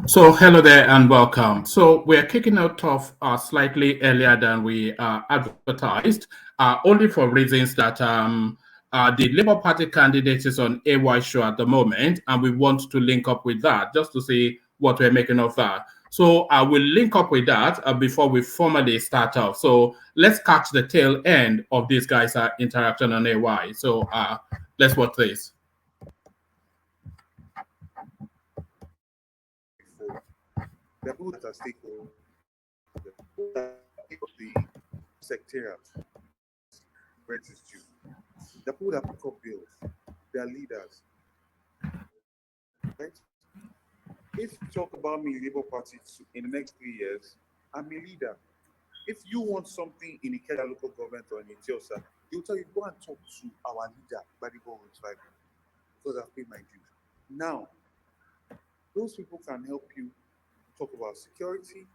So, hello there and welcome. So, we're kicking out off slightly earlier than we advertised, only for reasons that the Labour Party candidate is on AY show at the moment, and we want to link up with that just to see what we're making of that. So, I will link up with that before we formally start off. So, let's catch the tail end of this guy's interaction on AY. So, let's watch this. There are people that are stakeholders, people that the secretariat, rent is due. The people that pick up bills, they are leaders, right? If you talk about me, Labour Party, in the next 3 years, I'm a leader. If you want something in Ikeja local government or in Etiosa, he'll tell you, go and talk to our leader, Badibo Rhodes, because I've paid my dues. Now, those people can help you talk about security,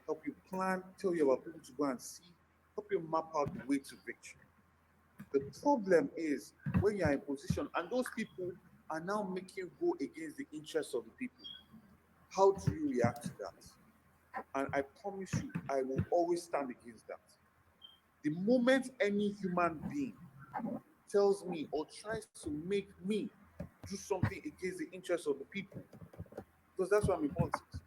help you plan, tell you about people to go and see, help you map out the way to victory. The problem is when you're in position and those people are now making you go against the interests of the people. How do you react to that? And I promise you, I will always stand against that. The moment any human being tells me or tries to make me do something against the interests of the people, because that's why I'm in politics,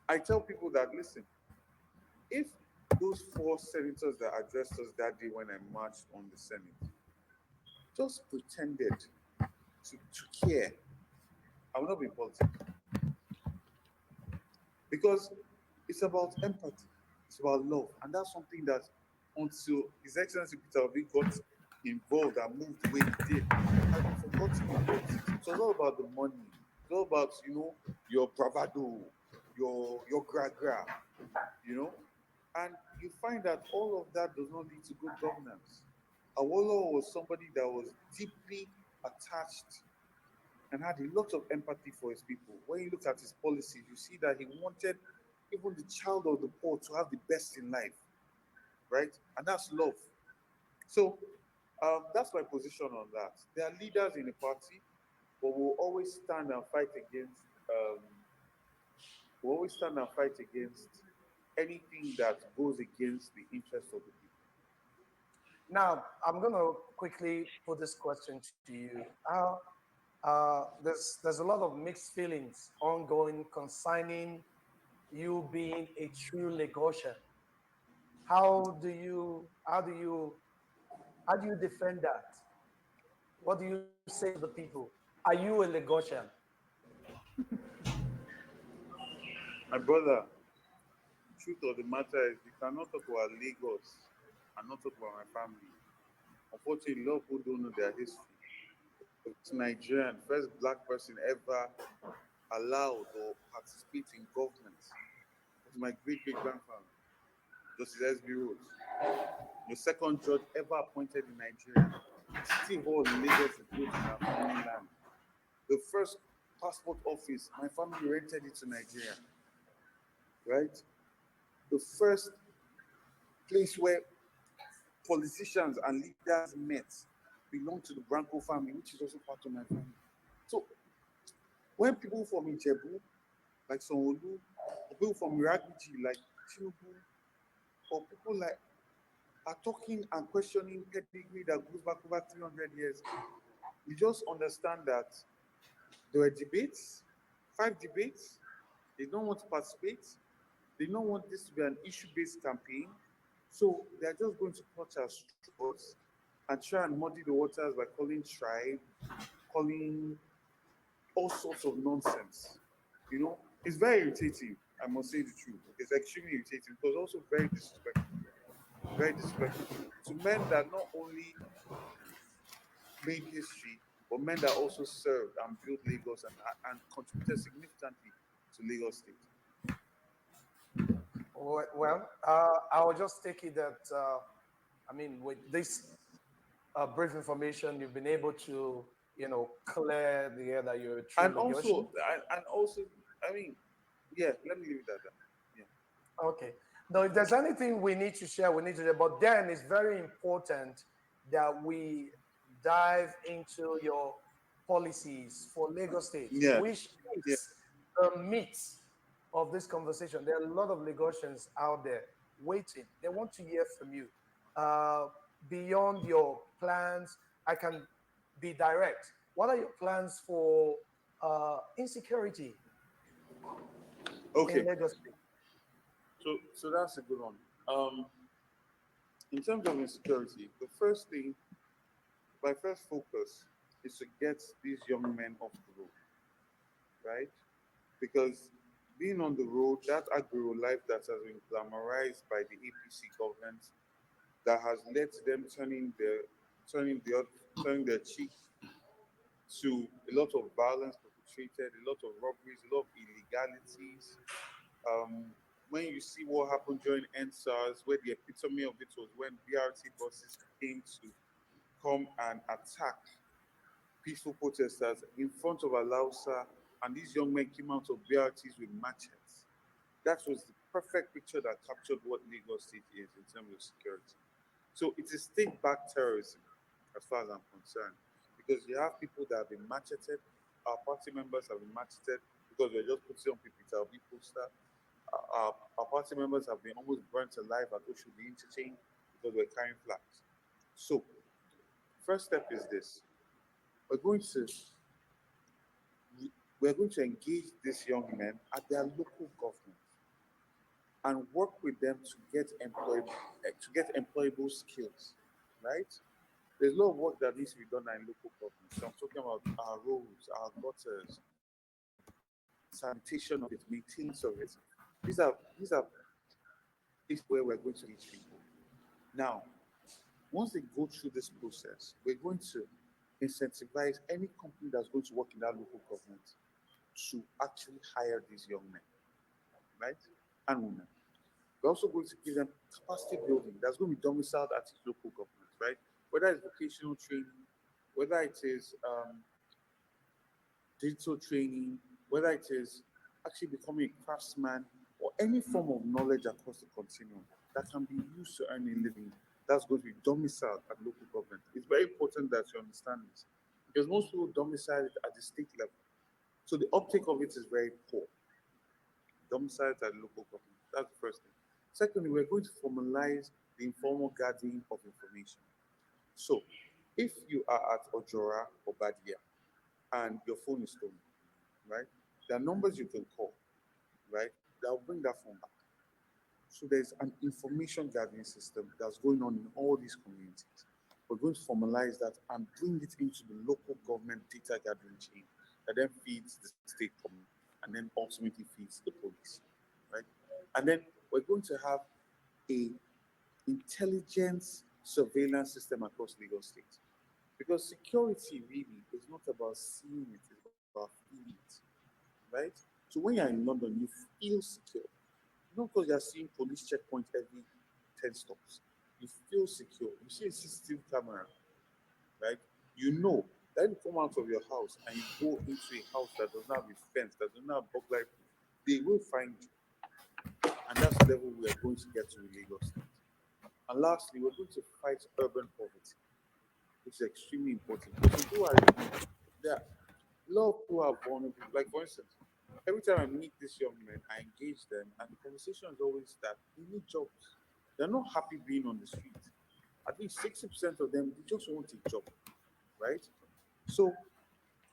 I tell people that listen, if those four senators that addressed us that day when I marched on the Senate just pretended to care, I will not be in politics. Because it's about empathy, it's about love. And that's something that until His Excellency Peter Obi got involved and moved the way he did, I've been forgotten in politics. So it's all about the money. It's all about, your bravado, your gra, you know. And you find that all of that does not lead to good governance. Awolowo was somebody that was deeply attached and had a lot of empathy for his people. When you look at his policies, you see that he wanted even the child of the poor to have the best in life, right? And that's love. So that's my position on that. There are leaders in the party, but um, we'll always stand and fight against anything that goes against the interests of the people. Now, I'm going to quickly put this question to you. There's a lot of mixed feelings ongoing concerning you being a true Lagosian. How do you how do you how do you defend that? What do you say to the people? Are you a Lagosian? My brother, truth of the matter is we cannot talk about Lagos and not talk about my family. Unfortunately, a lot of people don't know their history. It's Nigerian, first black person ever allowed or participate in government. It was my great great grandfather, Justice S.B. Rhodes. The second judge ever appointed in Nigeria. City Hall in Lagos is built in our family land. The first passport office, my family rented it to Nigeria, right? The first place where politicians and leaders met belonged to the Branco family, which is also part of my family. So when people from Ijebu, like Sonolu, or people from Miragiji, like Tinubu, or people like are talking and questioning pedigree that goes back over 300 years, you just understand that there were debates, 5 debates. They don't want to participate. They don't want this to be an issue-based campaign. So they're just going to clutch at straws and try and muddy the waters by calling tribe, calling all sorts of nonsense. It's very irritating. I must say the truth. It's extremely irritating because also very disrespectful. Very disrespectful to men that not only made history, but men that also served and built Lagos and contributed significantly to Lagos State. Well, I will just take it that, with this brief information, you've been able to, clear the air that you're a true And Lagosian. also, and also, I mean, yeah, let me leave it at that. Yeah. Okay. Now, if there's anything we need to share, we need to share. But then it's very important that we dive into your policies for Lagos State, Yeah, which yeah. is the meat of this conversation. There are a lot of Lagosians out there waiting. They want to hear from you. Uh, Beyond your plans, I can be direct. What are your plans for insecurity in Okay. Lagos State? So that's a good one. Um, in terms of insecurity, the first thing, my first focus is to get these young men off the road, right? Because being on the road, that agro life that has been glamorized by the APC government, that has led to them turning the turning their cheek to a lot of violence perpetrated, a lot of robberies, a lot of illegalities. Um, when you see what happened during NSARS, where the epitome of it was when BRT buses came to come and attack peaceful protesters in front of Alausa, and these young men came out of BRTs with machetes. That was the perfect picture that captured what Lagos State is in terms of security. So it is state-backed terrorism, as far as I'm concerned, because you have people that have been macheted. Our party members have been macheted because we're just putting on people be poster. Our party members have been almost burnt alive at Oshodi Interchange because we're carrying flags. So, first step is this: we're going to we're going to engage these young men at their local government and work with them to get employable skills, right? There's a lot of work that needs to be done in local government. So I'm talking about our roads, our gutters, sanitation of it, maintenance of it. These are is where we're going to reach people. Now, once they go through this process, we're going to incentivize any company that's going to work in that local government to actually hire these young men, right? And women. We're also going to give them capacity building that's going to be domiciled at its local government, right? Whether it's vocational training, whether it is digital training, whether it is actually becoming a craftsman or any form of knowledge across the continuum that can be used to earn a living, that's going to be domiciled at local government. It's very important that you understand this because most people domicile it at the state level. So the uptake of it is very poor. Domicile it at local government. That's the first thing. Secondly, we're going to formalize the informal gathering of information. So if you are at Ojora or Badia and your phone is stolen, right? There are numbers you can call, right? That will bring that phone back. So there's an information gathering system that's going on in all these communities. We're going to formalize that and bring it into the local government data gathering chain that then feeds the state government and then ultimately feeds the police, right? And then we're going to have a intelligence surveillance system across Lagos State. Because security really is not about seeing it, it's about feeling it, right? So when you're in London, you feel secure. Not because you're seeing police checkpoints every 10 stops. You feel secure. You see a CCTV camera, right? You know that if you come out of your house and you go into a house that does not have a fence, that does not have burglary, they will find you. And that's the level we are going to get to in Lagos State. And lastly, we're going to fight urban poverty, which is extremely important. Because people are there. A lot of people are vulnerable. Like for instance, every time I meet these young men, I engage them, and the conversation is always that they need jobs. They're not happy being on the street. At least 60% of them they just want a job, right? So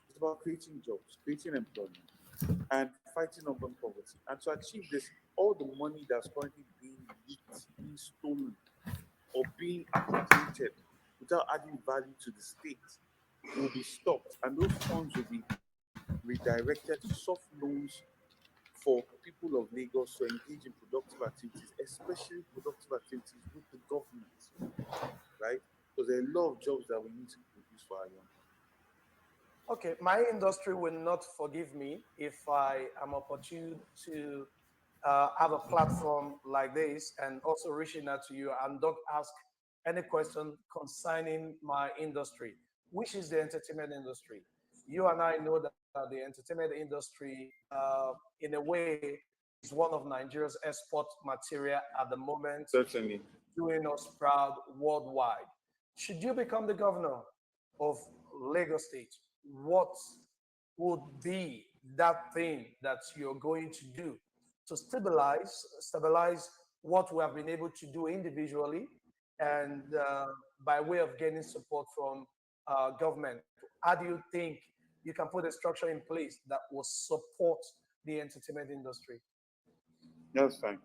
it's about creating jobs, creating employment, and fighting urban poverty. And to achieve this, all the money that's currently being leaked, being stolen, or being appropriated without adding value to the state will be stopped, and those funds will be redirected to soft loans for people of Lagos to engage in productive activities, especially productive activities with the government, right? Because there are a lot of jobs that we need to produce for our young people. Okay, my industry will not forgive me if I am opportune to have a platform like this and also reaching out to you and don't ask any question concerning my industry, which is the entertainment industry. You and I know that the entertainment industry, in a way, is one of Nigeria's export material at the moment, Certainly. doing us proud worldwide. Should you become the governor of Lagos State, what would be that thing that you're going to do to stabilize what we have been able to do individually and by way of getting support from government? How do you think you can put a structure in place that will support the entertainment industry? That's fine.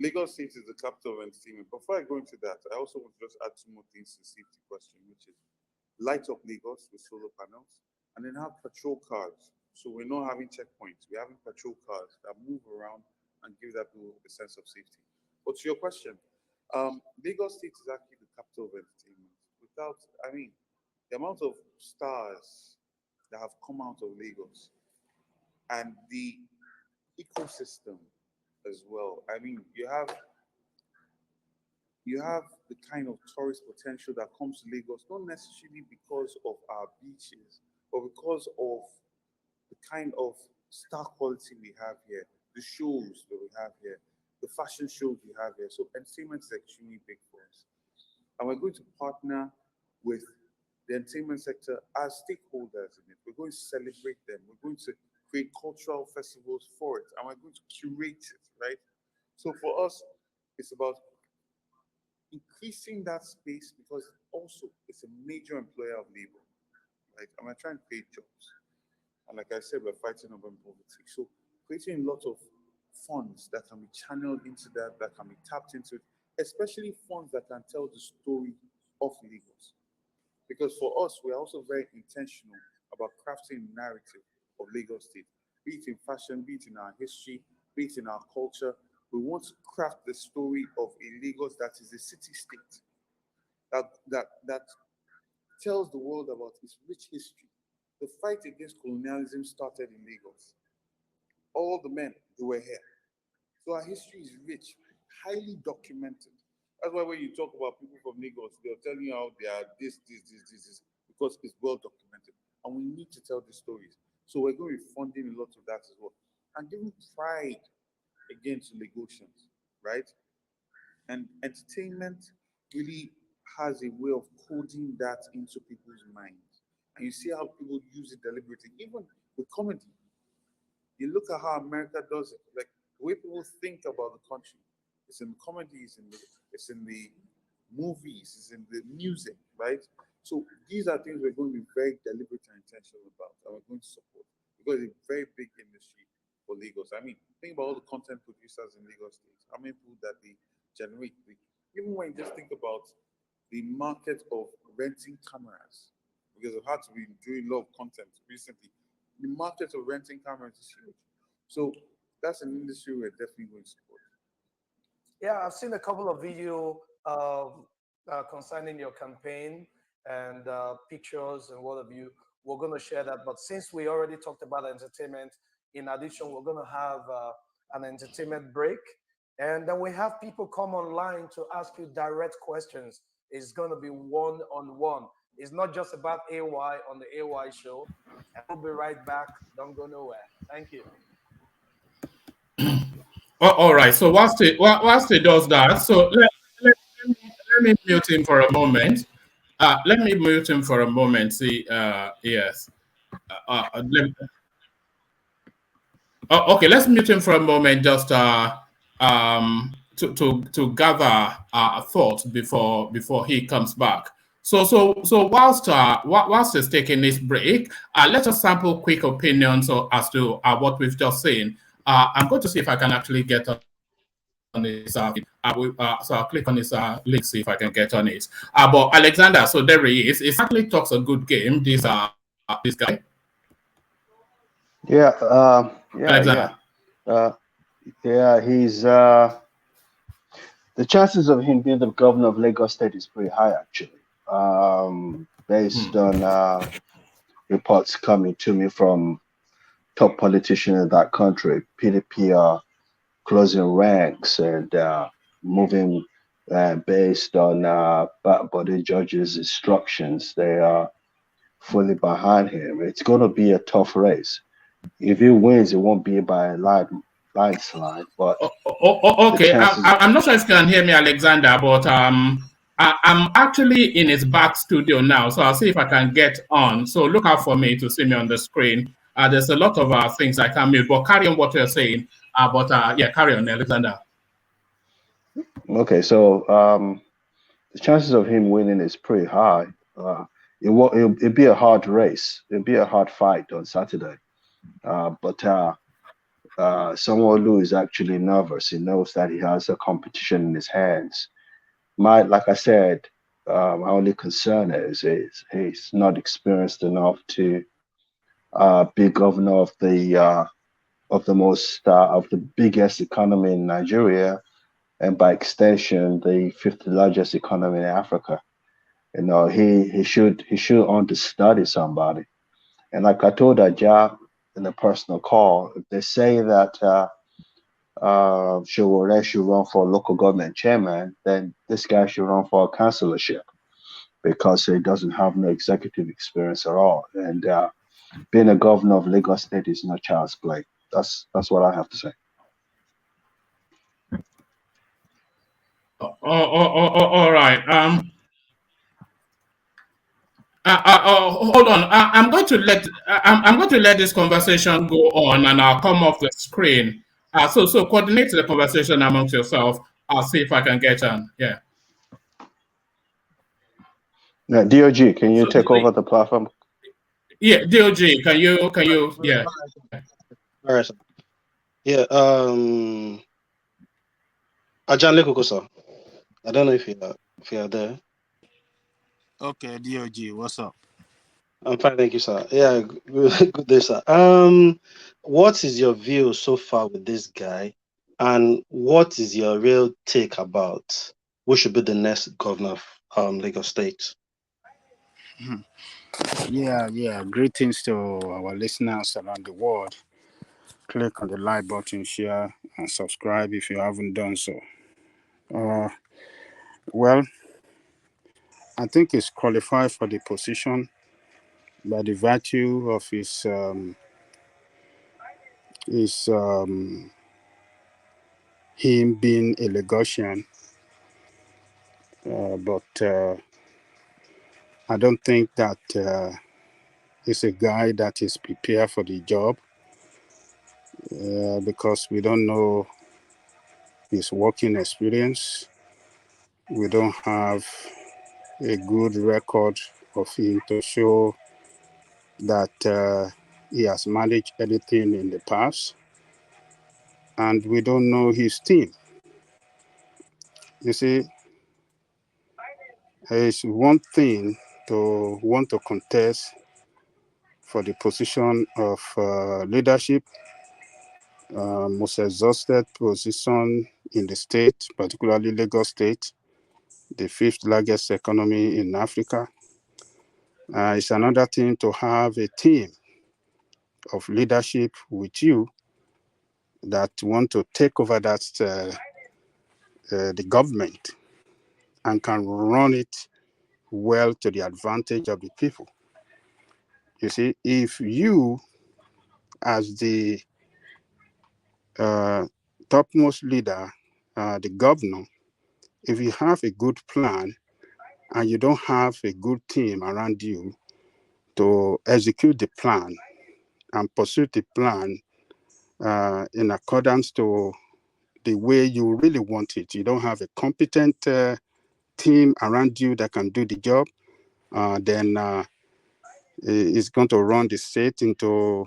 Lagos State is the capital of entertainment. Before I go into that, I also want to just add two more things to the safety question, which is light up Lagos with solar panels, and then have patrol cars. So we're not having checkpoints. We're having patrol cars that move around and give that people a sense of safety. But to your question, Lagos State is actually the capital of entertainment. Without, I mean, the amount of stars that have come out of Lagos and the ecosystem as well. I mean, you have the kind of tourist potential that comes to Lagos, not necessarily because of our beaches, but because of the kind of star quality we have here, the shows that we have here, the fashion shows we have here. So entertainment is extremely big for us. And we're going to partner with the entertainment sector as stakeholders in it. We're going to celebrate them. We're going to create cultural festivals for it, and we're going to curate it, right? So for us, it's about increasing that space because also it's a major employer of labor, right? And we're trying to create jobs. And like I said, we're fighting urban poverty. So creating a lot of funds that can be channeled into that, that can be tapped into it, especially funds that can tell the story of Lagos. Because for us, we're also very intentional about crafting a narrative of Lagos State, be it in fashion, be it in our history, be it in our culture. We want to craft the story of a Lagos that is a city state, that tells the world about its rich history. The fight against colonialism started in Lagos. All the men, they were here. So our history is rich, highly documented. That's why when you talk about people from Lagos, they'll tell you how they are this, because it's well documented. And we need to tell the stories. So we're going to be funding a lot of that as well. And giving pride again to Lagosians, right? And entertainment really has a way of coding that into people's minds. And you see how people use it deliberately, even with comedy. You look at how America does it, like the way people think about the country. It's in the comedy, it's in the movies, it's in the music, right? So these are things we're going to be very deliberate and intentional about, and we're going to support because it's a very big industry for Lagos. I mean, think about all the content producers in Lagos State, how many people that they generate. Even when you just think about the market of renting cameras, because I've had to be doing a lot of content recently, the market of renting cameras is huge. So that's an industry we're definitely going to support. Yeah, I've seen a couple of video concerning your campaign and pictures and what have you. We're going to share that. But since we already talked about entertainment, in addition, we're going to have an entertainment break. And then we have people come online to ask you direct questions. It's going to be one on one. It's not just about AY on the AY show. And we'll be right back. Don't go nowhere. Thank you. Oh, all right. So whilst he does that, so let me mute him for a moment. Let me mute him for a moment. See, yes. Let, oh, okay, let's mute him for a moment, just to gather thoughts before he comes back. So whilst he's taking this break, let us sample quick opinions as to what we've just seen. I'm going to see if I can actually get on his so I'll click on his link, see if I can get on it. But Alexander, so there he is. He actually talks a good game. This guy, Yeah, Alexander. uh, yeah. He's the chances of him being the governor of Lagos State is pretty high, actually. Based on reports coming to me from top politicians in that country, PDP are closing ranks and moving based on body judges' instructions. They are fully behind him. It's going to be a tough race. If he wins, it won't be by a landslide, but the Okay. chances. I'm not sure if you can hear me, Alexander, but I'm actually in his back studio now, so I'll see if I can get on. So look out for me to see me on the screen. There's a lot of things I can mute, but carry on what you're saying. Yeah, carry on, Alexander. Okay, so the chances of him winning is pretty high. It'd be a hard race. It'd be a hard fight on Saturday. But someone who is actually nervous, he knows that he has a competition in his hands. Like I said, my only concern is he's not experienced enough to be governor of the biggest economy in Nigeria, and by extension, the fifth largest economy in Africa. You know, he should understudy somebody. And like I told Aja in a personal call, if they say that Showore should run for local government chairman, then this guy should run for a councillorship because he doesn't have no executive experience at all. And being a governor of Lagos State is no child's play. That's what I have to say. All right. Hold on. I'm going to let this conversation go on, and I'll come off the screen. So coordinate the conversation amongst yourself. I'll see if I can get on. Yeah. Now, DOG, can you So take over the platform? yeah, DOG, can you yeah. All right, sir. Yeah. Ajan Lekoko, sir. I don't know if you are there. Okay, DOG, what's up? I'm fine, thank you, sir. Yeah, good day, sir. What is your view so far with this guy, and what is your real take about who should be the next governor of Lagos State? Yeah. Greetings to our listeners around the world. Click on the like button, share, and subscribe if you haven't done so. Well, I think he's qualified for the position by the virtue of him being a Lagosian, but I don't think that he's a guy that is prepared for the job because we don't know his working experience. We don't have a good record of him to show that he has managed anything in the past, and we don't know his team. You see, it's one thing to want to contest for the position of leadership, most exhausted position in the state, particularly Lagos State, the fifth largest economy in Africa. It's another thing to have a team of leadership with you that want to take over the government and can run it well to the advantage of the people. You see, if you, as the topmost leader, the governor, if you have a good plan and you don't have a good team around you to execute the plan and pursue the plan in accordance to the way you really want it, you don't have a competent team around you that can do the job, then it's going to run the state into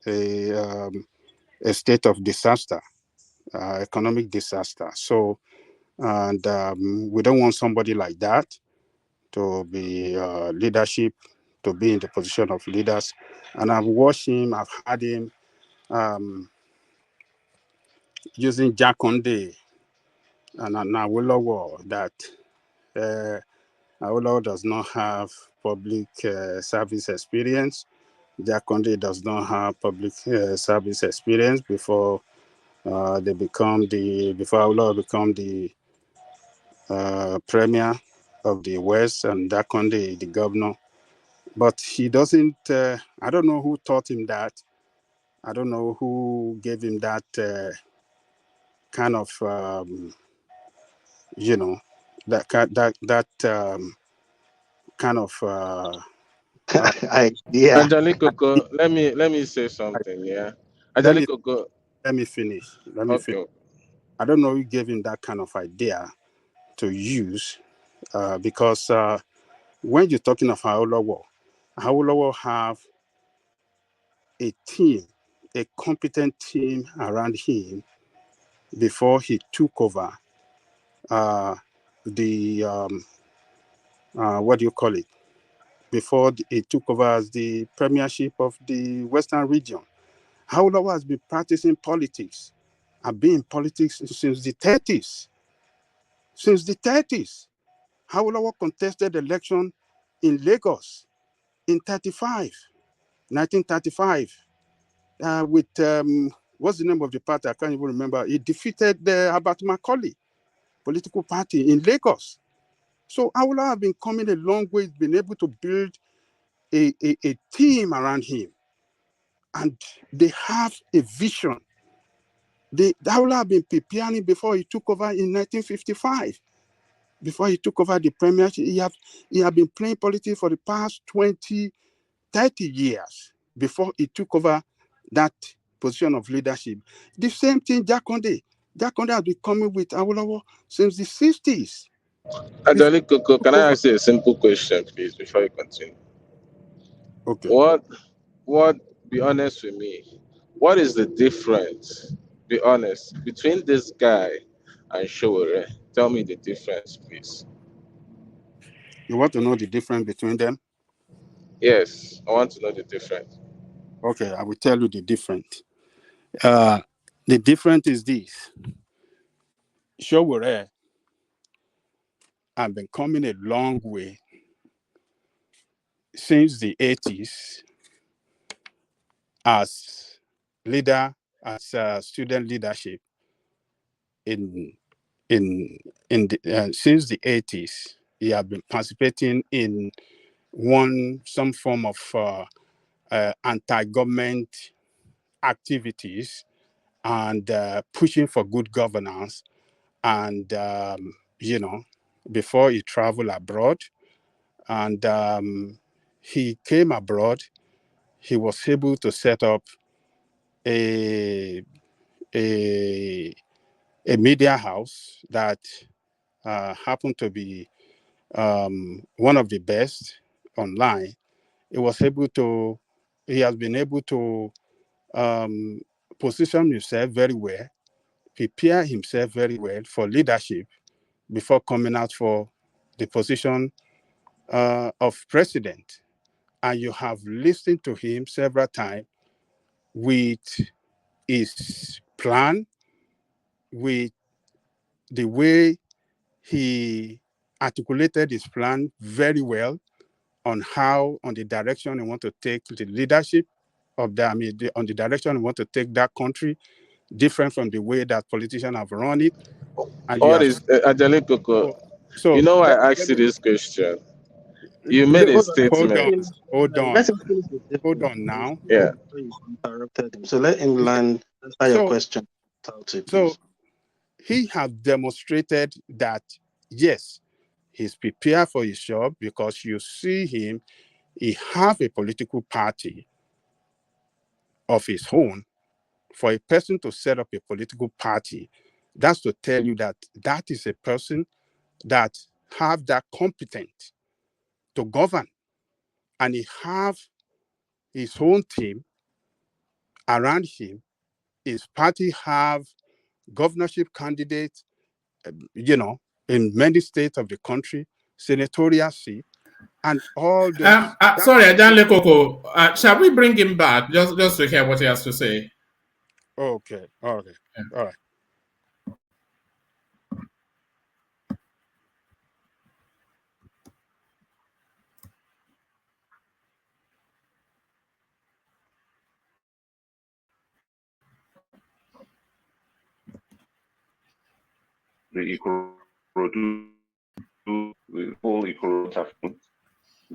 a state of disaster, economic disaster. So, and we don't want somebody like that to be leadership, to be in the position of leaders. And I've watched him, I've had him using Jakonde and Awolowo that Awolowo does not have public service experience. Jakonde does not have public service experience before before Awolowo become the premier of the West and Jakonde the governor. But he doesn't, I don't know who taught him that. I don't know who gave him that kind of, kind of Yeah. Angelico, let me say something. Yeah, let me Angelico, let me finish. okay. I don't know who gave him that kind of idea to use because when you're talking of Awolowo have a team, a competent team around him before he took over the what do you call it? Before he took over as the premiership of the Western region. Awolowo has been practicing politics and been in politics since the 30s. Since the 30s, Awolowo contested election in Lagos in 1935, with what's the name of the party? I can't even remember. He defeated the Abat Macaulay political party in Lagos. So Awolowo have been coming a long way, been able to build a team around him, and they have a vision. Awolowo have been preparing before he took over in 1955. Before he took over the premiership, he have been playing politics for the past 20, 30 years before he took over that position of leadership. The same thing, Jakonde. Jakonde has been coming with Awolowo since the 60s. Angelico, can I ask you a simple question, please, before you continue? Okay. What? Be honest with me. What is the difference? Be honest between this guy and Showore. Tell me the difference, please. You want to know the difference between them? Yes, I want to know the difference. Okay, I will tell you the difference. The difference is this. Showore have been coming a long way since the 80s as leader, as student leadership in since the 80s. He have been participating in some form of anti-government activities and pushing for good governance. And before he traveled abroad, and he came abroad, he was able to set up a media house that happened to be one of the best online. He has been able to position himself very well, prepare himself very well for leadership before coming out for the position of president. And you have listened to him several times with his plan, with the way he articulated his plan very well on the direction he want to take the leadership of on the direction he want to take that country, different from the way that politicians have run it. And you What have is Angelico? so You know why let, I let asked you me this question. You made a Hold on. statement. Let him finish the hold statement. on now. Yeah. Before you interrupted him. So let him land answer your So question. Please. so he has demonstrated that yes, he's prepared for his job because you see him, he have a political party of his own. For a person to set up a political party, that's to tell you that that is a person that have that competence to govern, and he have his own team around him. His party have governorship candidates, in many states of the country, senatorial seat, and all those. Sorry, Adanle Koko. Shall we bring him back just to hear what he has to say? Okay, all right. The whole Ikorodu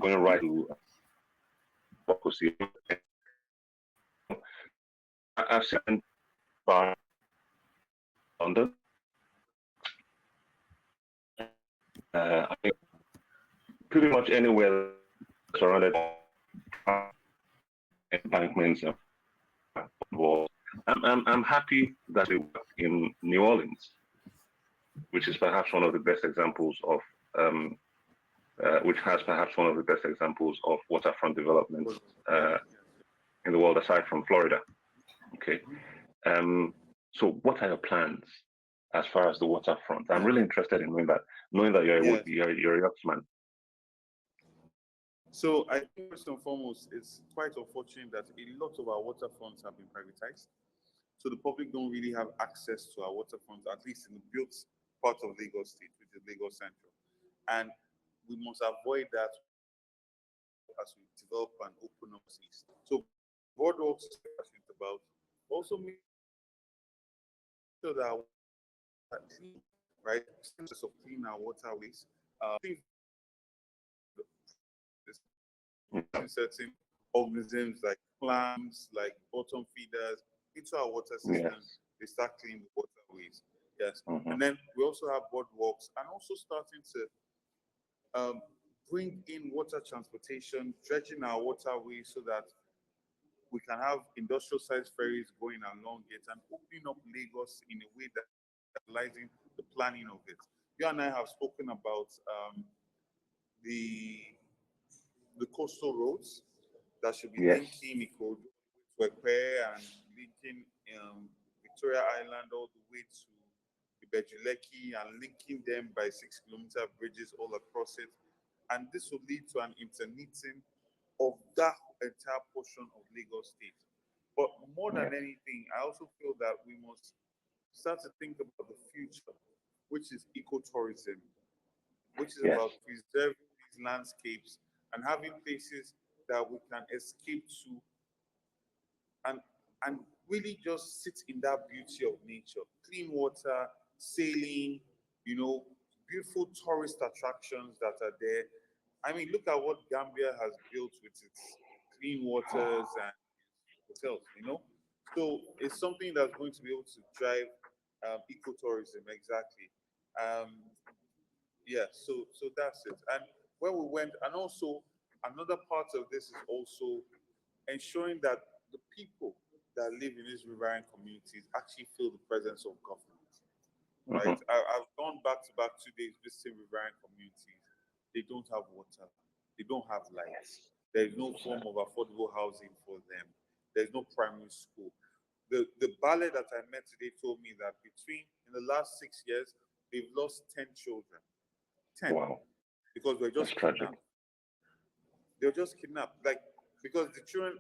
going right to Bokosi. I've seen by London. I think pretty much anywhere surrounded by embankments and walls. I'm happy that they work in New Orleans, which is perhaps one of the best examples of which has perhaps one of the best examples of waterfront development in the world, aside from Florida. Okay. So what are your plans as far as the waterfront? I'm really interested in knowing that you're a yachtsman. So I think first and foremost, it's quite unfortunate that a lot of our waterfronts have been privatized. So the public don't really have access to our waterfronts, at least in the built part of Lagos State, which is Lagos Central. And we must avoid that as we develop and open up seas. So boardwalks is passionate about. Also make sure that our water is clean, right? Sense of clean our waterways. Certain organisms like clams, like bottom feeders into our water systems. They start cleaning the waterways. Yes. And then we also have boardwalks and also starting to bring in water transportation, dredging our waterways so that we can have industrial sized ferries going along it and opening up Lagos in a way that realizing the planning of it. You and I have spoken about the coastal roads that should be linking Ikodu to Ekpe and linking Victoria Island all the way to Ibejuleki and linking them by 6-kilometer bridges all across it. And this will lead to an interknitting of that entire portion of Lagos State. But more than anything, I also feel that we must start to think about the future, which is ecotourism, which is about preserving these landscapes and having places that we can escape to and really just sit in that beauty of nature. Clean water, sailing, beautiful tourist attractions that are there. I mean, look at what Gambia has built with its clean waters and hotels, So it's something that's going to be able to drive ecotourism, exactly. So that's it. And where we went, and also another part of this is also ensuring that the people that live in these riverine communities actually feel the presence of government. Right? I've gone back to back 2 days visiting riverine communities. They don't have water. They don't have lights. There's no form of affordable housing for them. There's no primary school. The ballet that I met today told me that in the last 6 years, they've lost 10 children. 10. Wow. Because they're just kidnapped. They're just kidnapped. Because the children,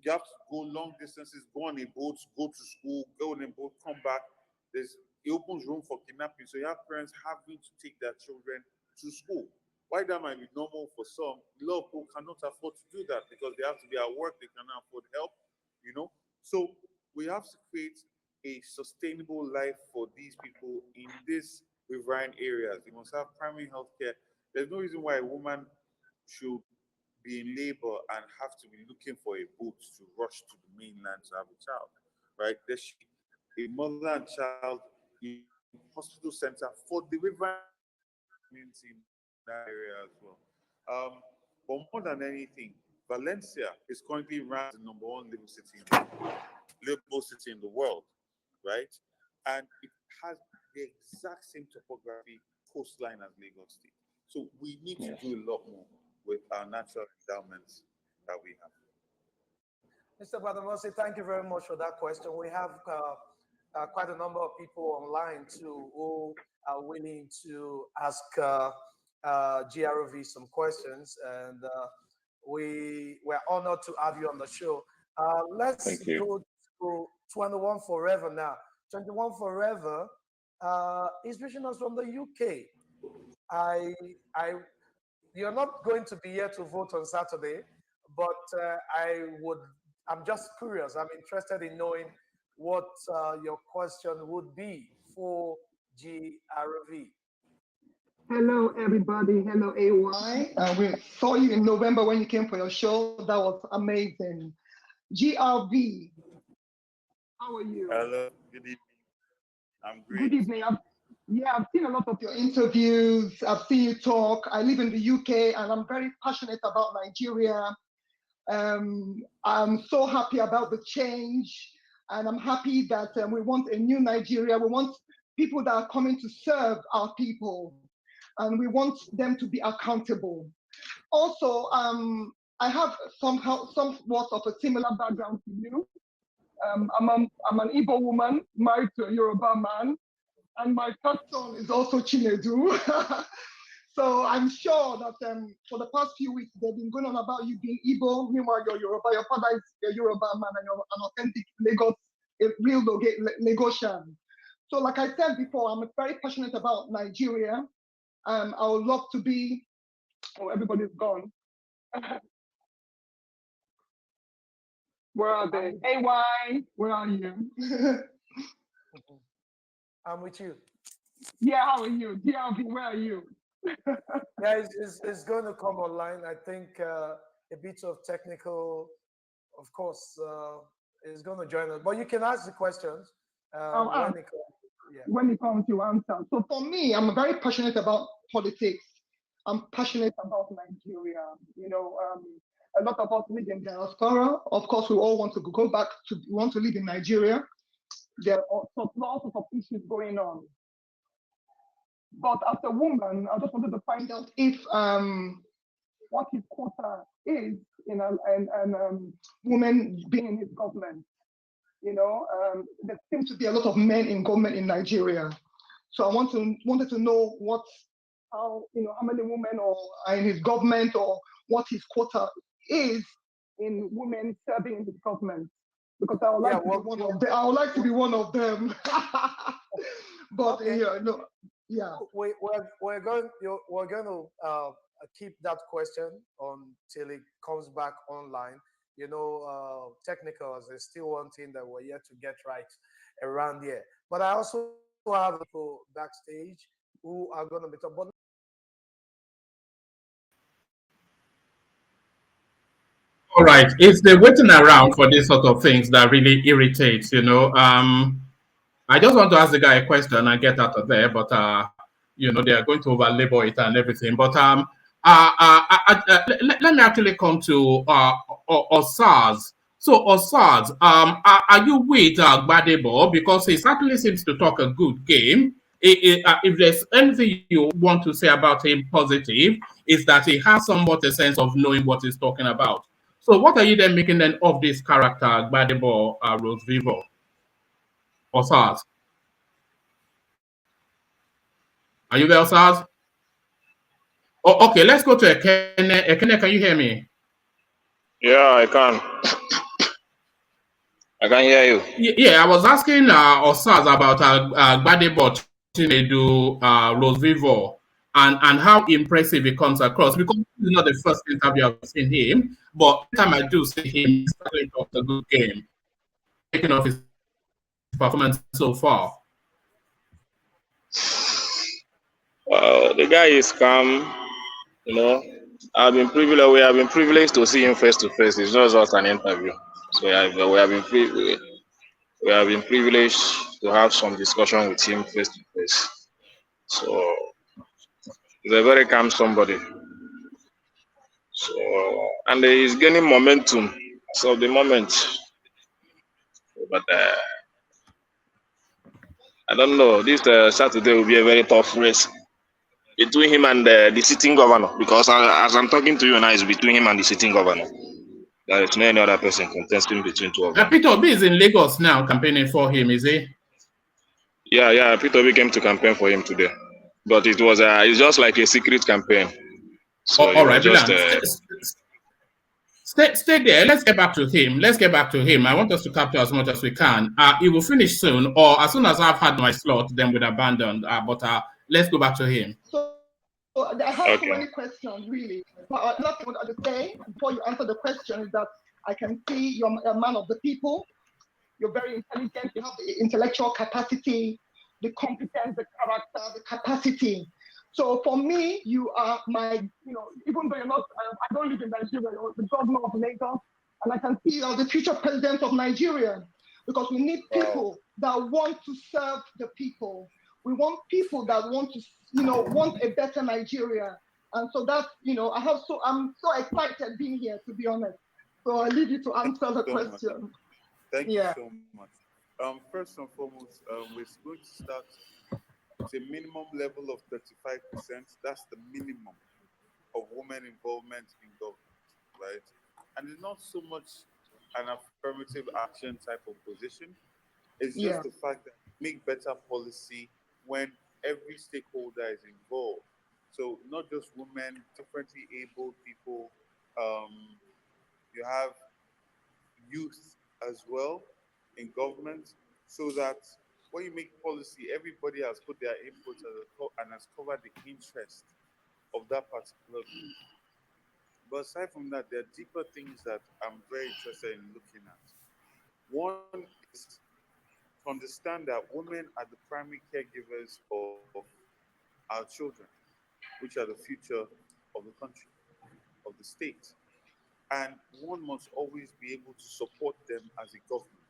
you have to go long distances, go on a boat, go to school, go on a boat, come back. It opens room for kidnapping. So you have parents having to take their children to school. Why that might be normal for some, a lot of people cannot afford to do that because they have to be at work, they cannot afford help, So we have to create a sustainable life for these people in these riverine areas. They must have primary health care. There's no reason why a woman should be in labor and have to be looking for a boat to rush to the mainland to have a child, right? There should be a mother and child in hospital center for the riverine community in that area as well. But more than anything, Valencia is currently ranked the #1 livable city in the world, right? And it has the exact same topography, coastline as Lagos State. So we need to do a lot more with our natural endowments that we have. Mr. Badamosi, thank you very much for that question. We have quite a number of people online too who are willing to ask GROV some questions, and we're honored to have you on the show. Let's go to 21 Forever now. 21 Forever is reaching us from the UK. You're not going to be here to vote on Saturday, but I'm just curious. I'm interested in knowing what your question would be for GRV. Hello, everybody. Hello, AY. We saw you in November when you came for your show. That was amazing. GRV, how are you? Hello, good evening. I'm great. Good evening. Yeah, I've seen a lot of your interviews. I've seen you talk. I live in the UK and I'm very passionate about Nigeria. I'm so happy about the change, and I'm happy that we want a new Nigeria. We want people that are coming to serve our people, and we want them to be accountable. Also, I have somewhat of a similar background to you. I'm an Igbo woman married to a Yoruba man, and my first son is also Chinedu. So I'm sure that for the past few weeks, they've been going on about you being Igbo, meanwhile you're Yoruba. Your father is a Yoruba man and you're an authentic Lagos, a real Lagosian. So like I said before, I'm very passionate about Nigeria. I would love to be, oh, everybody's gone. Where are they? AY, where are you? I'm with you. Yeah, how are you? DRV, where are you? Yeah, it's going to come online. I think a bit of technical, of course, is going to join us. But you can ask the questions when it comes. Yeah. When it comes to answer. So for me, I'm very passionate about politics. I'm passionate about Nigeria. You know, a lot of us live in diaspora. Of course, we all want to go back to want to live in Nigeria. There are lots of issues going on. But as a woman, I just wanted to find out if what his quota is in women being in his government. You know, there seems to be a lot of men in government in Nigeria. So I wanted to know how many women are in his government, or what his quota is in women serving in his government. Because I would like to be one of them. I would like to be one of them. But okay. Yeah. We're going to keep that question until it comes back online. You know, technicals is still one thing that we're yet to get right around here. But I also have people backstage who are going to be talking. All right, it's the waiting around for these sort of things that really irritates. I just want to ask the guy a question and get out of there, but they are going to over labor it and everything. But let me actually come to Osaz. So Osaz, are you with Gbadebo? Because he certainly seems to talk a good game. If there's anything you want to say about him positive, is that he has somewhat a sense of knowing what he's talking about. So what are you then making then of this character, Gbadebo Rose Vivour? Osaz? Are you there, Osaz? Oh, okay, let's go to Ekene. Ekene, can you hear me? Yeah, I can. I can hear you. Yeah, I was asking Osaz about Gbadebo Chinedu Rose Vivour and how impressive he comes across, because this is not the first interview I've seen him, but every time I do see him, he's starting off a good game. Taking off his performance so far. Well, the guy is calm. You know, we have been privileged to see him face to face. It's not just an interview. So we have been privileged to have some discussion with him face to face. So he's a very calm somebody. So, and he's gaining momentum. So the moment, but I don't know. This Saturday will be a very tough race between him and the sitting governor, because as I'm talking to you now, it's between him and the sitting governor. There is no any other person contesting between two of them. Peter Obi is in Lagos now campaigning for him, is he? Yeah. Peter Obi came to campaign for him today, but it's just like a secret campaign. So all right, stay there. Let's get back to him. I want us to capture as much as we can. He will finish soon, or as soon as I've had my slot, then we'll abandon. But let's go back to him. So I have so many questions, really. But nothing I want to say before you answer the question is that I can see you're a man of the people. You're very intelligent. You have the intellectual capacity, the competence, the character, the capacity. So for me, you are even though you're not, I don't live in Nigeria, you're the governor of Lagos, and I can see you are the future president of Nigeria, because we need people that want to serve the people. We want people that want to, want a better Nigeria. And so that's, I'm so excited being here, to be honest. So I leave you to answer the question. Thank you so much. First and foremost, we're going to start with a minimum level of 35%. That's the minimum of women involvement in government, right? And it's not so much an affirmative action type of position. It's just the fact that make better policy when every stakeholder is involved. So not just women, differently able people. You have youth as well in government, so that when you make policy, everybody has put their input and has covered the interest of that particular group. But aside from that, there are deeper things that I'm very interested in looking at. One is to understand that women are the primary caregivers of our children, which are the future of the country, of the state. And one must always be able to support them as a government,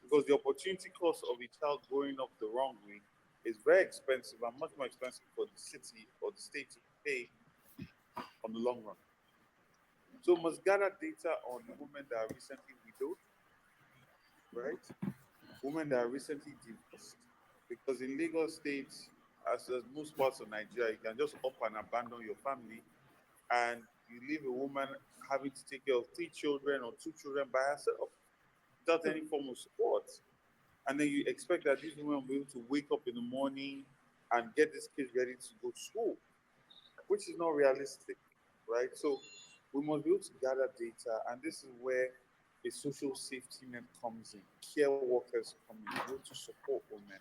because the opportunity cost of a child growing up the wrong way is very expensive and much more expensive for the city or the state to pay on the long run. So we must gather data on women that are recently widowed, right? Women that are recently divorced. Because in Lagos State, as most parts of Nigeria, you can just up and abandon your family and you leave a woman having to take care of 3 children or 2 children by herself without any form of support. And then you expect that these women will be able to wake up in the morning and get these kids ready to go to school, which is not realistic, right? So we must be able to gather data, and this is where a social safety net comes in. Care workers come in, be able to support women,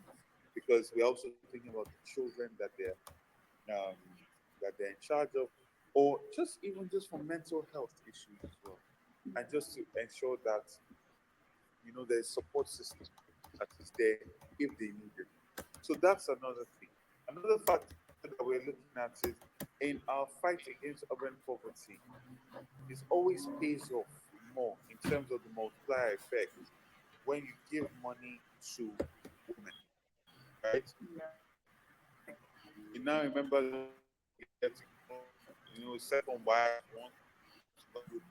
because we're also thinking about the children um, that they're in charge of, or just for mental health issues as well, and just to ensure that there's support system that is there if they need it. So that's another thing. Another factor that we're looking at is in our fight against urban poverty, it always pays off more in terms of the multiplier effect when you give money to women, right? You now remember the one that you get, second wife, want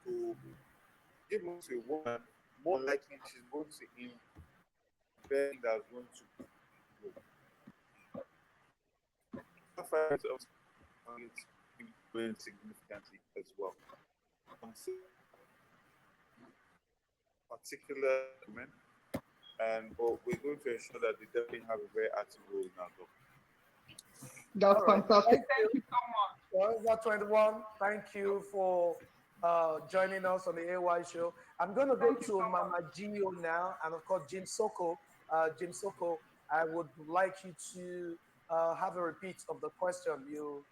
to give money to a woman, more likely she's going to invest that's going to grow. That fight growing significantly as well. So particular women, but we're going to ensure that they definitely have a very active role in our government. That's fantastic. Thank you so much. Well, 21, thank you for joining us on the AY show. I'm going to go to Mama Gio now, and of course, Jim Soko. Jim Soko, I would like you to have a repeat of the question you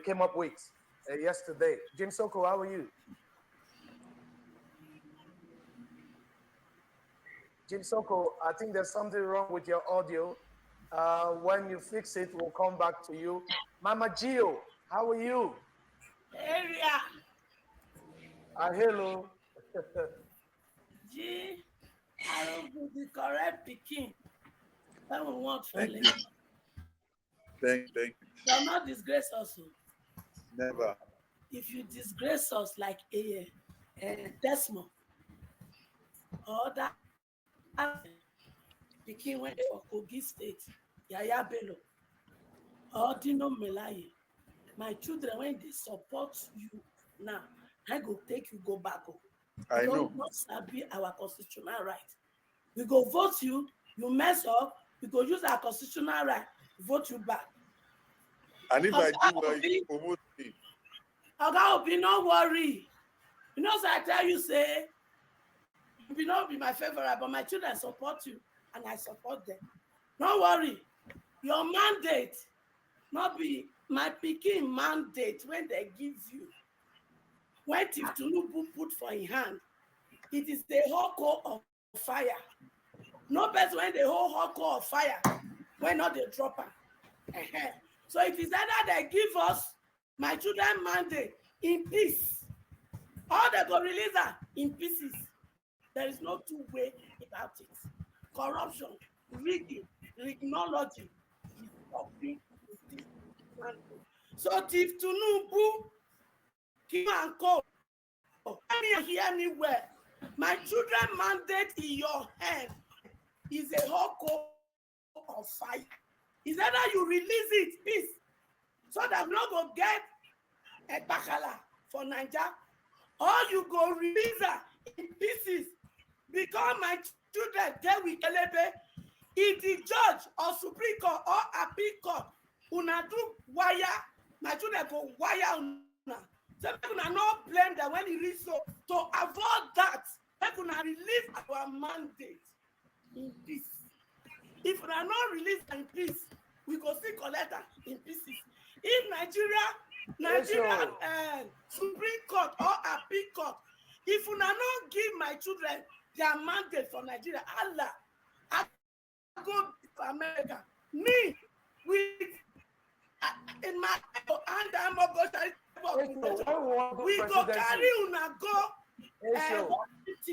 came up with yesterday. Jim Soko, how are you? Jim Soko, I think there's something wrong with your audio. When you fix it, we'll come back to you. Mama Gio, how are you? Area. Hello. G, I will be the correct picking. That we want for Thank later. you. Thank you. Shall not disgrace us. Never. If you disgrace us like a Desmond or that picking went for Kogi State, Yaya Bello, or Dino Melaye, my children, when they support you now, I go take you go back home. I Because know. not be our constitutional right. We go vote you, you mess up, we go use our constitutional right, vote you back. And if I do well, you promote me. Oga Obi, no worry. You know, so I tell you, say, you will not be my favorite, but my children support you, and I support them. Don't worry. Your mandate, not be my picking mandate when they give you. When Tinubu put for in hand, it is the whole core of fire. No best when the whole core of fire, when not the dropper. So it is either they give us my children mandate in peace, or they go release her in pieces. There is no two way about it. Corruption, rigging, technology is helping with this mandate. So Chief Tinubu, Kim and Co, hear me well. My children mandate in your hand is a whole coal of fire. Is either you release it, peace, so that we not go get a bacala for Nigeria, or you go release her in pieces, because my children get with Elebe. If the judge or Supreme Court or Appeal Court una do wire, my children go wire una. So make una not blame them when it is so. To avoid that, make una release our mandate in peace. If una not release in peace, we go still collect her in pieces. If Nigeria Supreme Court or Appeal Court, if una not give my children their mandate for Nigeria, Allah, I go to America. Me with in my hand, I'm a we go carry una go. We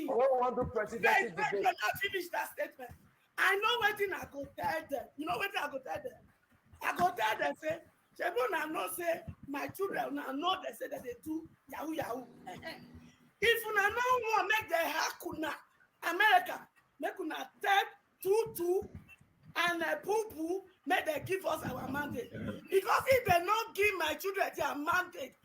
want to presidency debate. Not finish that statement. I know what thing I go tell them. You know what I go tell them? I go tell them say, Shebuna no say my children now know they say that they do yahoo yahoo. If una no want make the hakuna America, make una take 2-2 and poo make they give us our mandate. Because if they not give my children their mandate,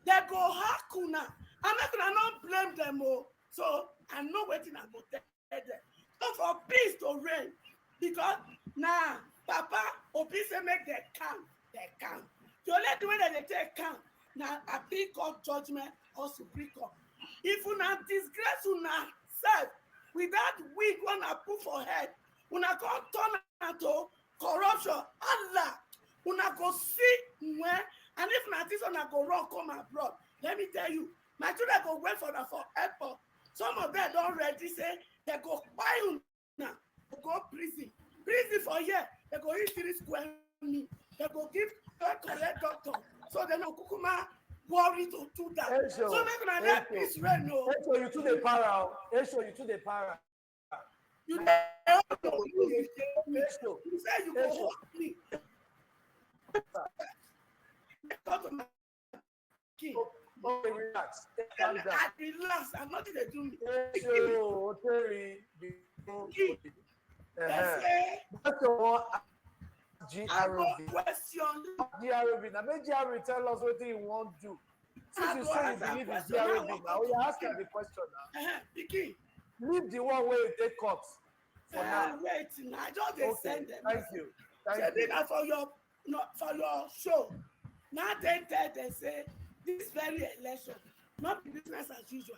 they go hakuna. I'm not gonna not blame them all. So I know what I go tell them. So for peace to reign, because now Papa Obi'S make them count. They count. So let the way that they take count. Now Appeal Court judgment or Supreme Court. If una disgrace una self with that wig una put for head, una come turn into corruption. Allah, una go see when, and if not this una go wrong come abroad. Let me tell you, my children go wait for them for airport. Some of them don't ready say they go buy una, they go prison. Prison for here, they go eat 3 square meal. They go give collect doctor. So they no kukuma worry to do that. So make una let peace reign. No. So you to the para. So you to the para. You say you go hold me. Okay, relax. I relax. I'm not going to do me. That's the one. GRV. Now make GRV tell us what he won't do. Since you say you believe in GRV, now we are asking the question now. Leave the one where you take cuts. For now. Wait, I just send them. Thank you. Thank you. For your show. Now they say this very election, not business as usual.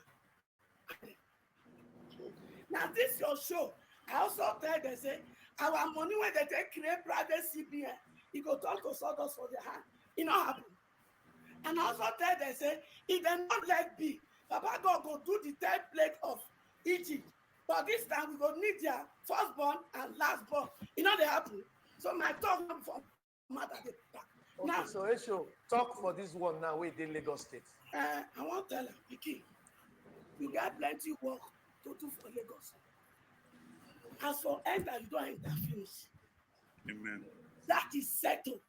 Now this your show. I also tell them say our money when they take create private CBN, it go talk to sawdust for their hand. It not happen. And I also tell them say if they not let be, Papa God go do the 3rd plague of Egypt. But this time we go need their firstborn and lastborn. It not they happen. So my talk for matter the back. Okay, now, so Esho, talk for this one now in Lagos State. I want to tell you, Vicky, you got plenty work to do for Lagos. As for enter, you don't enter finish. Amen. That is settled.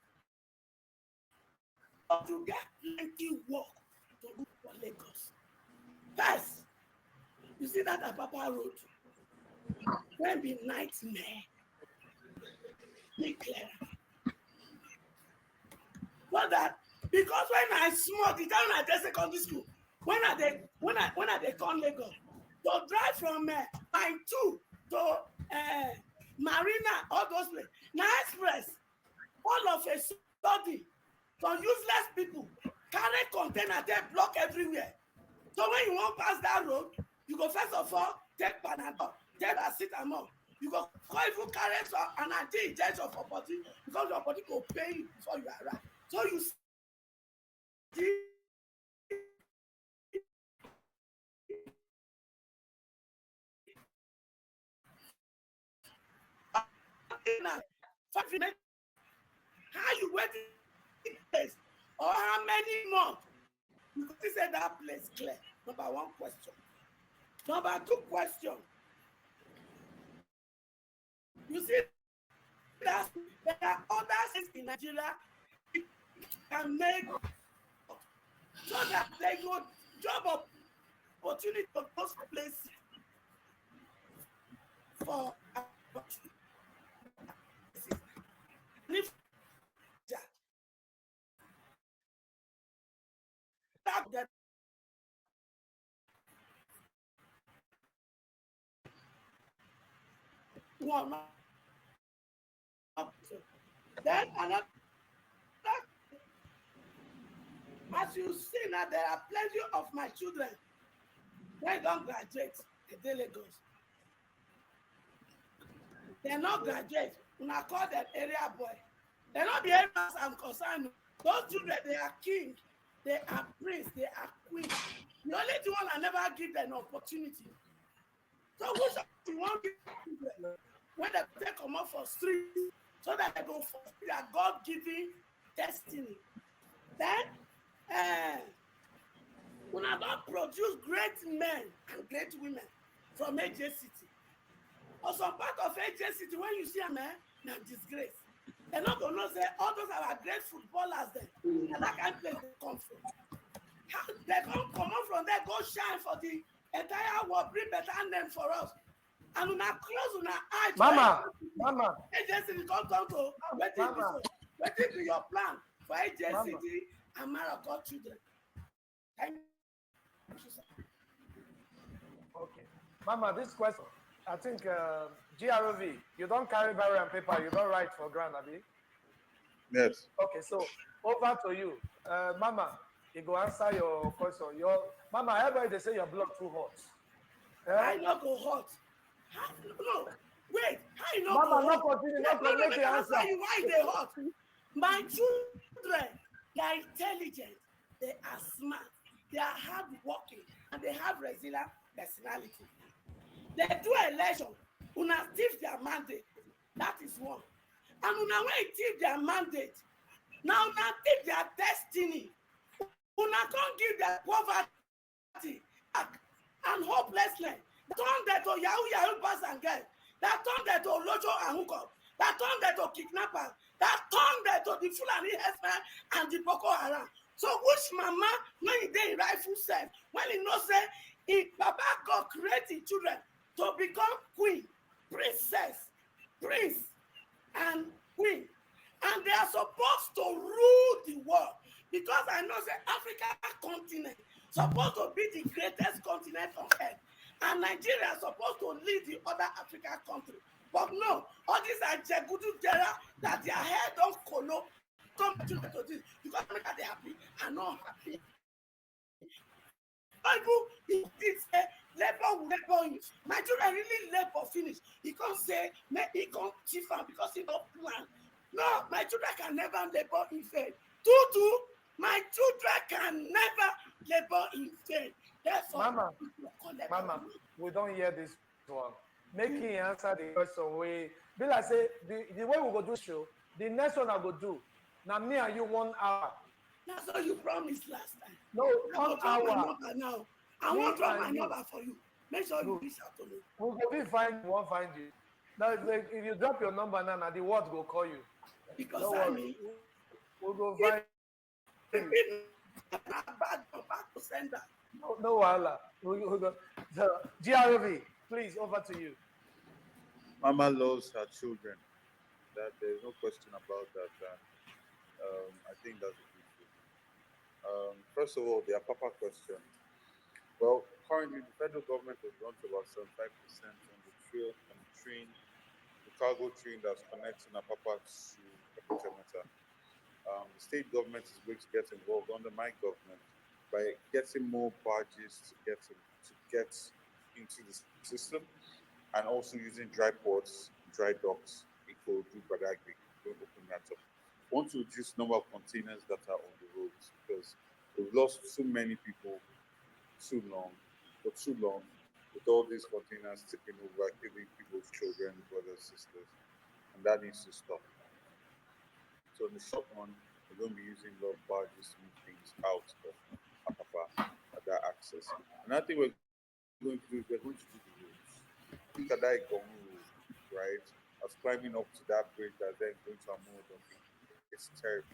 But you got plenty work to do for Lagos. First, you see that Apapa Road, when be nightmare, be clear. But that because when I smoke, the time I dey secondary school, when I dey come Lagos, to drive from Line 2 to Marina, all those places, na express, all of a sudden, some useless people carry container, they block everywhere. So when you want pass that road, you go first of all take Panadol, take paracetamol. You go even carry an anti-injection for body because your body go pay you before you arrive. So you see how you waiting place or how many months you see say that place clear. Number 1 question. Number 2 question. You see there are other states in Nigeria can make so that they go job opportunity of those places for and if that one then another, as you see now, there are plenty of my children. They don't graduate the Lagos. They not graduate. When I call them area boy, they not the areas I'm concerned. Those children, they are king, they are prince, they are queen. The only one I never give them an opportunity. So which you want to give them when they come up for street so that they go for their God-given destiny. Then when I don't produce great men and great women from AJ City, or some part of AJ City, when you see a man, now disgrace. They're not going to say all those are great footballers there. And that kind of place they come from. How they don't come out from there, go shine for the entire world, bring better name for us. And when I close on our eyes, Mama, AJ City come down to what is your plan for AJ City and Marathon children? Thank you, sir. Okay. Mama, this question, I think GROV, you don't carry barrel and paper, you don't write for grant, Abi? Yes. Okay, so over to you. Mama, you go answer your question. Mama, everybody they say your blood too hot. I not go hot. No, wait, how you not Mama, go not hot? continue, not No, make the answer. you why they hot. My children, they are intelligent, they are smart, they are hardworking, and they have resilient personality. They do election, una thief their mandate. That is one. And una when you thief their mandate, now una thief their destiny. Una can't give their poverty and hopelessness. Turn them to Yahoo boys and girls. That turn them to Lojo and hookup. That turn them to kidnappers. That turn them to the Fulani herdsmen and the Boko Haram. So which mama, when he dey rightful self, when he know say, if Baba God create children to become queen, princess, prince, and queen, and they are supposed to rule the world. Because I know the Africa continent supposed to be the greatest continent on earth. And Nigeria is supposed to lead the other African country. But no, all these are Jegudu Jera that their hair don't color. Come to this because America they happy and not happy. Bible he did say labor will labor in. Nigeria really labor finish. He can't say he can't chief because he don't plan. No, my children can never labor in vain. Tutu, my children can never labor in vain. Therefore, Mama, we don't hear this one. Make him answer the question way. Be like say the way we go do show, the next one I go do. Now me and you 1 hour. That's all you promised last time. No, 1 hour. Now. I want to drop my number for you. Make sure you reach out to me. We'll go find you, won't find you. Now, if you drop your number now, the word will call you. Because I mean, we'll go find you. Back to sender. No, wahala. We'll go. So, GRV, please, over to you. Mama loves her children. That there's no question about that. I think that's a good thing. First of all, the Papa question. Well, currently the federal government has gone to about 75% on the train, the cargo train that's connecting Apapa to Epicenter. The state government is going to get involved under my government by getting more barges to get into the system, and also using dry ports, dry docks, Ikorodu, Badagry, don't open that up. We want to reduce the number of containers that are on the roads because we've lost so many people for too long, with all these containers tipping over, killing people's children, brothers, sisters, and that needs to stop. So in the short run, we're going to be using a lot of barges to move things out of Apapa, that access. Another thing we're going to do is we're going to do the roads. Look at that Road, right? I was climbing up to that bridge that's then going to Amuodo. It's terrible.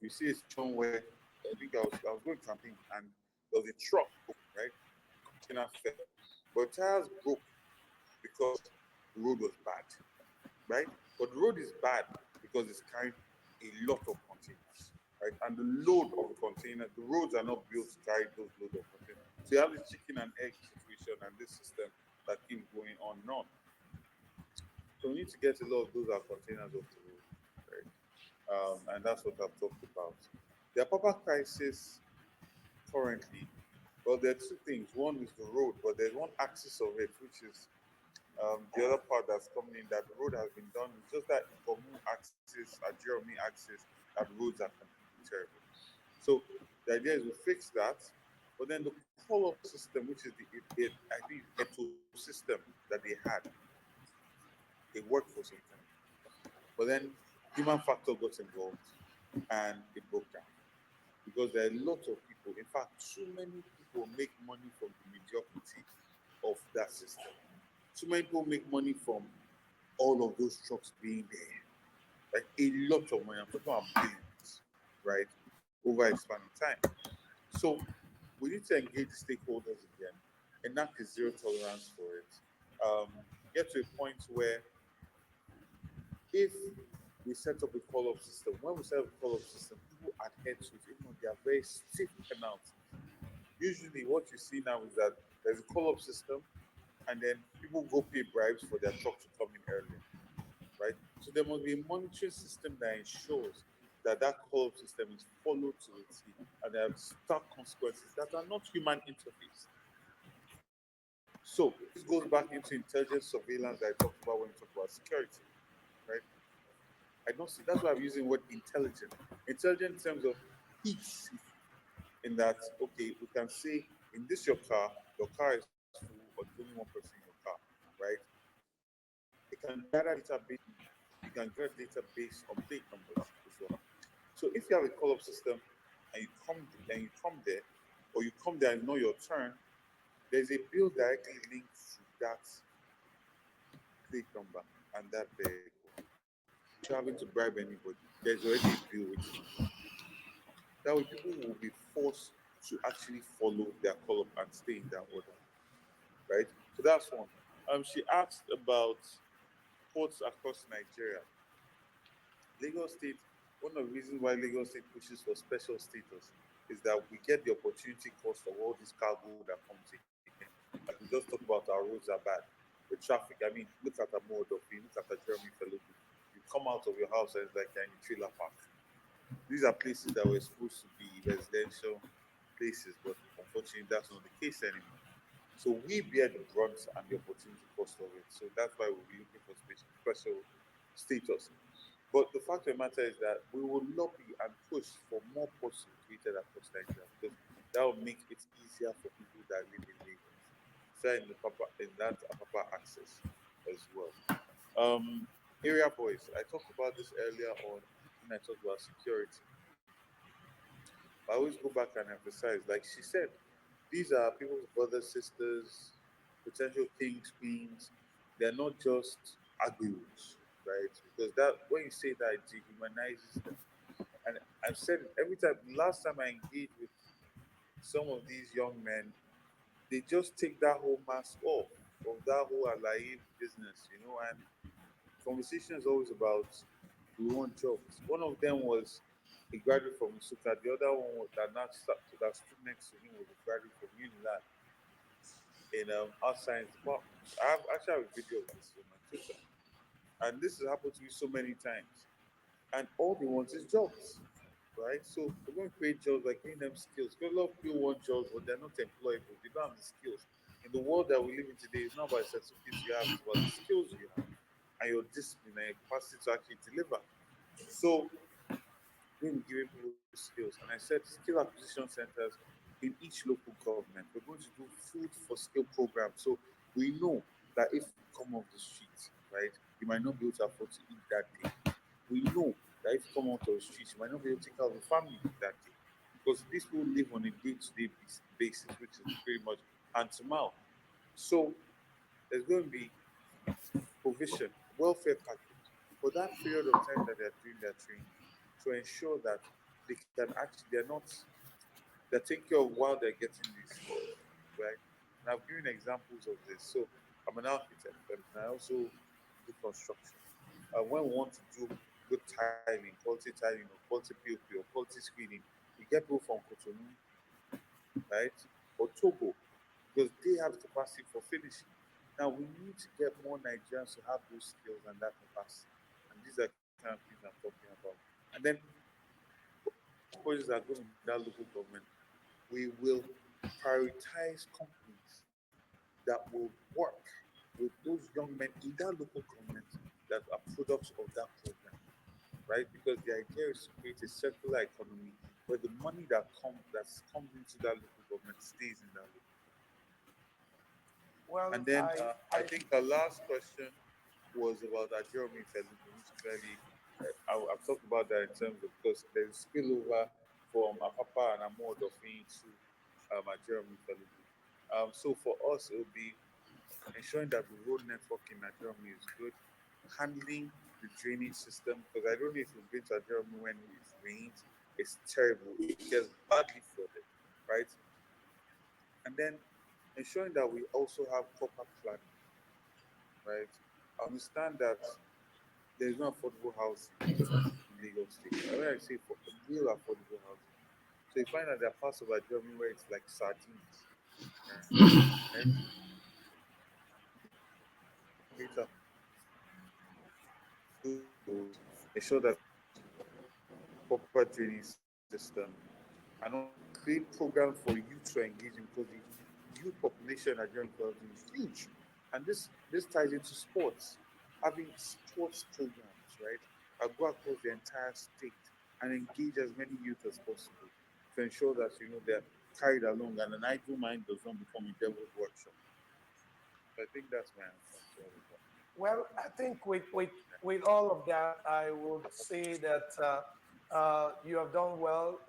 You see a situation where I think I was going camping and there was a truck, right? Container fell. But tires broke because the road was bad, right? But the road is bad because it's carrying a lot of containers, right? And the load of the container, the roads are not built to carry those load of containers. So you have this chicken and egg situation and this system that keeps going on and on. So we need to get a lot of those containers off the road, right? And that's what I've talked about. The Apapa crisis currently, well, there are two things. One is the road, but there's one axis of it, which is the other part that's coming in, that the road has been done. It's just that Ikomu axis, a Jeremy axis, that roads are completely terrible. So the idea is we fix that, but then the call-up system, which is I think eto system that they had, it worked for some time. But then human factor got involved and it broke down. Because there are lots of people, in fact, too many people make money from the mediocrity of that system. Too many people make money from all of those trucks being there. Like a lot of money. I'm talking about billions, right? Over expanding time. So we need to engage the stakeholders again, enact a zero tolerance for it. Get to a point where if we set up a call-up system, when we set up a call-up system, people adhere to it, even though they are very stiff penalties. Usually what you see now is that there's a call-up system and then people go pay bribes for their truck to come in earlier, right? So there must be a monitoring system that ensures that that call-up system is followed to the T and there are stark consequences that are not human interface. So this goes back into intelligence surveillance that I talked about when we talk about security, right? I don't see. That's why I'm using the word intelligent. Intelligent in terms of peace, in that okay, we can say in this your car is full, but there's only one person in your car, right? It can gather data based. You can gather data based on plate numbers as well. So if you have a call-up system and you come there, or you come there and know your turn, there's a bill directly linked to that plate number and that vehicle. You're having to bribe anybody. There's already a bill with. That way, people will be forced to actually follow their call-up and stay in that order, right? So that's one. She asked about ports across Nigeria. Lagos State, one of the reasons why Lagos State pushes for special status is that we get the opportunity cost of all this cargo that comes in. Like we just talked about, our roads are bad. The traffic, I mean, look at Amodofi, look at Jeremy Fellow. You come out of your house and it's like you're in a trailer park. These are places that were supposed to be residential places, but unfortunately, that's not the case anymore. So we bear the brunt and the opportunity cost of it. So that's why we'll be looking for special status. But the fact of the matter is that we will lobby and push for more ports to be created across Nigeria because that will make it easier for people that live in Lagos, so in that upper access as well. Area boys, I talked about this earlier on when I talked about security. I always go back and emphasize, like she said, these are people's brothers, sisters, potential kings, queens. They're not just agbios, right? Because that when you say that, it dehumanizes them. And I've said it every time. Last time I engaged with some of these young men, they just take that whole mask off of that whole alive business, and conversation is always about we want jobs. One of them was a graduate from Suka. The other one that stood next to him was a graduate from Unilag in art science department. I actually have a video of this on my Twitter, and this has happened to me so many times. And all they want is jobs, right? So we're going to create jobs by giving them skills. Because a lot of people want jobs, but they're not employable. They don't have the skills. In the world that we live in today, it's not about the certificates you have, it's about the skills you have and your discipline and your capacity to actually deliver. So we're giving people skills. And I said skill acquisition centers in each local government. We're going to do food for skill programs. So we know that if you come off the street, right, you might not be able to afford to eat that day. We know that if you come out of the streets, you might not be able to take care of the family that day. Because these people live on a day-to-day basis, which is pretty much hand to mouth. So there's going to be provision, welfare package for that period of time that they're doing their training to ensure that they can actually, they're taking care of while they're getting these skills, right? And I've given examples of this. So I'm an architect and I also do construction. When we want to do good tiling or quality POP or quality screening, we get people from Cotonou, right? Or Togo, because they have capacity for finishing. Now we need to get more Nigerians to have those skills and that capacity. And these are the kind of things I'm talking about. And then projects are going to be that local government. We will prioritize companies that will work with those young men in that local government that are products of that program, right? Because the idea is to create a circular economy where the money that comes into that local government stays in that local. Well, And then I think the last question was about Jeremy Felugu, which clearly I've talked about that in terms of because there's spillover from Apapa and Amodofin to Jeremy Felugu. So for us, it will be ensuring that the road network in Jeremy is good, handling the drainage system, because I don't know if you've been to Jeremy when it rains, it's terrible. It gets badly flooded, right? And then ensuring that we also have proper planning, right? I understand that there's no affordable housing in Lagos State. And when I say for real affordable housing, so you find that there are parts of Germany where it's like sardines, right? Later, ensure that proper drainage system and also create programs for youth to engage in because the youth population at German is huge. And this ties into sports, having sports programs, right? I go across the entire state and engage as many youth as possible to ensure that they're carried along and an idle mind does not become a devil's workshop. So I think that's my answer. Well, I think with all of that, I would say that you have done well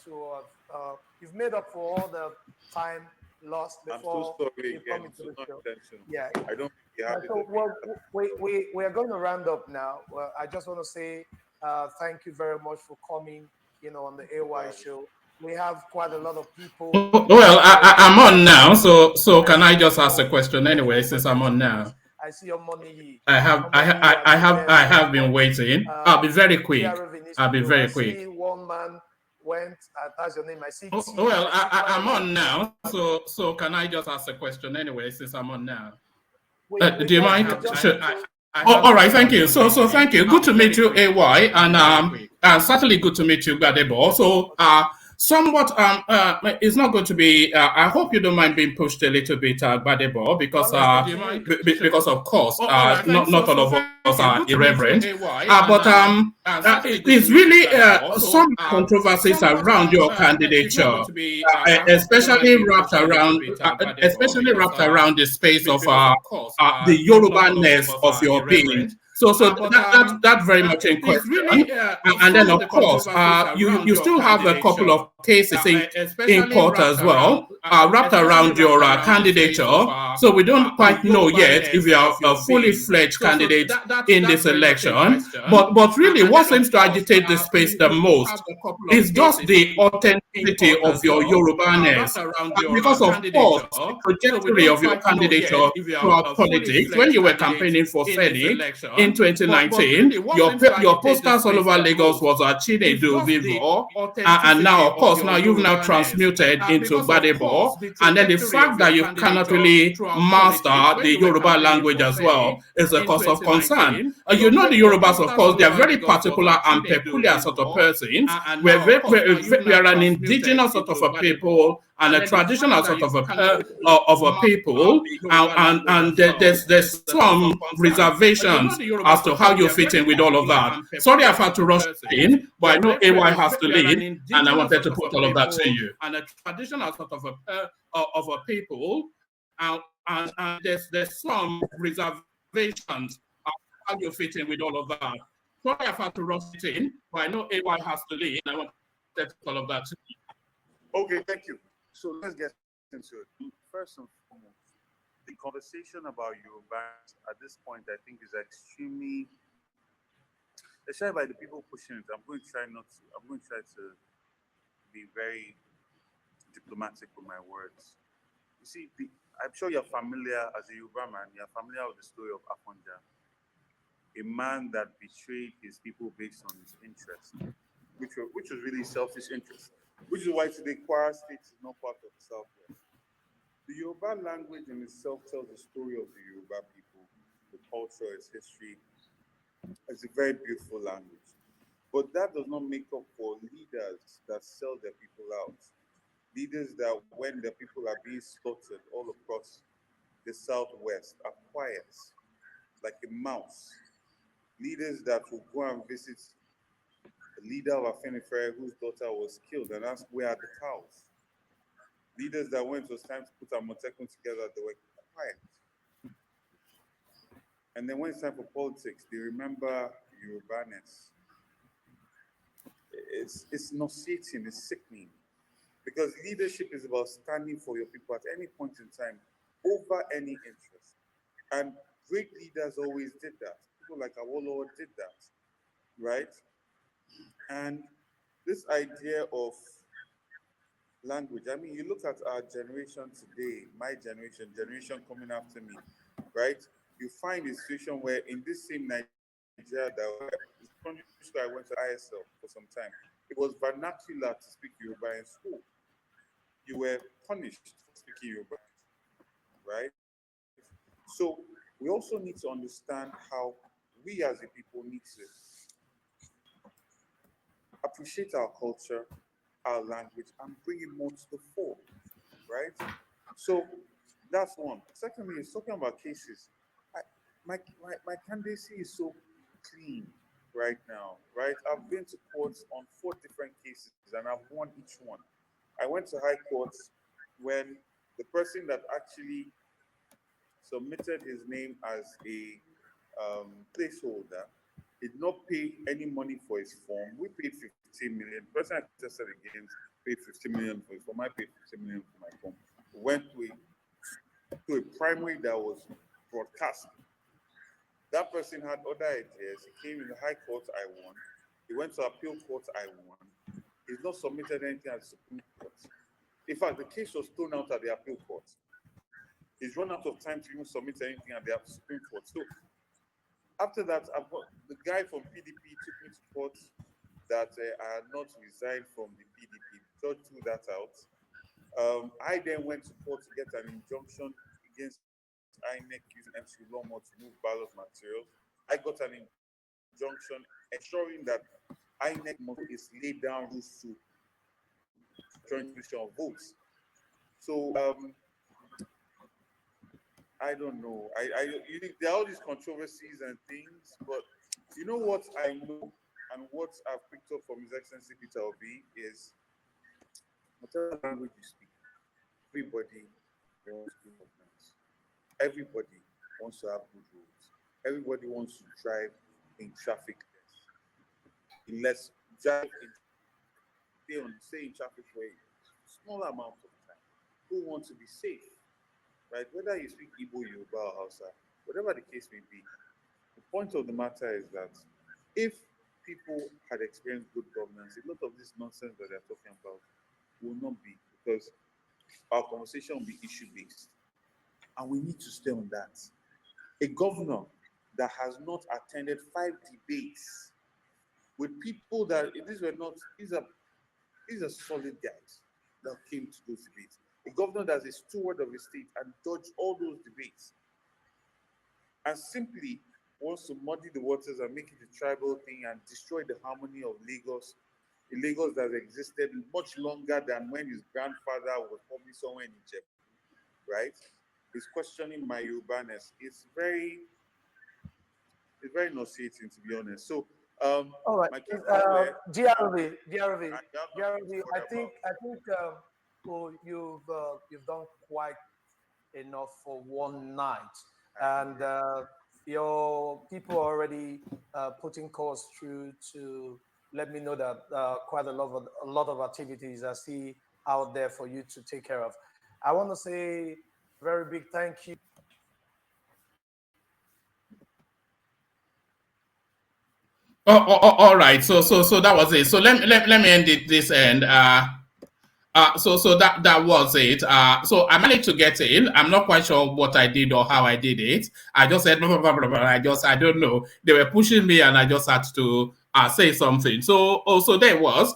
to have, you've made up for all the time lost I'm so before sorry you again. come It's into the not show. intentional. Yeah. I don't really Yeah, have it. so well, we are going to round up now. Well, I just want to say thank you very much for coming, on the AY show. We have quite a lot of people. Well, I'm on now, so I can see I just ask a people question waiting anyway, for since their I'm on tickets. now? I see your money. I have been waiting. I'll be very quick. I'll be very quick. See one man went. That's your name. I see T. Well, I see I'm Flying on now, so can I just ask a question anyway, since I'm on now? We Do you mind? All right, thank you. So thank you. Good to meet you, AY, and certainly good to meet you, Gbadebo. So somewhat it's not going to be. I hope you don't mind being pushed a little bit, Gbadebo, because of course, not all of us are irreverent. But it's really some controversies around your candidature, especially wrapped around the space of the Yoruba-ness of your being. So that very much in question. And then of course, you still have a couple of cases in court as well, wrapped around your candidature. So we don't quite know yet if you are a fully fledged candidate in this election. But really, what seems to agitate the space the most is just the authenticity of your Yoruba-ness. Because of course, the trajectory of your candidature throughout politics, when you were campaigning for Senate in 2019, your posters all over Lagos was Chinedu Vivour, and now, of course, you've now transmuted into Gbadebo, and then the fact that you cannot really master the Yoruba language as well is a cause of concern. The Yorubas, of course, they are very particular and peculiar sort of persons. We are an indigenous sort of a people and a traditional sort of a people, and there's some reservations as to how you fit in with all of that. Sorry, I've had to rush in, but I know AY has to lead, and I wanted to put all of that to you. And a traditional sort of a people, and there's some reservations how you fit in with all of that. Sorry, I've had to rush it in, but I know AY has to lead, and I wanted to put all of that to you. Okay, thank you. So let's get into it. First and foremost, the conversation about Yorubas at this point, I think, is extremely, especially by the people pushing it. I'm going to try to be very diplomatic with my words. You see, I'm sure you're familiar, as a Yoruba man, you're familiar with the story of Afonja, a man that betrayed his people based on his interest, which was really selfish interest, which is why today Kwara State is not part of the Southwest. The Yoruba language in itself tells the story of the Yoruba people, the culture, its history. It's a very beautiful language. But that does not make up for leaders that sell their people out. Leaders that, when their people are being slaughtered all across the Southwest, are quiet, like a mouse. Leaders that will go and visit the leader of Afenifere whose daughter was killed and ask, where are the cows? Leaders that when it was time to put Amotekun together, they were quiet. And then when it's time for politics, they remember Yorubaness. It's nauseating, it's sickening. Because leadership is about standing for your people at any point in time over any interest. And great leaders always did that. People like Awolowo did that, right? And this idea of language, I mean, you look at our generation today, my generation coming after me, right? You find a situation where in this same Nigeria that the secondary school I went to ISL for some time, it was vernacular to speak Yoruba in school. You were punished for speaking Yoruba, right? So we also need to understand how we as a people need to appreciate our culture, our language, and bring it more to the fore, right? So that's one. Secondly, is talking about cases. I, my candidacy is so clean right now, right? I've been to courts on 4 different cases and I've won each one. I went to high courts when the person that actually submitted his name as a placeholder did not pay any money for his form. We paid 15 million. The person I tested against paid 50 million for his form. I paid 50 million for my form. We went to a primary that was broadcast. That person had other ideas. He came in the high court, I won. He went to appeal court, I won. He's not submitted anything at the Supreme Court. In fact, the case was thrown out at the appeal court. He's run out of time to even submit anything at the Supreme Court. So after that, the guy from PDP took me to court that I had not resigned from the PDP. The judge threw that out. I then went to court to get an injunction against INEC using MC Lomo to move ballot materials. I got an injunction ensuring that INEC is laid down rules to joint distribution of votes. So I don't know. There are all these controversies and things, but you know what I know and what I've picked up from His Excellency Peter Obi is whatever language you speak, everybody wants good governance. Everybody wants to have good roads. Everybody wants to drive in traffic less. Stay in traffic for a small amount of time. Who want to be safe, right? Whether you speak Igbo, Yoruba, or Hausa, whatever the case may be, the point of the matter is that if people had experienced good governance, a lot of this nonsense that they're talking about will not be, because our conversation will be issue-based. And we need to stay on that. A governor that has not attended 5 debates with people that these are solid guys that came to those debates. A governor that's a steward of the state and dodged all those debates and simply wants to muddy the waters and make it a tribal thing and destroy the harmony of Lagos, a Lagos that existed much longer than when his grandfather was probably somewhere in Egypt, right? He's questioning my Urbaness. It's very nauseating, to be honest. So, all right, my DRV, I think well, you've done quite enough for one night, and your people are already putting calls through to let me know that quite a lot of activities are still out there for you to take care of. I want to say Very big thank you. All right. So that was it. So let me end it this end. So that was it. So I managed to get in. I'm not quite sure what I did or how I did it. I just said blah, blah, blah, blah, blah. I don't know. They were pushing me, and I just had to say something. So there was.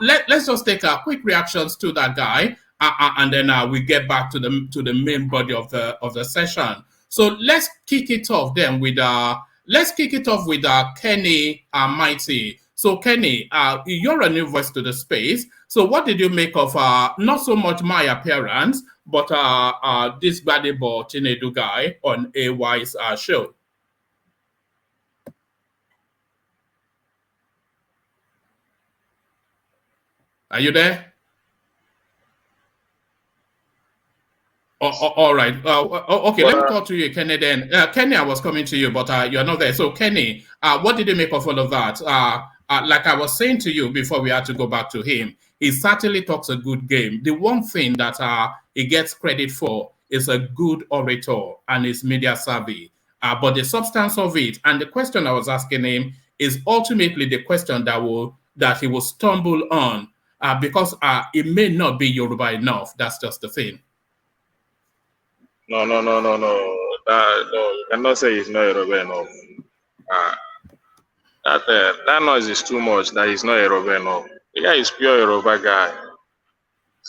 Let's just take quick reactions to that guy, and then we get back to the main body of the session. So let's kick it off then with Kenny Mighty. So Kenny, you're a new voice to the space. So what did you make of not so much my appearance, but this valuable Chinedu guy on AY's show? Are you there? All right. Okay, let me call to you, Kenny, then. Kenny, I was coming to you, but you're not there. So, Kenny, what did you make of all of that? Like I was saying to you before we had to go back to him, he certainly talks a good game. The one thing that he gets credit for is a good orator and his media savvy. But the substance of it and the question I was asking him is ultimately the question that he will stumble on because it may not be Yoruba enough. That's just the thing. No. No, you cannot say it's not Yoruba enough. That noise is too much. That is not Yoruba enough. The guy is pure Yoruba guy.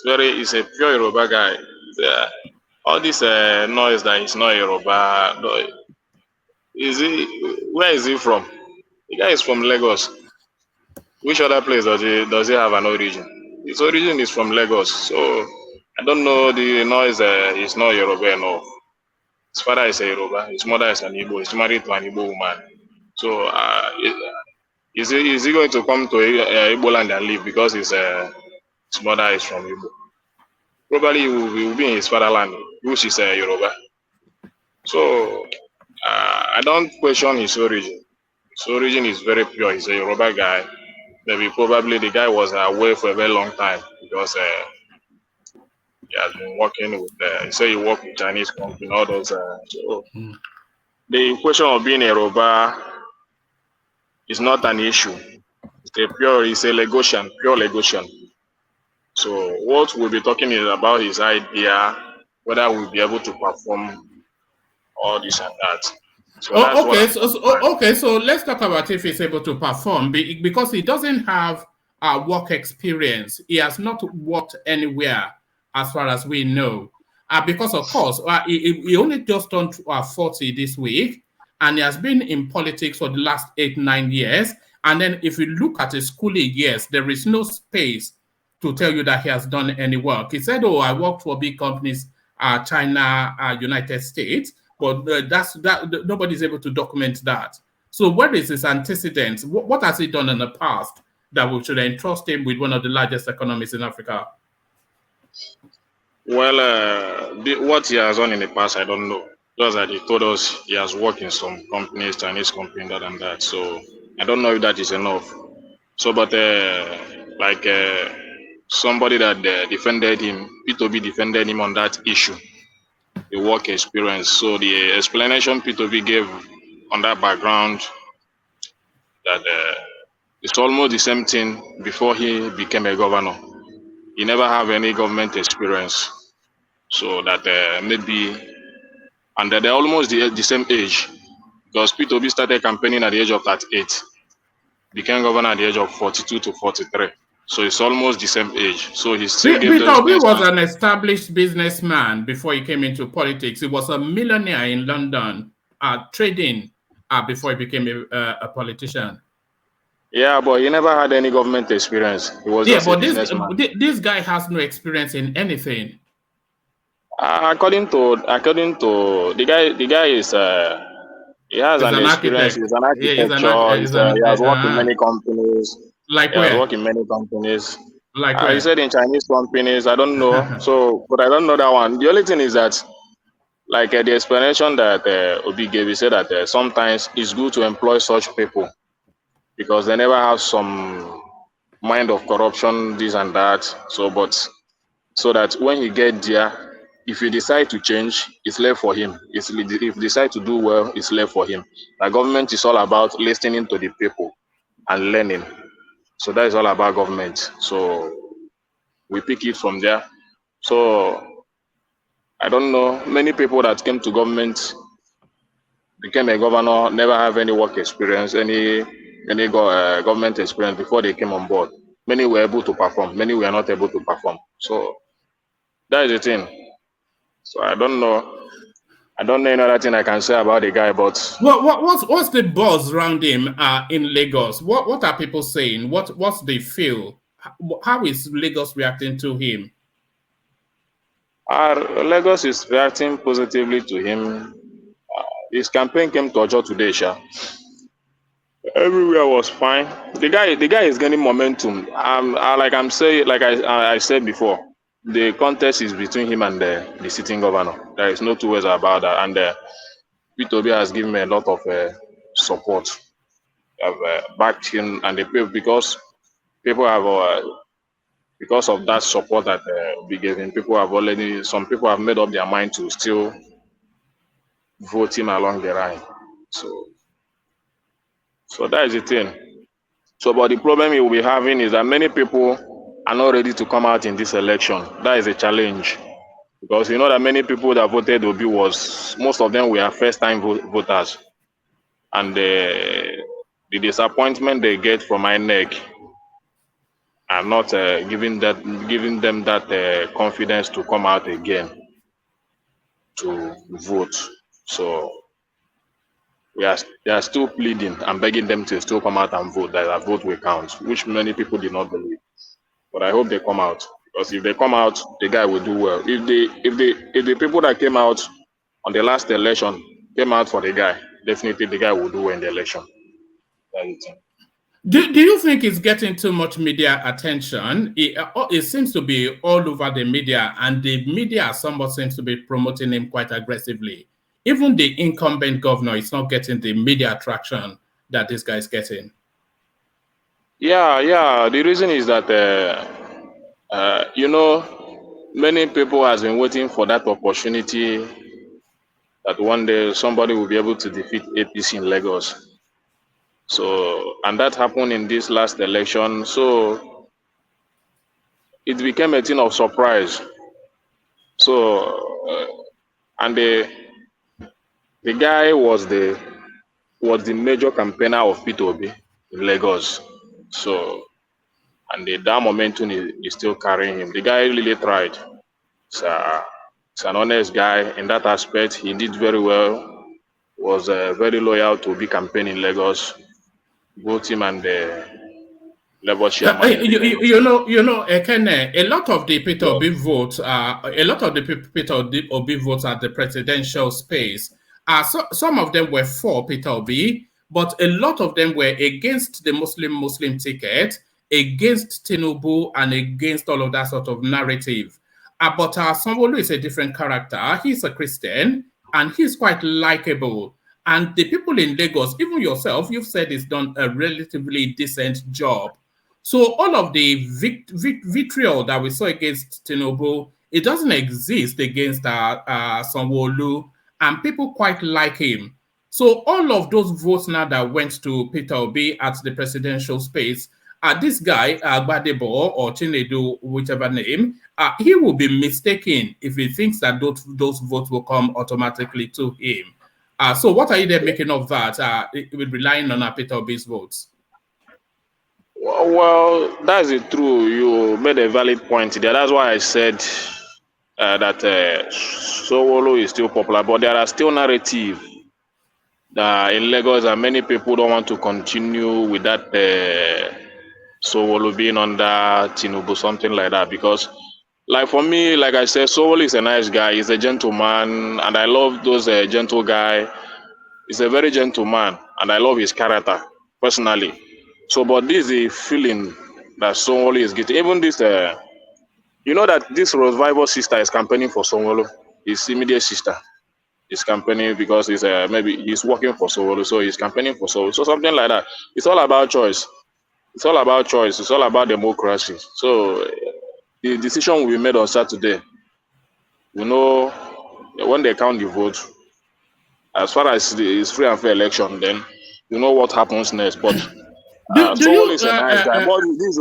He's a pure Yoruba guy. All this noise that is not Yoruba. Where is he from? The guy is from Lagos. Which other place does he have an origin? His origin is from Lagos. So I don't know, the noise is not Yoruba enough. His father is a Yoruba. His mother is an Igbo. He's married to an Igbo woman. So is he going to come to Igbo land and live because his mother is from Igbo? Probably he will be in his fatherland, which is Yoruba. So I don't question his origin. His origin is very pure. He's a Yoruba guy. Maybe probably the guy was away for a very long time because he has been working with, he said he worked with Chinese company, all those. The question of being a Yoruba is not an issue. It's a pure Lagosian. So what we'll be talking is about his idea, whether we'll be able to perform all this and that. So that's okay. So let's talk about if he's able to perform because he doesn't have work experience. He has not worked anywhere as far as we know. Because of course, he only just turned 40 this week, and he has been in politics for the last 8-9 years. And then if you look at his schooling years, there is no space to tell you that he has done any work. He said, "Oh, I worked for big companies, China, United States." But nobody's able to document that. So what is his antecedents? What has he done in the past that we should entrust him with one of the largest economies in Africa? Well, what he has done in the past, I don't know. Just that he told us he has worked in some companies, Chinese companies, that and that. So I don't know if that is enough. So, but somebody that defended him, P2B defended him on that issue, the work experience. So the explanation P2B gave on that background, that it's almost the same thing before he became a governor. He never have any government experience. So that maybe, and they're almost the same age, because P2B started campaigning at the age of 38, became governor at the age of 42 to 43. So it's almost the same age. So he still gave those P2B was an established businessman before he came into politics. He was a millionaire in London, trading before he became a politician. Yeah, but he never had any government experience. He was just a businessman. This guy has no experience in anything. According to the guy is he has an experience. He's an architecture. He has worked in many companies. Like where? He has worked in many companies. Like where? He said in Chinese companies. I don't know. So, but I don't know that one. The only thing is that, like the explanation that Obi gave, he said that sometimes it's good to employ such people because they never have some mind of corruption, this and that. So, but so that when he get there, if he decide to change, it's left for him. If he decide to do well, it's left for him. The government is all about listening to the people and learning. So that is all about government. So we pick it from there. So I don't know, many people that came to government, became a governor, never have any work experience, any government experience before they came on board. Many were able to perform, many were not able to perform. So that is the thing. So I don't know any other thing I can say about the guy, but What's the buzz around him in Lagos? What are people saying? What's they feel? How is Lagos reacting to him? Lagos is reacting positively to him. His campaign came to Ojo today, Sha. Everywhere was fine. The guy is gaining momentum. Like I said before, the contest is between him and the sitting governor. There is no two ways about that. And P2B has given me a lot of support. Have backed him, and because people have because of that support that we gave him, some people have made up their mind to still vote him along the line. So that is the thing. So, but the problem he will be having is that many people are not ready to come out in this election. That is a challenge. Because you know that many people that voted Obi most of them were first-time voters. And the disappointment they get from INEC are not giving them that confidence to come out again to vote. So they are still pleading and begging them to still come out and vote, that their vote will count, which many people did not believe. But I hope they come out, because if they come out, the guy will do well. If the people that came out on the last election came out for the guy, definitely the guy will do well in the election. Do you think it's getting too much media attention? It seems to be all over the media, and the media somewhat seems to be promoting him quite aggressively. Even the incumbent governor is not getting the media attraction that this guy is getting. Yeah. The reason is that, many people has been waiting for that opportunity that one day somebody will be able to defeat APC in Lagos. So, and that happened in this last election. So, it became a thing of surprise. So, and the guy was the major campaigner of P2B in Lagos. So, and that momentum is still carrying him. The guy really tried. He's an honest guy in that aspect. He did very well. Was very loyal to Obi campaign in Lagos. Both him and the Labour chairman. Ekene, a lot of the Peter Obi votes, votes at the presidential space. Some of them were for Peter Obi, but a lot of them were against the Muslim ticket, against Tinubu, and against all of that sort of narrative. But Sanwo-Olu is a different character. He's a Christian, and he's quite likable. And the people in Lagos, even yourself, you've said he's done a relatively decent job. So all of the vitriol that we saw against Tinubu, it doesn't exist against Sanwo-Olu, and people quite like him. So all of those votes now that went to Peter Obi at the presidential space, this guy, Gbadebo or Chinedu, whichever name, he will be mistaken if he thinks that those votes will come automatically to him. So what are you there making of that, with relying on Peter Obi's votes? Well, that's it, true. You made a valid point there. That's why I said that Sanwo-Olu is still popular, but there are still narrative that in Lagos and many people don't want to continue with that Sanwo-Olu being under Tinubu, something like that. Because, like for me, like I said, Sanwo-Olu is a nice guy. He's a gentleman, and I love those gentle guy. He's a very gentle man, and I love his character personally. So, but this is a feeling that Sanwo-Olu is getting. Even this, you know that this Vivour sister is campaigning for Sanwo-Olu. His immediate sister is campaigning because maybe he's working for Sanwo-Olu, so he's campaigning for Sanwo-Olu. So something like that. It's all about choice. It's all about choice. It's all about democracy. So the decision will be made on Saturday. You know, when they count the vote, as far as it's free and fair election, then you know what happens next. But Do Sowolu you is a nice guy, but this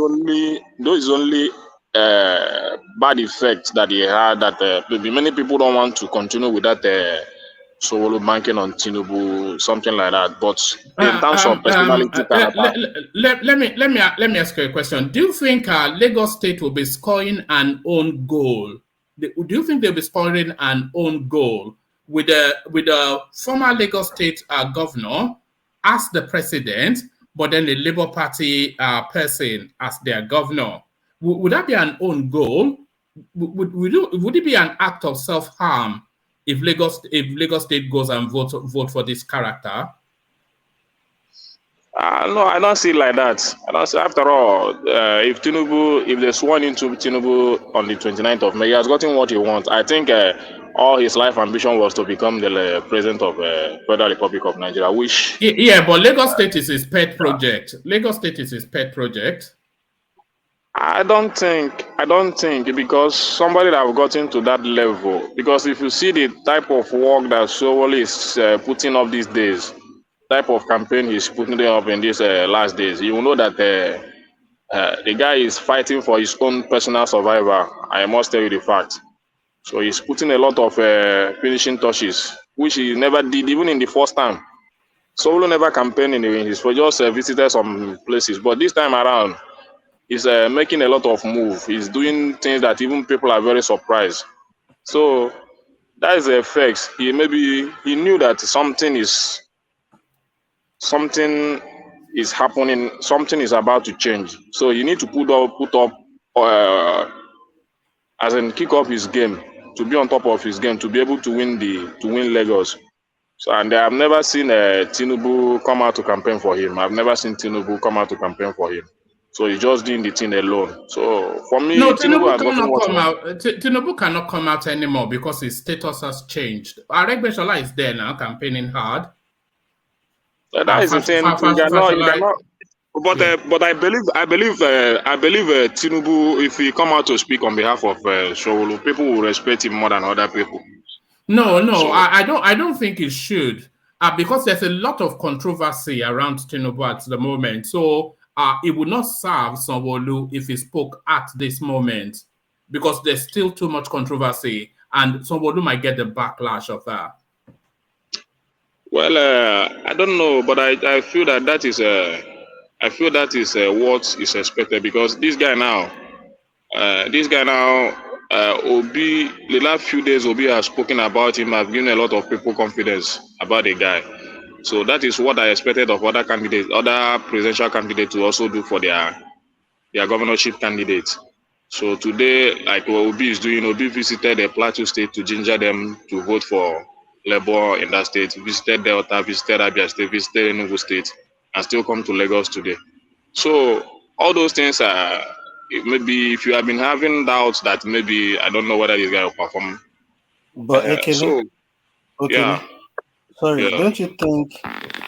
is only bad effect that he had. That maybe many people don't want to continue with that Sowolu banking on Tinubu, something like that. But in terms of personality, character, let me ask you a question. Do you think Lagos State will be scoring an own goal? Do you think they'll be scoring an own goal with the former Lagos State governor as the president, but then the Labour Party person as their governor? Would that be an own goal? Would it be an act of self harm if Lagos State goes and vote for this character? no, I don't see it like that. I don't see, after all, if they sworn into Tinubu on the 29th of May, he has gotten what he wants. I think all his life ambition was to become the president of Federal Republic of Nigeria, which Yeah, but Lagos State is his pet project. Lagos State is his pet project. I don't think because somebody that have gotten to that level, because if you see the type of work that Sowolu is putting up these days, type of campaign he's putting up in these last days, you will know that the guy is fighting for his own personal survival. I must tell you the fact. So he's putting a lot of finishing touches, which he never did even in the first time. Sowolu never campaigned in his just visited some places, but this time around, he's making a lot of move. He's doing things that even people are very surprised. So that is the effects. He knew that something is happening, something is about to change. So you need to put up as in kick up his game, to be on top of his game, to be able to win Lagos. So and I've never seen Tinubu come out to campaign for him. I've never seen Tinubu come out to campaign for him. So he's just doing the thing alone. So for me, No, Tinubu Tinubu has gotten cannot what he come wants. out. Tinubu cannot come out anymore because his status has changed. Aregbesola is there now, campaigning hard. That is the thing. You Fashola, cannot. But yeah. but I believe Tinubu, if he come out to speak on behalf of Sowolu, people will respect him more than other people. No, So I don't think it should. Because there's a lot of controversy around Tinubu at the moment. So it would not serve Sanwo-Olu if he spoke at this moment because there's still too much controversy and Sanwo-Olu might get the backlash of that. well, I don't know, but I feel that is what is expected because this guy now, Obi, the last few days Obi has spoken about him, have given a lot of people confidence about the guy. So that is what I expected of other candidates, other presidential candidates to also do for their governorship candidates. So today, like what Obi is doing, Obi visited a Plateau State to ginger them to vote for Labour in that state, visited Delta, visited Abia State, visited Enugu State, and still come to Lagos today. So all those things are maybe if you have been having doubts that maybe I don't know whether this guy will perform. But So yeah, sorry, yeah, don't you think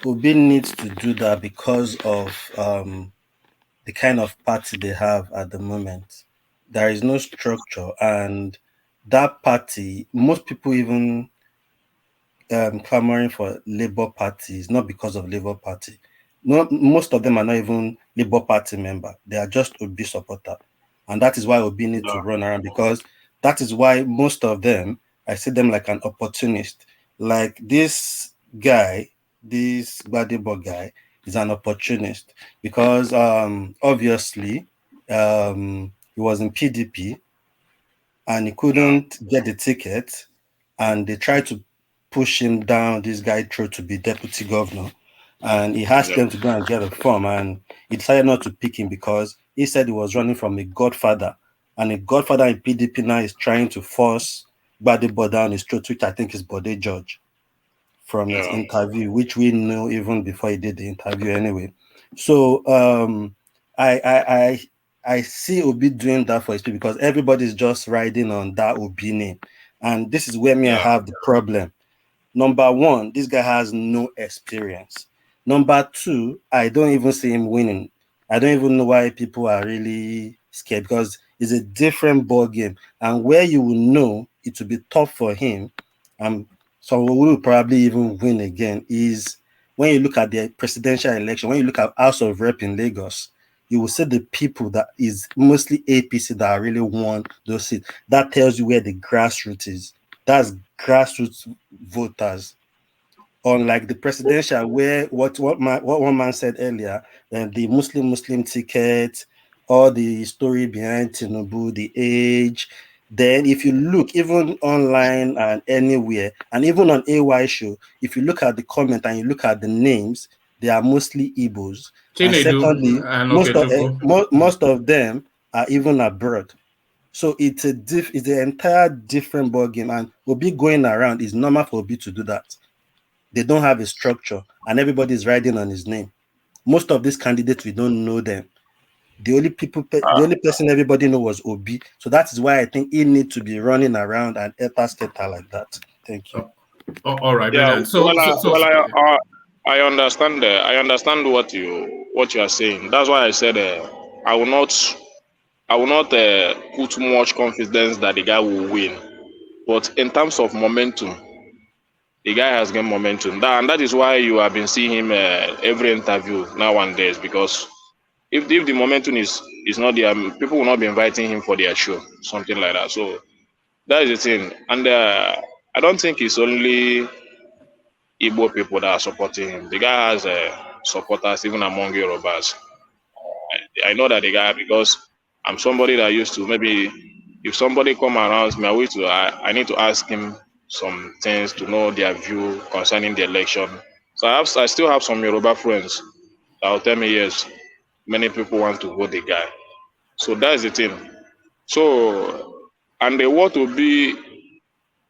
Obi needs to do that because of the kind of party they have at the moment? There is no structure, and that party, most people even clamoring for Labour Party is not because of Labour Party. Most of them are not even Labour Party member. They are just Obi supporter, and that is why Obi need to yeah, run around because that is why most of them, I see them like an opportunist. Like this guy, this Gbadebo guy is an opportunist because obviously he was in PDP and he yeah, couldn't get the ticket, and they tried to push him down this guy through to be deputy governor, and he asked yeah, them to go and get a form, and he decided not to pick him because he said he was running from a godfather, and a godfather in PDP now is trying to force Gbadebo down his throat, which I think is Bode George from his yeah, interview, which we knew even before he did the interview anyway. So I see Obi doing that for his people because everybody's just riding on that Obi name. And this is where me I yeah, have the problem. Number one, this guy has no experience. Number two, I don't even see him winning. I don't even know why people are really scared because it's a different ball game. And where you will know it will be tough for him. So we will probably even win again is when you look at the presidential election, when you look at House of Rep in Lagos, you will see the people that is mostly APC that really won those seats. That tells you where the grassroots is. That's grassroots voters. Unlike the presidential, where what one man said earlier, the Muslim ticket, all the story behind Tinubu, the age. Then, if you look even online and anywhere, and even on AY show, if you look at the comment and you look at the names, they are mostly Igbos. And secondly, most of them are even abroad. So it's it's the entire different ball game, and Obi going around is normal for Obi to do that. They don't have a structure, and everybody's riding on his name. Most of these candidates, we don't know them. The only person everybody know was Obi. So that is why I think he needs to be running around and scatter like that. Thank you. All right, Yeah, brilliant. I understand. I understand what you are saying. That's why I said I will not put much confidence that the guy will win. But in terms of momentum, the guy has gained momentum. And that is why you have been seeing him every interview nowadays. Because if the momentum is not there, people will not be inviting him for their show, something like that. So that is the thing. And I don't think it's only Igbo people that are supporting him. The guy has supporters even among Yorubas. I know that the guy, because I'm somebody that used to, maybe if somebody come around me, I need to ask him some things to know their view concerning the election. So I still have some Yoruba friends that will tell me, yes, many people want to vote the guy. So that's the thing. So, and what will be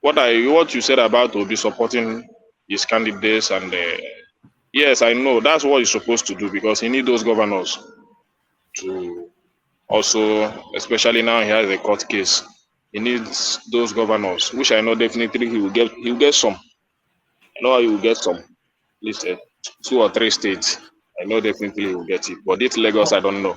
what you said about Obi supporting his candidates, and yes, I know that's what he's supposed to do, because he needs those governors to also, especially now he has a court case. He needs those governors, which I know definitely he will get. He will get some. I know he will get some. At least 2 or 3 states. I know definitely he will get it. But this Lagos, I don't know.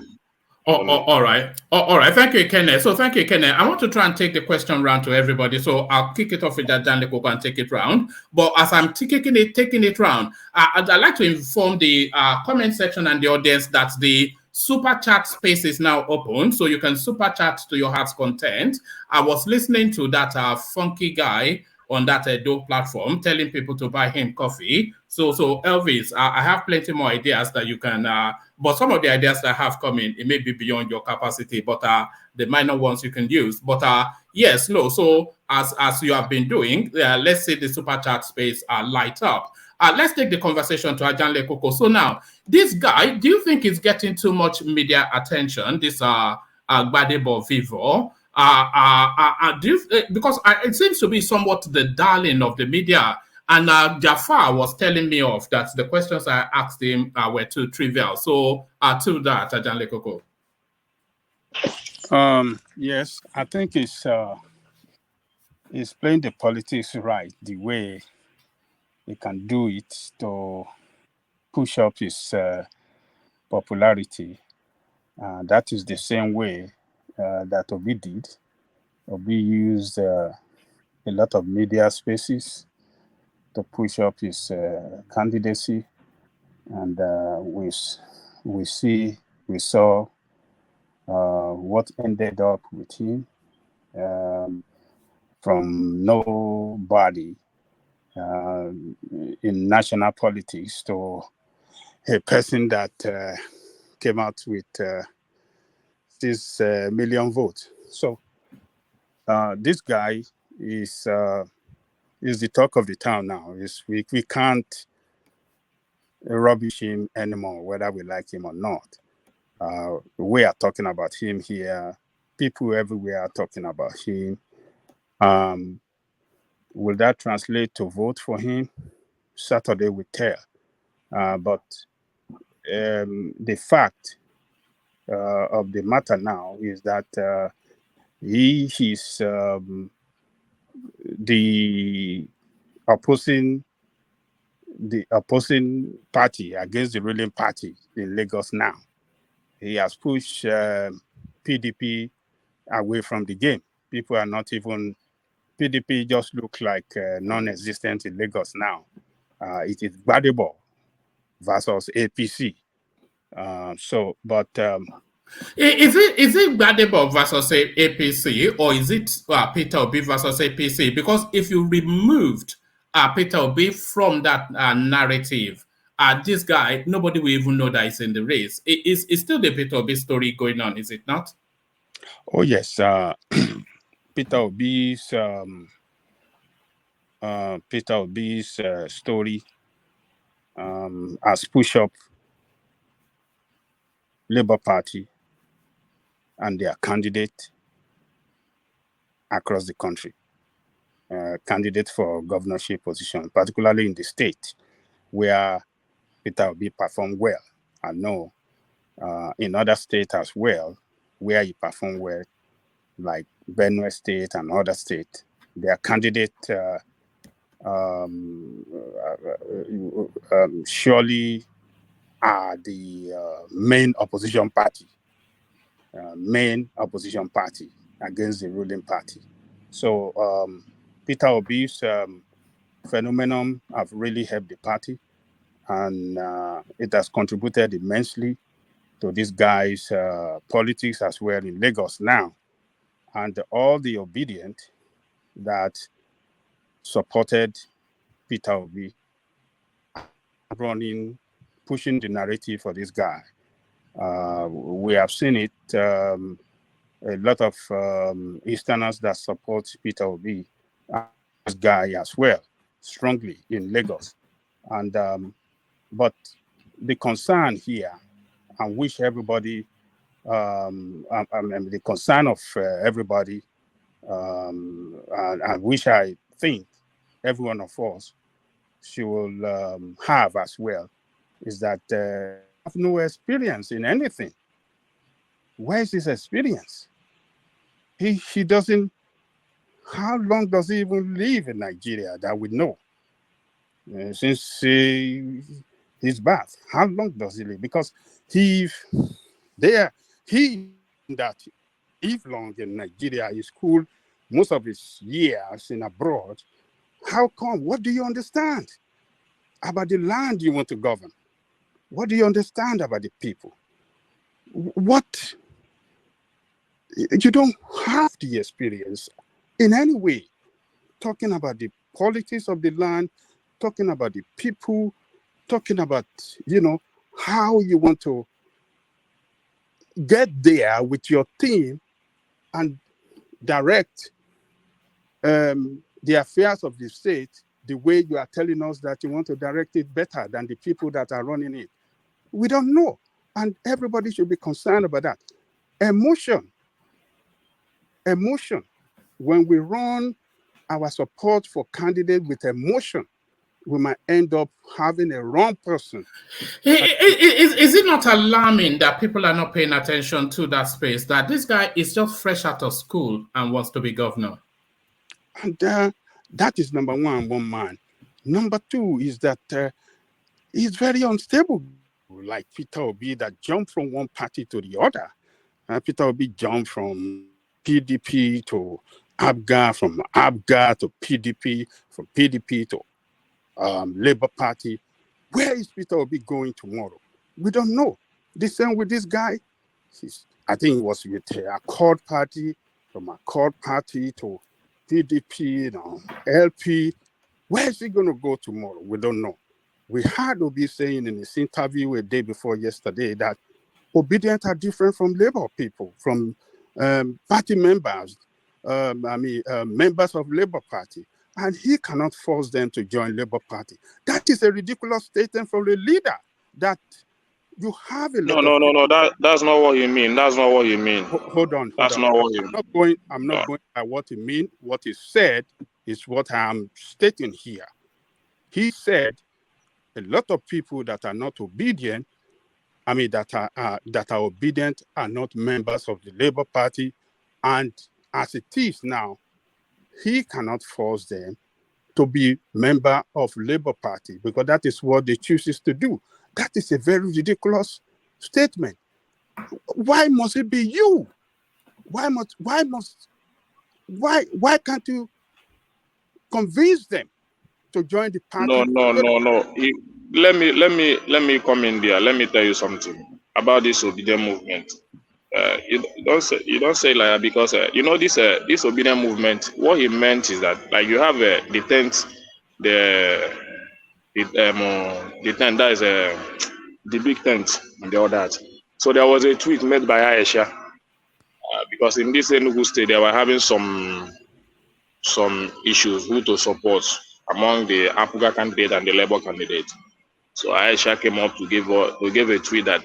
All right. All right. Thank you, Kenneth. So thank you, Kenneth. I want to try and take the question round to everybody. So I'll kick it off with that Dan Lekoko and take it round. But as I'm taking it round, I'd like to inform the comment section and the audience that the super chat space is now open. So you can super chat to your heart's content. I was listening to that funky guy on that dope platform telling people to buy him coffee. So Elvis, I have plenty more ideas that you can but some of the ideas that have come in, it may be beyond your capacity, but the minor ones you can use. But yes, no. So as you have been doing, let's say the super chat space light up. Let's take the conversation to Ajan Lekoko. So now, this guy, do you think he's getting too much media attention? This Gbadebo Vivour. Because it seems to be somewhat the darling of the media. And Jafar was telling me off that the questions I asked him were too trivial. So to that, Ajan Lekoko. Yes, I think he's playing the politics right, the way he can do it to push up his popularity. That is the same way that Obi did. Obi used a lot of media spaces to push up his candidacy, and we saw what ended up with him, from nobody in national politics to a person that came out with 6 million votes. So this guy is the talk of the town now. We can't rubbish him anymore, whether we like him or not. We are talking about him here. People everywhere are talking about him. Will that translate to vote for him? Saturday will tell. But the fact of the matter now is that he is the opposing party against the ruling party in Lagos now. He has pushed PDP away from the game. People are not even PDP just looks like non-existent in Lagos now. It is Gbadebo versus APC. But Is it Gbadebo versus APC, or is it Peter Obi versus APC? Because if you removed Peter Obi from that narrative, this guy, nobody will even know that he's in the race. It's still the Peter Obi story going on, is it not? Oh yes, Peter Obi's story has pushed up Labour Party and their candidate across the country. Candidate for governorship position, particularly in the state where Peter Obi performed well. I know in other states as well, where he performed well, like Benue State and other states, their candidate surely are the main opposition party against the ruling party. So Peter Obi's phenomenon have really helped the party, and it has contributed immensely to this guy's politics as well in Lagos now. And all the obedient that supported Peter Obi running, pushing the narrative for this guy. We have seen it, a lot of Easterners that support Peter Obi, this guy as well, strongly in Lagos. And but the concern here, and wish everybody, the concern of everybody, and which I think every one of us should have as well, is that have no experience in anything. Where is his experience? He doesn't. How long does he even live in Nigeria that we know? Since his birth, how long does he live? Because that if long in Nigeria, he schooled most of his years in abroad. How come? What do you understand about the land you want to govern? What do you understand about the people? What? You don't have the experience in any way, talking about the politics of the land, talking about the people, talking about, how you want to get there with your team and direct the affairs of the state the way you are telling us that you want to direct it better than the people that are running it. We don't know. And everybody should be concerned about that. Emotion. When we run our support for candidates with emotion, we might end up having a wrong person. Is it not alarming that people are not paying attention to that space, that this guy is just fresh out of school and wants to be governor? And that is number one man. Number two is that he's very unstable, like Peter Obi, that jumped from one party to the other. Peter Obi jumped from PDP to ABGA, from ABGA to PDP, from PDP to Labour Party. Where is Peter Obi going tomorrow? We don't know. The same with this guy. I think it was with Accord Party, from Accord Party to PDP, LP. Where is he going to go tomorrow? We don't know. We heard Obi saying in his interview a day before yesterday that obedient are different from Labour people, from party members, members of Labour Party. And he cannot force them to join Labour Party. That is a ridiculous statement from a leader, that you have a lot No. That's not what you mean. That's not what you mean. Hold on. That's not what you mean. I'm not going by what he mean. What he said is what I'm stating here. He said a lot of people that are not obedient, that are obedient, are not members of the Labour Party. And as it is now, he cannot force them to be member of Labour Party, because that is what they chooses to do. That is a very ridiculous statement. Why must it be you? Why can't you convince them to join the party. No. Let me come in there. Let me tell you something about this obedient movement. You don't say like that because this obedient movement. What he meant is that like you have the tent, the tent that is the big tent and all that. So there was a tweet made by Aisha because in this Enugu state they were having some issues who to support among the Apuga candidate and the Labour candidate. So Aisha came up to give a tweet that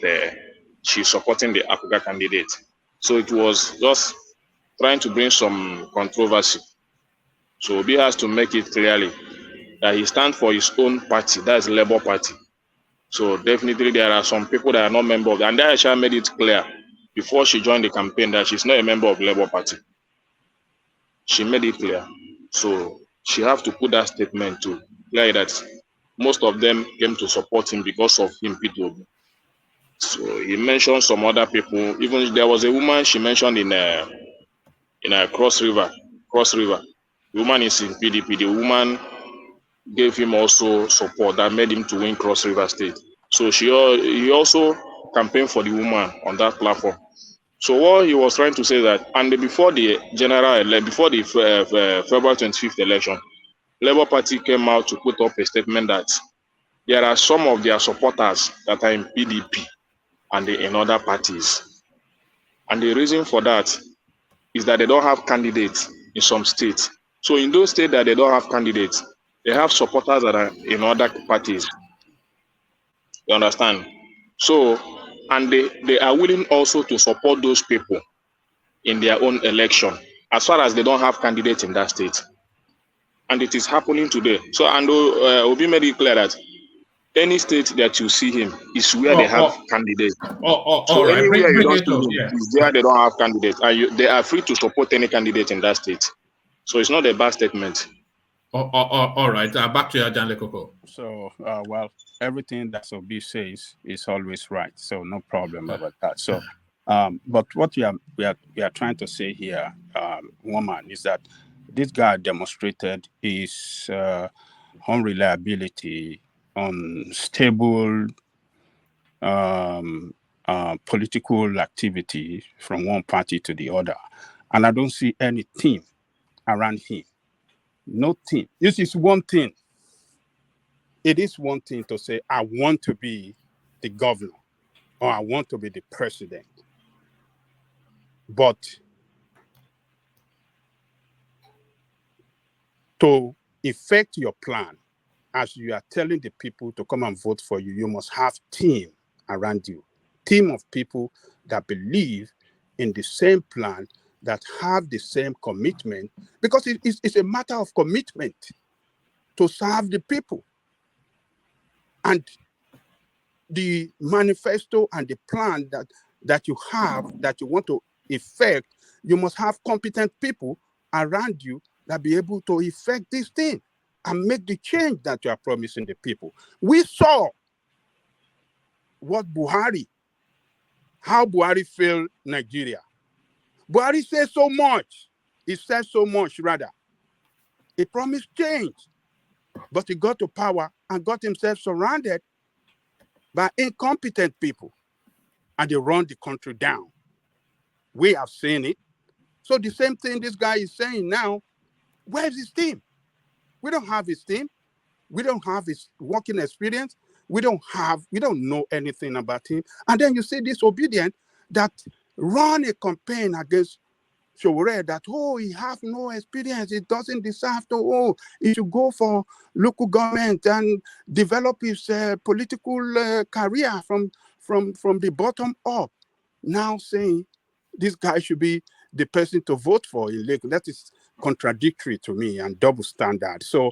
she's supporting the Apuga candidate. So it was just trying to bring some controversy. So Obi has to make it clearly that he stands for his own party, that's the Labour Party. So definitely there are some people that are not members of, and Aisha made it clear before she joined the campaign that she's not a member of the Labour Party. She made it clear. So she have to put that statement to clear that most of them came to support him because of him, Peter. So he mentioned some other people. Even there was a woman she mentioned in a Cross River. The woman is in PDP. The woman gave him also support that made him to win Cross River State. So he also campaigned for the woman on that platform. So what he was trying to say that, and before the February 25th election, Labour Party came out to put up a statement that there are some of their supporters that are in PDP and in other parties. And the reason for that is that they don't have candidates in some states. So in those states that they don't have candidates, they have supporters that are in other parties. You understand? So, and they are willing also to support those people in their own election, as far as they don't have candidates in that state. And it is happening today. So, and Obi made it clear that any state that you see him is where they have candidates. So right. anywhere you bring don't it see up, him yeah. is where they don't have candidates, and they are free to support any candidate in that state. So it's not a bad statement. All right. Back to you, John Lekoko. So, well, everything that Obi says is always right. So no problem about that. So, but what we are trying to say here, woman, is that this guy demonstrated his unreliability, unstable political activity from one party to the other, and I don't see any team around him. No team. This is one thing. It is one thing to say, I want to be the governor or I want to be the president. But to effect your plan, as you are telling the people to come and vote for you, you must have team around you. Team of people that believe in the same plan, that have the same commitment, because it's a matter of commitment to serve the people. And the manifesto and the plan that you have, that you want to effect, you must have competent people around you that be able to effect this thing and make the change that you are promising the people. We saw how Buhari failed Nigeria. Buhari said so much. He said so much, rather. He promised change, but he got to power and got himself surrounded by incompetent people, and they run the country down. We have seen it. So the same thing this guy is saying now, where's his team? We don't have his team. We don't have his working experience. We don't know anything about him. And then you see this Obedient that run a campaign against Sowore that, he have no experience. He doesn't deserve to, he should go for local government and develop his political career from the bottom up. Now saying this guy should be the person to vote for in Lagos. That is contradictory to me and double standard. So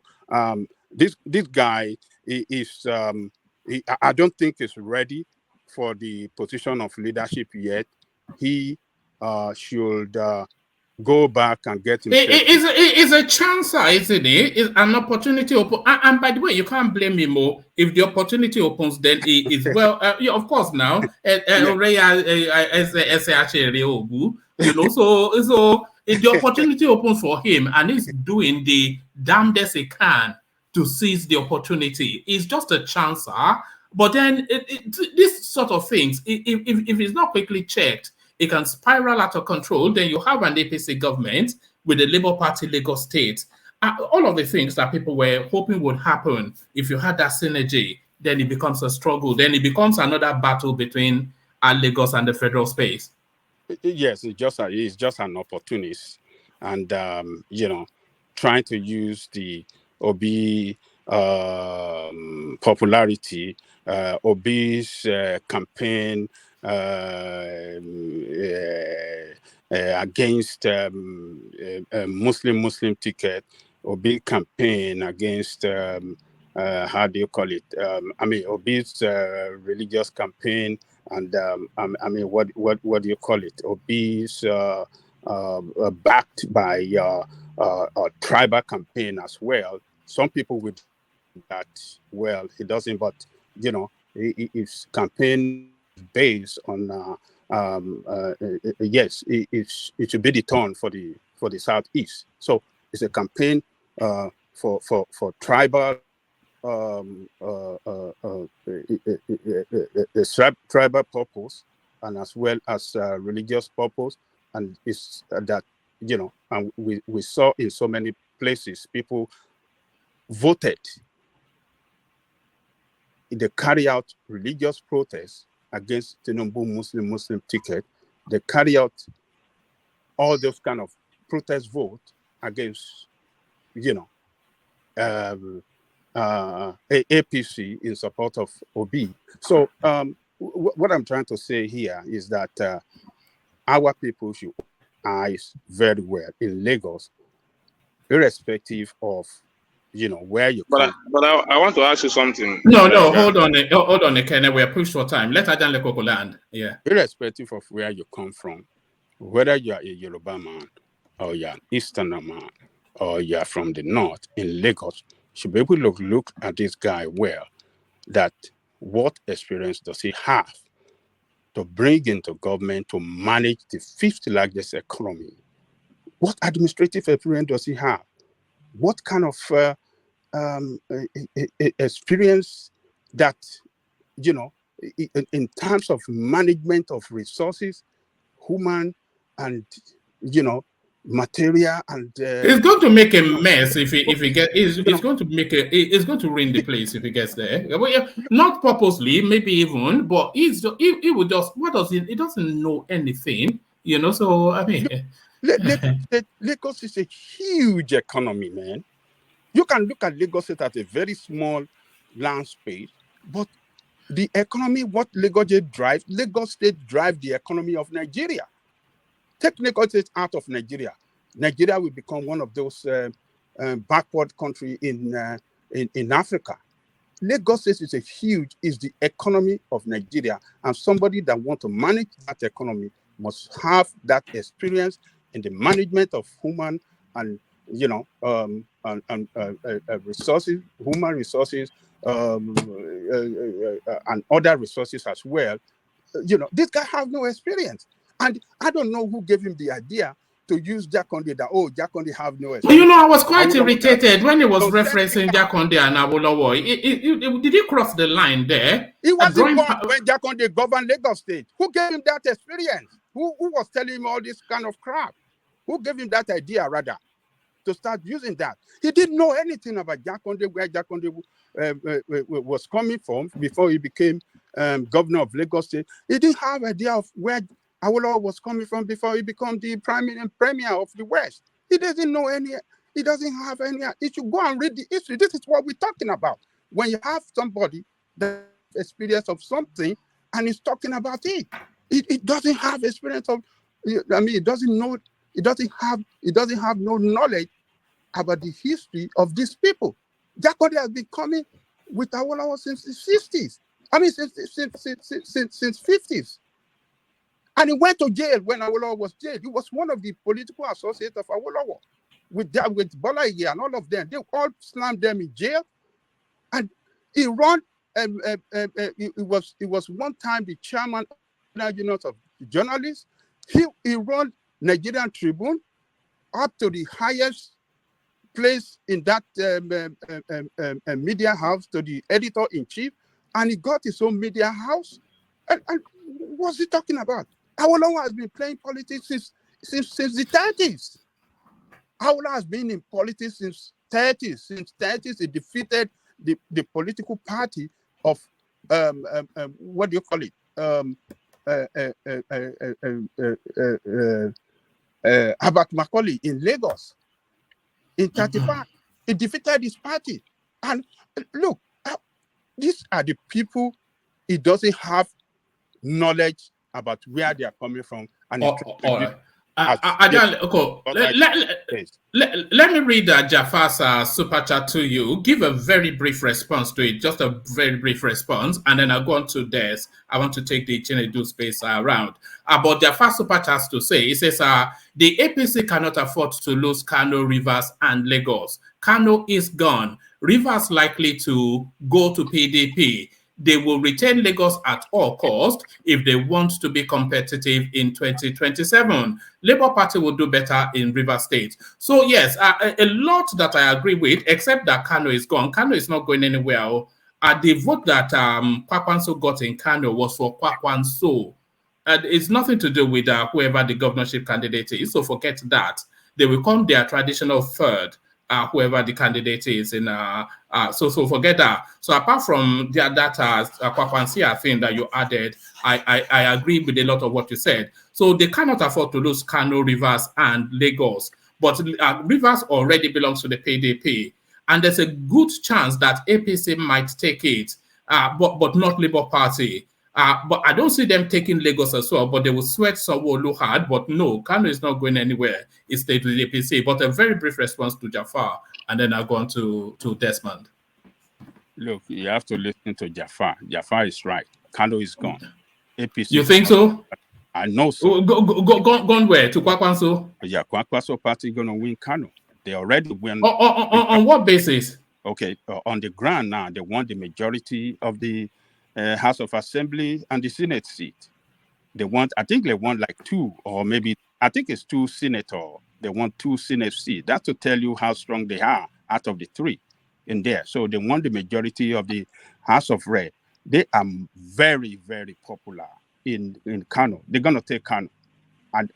this guy is, I don't think he's ready for the position of leadership yet. He should go back and get himself. It's a chance, isn't it? It's an opportunity open. And by the way, you can't blame him more. If the opportunity opens, then it is well. Yeah, of course. Now, so the opportunity opens for him, and he's doing the damnedest he can to seize the opportunity. It's just a chancer. But then this sort of things, if it's not quickly checked, it can spiral out of control. Then you have an APC government with the Labour Party Lagos State. All of the things that people were hoping would happen, if you had that synergy, then it becomes a struggle. Then it becomes another battle between Lagos and the federal space. Yes, it's just an opportunist, and trying to use the Obi popularity, Obi's campaign against Muslim ticket, Obi campaign against how do you call it? Obi's religious campaign. And what do you call it? Obi's backed by a tribal campaign as well. Some people would that he doesn't, but his campaign based on yes, it should be the turn for the Southeast. So it's a campaign for tribal. Tribal purpose, and as well as religious purpose, and it's that and we saw in so many places people voted. They carry out religious protests against Tinubu Muslim ticket. They carry out all those kind of protest vote against APC in support of Obi. So what I'm trying to say here is that our people should eyes very well in Lagos, irrespective of where you come. But I want to ask you something. No, hold on, Kenneth. We're pushed for time. Let Ajan Lekoko land. Yeah. Irrespective of where you come from, whether you are a Yoruba man or you're an Easterner man or you're from the north in Lagos, should be able to look at this guy well, that what experience does he have to bring into government to manage the fifth largest economy? What administrative experience does he have? What kind of experience that, in terms of management of resources, human and, material and it's going to make a mess if he gets. It's going to make it's going to ruin the place if he gets there. Well, yeah, not purposely, maybe even, but he would just. What does he? He doesn't know anything, So I mean, Lagos is a huge economy, man. You can look at Lagos State as a very small land space, but the economy, what Lagos State drives the economy of Nigeria. Take Lagos State out of Nigeria. Nigeria will become one of those backward countries in Africa. Lagos State is the economy of Nigeria, and somebody that wants to manage that economy must have that experience in the management of human and resources, human resources, and other resources as well. This guy has no experience. And I don't know who gave him the idea to use Jakonde, that, Jakonde have no experience. I was quite irritated when he was referencing Jakonde and Awolowo. Did he cross the line there? He wasn't born when Jakonde governed Lagos State. Who gave him that experience? Who was telling him all this kind of crap? Who gave him that idea, rather, to start using that? He didn't know anything about Jakonde, where Jakonde was coming from before he became governor of Lagos State. He didn't have an idea of where Awolowo was coming from before he became the premier of the West. He doesn't know any. He doesn't have any. He should go and read the history. This is what we're talking about. When you have somebody that has experience of something and is talking about it, it doesn't have experience of. It doesn't know. It doesn't have no knowledge about the history of these people. Jakonde has been coming with Awolowo since the 60s. Since 50s. And he went to jail when Awolowo was jailed. He was one of the political associates of Awolowo with Bola Ige and all of them. They all slammed them in jail. And he ran. He was one time the chairman of the Union of Journalists. He ran Nigerian Tribune. up to the highest place in that media house, to the editor-in-chief, and he got his own media house. And what's he talking about? Awolowo has been playing politics since the 30s. Awolowo has been in politics since 30s. Since 30s, he defeated the political party of what do you call it? Abat Macaulay in Lagos in 35. He defeated his party. And look, these are the people. He doesn't have knowledge about where they are coming from. And all right. Let me read Jafar's super chat to you. Give a very brief response to it, just a very brief response, and then I'll go on to Des. I want to take the Chinedu space around. But Jafar's super chat to say, it says, the APC cannot afford to lose Kano, Rivers, and Lagos. Kano is gone. Rivers likely to go to PDP. They will retain Lagos at all costs if they want to be competitive in 2027. Labour Party will do better in Rivers State. So yes, a lot that I agree with, except that Kano is gone. Kano is not going anywhere. The vote that Kwakwanso got in Kano was for Kwakwanso. It's nothing to do with whoever the governorship candidate is, so forget that. They will come their traditional third. Whoever the candidate is in so forget that. So apart from that Kwakwansia thing that you added, I agree with a lot of what you said. So they cannot afford to lose Kano, Rivers, and Lagos. But Rivers already belongs to the PDP, and there's a good chance that APC might take it, but not Labour Party. But I don't see them taking Lagos as well, but they will sweat Sanwo-Olu hard. But no, Kano is not going anywhere. It stayed with the APC. But a very brief response to Jafar, and then I'll go on to Desmond. Look, you have to listen to Jafar. Jafar is right. Kano is gone. APC. You think so? I know so. Gone where? To Kwakwanso? Yeah, Kwakwanso party going to win Kano. They already win. On what basis? Okay, on the ground now, they won the majority of the House of Assembly and the Senate seat. I think they want like 2, or maybe, I think it's 2 senators. They want 2 Senate seats. That's to tell you how strong they are out of the 3 in there. So they want the majority of the House of Rep. They are very, very popular in Kano. They're going to take Kano. I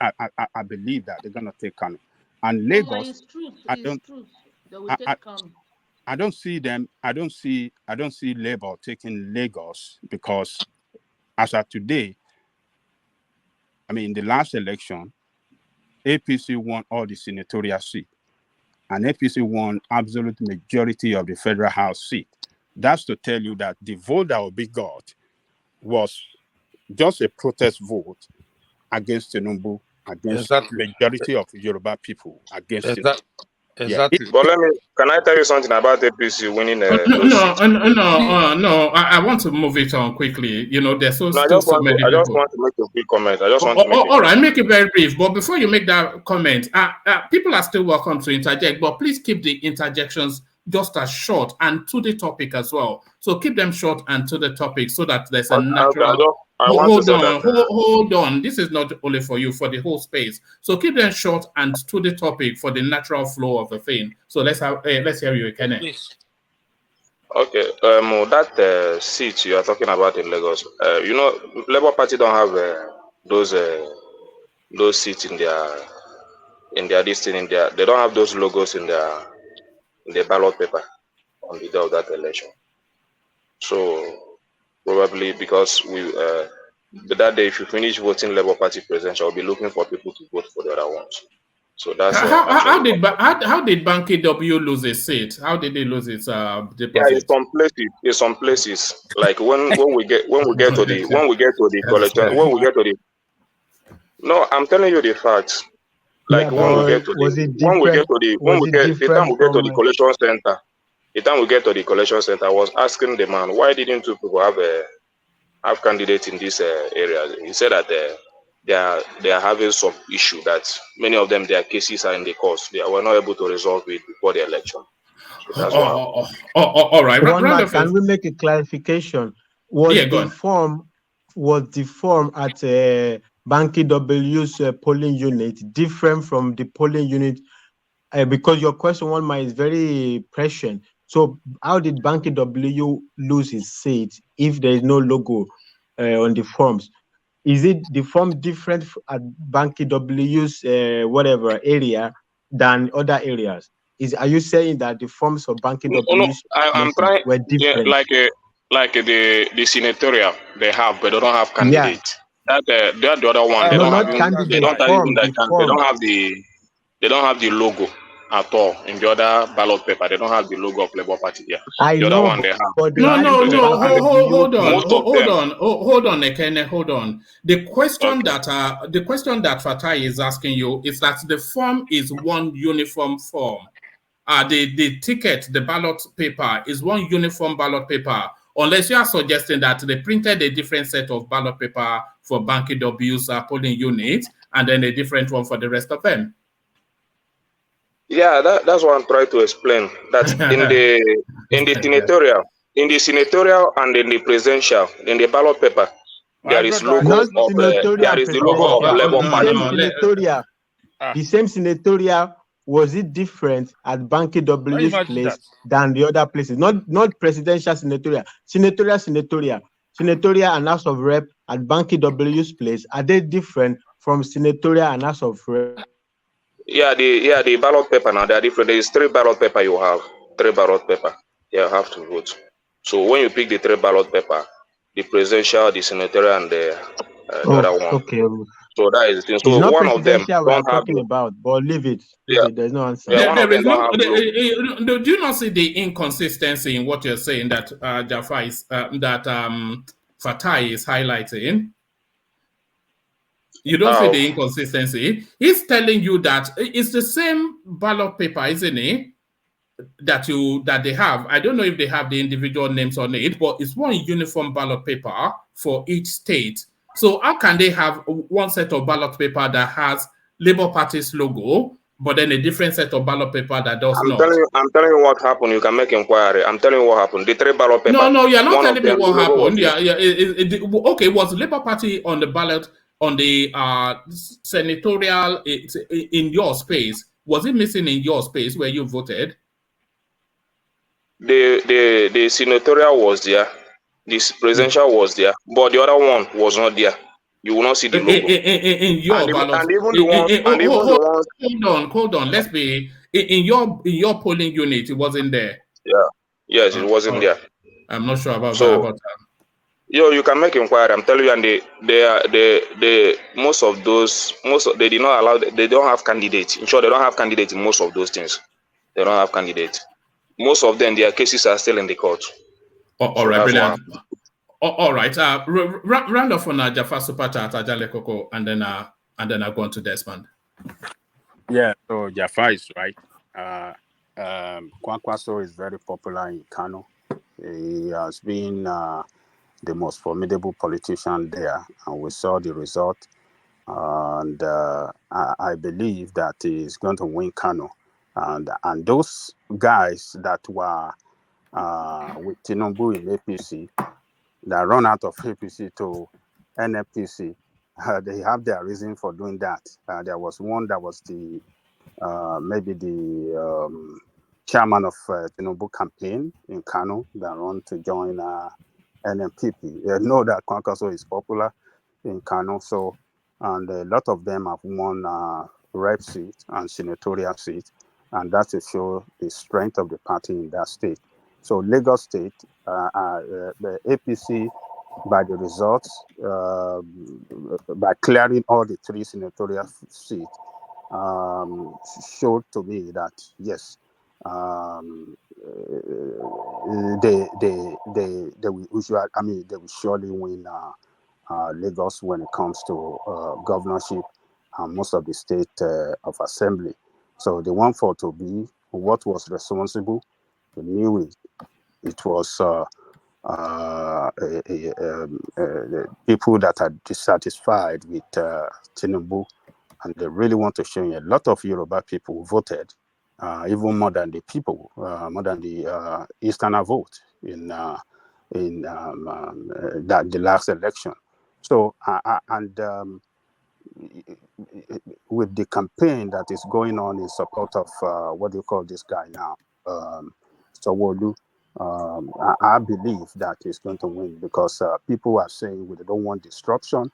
believe that they're going to take Kano. And Lagos, it's truth. They will take Kano. I don't see them. I don't see Labour taking Lagos, because as of today, I mean, in the last election, APC won all the senatorial seats, and APC won absolute majority of the federal house seat. That's to tell you that the vote that Obi got was just a protest vote against Tinubu, against the majority of Yoruba people, against Tinubu. Exactly. But can I tell you something about APC winning? No. I want to move it on quickly. You know, there's I just want to make a quick comment. All right, make it very brief. But before you make that comment, people are still welcome to interject, but please keep the interjections just as short and to the topic as well. So keep them short and to the topic, so that there's a natural. Hold on. This is not only for you, for the whole space. So keep them short and to the topic for the natural flow of the thing. So let's hear you, Kenneth. Okay. That seat you are talking about in Lagos, you know, Labour Party don't have those seats in their listing in there. They don't have those logos in their ballot paper on the day of that election. So probably because that day, if you finish voting Labour Party presidential, I'll be looking for people to vote for the other ones. So that's how did Banky W lose a seat? How did they lose its deposit? Yeah, in some places. Like when we get to the collection, No, I'm telling you the facts. Like Yeah, when we but get to was the it when we get different? to the when Was we it get the time we different get to the from? collection center, I was asking the man, why didn't you people have candidates in this area? He said that they are having some issue, that many of them, their cases are in the courts. They were not able to resolve it before the election. So that's what happened. All right. One man, can we make a clarification? Was Yeah, go the on. form at Banky W's polling unit different from the polling unit because your question one mine is very prescient. So how did Banky W lose his seat if there is no logo on the forms? Is it the form different at Banky W's whatever area than other areas? Are you saying that the forms for Banky No, no, W's I'm places trying. were Yeah, different? like the senatorial they have, but they don't have Yeah. candidate. That the other one. They No, don't have not even. They candidate don't have even form. that. The They form. don't have the. They don't have the logo at all in the other ballot paper. They don't have the logo of Labour Party. Yeah, I the other know, one they have. but they No, had The it no, for no. presidential Banky and the, W most of them. Hold on, Ekene. Hold on. The question Okay. that Fatai is asking you is that the form is one uniform form. The ticket, the ballot paper is one uniform ballot paper. Unless you are suggesting that they printed a different set of ballot paper for Banky W's polling unit and then a different one for the rest of them. Yeah, that's what I'm trying to explain. That in the senatorial and in the presidential, in the ballot paper, there is not logo of senatorial there is the logo of presidential. Labour The Party. same senatorial. The same senatorial, was it different at Banky W's place than the other places? Not presidential senatorial. Senatorial and House of Rep at Banky W's place, are they different from senatorial and House of Rep? Yeah, the ballot paper now they are different. There is 3 ballot paper you have. 3 ballot paper. You have to vote. So when you pick the 3 ballot paper, the presidential, the senatorial, and the other one. Okay. So that is the thing. It's So not one of them presidential we are don't have talking the about, but leave it. yeah. There's no answer. Yeah, one of There them is don't no. have logo. Do you not see the inconsistency in what you're saying that Jafar is Fatai is highlighting? You don't see the inconsistency. He's telling you that it's the same ballot paper, isn't it? That they have. I don't know if they have the individual names on it, but it's one uniform ballot paper for each state. So how can they have one set of ballot paper that has Labour Party's logo, but then a different set of ballot paper that does not? I'm telling you what happened. You can make inquiry. I'm telling you what happened. The 3 ballot paper. No, you're not one telling of me them, what the logo happened. was Okay, was Labour Party on the ballot on the senatorial in your space? Was it missing in your space where you voted? the senatorial was there, this presidential was there, but the other one was not there. You will not see the logo. In your ballot. And even the ones. Hold on. Let's be in your polling unit. It wasn't there. Yeah. Yes, it wasn't there. I'm not sure about So, that. You can make inquiry. I'm telling you, and they most of they did not allow. They don't have candidates. In short, they don't have candidates in most of those things. They don't have candidates. Most of them, their cases are still in the court. All right, brilliant. All right. Round off on Jafar Super Chat, Ajale Koko, and then I'll go on to Desmond. Yeah, so Jafar is right. Kwankwaso is very popular in Kano. He has been the most formidable politician there, and we saw the result. And I believe that he is going to win Kano. And those guys that were with Tinubu in APC, that run out of APC to NFPC, they have their reason for doing that. There was one that was the maybe the chairman of Tinubu campaign in Kano that run to join NMPP. You know that Kwankwaso is popular in Kano, so and a lot of them have won rep seat and senatorial seat, and that to show the strength of the party in that state. So Lagos State, the APC, by the results, by clearing all the 3 senatorial seats, showed to me that yes, they will usually, they will surely win Lagos when it comes to governorship and most of the state of assembly. So the one for to be what was responsible, we knew it. It was people that are dissatisfied with Tinubu, and they really want to show you. A lot of Yoruba people voted, even more than the people, more than the Easterner vote in the last election. So with the campaign that is going on in support of what do you call this guy now, Sawolu, I believe that he's going to win because people are saying we don't want disruption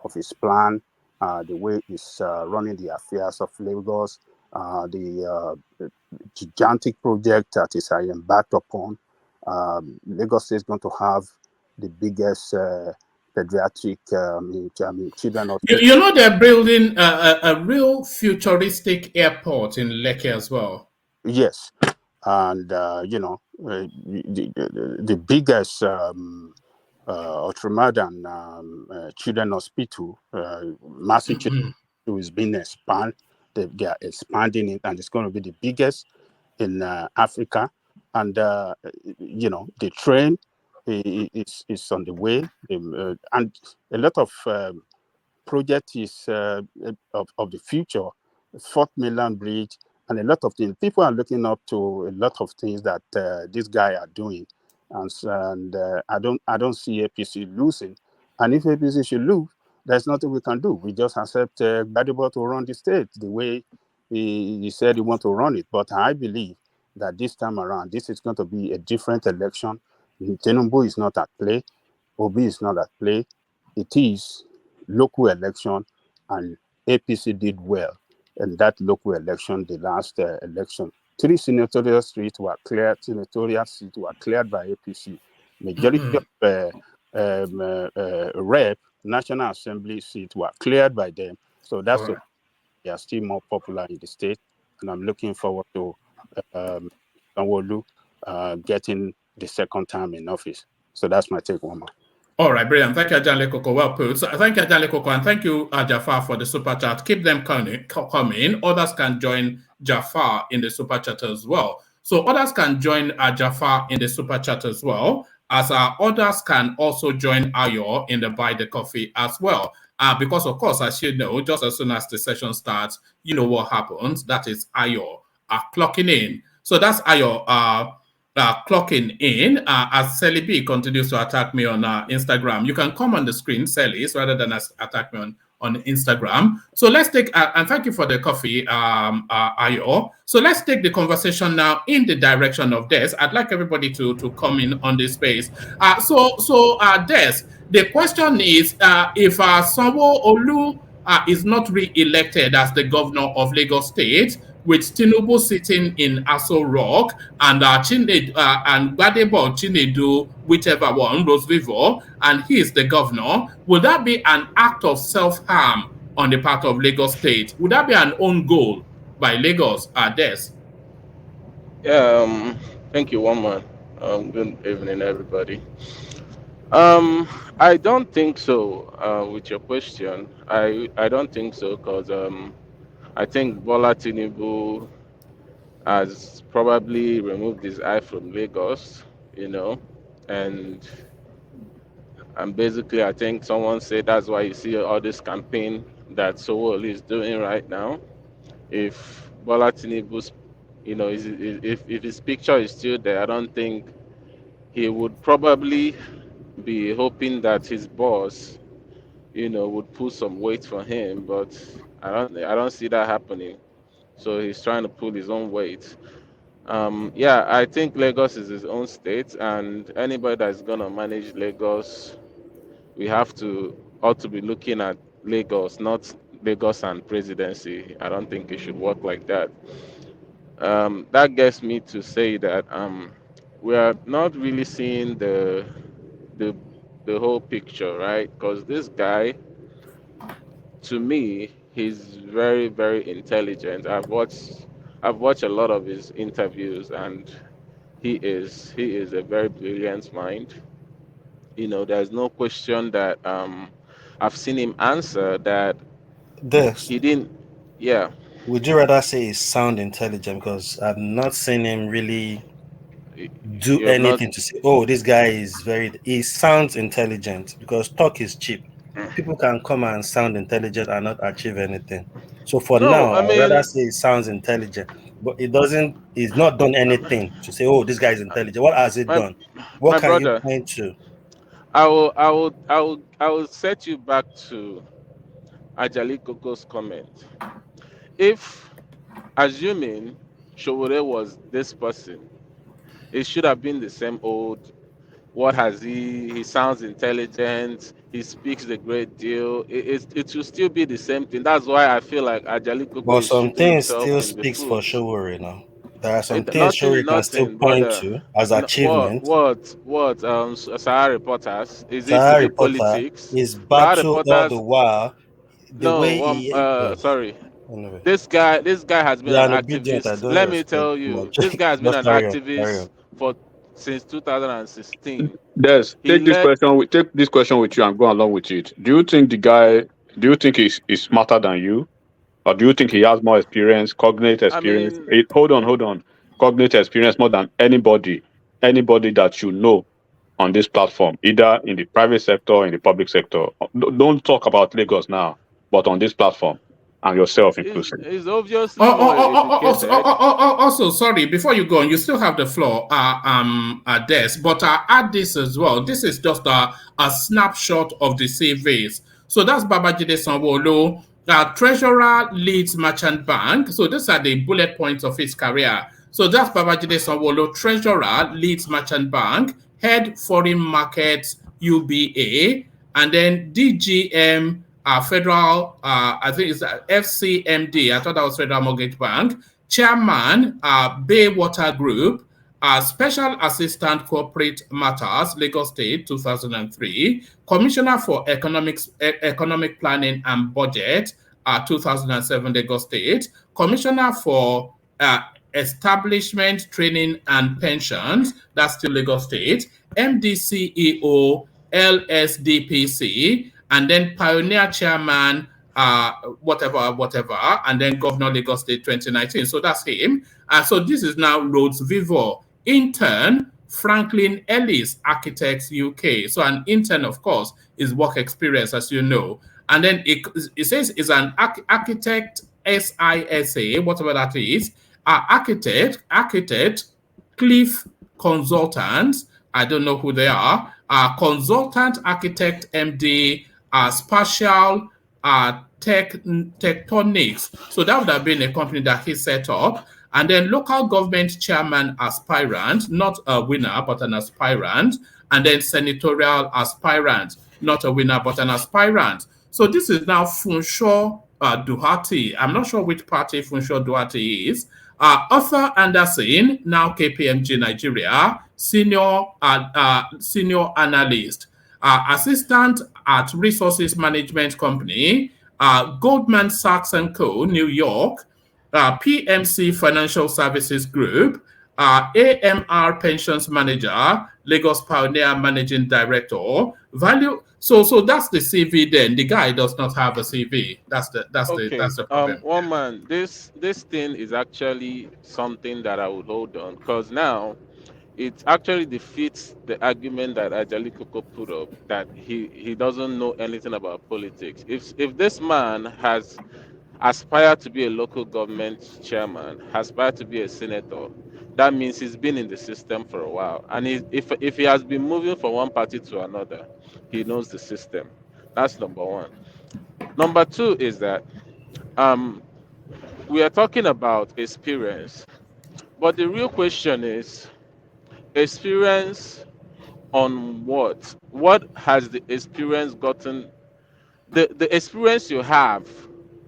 of his plan, the way he's running the affairs of Lagos, the gigantic project that is embarked upon. Lagos State is going to have the biggest pediatric children hospital. You know they're building a real futuristic airport in Lekki as well. Yes, and the biggest ultramarine children hospital, massive children hospital is being expanded. They are expanding it, and it's going to be the biggest in Africa. And the train is on the way, and a lot of project is of the future, Fourth Mainland Bridge, and a lot of things. People are looking up to a lot of things that this guy are doing, and I don't see APC losing. And if APC should lose, there's nothing we can do. We just accept Gbadebo to run the state the way he said he want to run it. But I believe that this time around, this is going to be a different election. Tinubu is not at play. Obi is not at play. It is local election, and APC did well in that local election, the last election. 3 senatorial seats were cleared. Senatorial seats were cleared by APC. Majority of rep National Assembly seats were cleared by them. So that's why they are still more popular in the state, and I'm looking forward to Sanwo-Olu getting the second term in office. So that's my take, Wama. All right, brilliant. Thank you, Ajanle Koko. Well put. So, thank you, Ajanle Koko, and thank you, Jafar, for the super chat. Keep them coming. Others can join Jafar in the super chat as well. So others can join Jafar in the super chat as well, as others can also join Ayo in the Buy the Coffee as well. Because, of course, as you know, just as soon as the session starts, you know what happens. That is Ayo clocking in. So that's Ayo clocking in as Sally B continues to attack me on Instagram. You can come on the screen, Sally, rather than attack me on Instagram. So let's take, and thank you for the coffee, Ayo. So let's take the conversation now in the direction of Des. I'd like everybody to come in on this space. Des, the question is, if Sanwo-Olu is not re-elected as the governor of Lagos State, with Tinubu sitting in Aso Rock and and Gbadebo Chinedu, whichever one, Rose Vivour, and he is the governor, would that be an act of self-harm on the part of Lagos State? Would that be an own goal by Lagos, Des? Yeah, thank you, one man. Good evening, everybody. I don't think so. With your question, I don't think so because I think Bola Tinubu has probably removed his eye from Lagos, and basically I think someone said that's why you see all this campaign that Sowolu is doing right now. If Bola Tinubu's, if his picture is still there, I don't think he would probably be hoping that his boss, would pull some weight for him, but I don't see that happening. So he's trying to pull his own weight. Yeah, I think Lagos is his own state, and anybody that's gonna manage Lagos, we ought to be looking at Lagos, not Lagos and presidency. I don't think it should work like that. That gets me to say that we are not really seeing the whole picture, right? Because this guy, to me, he's very, very intelligent. I've watched a lot of his interviews, and he is a very brilliant mind. There's no question that I've seen him answer that he didn't. Yeah. Would you rather say he sound intelligent? Because I've not seen him really do You have not. anything to say, oh, this guy is he sounds intelligent, because talk is cheap. People can come and sound intelligent and not achieve anything. So for No, now, I I'd rather mean, say he sounds intelligent, but he's not done anything to say, oh, this guy is intelligent. What has it my done? my What can you brother, point to? I will set you back to Ajali Koko's comment. If assuming Showore was this person, it should have been the same old. What has he? He sounds intelligent. He speaks a great deal. It should still be the same thing. That's why I feel like Ajali Koko But is some shooting things himself still in the speaks for foot. Showore now. There are some things Nothing, Showore can still nothing, point brother. to as achievement. What? Sahara reporters? Is Sahara it Reporter politics? is Sahara battle all the reporters? while. The way No. he Sorry. anyway. This guy has been You are an an obedient, I activist. don't Let me respect tell too you, much. this guy has been Just an carry on, carry activist on. for since 2016. Des, He led. take this question with you and go along with it. Do you think the guy? Do you think he's smarter than you, or do you think he has more experience, cognate I experience? mean, Hold on, cognate experience more than anybody that you know on this platform, either in the private sector or in the public sector. Don't talk about Lagos now, but on this platform and yourself inclusive. is obviously more educated. Also, sorry, before you go on, you still have the floor, Des, but add this as well. This is just a snapshot of the CVs. So that's Babajide Sanwo-Olu, Treasurer, Leeds Merchant Bank. So these are the bullet points of his career. So that's Babajide Sanwo-Olu, Treasurer, Leeds Merchant Bank, Head Foreign Markets, UBA, and then DGM, Federal, I think it's FCMD. I thought that was Federal Mortgage Bank. Chairman, Baywater Group, Special Assistant Corporate Matters, Lagos State, 2003. Commissioner for Economic Planning and Budget, 2007, Lagos State. Commissioner for Establishment, Training and Pensions, that's still Lagos State. MD CEO, LSDPC, and then Pioneer Chairman, whatever, and then Governor Lagos State 2019. So that's him. So this is now Rhodes Vivour. Intern, Franklin Ellis, Architects UK. So an intern, of course, is work experience, as you know. And then it says is an architect, SISA, whatever that is. Architect, Cliff Consultants. I don't know who they are. Consultant Architect MD, Spatial Tectonics. So that would have been a company that he set up. And then local government chairman aspirant, not a winner, but an aspirant. And then senatorial aspirant, not a winner, but an aspirant. So this is now Funsho Duhati. I'm not sure which party Funsho Duhati is. Arthur Anderson, now KPMG Nigeria, senior analyst, assistant at Resources Management Company, Goldman Sachs & Co., New York, PMC Financial Services Group, AMR Pensions Manager, Lagos Pioneer Managing Director, Value. So that's the CV. Then the guy does not have a CV. That's the problem. One man, this thing is actually something that I would hold on, because now it actually defeats the argument that Ajali Koko put up, that he doesn't know anything about politics. If this man has aspired to be a local government chairman, aspired to be a senator, that means he's been in the system for a while. And if he has been moving from one party to another, he knows the system. That's number one. Number two is that we are talking about experience, but the real question is experience on what? What has the experience gotten? The experience you have,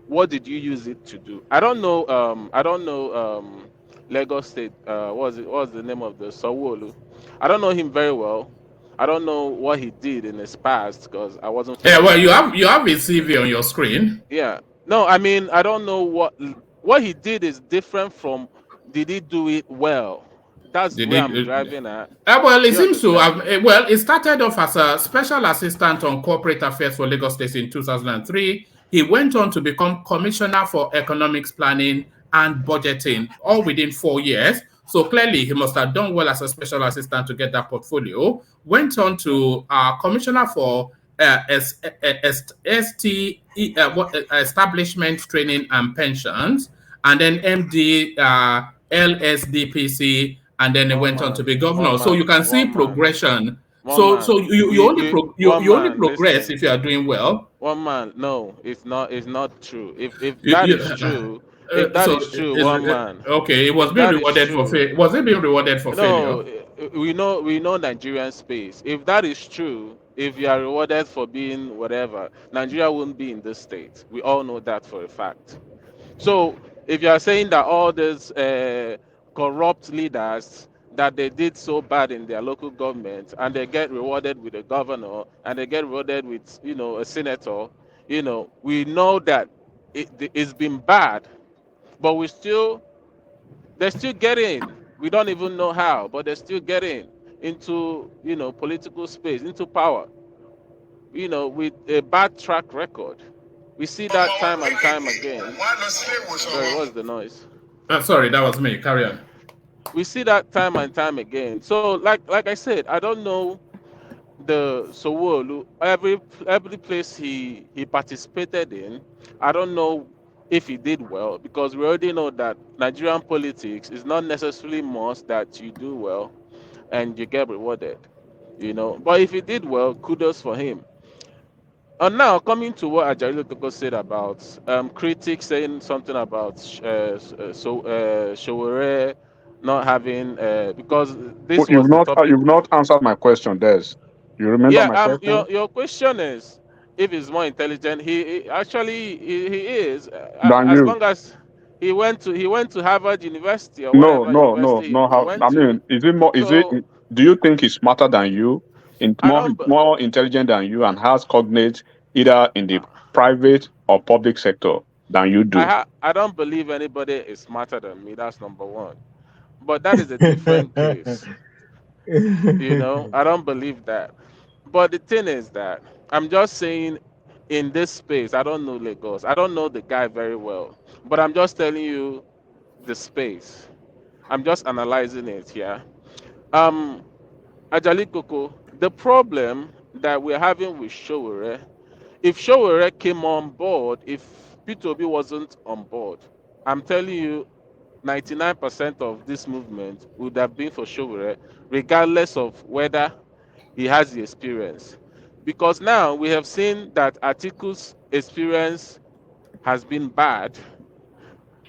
what did you use it to do? I don't know. Lagos State. What was the name of the Sawolu? I don't know him very well. I don't know what he did in his past because I wasn't Yeah, well, following him. you have a CV on your screen. Yeah. No, I mean I don't know what he did is different from did he do it well? That's Did where I'm it? driving at. Well, Do it you seems to understand? have. Well, it started off as a special assistant on corporate affairs for Lagos State in 2003. He went on to become commissioner for economics planning and budgeting, all within 4 years. So clearly, he must have done well as a special assistant to get that portfolio. Went on to commissioner for establishment training and pensions, and then MD LSDPC, and then he went on to be governor. So you can see progression. One man. One You only man. progress Listen. if you are doing well. One man. No, it's not. It's not true. If You, that you, is true, if that so is true, is one man. okay. It was If being that is rewarded for true, failure. Was it being rewarded for failure? no, we know Nigerian space. If that is true, if you are rewarded for being whatever, Nigeria wouldn't be in this state. We all know that for a fact. So if you are saying that all these corrupt leaders that they did so bad in their local government and they get rewarded with a governor and they get rewarded with a senator, we know that it's been bad, but they're still getting. We don't even know how, but they're still getting into political space, into power, with a bad track record. We see that time and time again. Sorry, what's the noise? Sorry, that was me. Carry on. We see that time and time again. So, like I said, I don't know the Sowolu, every place he participated in. I don't know if he did well because we already know that Nigerian politics is not necessarily must that you do well and you get rewarded. But if he did well, kudos for him. And now coming to what Ajayi Toko said about critics saying something about Showore not having because this was the topic. You've not answered my question, Des. You remember Yeah, my question? your question is if he's more intelligent. He is Than as you. long as he went to Harvard University or No, whatever no, no, university no. he How? went I to. mean, is it more? Is it? So Do you think he's smarter than you, in I don't. more intelligent than you, and has cognates either in the private or public sector than you do? I don't believe anybody is smarter than me. That's number one. But that is a different case. I don't believe that. But the thing is that I'm just saying in this space, I don't know Lagos. I don't know the guy very well. But I'm just telling you the space. I'm just analyzing it here. Um Ajali Koko, the problem that we're having with Showore, if Showore came on board, if P2B wasn't on board, I'm telling you 99% of this movement would have been for Showore, regardless of whether he has the experience. Because now we have seen that Atiku's experience has been bad,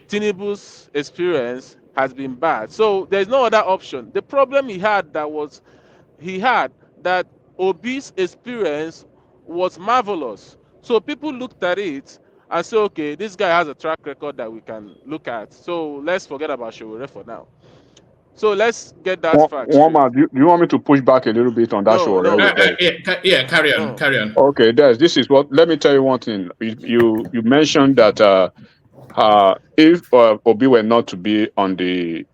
Tinubu's experience has been bad. So there's no other option. The problem he had that Obi's experience was marvelous. So people looked at it and said, okay, this guy has a track record that we can look at. So let's forget about Showore for now. So let's get that fact straight. One, do you want me to push back a little bit on that show No, already no, with Des? Yeah, carry on, no. carry on. Okay, Des, this is what. Let me tell you one thing. You mentioned that if Obi were not to be on the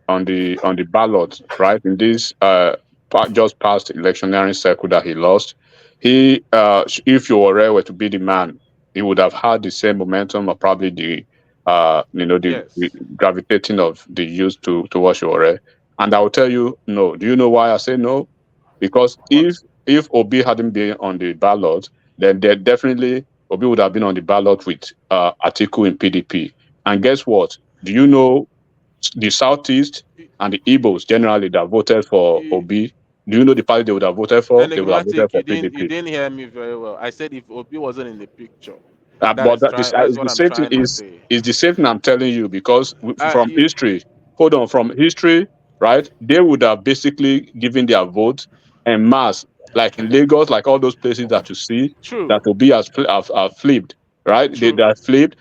ballot, right, in this just past electioneering cycle that he lost, if Yowore were to be the man, he would have had the same momentum or probably the Yes. gravitating of the youth towards Yowore. And I will tell you no. Do you know why I say no? Because if Obi hadn't been on the ballot, then there definitely Obi would have been on the ballot with Atiku in PDP. And guess what? Do you know the Southeast and the Igbos generally that voted for Obi? Do you know the party they would have voted for? They would have voted Enigmatic, for you PDP. didn't hear me very well. I said if Obi wasn't in the picture, But that's is what the I'm same thing trying to say. is the same thing I'm telling you because from You, history, hold on, from history, right? They would have basically given their vote en masse, like in Lagos, like all those places that you see true, that Obi have flipped, right? They true, are flipped.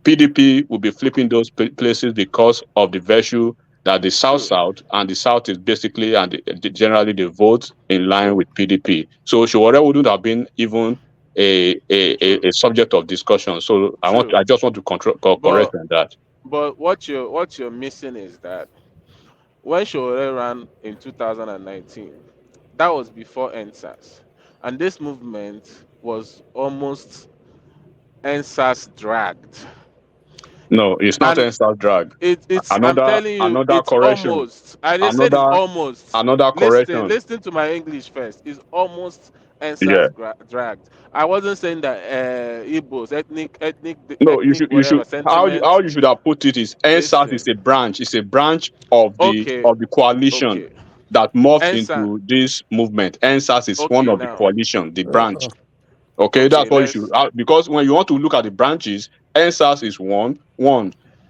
PDP will be flipping those places because of the virtue that the South true, South and the South is basically and generally the vote in line true, with PDP. So Showore wouldn't have been even true, a subject of discussion. So true. I just want to But correct on that. what you're missing is that when Showore ran in 2019, that was before NSAS, and this movement was almost NSAS dragged. No, it's not And a South drag. it's I'm Another telling you, another it's correction. almost. I just said it's Another almost. another Listen, correction. listen to my English first. It's almost Yeah. NSAS dragged. I wasn't saying that Igbos, No, ethnic you whatever should sentiment. how you should have put it is NSAS is Listen, a branch. It's a branch of the okay, coalition. okay, that morphed ENSA. into this movement. NSAS is one Okay, of the now. coalition, the branch. Okay, Okay, that's what you should, let's. because when you want to look at the branches, NSAS is one,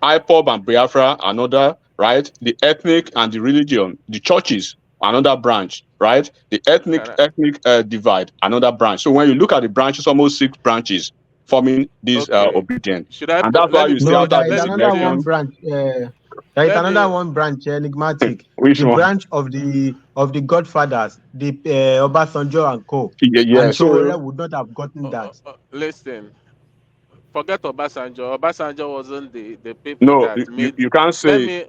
IPOB and Biafra another, right? The ethnic and the religion, the churches, another branch, right? The ethnic Can I, ethnic divide, another branch. So when you look at the branches, almost 6 branches forming this okay. obedient, Should I and put? that's why Let me you see put No, it. after there is this Let me put another it. one election, branch. There is Let another me. one branch, enigmatic. which The one? branch of the Godfathers, the Obasanjo and Co. Yeah, yeah. And So Showore would not have gotten that. Listen. Forget Obasanjo. Obasanjo wasn't the people no, that you, made. you can't Let say me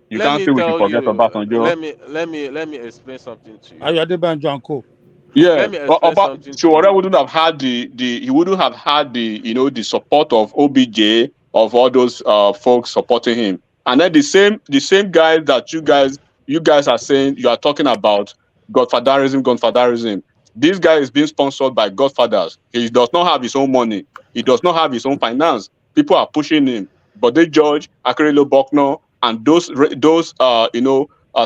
you can't say we should tell forget you. Obasanjo. Let me explain something to you. Ayodebanjo and Co. Yeah, Let me explain but something to Shiwore you. wouldn't have had the he wouldn't have had the the support of OBJ, of all those folks supporting him. And then the same guys that you guys are saying, you are talking about godfatherism. This guy is being sponsored by godfathers. He does not have his own money. He does not have his own finance. People are pushing him. But they judge Akerelo Bokno and those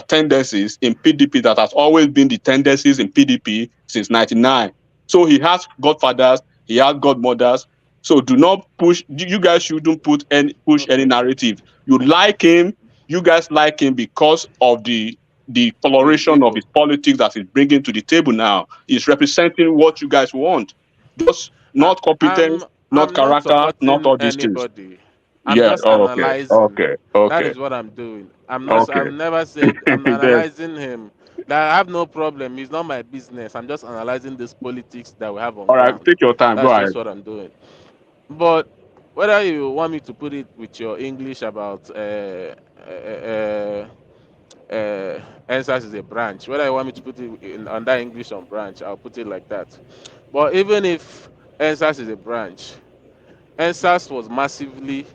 tendencies in PDP that has always been the tendencies in PDP since '99. So he has godfathers, he has godmothers. So do not push. You guys shouldn't push any Okay. narrative. You like him. You guys like him because of the The coloration of Igbo. his politics that he's bringing to the table now. He's representing what you guys want. Just I, not competence, I'm not I'm not character, not supporting all these things. anybody. I'm Yeah. just Okay. analyzing. Okay. That Okay. is what I'm doing. Okay. I've never said I'm Then, analyzing him. That I have no problem. It's not my business. I'm just analyzing this politics that we have on all right. ground. Take your time. Go That's ahead. just what I'm doing. But whether you want me to put it with your English about NSAS is a branch, whether you want me to put it in under English on branch, I'll put it like that. But even if NSAS is a branch, NSAS was massively,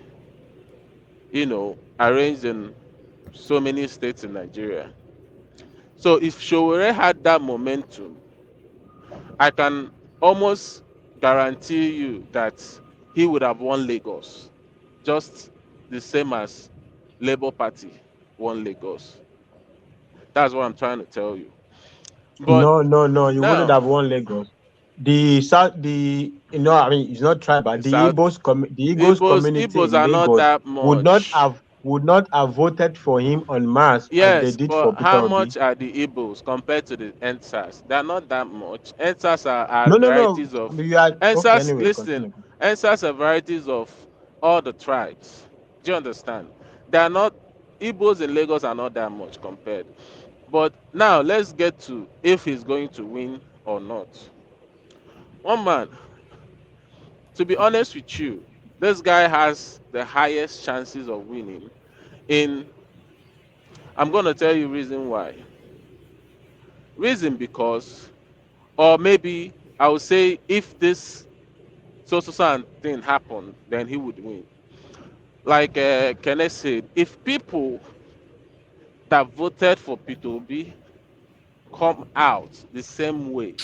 arranged in so many states in Nigeria. So if Showore had that momentum, I can almost guarantee you that he would have won Lagos, just the same as Labour Party won Lagos. That's what I'm trying to tell you. But No, no, no. You wouldn't now, have won Lagos. The South, I mean, it's not tribal. the South The Igbos community Igbos in are not Lagos that much. would not have voted for him en masse as they Yes, did but for Peter how Obi. much are the Igbos compared to the NSAS? They're not that much. NSAS are No, no, no. varieties of You are okay. NSAS. Anyway, Listen, continue. NSAS are varieties of all the tribes. Do you understand? They are not Igbos in Lagos are not that much compared. But now let's get to if he's going to win or not. One man, to be honest with you, this guy has the highest chances of winning. In I'm gonna tell you reason why. Reason because, or maybe I would say if this and thing happened, then he would win. Like Kenneth said, if people that voted for P2B come out the same way,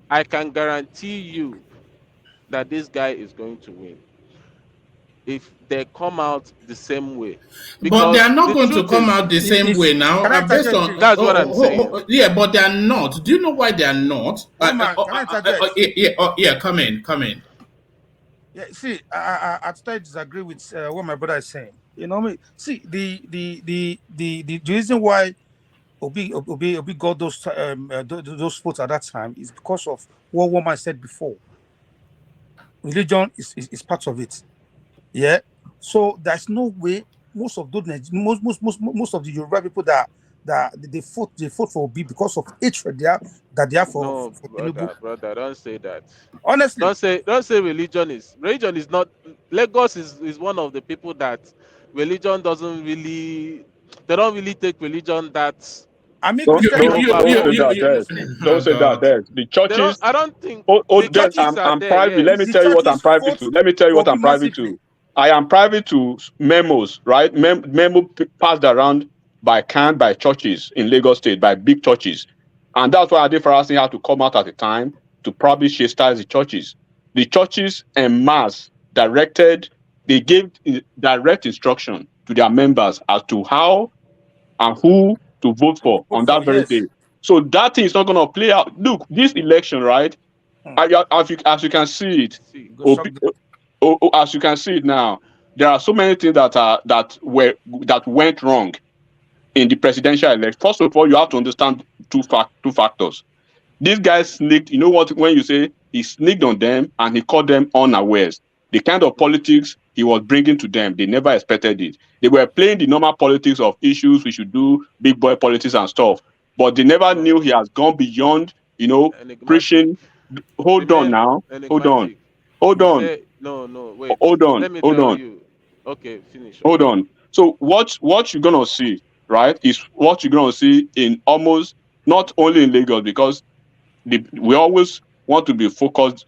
I can guarantee you that this guy is going to win. If they come out the same way, But they are because not the going to truth come is, out the same way now, Can I based interject, on. please? that's what I'm saying. Yeah, but they are not. Do you know why they are not? One man, can I interject? Yeah, come in. Yeah, see, I totally disagree with what my brother is saying. You know, me. See, the reason why Obi got those votes at that time is because of what one man said before. Religion is part of it. Yeah. So there's no way most of those most of the Yoruba people that they fought for Obi because of hatred they have No, for Tinubu. brother, don't say that. Honestly, Don't say religion is not. Lagos is one of the people that religion doesn't really. They don't really take religion that I mean Don't don't Christianity don't too. say that, overboard. Des. Oh Don't say that, God. Des. The They don't. churches. I don't think Oh, the Des, churches are I'm there. private. Let me The Yes. tell you what I'm churches private fought to. Let me tell you for what Obi I'm private massively. to. I am private to memos, right? Memo passed around by churches in Lagos State, by big churches. And that's why Ade Farasi had to come out at the time to probably chastise the churches. The churches en masse they gave direct instruction to their members as to how and who to vote for on that very Yes. day. So that thing is not going to play out. Look, this election, right? As you can see it, Go suck the as you can see it now, there are so many things that went wrong in the presidential election. First of all, you have to understand two factors. This guy sneaked, you know what, when you say he sneaked on them and he caught them unawares, the kind of politics he was bringing to them, they never expected it. They were playing the normal politics of issues we should do, big boy politics and stuff, but they never knew he has gone beyond, Enigmatic. preaching. The Hold on main now. Hold on. enigmatic. Hold You on. say no, no, wait. Hold on. Let me Hold tell on. you. Okay, finish. Hold Okay. on. So what you're gonna see, right, is what you're gonna see in almost not only in Lagos, because we always want to be focused,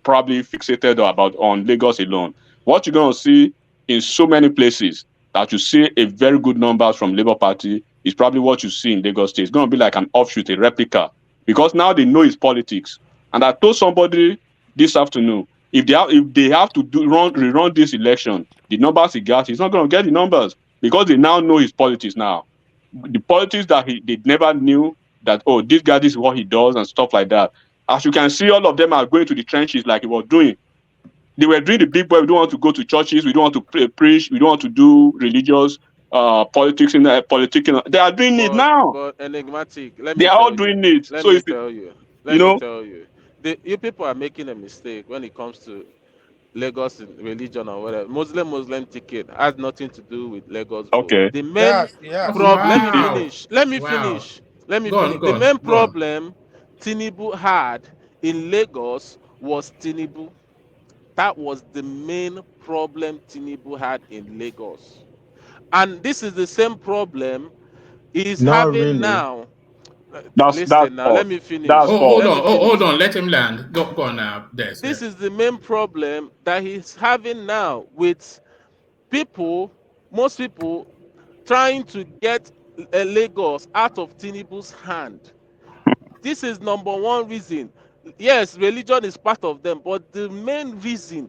probably fixated about on Lagos alone. What you're going to see in so many places that you see a very good numbers from Labour Party is probably what you see in Lagos State. It's going to be like an offshoot, a replica, because now they know it's politics. And I told somebody this afternoon, if they have to rerun this election, the numbers he got, he's not going to get the numbers because they now know his politics now. The politics that they never knew that, oh, this is what he does and stuff like that. As you can see, all of them are going to the trenches like he was doing. They were doing the big boy. We don't want to go to churches. We don't want to preach. We don't want to do religious politics in politicking. They are doing it now. But enigmatic. Let They me are all tell you. doing it. Let So me if tell you. you Let me know, tell you. You people are making a mistake when it comes to Lagos religion or whatever. Muslim ticket has nothing to do with Lagos vote. okay, The main problem. Let me Wow. finish. Let me Wow. finish. Let me Go finish. on, The go on, main go on. problem Tinubu had in Lagos was Tinubu. That was the main problem Tinubu had in Lagos. And this is the same problem he's Not having really. now. that's Listen now, let false. me finish. That's Oh, false. hold Let on. me Oh, hold finish. on. Let him land. Go on now. Des. This is the main problem that he's having now with people, most people trying to get Lagos out of Tinubu's hand. This is number one reason. Yes, religion is part of them, but the main reason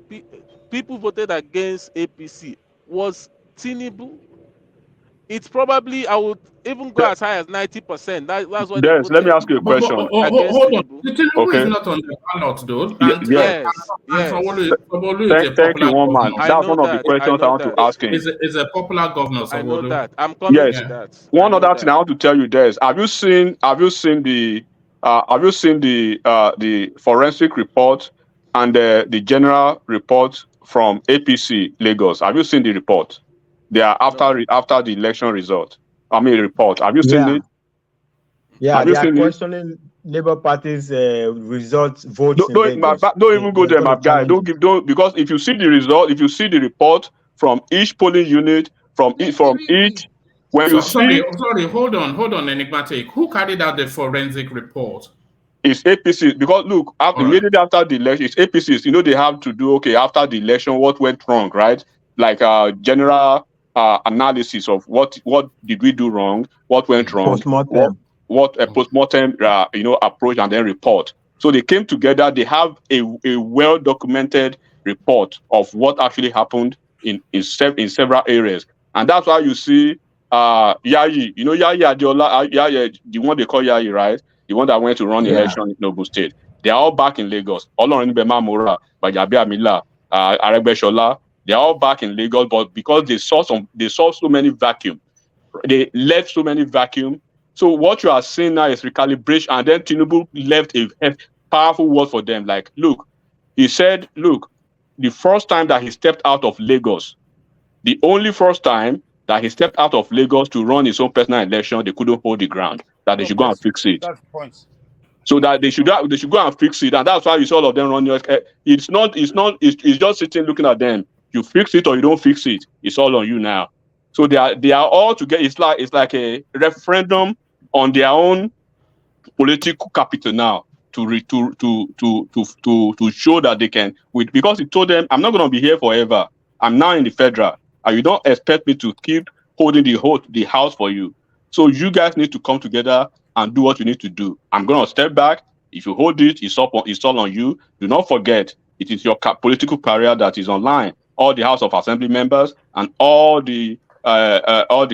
people voted against APC was Tinubu. It's probably, I would even go as high as 90%. That's why they Des, let me voted ask you a But, question. against hold on. Tinubu. The Tinubu is Okay. not on the ballot, though. Yeah. Yes, And yes. Sanwo-Olu is a Thank you, popular one man. governor. I That's know one of the that. I questions I know want to that. ask him. Is a popular governor, I know Sanwo-Olu. that. I'm coming Yes. to Yeah. that. I One know other thing that. I want to tell you, Des, have you seen the forensic report and the general report from APC Lagos? Have you seen the report? They are No. after the election result. I mean, report. Have you seen Yeah, it? yeah, Have they you are seen it? questioning Labour Party's results votes Don't in don't, Lagos. don't even go They're there, going my to guy. challenge it. Don't, because if you see the result, if you see the report from each polling unit, from each, when you see Sorry. Hold on, Enigmatic. Who carried out the forensic report? it's APC, because look, All right. immediately after the election, it's APCs. They have to do, okay, after the election, what went wrong, right? Like general analysis of what did we do wrong, what went wrong, what Post-mortem. a postmortem approach, and then report. So they came together. They have a well documented report of what actually happened in several areas, and that's why you see Yayi, Yayi Adiola, Yayi, the one they call Yayi, right? The one that went to run Yeah. election in Ogun State. They are all back in Lagos. Olorun Bema Mora, Bajabi Amila, Aregbesola, they are all back in Lagos, but because they saw so many vacuum, they left so many vacuum. So what you are seeing now is recalibration, and then Tinubu left a powerful word for them. Like, look, he said, look, the first time that he stepped out of Lagos, the only first time that he stepped out of Lagos to run his own personal election, they couldn't hold the ground. That they No, should go and please. fix it. That's the point. So that they should go and fix it, and that's why you saw all of them running. It's just sitting looking at them. You fix it or you don't fix it. It's all on you now. So they are all together. It's like a referendum on their own political capital now to show that they can, because he told them, I'm not going to be here forever. I'm now in the federal, and you don't expect me to keep holding the house for you. So you guys need to come together and do what you need to do. I'm going to step back. If you hold it, it's all on you. Do not forget, it is your political career that is online. All the House of Assembly members and all the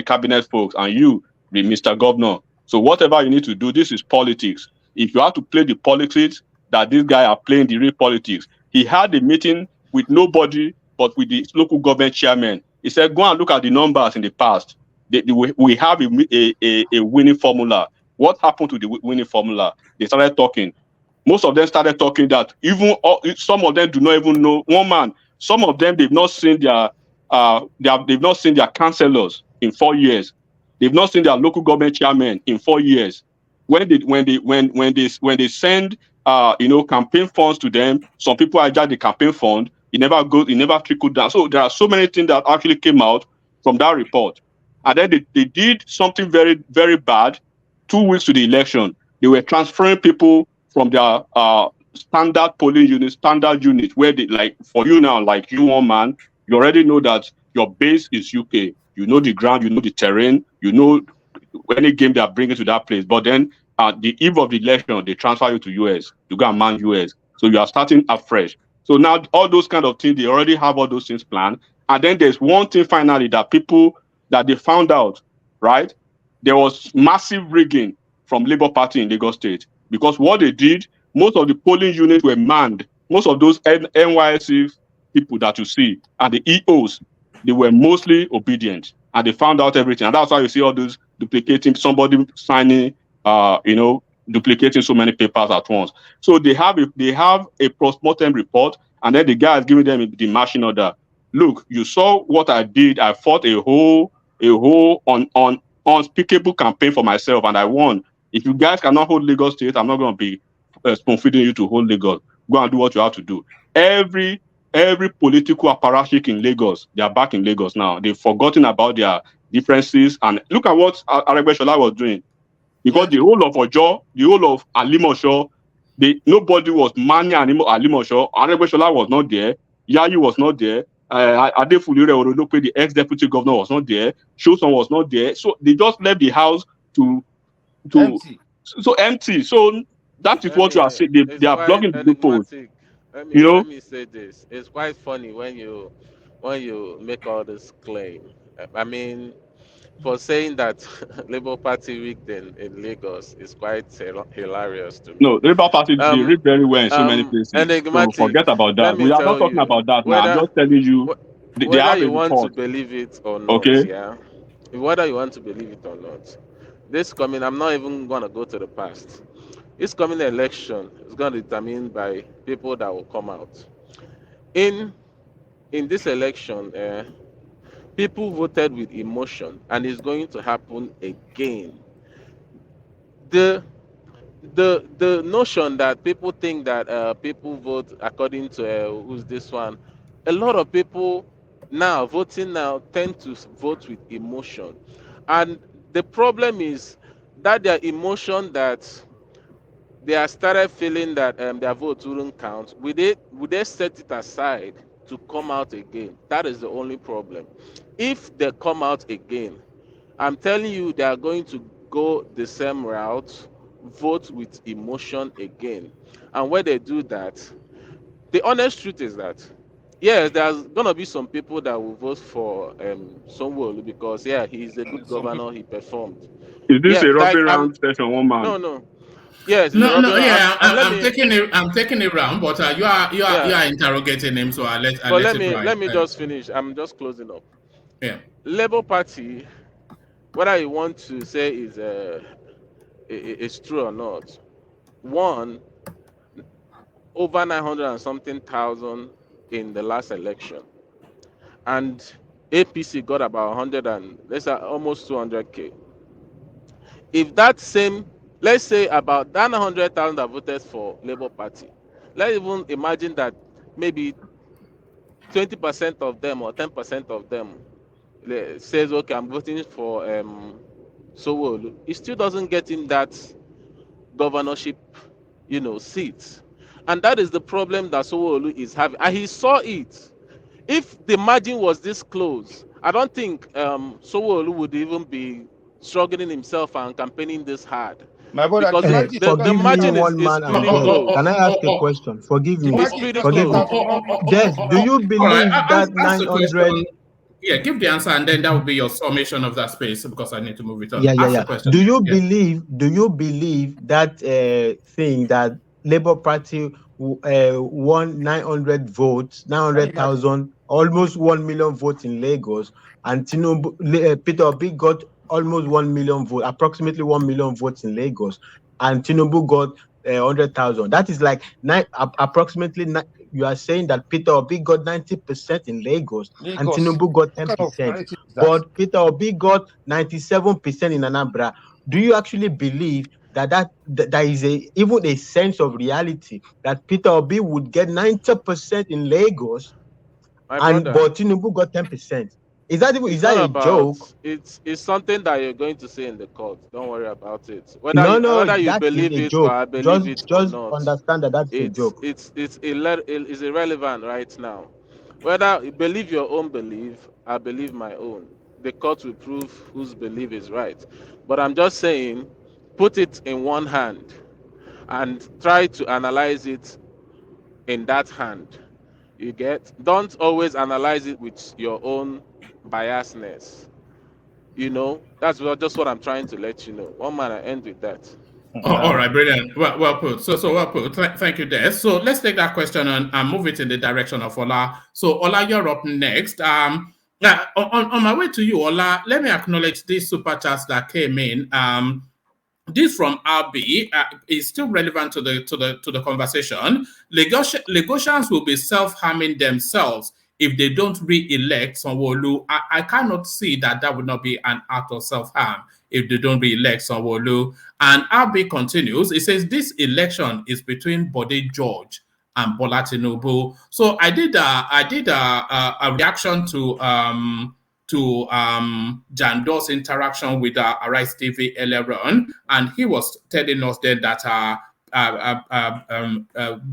cabinet folks and you, Mr. Governor. So whatever you need to do, this is politics. If you have to play the politics that this guy are playing, the real politics, he had a meeting with nobody but with the local government chairman. He said, go and look at the numbers in the past. We have a winning formula. What happened to the winning formula? They started talking. Most of them started talking that even some of them do not even know one man. Some of them they've not seen they've not seen their councillors in 4 years. They've not seen their local government chairman in 4 years. When they send campaign funds to them, some people hijack the campaign fund. It never trickled down. So there are so many things that actually came out from that report. And then they did something very, very bad 2 weeks to the election. They were transferring people from their standard polling unit, where they, like for you now, like you one man, you already know that your base is UK. You know the ground, you know the terrain, you know any game they are bringing to that place. But then at the eve of the election, they transfer you to US to go and man US. So you are starting afresh. So now all those kind of things, they already have all those things planned. And then there's one thing finally that they found out, right? There was massive rigging from Labour Party in Lagos State, because what they did, most of the polling units were manned. Most of those NYSC people that you see and the EOs, they were mostly obedient, and they found out everything. And that's why you see all those duplicating, somebody signing, duplicating so many papers at once. So they have a post-mortem report, and then the guy is giving them the marching order. Look, you saw what I did. I fought a whole unspeakable campaign for myself, and I won. If you guys cannot hold Lagos State, I'm not going to be spoon-feeding you to hold Lagos. Go and do what you have to do. Every political apparatchik in Lagos, they are back in Lagos now. They've forgotten about their differences. And look at what Aregbesola was doing. Because the whole of Ojo, the whole of Alimosho, nobody was manning Alimosho. Aregbesola was not there. Yayi was not there. Adefulire Orodope, the ex-deputy governor, was not there. Shoson was not there. So they just left the house to empty. So empty. So that is what you are saying. They are blocking the loopholes. Let me say this. It's quite funny when you make all this claim. I mean, for saying that Labour Party rigged in Lagos is quite hilarious to me. No, Labour Party they rigged very well in so many places. So forget about that. We are not talking about that now. I'm just telling you. Whether you want to believe it or not, okay? Yeah. Whether you want to believe it or not, this coming, I'm not even going to go to the past. This coming election is going to be determined by people that will come out. In this election, people voted with emotion, and it's going to happen again. The notion that people think that people vote according to who's this one, a lot of people now voting now tend to vote with emotion, and the problem is that their emotion that they have started feeling that their vote wouldn't count. Would they set it aside to come out again? That is the only problem. If they come out again, I'm telling you, they are going to go the same route, vote with emotion again. And when they do that, the honest truth is that, yes, there's going to be some people that will vote for Sonwolu because, yeah, he's a good governor, he performed. Is this a robbery round session, one man? No. Yes, no, yeah, I'm taking it round, but you are interrogating him, so let me just finish. I'm just closing up. Yeah. Labour Party, whether you want to say is true or not, won over 900 and something thousand in the last election, and APC got about 100 and let's say almost 200K. If that same, let's say about that 100,000 that voted for Labour Party, let's even imagine that maybe 20% of them or 10% of them says, okay, I'm voting for Sowolu. It still doesn't get him that governorship, seats. And that is the problem that Sowolu is having. And he saw it. If the margin was this close, I don't think Sowolu would even be struggling himself and campaigning this hard. My brother, because the margin is pretty close. Can I ask a question? Forgive me. It's pretty close. Des, do you believe that 900? Yeah, give the answer, and then that will be your summation of that space because I need to move it on. Yeah, Ask the question. Do you Yeah. believe that thing that Labour Party won 900 votes, 900,000, almost 1 million votes in Lagos, and Peter Obi got almost 1 million votes, approximately 1 million votes in Lagos, and Tinubu got 100,000. That is like approximately. You are saying that Peter Obi got 90% in Lagos, and Tinubu got 10%. But Peter Obi got 97% in Anambra. Do you actually believe that there is even a sense of reality that Peter Obi would get 90% in Lagos, but Tinubu got 10%? Is that a joke? It's something that you're going to say in the court. Don't worry about it. No, Whether you that is believe a it or joke. I believe it or Just not, understand that that's a joke. it's irrelevant right now. Whether you believe your own belief, I believe my own. The court will prove whose belief is right. But I'm just saying, put it in one hand and try to analyze it in that hand. You get? Don't always analyze it with your own biasness. That's just what I'm trying to let you know. One man, I end with that. Oh, all right, brilliant. Well put. So well put. Thank you, Des. So let's take that question and move it in the direction of Ola. So Ola, you're up next. Yeah, on my way to you, Ola, let me acknowledge these super chats that came in. This from RB is still relevant to the conversation. Lagosians will be self-harming themselves if they don't re-elect Sanwo-Olu. I cannot see that would not be an act of self-harm if they don't re-elect Sanwo-Olu. And RB continues, it says this election is between Bode George and Bola Tinubu. So I did a reaction to Jan Doe's interaction with Arise TV earlier on, and he was telling us then that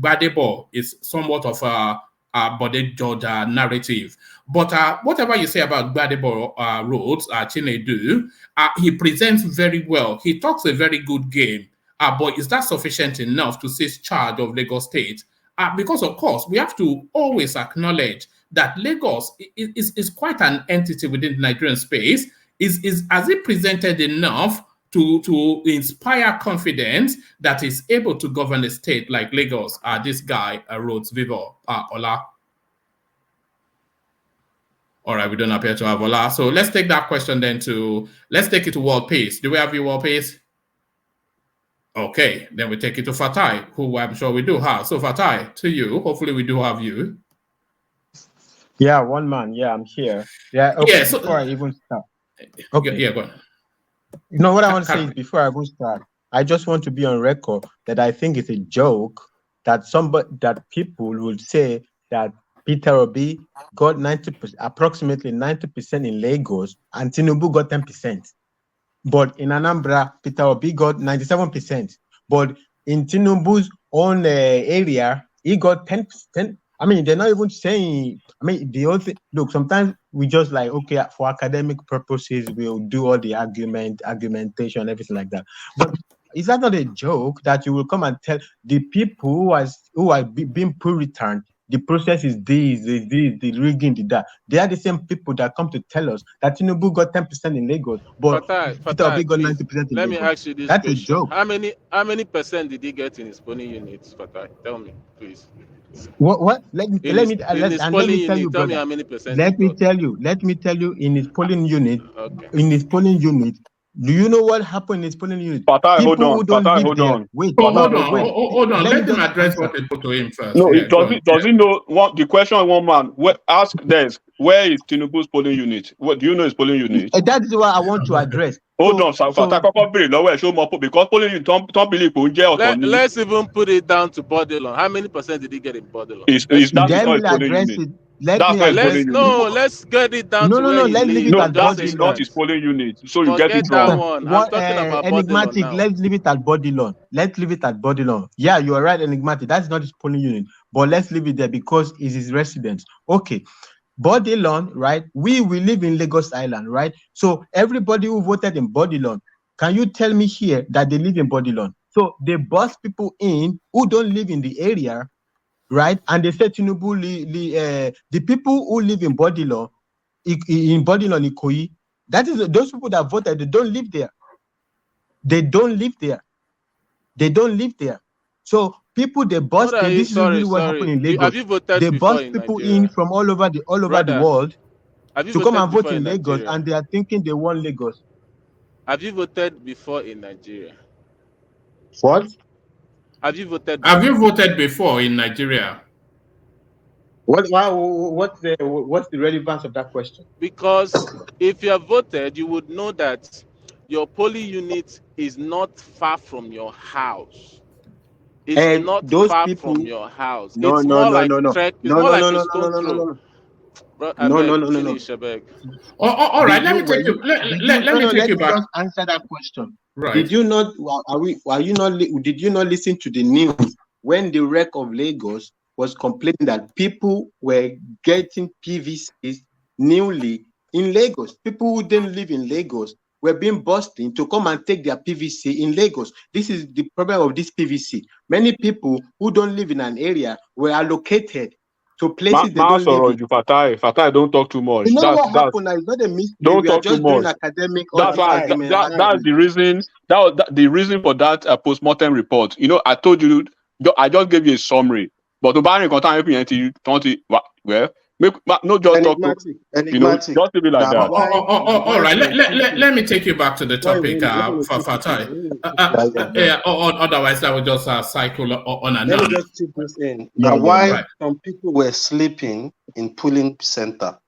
Gbadebo is somewhat of a Bode George narrative. But whatever you say about Gbadebo Rhodes, Chinedu, he presents very well. He talks a very good game. But is that sufficient enough to seize charge of Lagos State? Because, of course, we have to always acknowledge that Lagos is quite an entity within the Nigerian space. Has it presented enough to inspire confidence that is able to govern a state like Lagos? This guy, Rhodes, Vivour, Ola. All right, we don't appear to have Ola. So let's take that question then let's take it to World Peace. Do we have you, World Peace? Okay, then we take it to Fatai, who I'm sure we do have. So Fatai, to you. Hopefully we do have you. Yeah, one man. Yeah, I'm here. Yeah, okay, yeah, before I even start. Okay. Yeah, go on. What I want to say is before I go start, I just want to be on record that I think it's a joke that people would say that Peter Obi got 90%, approximately 90% in Lagos, and Tinubu got 10%. But in Anambra, Peter Obi got 97%. But in Tinubu's own area, he got 10%. I mean, they're not even saying. I mean, the other thing, look, sometimes we just like, okay, for academic purposes, we'll do all the argumentation, everything like that. But is that not a joke that you will come and tell the people who are being Puritan? The process is this, the rigging, that. They are the same people that come to tell us that Tinubu got 10% in Lagos, but Peter Obi got 90% in Lagos. Let me ask you this question. A joke. How many percent did he get in his polling units, Fatai? Tell me, please. What? Let me tell you, brother. Tell me how many percent. Let me tell you in his polling unit. Okay. In his polling unit, do you know what happened in his polling unit? Fatai, people hold on. who don't Fatai, live hold there. on. Wait, hold on. Let him address what they put to him first. No, does he know what the question? One man, ask Des, where is Tinubu's polling unit? What do you know his polling unit? That is what I want to address. Hold on, Fatai, because polling unit don't believe let's even put it down to Bodilon. How many percent did he get in Bodilon? Let's get it down to where let's leave it at that is not his polling unit. So you get it wrong. That one. I'm talking about enigmatic. Bodilon now. Let's leave it at Bodilon. Yeah, you are right, enigmatic. That's not his polling unit, but let's leave it there because it's his residence. Okay. Bodilon, right? We live in Lagos Island, right? So everybody who voted in Bodilon, can you tell me here that they live in Bodilon? So they bus people in who don't live in the area, right? And they said Tinubu, the people who live in Bodilon, in Bodin on Ikoyi. That is those people that voted. They don't live there. They don't live there. They don't live there. So people they bust. This is really what happened in Lagos. Have you voted They before bust in people Nigeria? in from all over the Brother, world have you to come voted and vote before in in Lagos, Nigeria? and they are thinking they won Lagos. Have you voted before in Nigeria? What? Have you voted Have you before? voted before in Nigeria? What's the relevance of that question? Because if you have voted, you would know that your polling unit is not far from your house. It's And not those far people, from your house. no, It's no, more no, like no, no, trek. It's no, more no, like no, a no, no, stone no, no, throw. no, Bro, I no, no, beg, no, no, no. finish, I beg. All right, let me take you. Let me take Let you me back. just answer that question. Right. Did you not? Did you not listen to the news when the wreck of Lagos was complaining that people were getting PVCs newly in Lagos? People who didn't live in Lagos were being bussed in to come and take their PVC in Lagos. This is the problem of this PVC. Many people who don't live in an area were allocated to places they don't live in. Fatai, don't talk too much. You know That's what happened now? It's not a mystery. don't We are talk too just doing much. academic all That's the why time. that's the reason. The reason for that post-mortem report. You know, I told you. I just gave you a summary. But to buy well, no, just talk to. You know, Enigmatic. just leave it like Now, that. All right. Let me take you back to the topic, for Fatai. Otherwise, I will just cycle on and Let me on. just chip this in. Yeah, Why Right. some people were sleeping in polling center?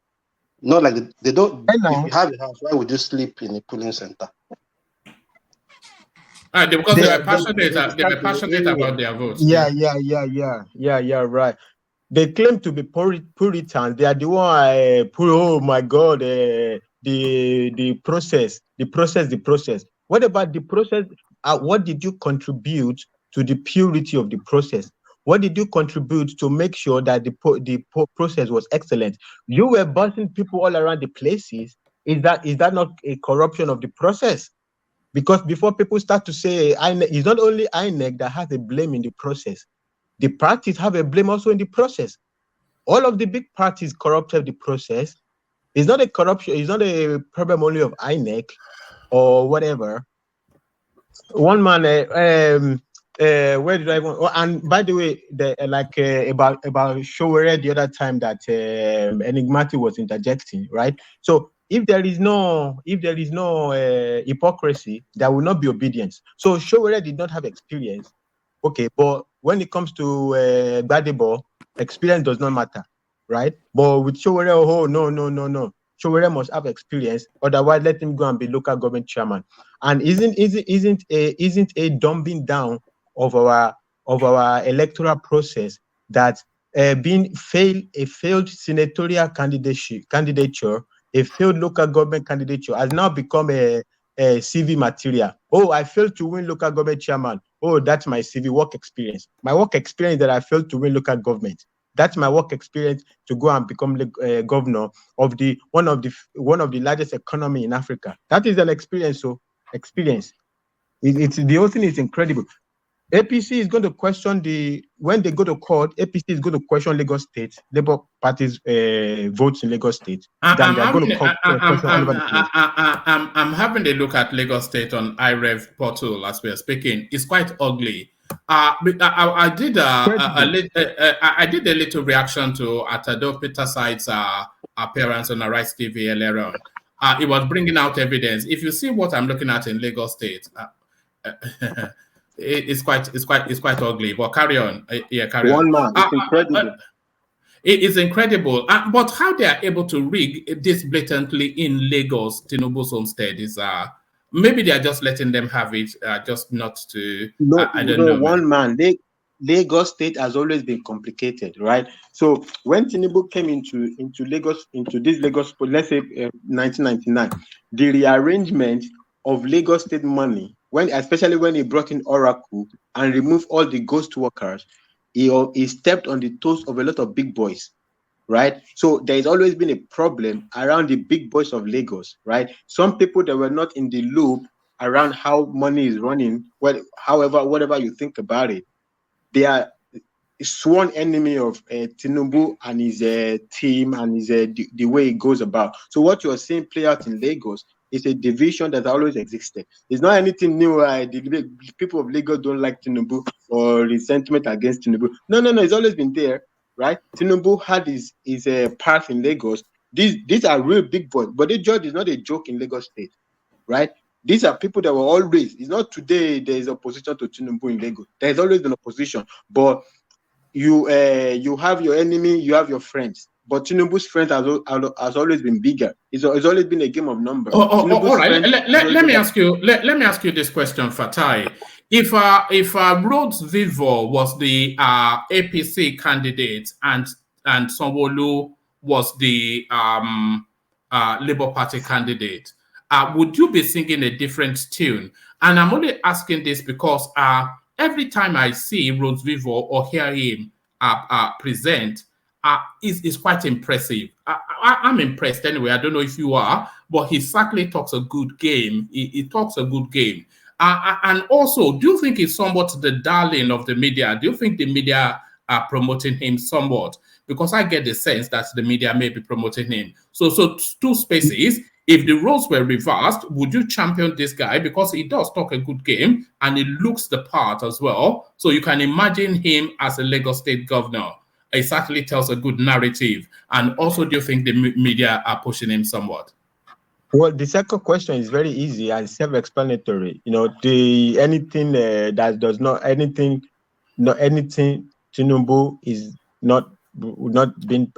Not like they don't. If you have a house, why would you sleep in a polling center? Because they were passionate. They They were understand the passionate area. about their votes. Yeah, right. They claim to be Puritans. They are the one. Oh my God! The process. What about the process? What did you contribute to the purity of the process? What did you contribute to make sure that the process was excellent? You were busing people all around the places. Is that not a corruption of the process? Because before people start to say INEC, it's not only INEC that has a blame in the process. The parties have a blame also in the process. All of the big parties corrupted the process. It's not a corruption. It's not a problem only of INEC or whatever. One man, where did I go? Oh, and by the way, about Showere the other time that Enigmatic was interjecting, right? So if there is no hypocrisy, there will not be obedience. So Showere did not have experience, okay, but when it comes to Gbadebo, experience does not matter, right? But with Showere, oh no. Showere must have experience, otherwise let him go and be local government chairman. And isn't a dumbing down of our electoral process that being a failed senatorial candidature, a failed local government candidature has now become a CV material. Oh, I failed to win local government chairman. Oh, that's my CV work experience. My work experience that I failed to win local government. That's my work experience to go and become governor of one of the largest economy in Africa. That is an experience. So experience. It's the whole thing is incredible. APC is going to question when they go to court. APC is going to question Lagos State Labour Party's votes in Lagos State. Then they're going to question all over the place. I'm having a look at Lagos State on iRev portal as we are speaking. It's quite ugly. I did I did a little reaction to Atado Peter Side's appearance on Arise TV earlier on. It was bringing out evidence. If you see what I'm looking at in Lagos State, it's quite ugly. But carry on. Carry on. One man, it's incredible. It is incredible. But how they are able to rig this blatantly in Lagos, Tinubu's homestead, is maybe they are just letting them have it, just not to. I don't know. One man. Lagos State has always been complicated, right? So when Tinubu came into Lagos, let's say 1999, the rearrangement of Lagos State money, especially when he brought in Oracle and removed all the ghost workers, he stepped on the toes of a lot of big boys, right? So there's always been a problem around the big boys of Lagos, right? Some people that were not in the loop around how money is running, whatever you think about it, they are sworn enemy of Tinubu and his team and his the way it goes about. So what you're seeing play out in Lagos is a division that always existed. It's not anything new. The people of Lagos don't like Tinubu or resentment against Tinubu. No. It's always been there, right? Tinubu had his path in Lagos. These are real big boys, but the judge is not a joke in Lagos State, right? These are people that were always. It's not today there is opposition to Tinubu in Lagos. There has always been opposition, but you have your enemy, you have your friends. But Tinubu's friends has always been bigger. It's always been a game of numbers. All right. Let me ask you. Let me ask you this question, Fatai. If Rhodes Vivour was the APC candidate and Sanwo-Olu was the Labour Party candidate, would you be singing a different tune? And I'm only asking this because every time I see Rhodes Vivour or hear him present, is quite impressive. I'm impressed anyway. I don't know if you are, but he certainly talks a good game. He talks a good game. And also, do you think he's somewhat the darling of the media? Do you think the media are promoting him somewhat? Because I get the sense that the media may be promoting him. So two spaces. If the roles were reversed, would you champion this guy? Because he does talk a good game and he looks the part as well. So you can imagine him as a Lagos State governor. It certainly tells a good narrative. And also, do you think the media are pushing him somewhat? Well, the second question is very easy and self-explanatory. Anything that does not anything Tinubu is not being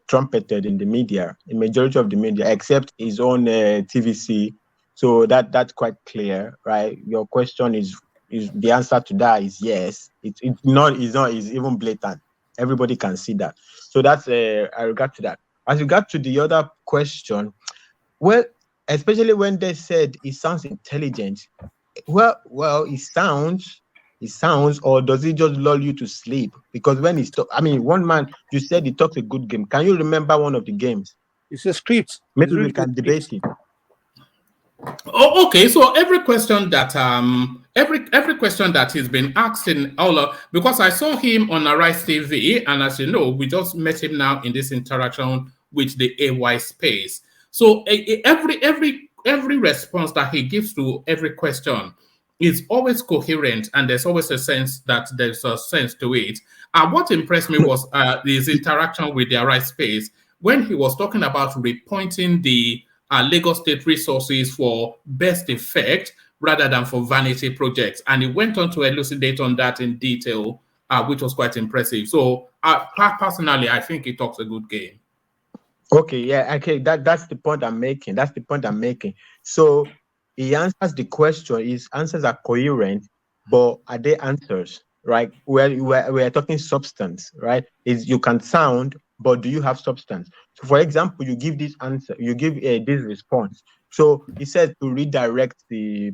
trumpeted in the media, in majority of the media, except his own TVC. So that's quite clear, right? Your question is the answer to that is yes. It's even blatant. Everybody can see that. So that's I regard to that. As regard to the other question, well, especially when they said he sounds intelligent. Well, it sounds, or does it just lull you to sleep? Because when he's one man, you said he talks a good game. Can you remember one of the games? It's a script. Maybe we can debate it. Oh, okay. So every question that every question that he's been asked in because I saw him on Arise TV, and as you know, we just met him now in this interaction with the AY space. So every response that he gives to every question is always coherent, and there's always a sense that there's a sense to it. What impressed me was his interaction with the Arise space when he was talking about repointing the Lagos State resources for best effect rather than for vanity projects. And he went on to elucidate on that in detail, which was quite impressive. So personally, I think he talks a good game. Okay, yeah, okay, that's the point I'm making. So he answers the question, his answers are coherent, but are they answers, right? We're talking substance, right? You can sound, but do you have substance? So for example, you give this answer, you give this response. So he says to redirect the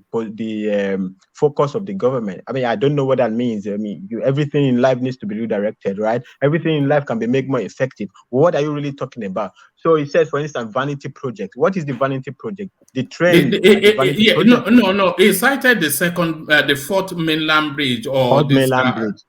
focus of the government. I don't know what that means. Everything in life needs to be redirected, right? Everything in life can be made more effective. What are you really talking about? So he says, for instance, vanity project. What is the vanity project? The train. No. He cited the fourth mainland bridge or this mainland bridge.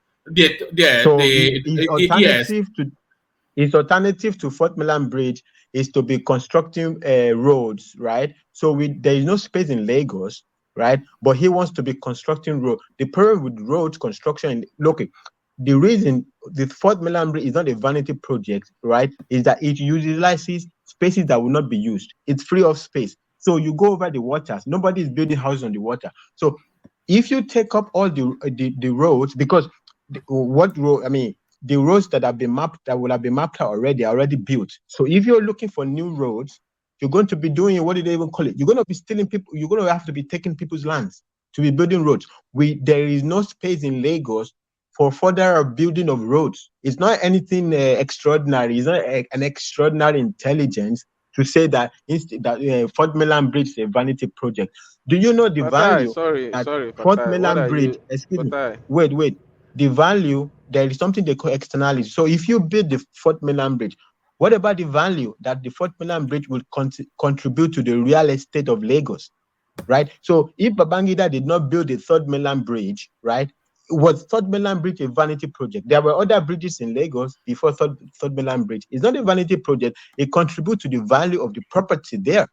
His alternative to Fourth Mainland Bridge is to be constructing roads, right? So there is no space in Lagos, right? But he wants to be constructing road. The problem with road construction, the reason the Fourth Mainland Bridge is not a vanity project, right, is that it utilizes spaces that will not be used. It's free of space. So you go over the waters. Nobody is building houses on the water. So if you take up all the roads, because the roads that have been mapped, that will have been mapped out already, are already built. So if you're looking for new roads, you're going to be doing, what do they even call it? You're going to be stealing people. You're going to have to be taking people's lands to be building roads. There is no space in Lagos for further building of roads. It's not anything extraordinary. It's not an extraordinary intelligence to say that Fourth Mainland Bridge is a vanity project. Do you know the value? Sorry, Fourth Mainland Bridge. Excuse me. Wait. The value, there is something they call externality. So if you build the Fourth Mainland Bridge, what about the value that the Fourth Mainland Bridge will contribute to the real estate of Lagos, right? So if Babangida did not build the Third Mainland Bridge, right, Was Third Mainland Bridge a vanity project? There were other bridges in Lagos before Third Mainland Bridge. It's not a vanity project. It contributes to the value of the property there.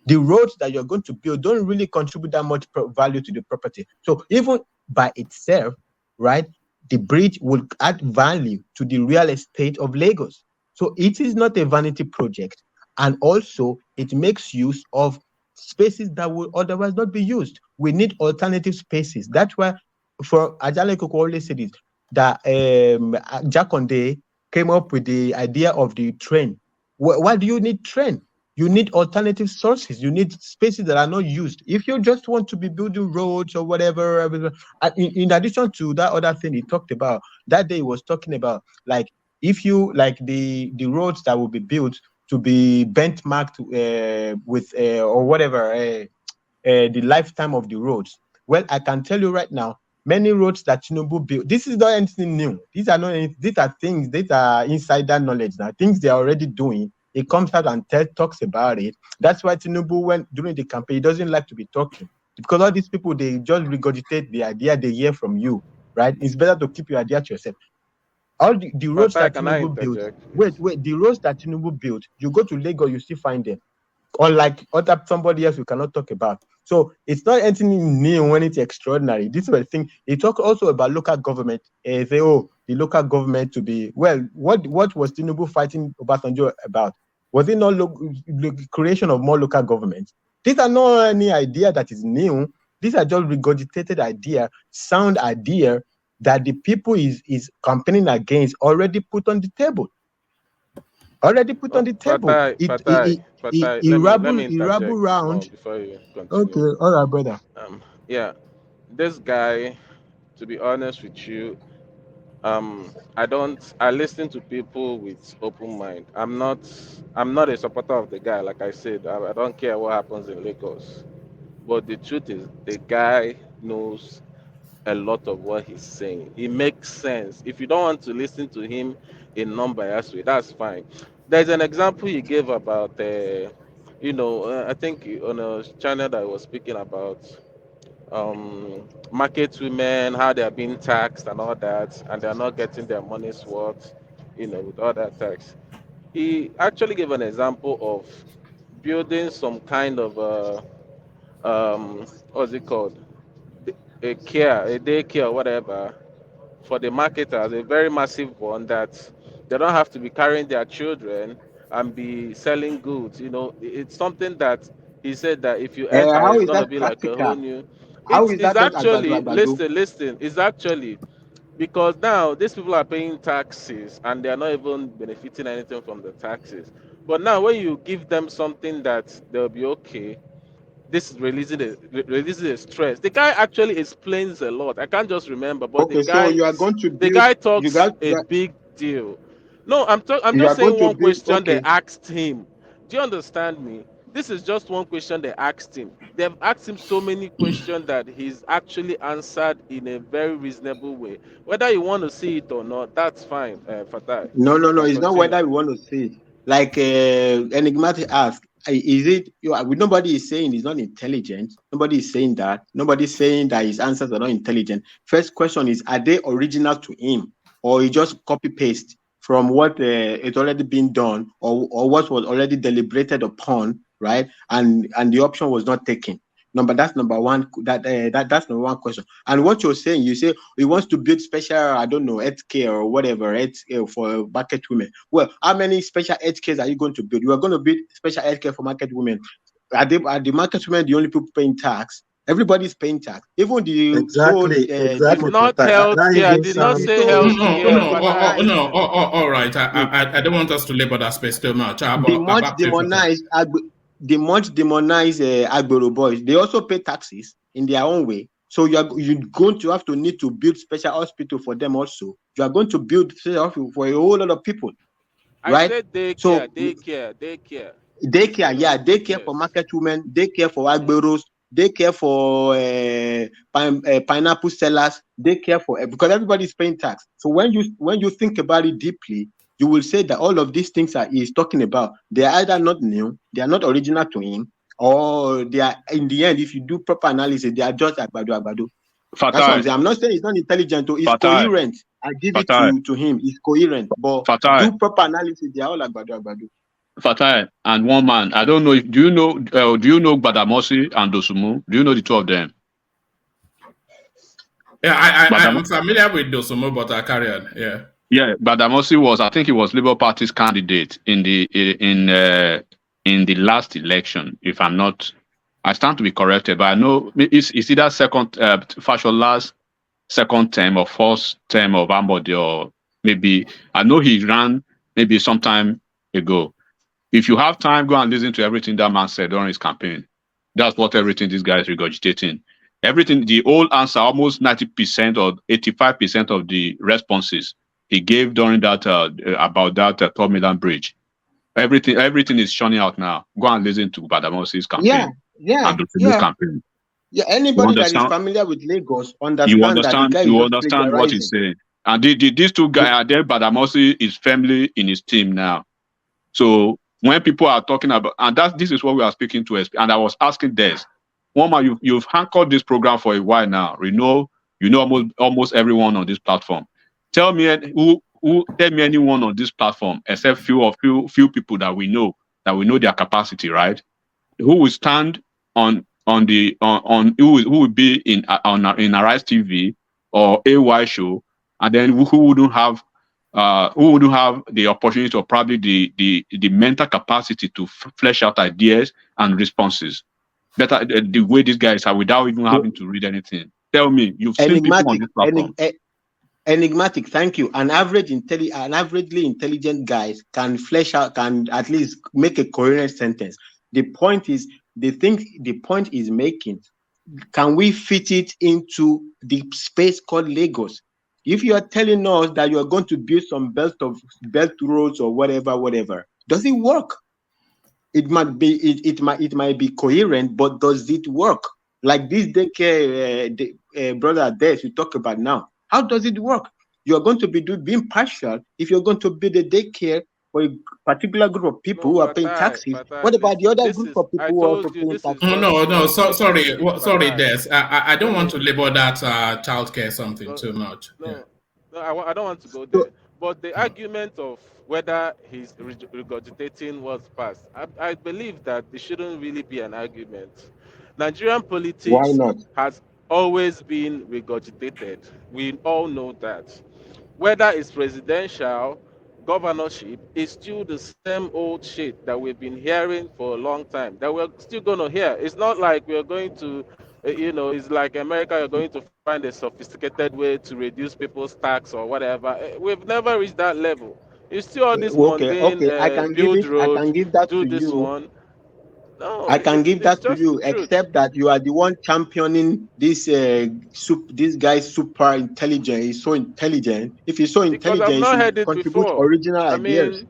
The roads that you're going to build don't really contribute that much value to the property. So even by itself, right, the bridge will add value to the real estate of Lagos. So it is not a vanity project. And also, it makes use of spaces that will otherwise not be used. We need alternative spaces. That's why, for Ajale Koko always said it, that Jakonde came up with the idea of the train. Why do you need train? You need alternative sources. You need spaces that are not used. If you just want to be building roads or whatever, in addition to that other thing he talked about, that day he was talking about, like, if you like the roads that will be built to be benchmarked with or whatever the lifetime of the roads. Well, I can tell you right now, many roads that Tinubu built, this is not anything new. These are things, these are insider knowledge now, things they are already doing. He comes out and talks about it. That's why Tinubu, went during the campaign, he doesn't like to be talking, because all these people, they just regurgitate the idea they hear from you, right? It's better to keep your idea to yourself. All the roads that Tinubu built, the roads that Tinubu built, you go to Lagos, you still find them. Unlike other somebody else we cannot talk about. So it's not anything new when it's extraordinary. This is the thing. He talked also about local government. Say, the local government to be, well, what was Tinubu fighting Obasanjo about? Was it not the creation of more local governments? These are not any idea that is new. These are just regurgitated idea, sound idea that the people is campaigning against already put on the table. Already put on the table. Fatai, let me interject round before you continue. Okay, all right, brother. Yeah, this guy, to be honest with you, I listen to people with open mind. I'm not a supporter of the guy. Like I said, I don't care what happens in Lagos. But the truth is, the guy knows a lot of what he's saying. It makes sense. If you don't want to listen to him in non-biased way, that's fine. There's an example he gave about, I think on a channel that I was speaking about market women, how they are being taxed and all that, and they're not getting their money's worth, with all that tax. He actually gave an example of building some kind of what's it called? A daycare, whatever, for the marketers, a very massive one that they don't have to be carrying their children and be selling goods. It's something that he said that if you enter, How it's is gonna that be like a whole practical? new. How It's, is it's that not actually agbado? listen. It's actually because now these people are paying taxes and they are not even benefiting anything from the taxes. But now when you give them something that they'll be okay, this is releasing a stress. The guy actually explains a lot. I can't just remember, but Okay, so you are going to the build. guy You talks got. a big deal. No, I'm You are just going saying to one build. question they Okay. asked him. Do you understand me? This is just one question they asked him. They've asked him so many questions that he's actually answered in a very reasonable way. Whether you want to see it or not, that's fine, Fatai. No. You can It's not continue. whether we want to say it. Like enigmatic ask. Is it? Nobody is saying he's not intelligent. Nobody is saying that. Nobody is saying that his answers are not intelligent. First question is: are they original to him, or he just copy paste from what it's already been done, or what was already deliberated upon, right? And the option was not taken. That's number one. That's number one question. And what you're saying, you say he wants to build special, I don't know, health care or whatever, for market women. Well, how many special health cares are you going to build? You are going to build special health care for market women. Are the market women the only people paying tax? Everybody's paying tax. Even the Exactly. It's not health care. I did not say health care, Fatai. All right. I don't want us to labor that space too much. The much demonized Agbero boys, they also pay taxes in their own way. So you're going to have to need to build special hospital for them also. You are going to build special hospital for a whole lot of people, I right? said daycare, So daycare. daycare, yeah, daycare for market women, daycare for Agberos, daycare for pineapple sellers, daycare for because everybody's paying tax. So when you think about it deeply, you will say that all of these things he's talking about, they are either not new, they are not original to him, or they are, in the end, if you do proper analysis, they are just agbado. Fatai, That's what I'm saying. I'm not saying it's not intelligent, or it's Fatai, coherent. I give it Fatai, to him. It's coherent, but Fatai, do proper analysis. They are all agbado. Fatai, and one man. I don't know if do you know Gbadamosi and Dosumu? Do you know the two of them? Yeah, I'm familiar with Dosumu, but I carry on. Yeah. Yeah, Gbadamosi I think he was Labour Party's candidate in the last election. If I'm not, I stand to be corrected, but I know it's either Fashola's second term or first term of Ambode, or maybe I know he ran maybe sometime ago. If you have time, go and listen to everything that man said during his campaign. That's what everything this guy is regurgitating. Everything, the old answer, almost 90% or 85% of the responses he gave during that about that 12 million bridge. Everything is shunning out now. Go and listen to Badamosi's campaign and the campaign. Yeah, anybody that is familiar with Lagos You understand that the guy is just understand what he's saying. And these two guys are there. Badamosi is firmly in his team now. So when people are talking about, and this is what we are speaking to, and I was asking Des, Woma, you've anchored this program for a while now. You know almost everyone on this platform. Tell me anyone on this platform except few people that we know their capacity, right? Who will stand on who will be in Arise TV or AY show, and then who wouldn't have the opportunity or probably the mental capacity to flesh out ideas and responses better the way these guys are without even having to read anything. Tell me, you've seen people on this platform. Enigmatic, thank you. An averagely intelligent guys can flesh out, can at least make a coherent sentence. The point is making, can we fit it into the space called Lagos? If you are telling us that you are going to build some belt roads or whatever, does it work? It might be coherent, but does it work? Like this daycare brother there you talk about now. How does it work? You are going to be being partial if you're going to build a daycare for a particular group of people who are paying taxes. What about the other group of people who are also paying taxes? Sorry, Des. I don't want to label that childcare something too much. I don't want to go there. But the argument of whether he's regurgitating what's past, I believe that it shouldn't really be an argument. Nigerian politics has always been regurgitated. We all know that. Whether it's presidential, governorship, it's still the same old shit that we've been hearing for a long time, that we're still going to hear. It's not like we're going to, it's like America, you're going to find a sophisticated way to reduce people's tax or whatever. We've never reached that level. It's still all this mundane, build road, do this one. No, I can give that to you, except that you are the one championing this this guy's super intelligent. He's so intelligent. If he's so intelligent, I've not heard it contribute before. original ideas.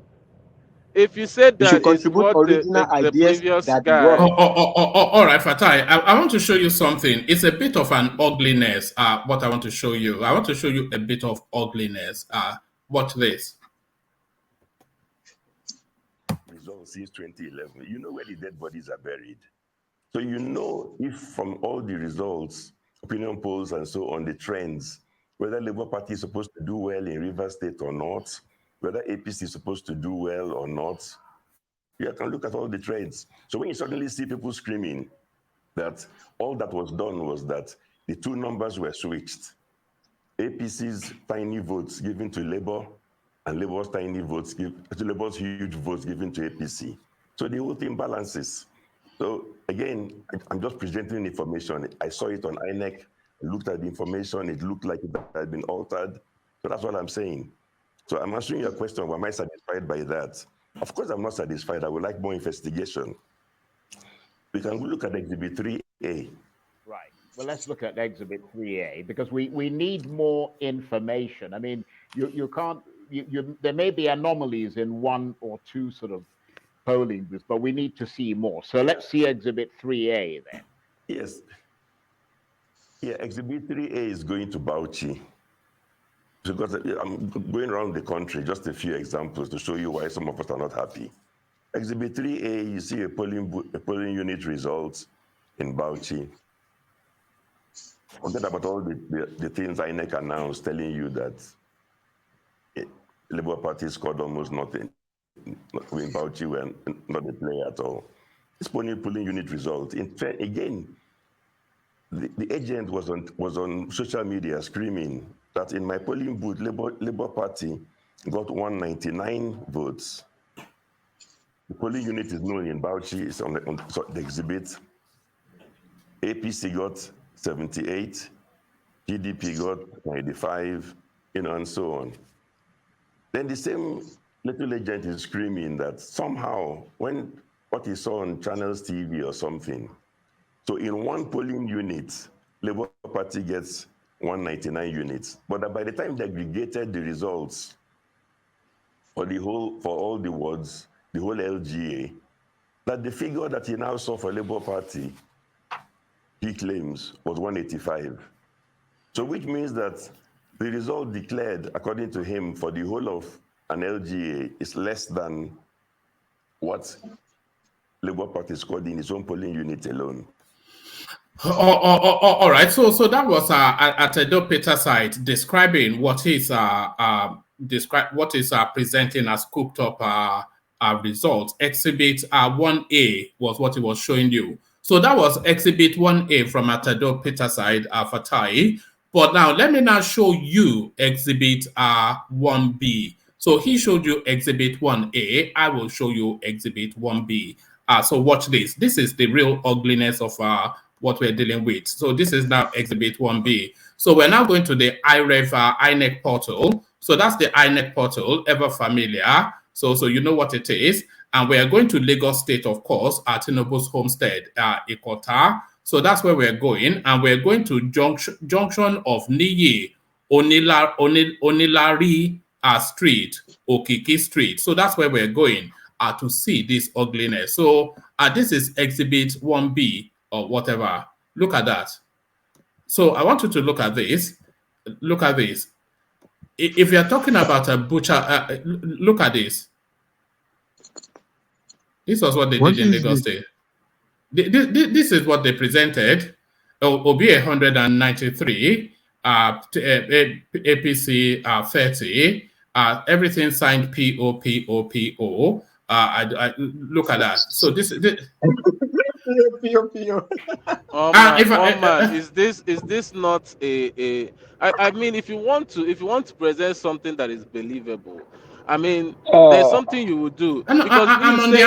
If you said that, you should contribute original ideas previous that guy. work. All right, Fatai. I want to show you something. It's a bit of an ugliness. What I want to show you. I want to show you a bit of ugliness. Watch this. Results since 2011. You know where the dead bodies are buried. So you know if from all the results, opinion polls and so on, the trends, whether Labour Party is supposed to do well in Rivers State or not, whether APC is supposed to do well or not, you can look at all the trends. So when you suddenly see people screaming that all that was done was that the two numbers were switched, APC's tiny votes given to Labour and Labour's tiny votes, Labour's huge votes given to APC. So the whole thing balances. So again, I'm just presenting information. I saw it on INEC, looked at the information, it looked like it had been altered. So that's what I'm saying. So I'm answering your question, am I satisfied by that? Of course I'm not satisfied. I would like more investigation. We can look at Exhibit 3A. Right. Well, let's look at Exhibit 3A because we need more information. I mean, you can't, there may be anomalies in one or two sort of polling booths, but we need to see more. So let's see Exhibit 3A then. Yes. Yeah, Exhibit 3A is going to Bauchi. Because I'm going around the country, just a few examples to show you why some of us are not happy. Exhibit 3A, you see a polling unit results in Bauchi. Forget about all the things INEC announced telling you that Labour Party scored almost nothing. In Bauchi, were not a player at all. This polling unit result, again, the agent was on social media screaming that in my polling booth, Labour Party got 199 votes. The polling unit is known in Bauchi, it's on the exhibit. APC got 78, PDP got 95, and so on. Then the same little agent is screaming that somehow, what he saw on Channels TV or something, so in one polling unit, Labour Party gets 199 units, but that by the time they aggregated the results for all the wards, the whole LGA, that the figure that he now saw for Labour Party, he claims, was 185. So which means that the result declared, according to him, for the whole of an LGA is less than what Labour Party scored in its own polling unit alone. All right. So that was at Edo Peter's side describing what is presenting as cooked up results. Exhibit 1A was what he was showing you. So that was Exhibit 1A from Atedo Peter's side for Tai. But now let me now show you Exhibit 1B. So he showed you Exhibit 1A. I will show you Exhibit 1B. So watch this. This is the real ugliness of what we're dealing with. So this is now Exhibit 1B. So we're now going to the INEC portal. So that's the INEC portal, ever familiar. So you know what it is. And we are going to Lagos State, of course, at Tinubu's homestead, Ikota. So that's where we're going. And we're going to junction of Niyi, Onilari Street, Okiki Street. So that's where we're going to see this ugliness. So this is Exhibit 1B or whatever. Look at that. So I want you to look at this. Look at this. If you're talking about a butcher, look at this. This was what they did in Lagos State. This is what they presented. Obi 193, APC 30, everything signed PO. Look at that. So this man, is this not a I mean, if you want to present something that is believable, I mean, there's something you would do. Because I'm on the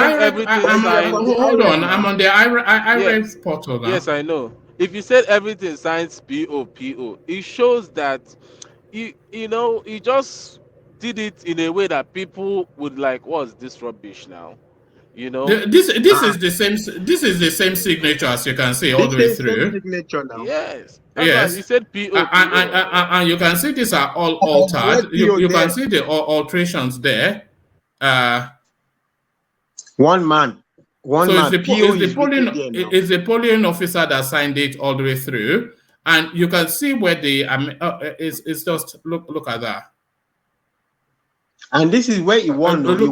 hold on, I'm on the IREF portal now. Yes, I know. If you said everything signs PO, it shows that you just did it in a way that people would like, what's this rubbish now? You know, this is the same. This is the same signature as you can see all the way through. Signature now. Yes. Yes. You said PO. And you can see these are all altered. You can see the alterations there. One man. It's the polling officer that signed it all the way through, and you can see where the it's just look at that. And this is where he won. Look at this.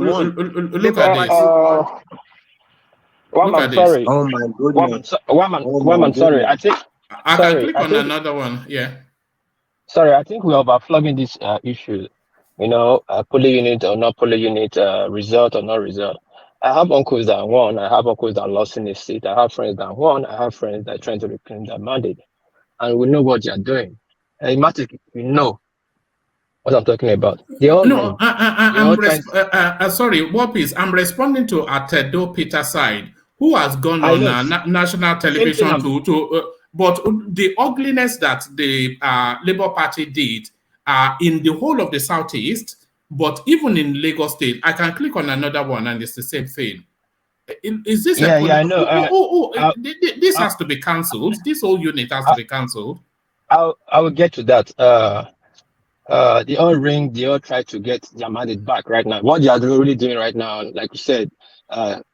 Look at this. Oh my goodness. Woman, sorry. I think I can click on another one. Yeah. Sorry, I think we're overflogging this issue. Polling unit or not polling unit, result or not result. I have uncles that won. I have uncles that lost in the seat. I have friends that won. I have friends that are trying to reclaim their mandate. And we know what they are doing. And we know what I'm talking about. Sorry, Wapis, I'm responding to Atedo Peter side, who has gone on national television but the ugliness that the Labour Party did in the whole of the Southeast, but even in Lagos State, I can click on another one and it's the same thing. Is this I know. This has to be cancelled. This whole unit has to be cancelled. I will get to that. They all try to get their mandate back right now. What they are really doing right now, like you said,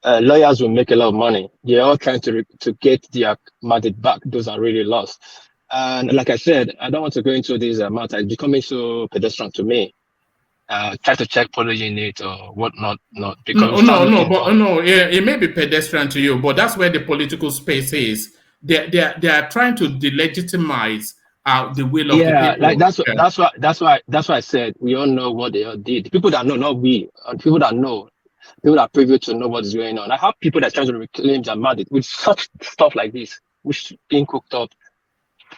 lawyers will make a lot of money. They're all trying to get their mandate back. Those are really lost. And like I said, I don't want to go into this matter. It's becoming so pedestrian to me. Try to check polling unit or whatnot. It may be pedestrian to you, but that's where the political space is. they are trying to delegitimize the will of the Yeah, people. like that's why I said we all know what they all did. The people that know, not we, people that know, people that are privy to know what is going on. I have people that trying to reclaim their mandate with such stuff like this, which being cooked up,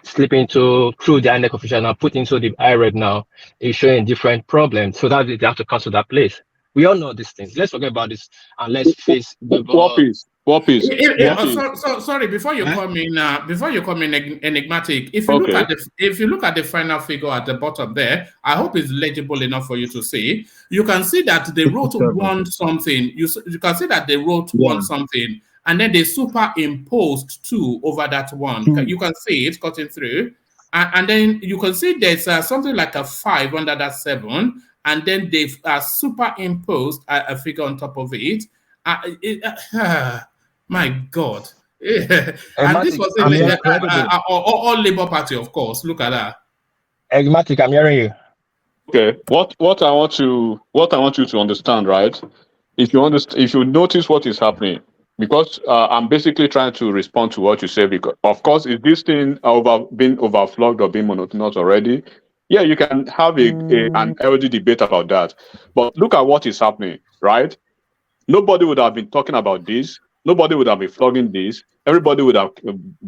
slipping into through the INEC official now, put into the IRED now, is showing different problems. So that they have to cancel that place. We all know these things. Let's forget about this and let's face What piece? Sorry, before you come in, enigmatic. If you Okay. look at the final figure at the bottom there, I hope it's legible enough for you to see. You can see that they wrote 1 something. You can see that they wrote 1 something, and then they superimposed 2 over that 1. You can see it cutting through, and then you can see there's something like a 5 under that 7, and then they've superimposed a figure on top of it. My God. And this was all Labour Party, of course. Look at that. Enigmatic, I'm hearing you. Okay. What I want you to understand, right? If you notice what is happening, because I'm basically trying to respond to what you say, because of course, is this thing being overflogged or being monotonous already? Yeah, you can have an healthy debate about that. But look at what is happening, right? Nobody would have been talking about this. Nobody would have been flogging this. Everybody would have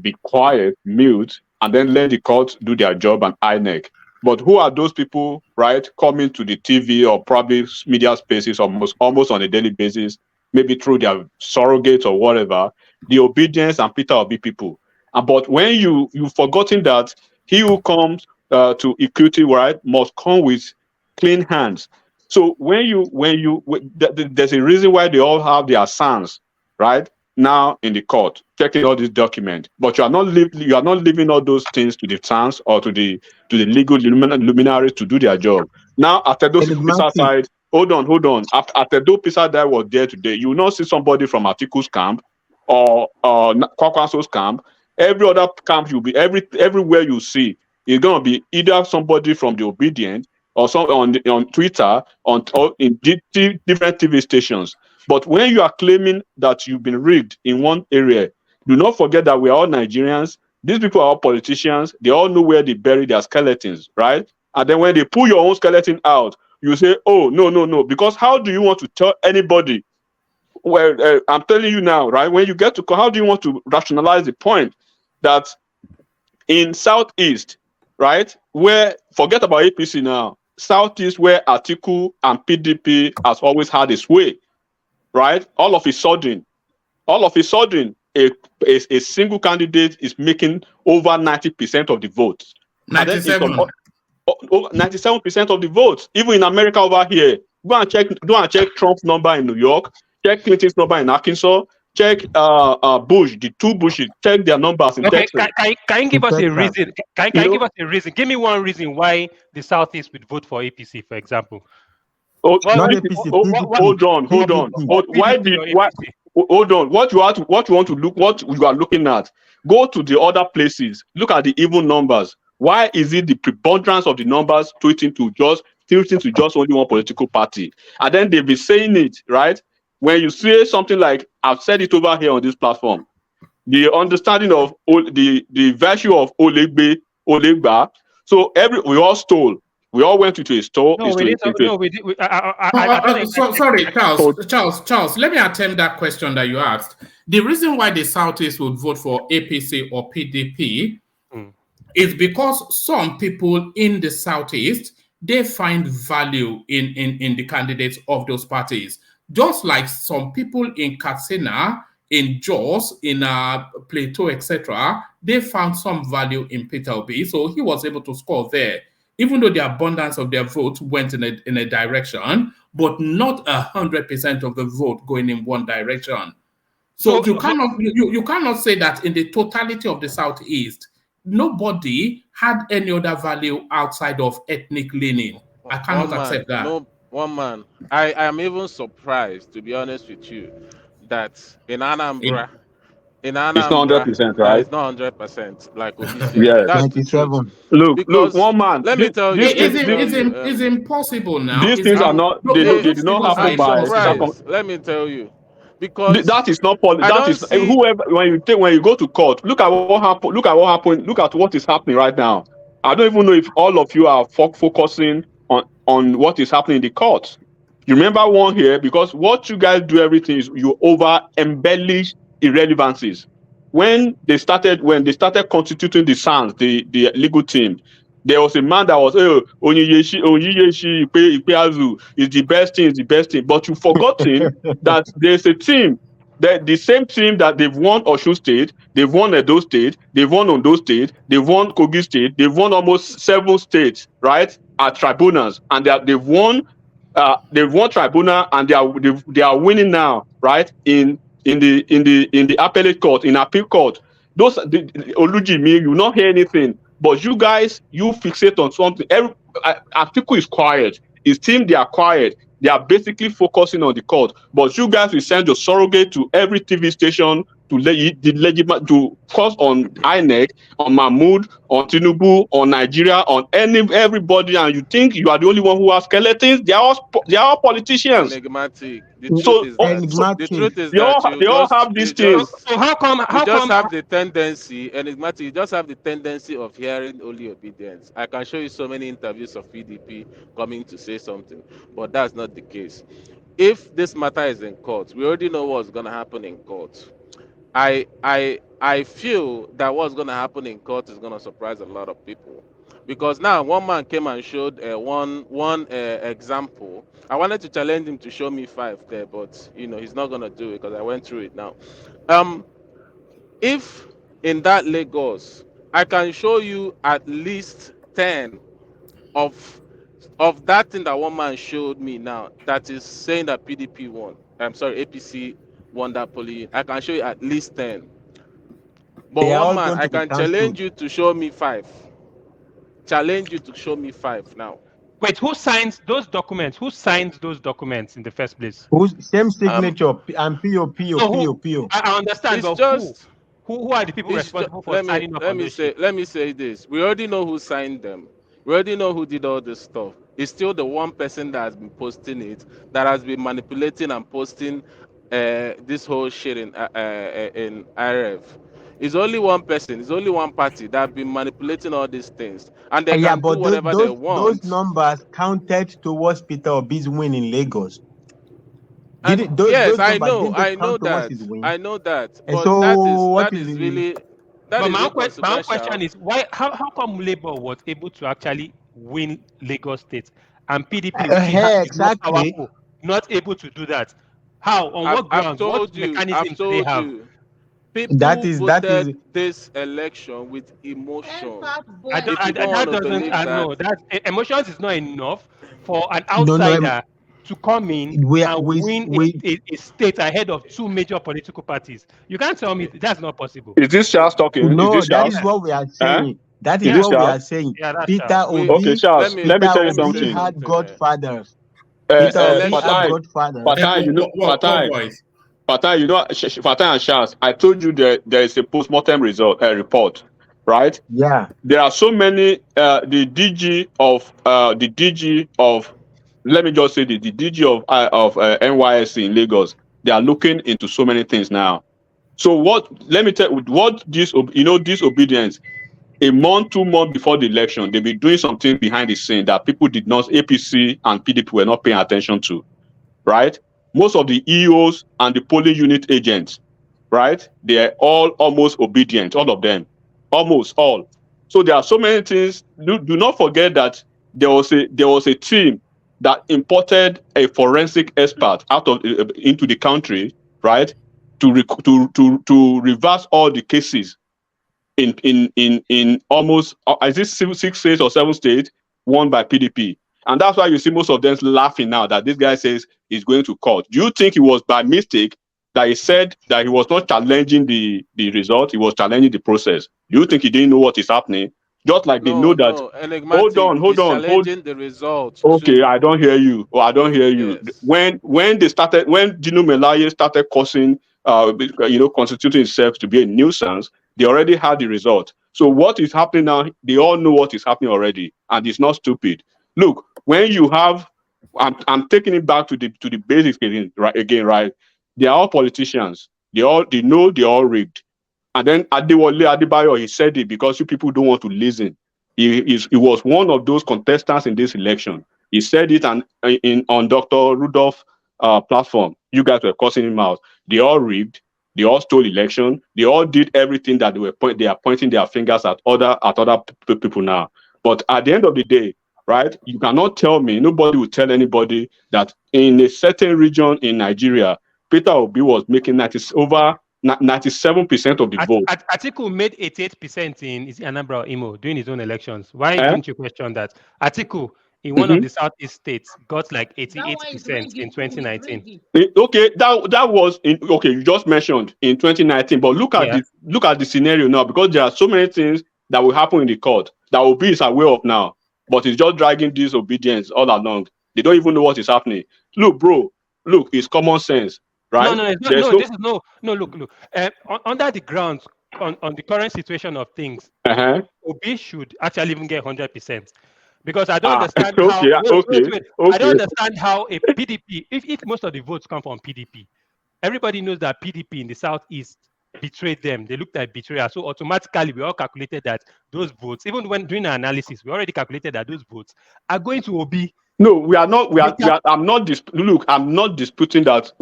be quiet, mute, and then let the court do their job and INEC. But who are those people, right, coming to the TV or probably media spaces almost on a daily basis, maybe through their surrogates or whatever, the Obedience and Peter Obi people. But when you've forgotten that he who comes to equity, right, must come with clean hands. So there's a reason why they all have their sons, right, now in the court checking all these documents, but you are not leaving all those things to the sons or to the legal luminaries to do their job. Now, after those Pisa side, hold on. After those Pisa that was there today, you will not see somebody from Atiku's camp or Kwakwanso's camp. Every other camp you'll be everywhere you see is gonna be either somebody from the Obedient or some on Twitter, or in different TV stations. But when you are claiming that you've been rigged in one area, do not forget that we are all Nigerians. These people are all politicians. They all know where they bury their skeletons, right? And then when they pull your own skeleton out, you say, oh, no. Because how do you want to tell anybody? Well, I'm telling you now, right? When you get to, how do you want to rationalize the point that in Southeast, right, where, forget about APC now, Southeast, where Atiku and PDP has always had its way, right? All of a sudden, a single candidate is making over 90% of the votes. 97. 97% of the votes. Even in America over here, go and check Trump's number in New York, check Clinton's number in Arkansas, check Bush, the 2 Bushes, check their numbers in Texas. Can you give us a reason? Can you give us a reason? Give me one reason why the Southeast would vote for APC, for example. Hold on. What you are looking at, go to the other places, look at the even numbers. Why is it the preponderance of the numbers tilting to just only one political party? And then they'll be saying it, right? When you say something like, I've said it over here on this platform, the understanding of the virtue of Olegba. So we all stole. We all went into a store. Sorry, Charles. Let me attempt that question that you asked. The reason why the Southeast would vote for APC or PDP is because some people in the Southeast, they find value in the candidates of those parties. Just like some people in Katsina, in Jos, in Plateau, etc., they found some value in Peter Obi, so he was able to score there. Even though the abundance of their vote went in a direction, but not 100% of the vote going in one direction. So you cannot say that in the totality of the Southeast, nobody had any other value outside of ethnic leaning. I cannot accept that. No, one man. I am even surprised, to be honest with you, that in Anambra, it's not 100%, right? It's not 100%, like Obi said. Yeah, that's 97. Look, one man. Let me tell you, it's impossible now. These things are not. They do not happen by. Let me tell you, Because That is not I that don't is see. whoever when you go to court. Look at what happened. Look at what happened. Look at what is happening right now. I don't even know if all of you are focusing on what is happening in the court. You remember one here, because what you guys do everything is you over embellish irrelevancies. When they started constituting the SANS, the legal team, there was a man that was Onyiyeshi Ikpeazu is the best thing. But you forgotten that there's a team, that the same team that they've won Osun State, they've won Edo State, they've won Ondo State, they've won Kogi State, they've won almost 7 states, right? At tribunals, and they've won tribunal, and they are winning now, right? In the appellate court, in appeal court. Olujimi, you not hear anything, but you guys, you fixate on something. Atiku is quiet. His team, they are quiet. They are basically focusing on the court. But you guys will send your surrogate to every TV station to cause on INEC, on Mahmoud, on Tinubu, on Nigeria, on everybody, and you think you are the only one who has skeletons. They are all politicians. Enigmatic. The So, truth is that they all have these things. So how come? you just have the tendency, enigmatic. You just have the tendency of hearing only obedience. I can show you so many interviews of PDP coming to say something, but that's not the case. If this matter is in court, we already know what's going to happen in court. I feel that what's going to happen in court is going to surprise a lot of people, because now one man came and showed one example. I wanted to challenge him to show me 5 there, but he's not going to do it because I went through it now. If in that Lagos, I can show you at least 10 of that thing that one man showed me now that is saying that PDP won. I'm sorry, APC won that polling. I can show you at least 10. But They are one all man, going I to be can cancelled. challenge you to show me 5. Challenge you to show me 5 now. Wait, who signs those documents? Who signs those documents in the first place? Who's same signature and PO. So I understand, It's but just who are the people responsible for signing up on those shit? let me say this. We already know who signed them. We already know who did all this stuff. It's still the one person that has been posting it, that has been manipulating and posting this whole shit in IRF. It's only one person. It's only one party that have been manipulating all these things, and they Yeah, can do but whatever they those want. numbers counted towards Peter Obi's win in Lagos. And Those yes, I numbers know, didn't they I know count towards that, his win? I know that. And But so what that is is the? really that But is my own inconsequential. question is why? How come Labour was able to actually win Lagos State, and PDP is not Exactly. powerful, not able to do that? How? On what I've grounds? What told you, mechanism do they have? people That is voted this election with emotion. I If you don't want that to doesn't. believe I that, know that emotions is not enough for an no. outsider to come in We and win a state ahead of 2 major political parties. You can't tell me that's not possible. Is this Charles talking? Is No, this that Charles? is what we are Eh? saying. That Is is this what we are Charles? saying. Yeah, that's Peter Charles. Okay, Obi, Charles. Let me tell you Obi something. had godfathers. Uh, Peter Obi had Fatai, godfathers. Fatai, Boys. Fatai, Fatai and Charles, I told you that there is a post-mortem report, right? Yeah. There are so many. The DG of, let me just say the DG of NYSC in Lagos. They are looking into so many things now. So let me tell you what disobedience. A month, 2 months before the election, they'll be doing something behind the scene that people did not, APC and PDP were not paying attention to, right? Most of the EOs and the polling unit agents, right? They are all almost obedient, all of them, almost all. So there are so many things. Do not forget that there was a team that imported a forensic expert into the country, right? To reverse all the cases in almost is this 6 states or 7 states won by PDP. And that's why you see most of them laughing now that this guy says he's going to court. Do you think it was by mistake that he said that he was not challenging the result, he was challenging the process? Do you think he didn't know what is happening? Just like they know that. enigmatic. Hold on. Challenging the results. Okay, too. I don't hear you. I don't hear you. Yes. When Dino Melaye started causing, constituting himself to be a nuisance, they already had the result. So what is happening now? They all know what is happening already, and it's not stupid. Look, when you have, I'm taking it back to the basics again, right? They are all politicians. They know they're all rigged. And then Adewale Adebayo, he said it because you people don't want to listen. He was one of those contestants in this election. He said it on Dr. Rudolph platform. You guys were cussing him out. They all rigged. They all stole election. They all did everything that they are pointing their fingers at other people now. But at the end of the day, right? You cannot tell me. Nobody will tell anybody that in a certain region in Nigeria, Peter Obi was making over 97% of the vote. Atiku made 88% in Anambra or Imo during his own elections. Why didn't you question that? Atiku in one of the southeast states got like 88% in 2019. Okay, that was okay. You just mentioned in 2019, but look at the scenario now, because there are so many things that will happen in the court that Obi is aware of now, but he's just dragging disobedience all along. They don't even know what is happening. Look, bro, it's common sense, right? Look. Under the grounds, on the current situation of things, Obi should actually even get 100%. Because I don't understand how. Wait. I don't understand how a PDP, if most of the votes come from PDP, everybody knows that PDP in the southeast betrayed them. They looked at betrayal. So automatically, we all calculated that those votes, even when doing the analysis, we already calculated that those votes are going to Obi. No, we are not. I'm not disputing that.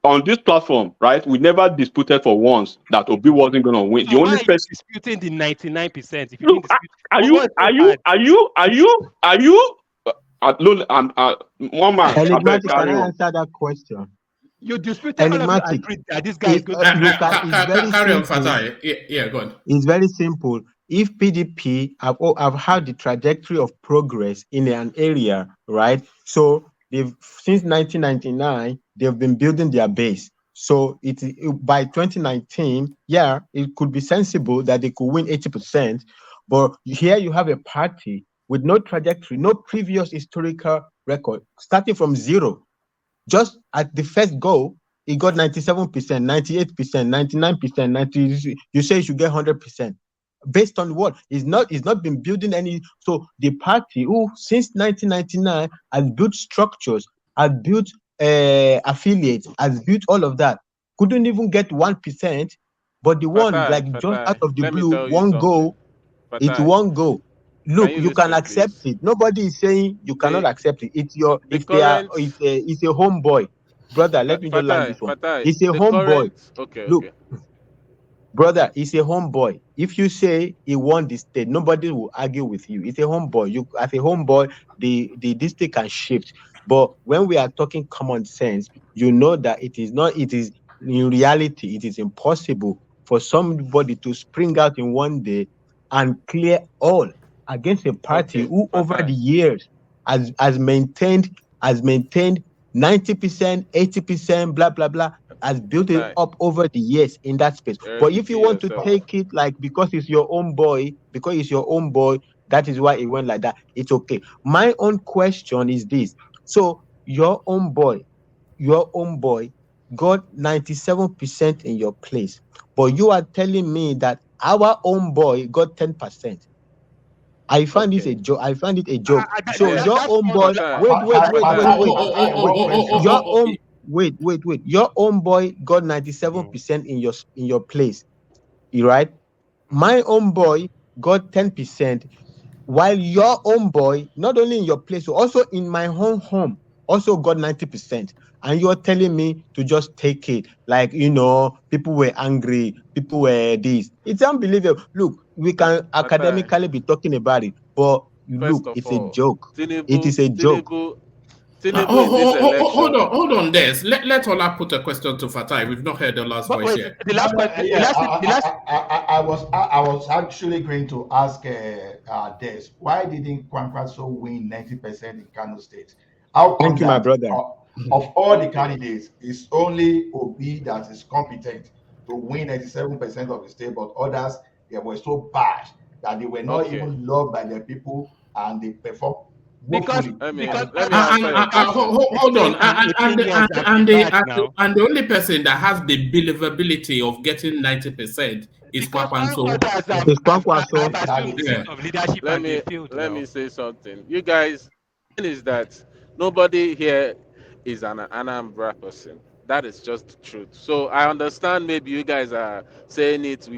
On this platform, right? We never disputed for once that Obi wasn't going to win. So the only person disputing the 99%. If you look, are you? One man. Enigmatic, can I answer that question? You disputed. Enigmatic. That this guy is good. Carry on, Fatai. Yeah, go on. It's very simple. If PDP have had the trajectory of progress in an area, right? So since 1999, they've been building their base. So by 2019, it could be sensible that they could win 80%. But here you have a party with no trajectory, no previous historical record, starting from zero. Just at the first go, it got 97%, 98%, 99%, you say you should get 100%. Based on what? It's not been building any. So the party who since 1999 has built structures, has built affiliates, has built all of that, couldn't even get 1%. But the one just out of the blue, one go. Look, you can accept it. Nobody is saying you cannot accept it. It's a homeboy. Brother, let me just land this one. It's a homeboy. Look, brother, it's a homeboy. If you say he won the state, nobody will argue with you. It's a homeboy. You as a homeboy, the district can shift. But when we are talking common sense, you know that it is in reality, it is impossible for somebody to spring out in one day and clear all against a party who over the years has maintained 90%, 80%, blah blah blah, has built it up over the years in that space. But if you want to take it like because it's your own boy, that is why it went like that, it's okay. My own question is this: so your own boy got 97% in your place, but you are telling me that our own boy got 10%. I find this a joke. I find it a joke. So your own boy, wait. Your own boy got 97% in your place, right? My own boy got 10%, while your own boy, not only in your place, but also in my home, also got 90%. And you're telling me to just take it like, people were angry, people were this. It's unbelievable. Look, we can academically be talking about it, but look, it's a joke. It is a joke. Hold on, Des. Let Ola put a question to Fatai. We've not heard the last voice here. I was actually going to ask Des, why didn't Kwankwaso win 90% in Kano State? How come Thank you, my brother. Of all the candidates, it's only Obi that is competent to win 97% of the state, but others, they were so bad that they were not even loved by their people, and they performed woefully. Hold on, and the only person that has the believability of getting 90% is Kwankwaso. Let me say something. You guys, is that nobody here is an Anambra person. That is just the truth. So I understand maybe you guys are saying it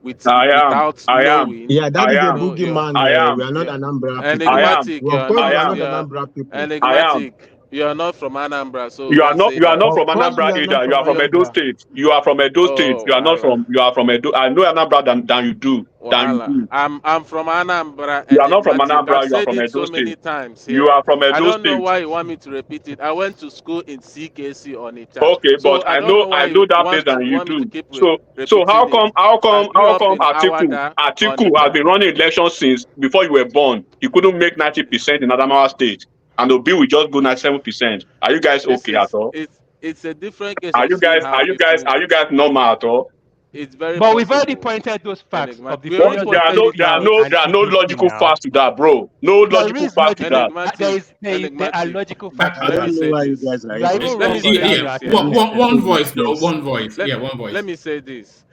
without I am. knowing. Yeah, that I is a am. boogeyman. I am. We are not Yeah. Anambra people. I am. Enigmatic, Well, of you're course, I we are not not am. you're Anambra people. I am. enigmatic. You're not from Anambra, so we You are can't not. say You are that. not Of from course, we Anambra are not either. You from are from Edo Anambra. State. You are from Edo State. Oh, You are not wahala, from. You are from Edo. I know Anambra than you do. Than you wahala. do. I'm from Anambra, You are not from enigmatic. I've Anambra. You are said from it Edo so many State. times You here. are from I Edo don't know State. why you want me to repeat it. I went to school in CKC Onitsha, Okay, so but I don't know why I you know that place than you want me to do. keep So how repeating it. come I grew up in Awada, Atiku has Onitsha. been running elections since before you were born? He couldn't make 90% in Adamawa State, and Obi will just go 97%. Are you guys This okay at is all? it's a different case of seeing how Are people. you guys normal at all? It's very But we've already possible. pointed those facts of Enigmatic. the We already failures of pointed it out. and There are no PDP logical now. facts to that, bro. No There logical is facts to that. there Enigmatic, is there are enigmatic. logical facts to I Let me don't that. know say why you this. guys are You are even even Let wrong me on say that. talking. You this are here. taking One excessive voice, though. liberties. One voice. Yeah, one Let voice. me say this.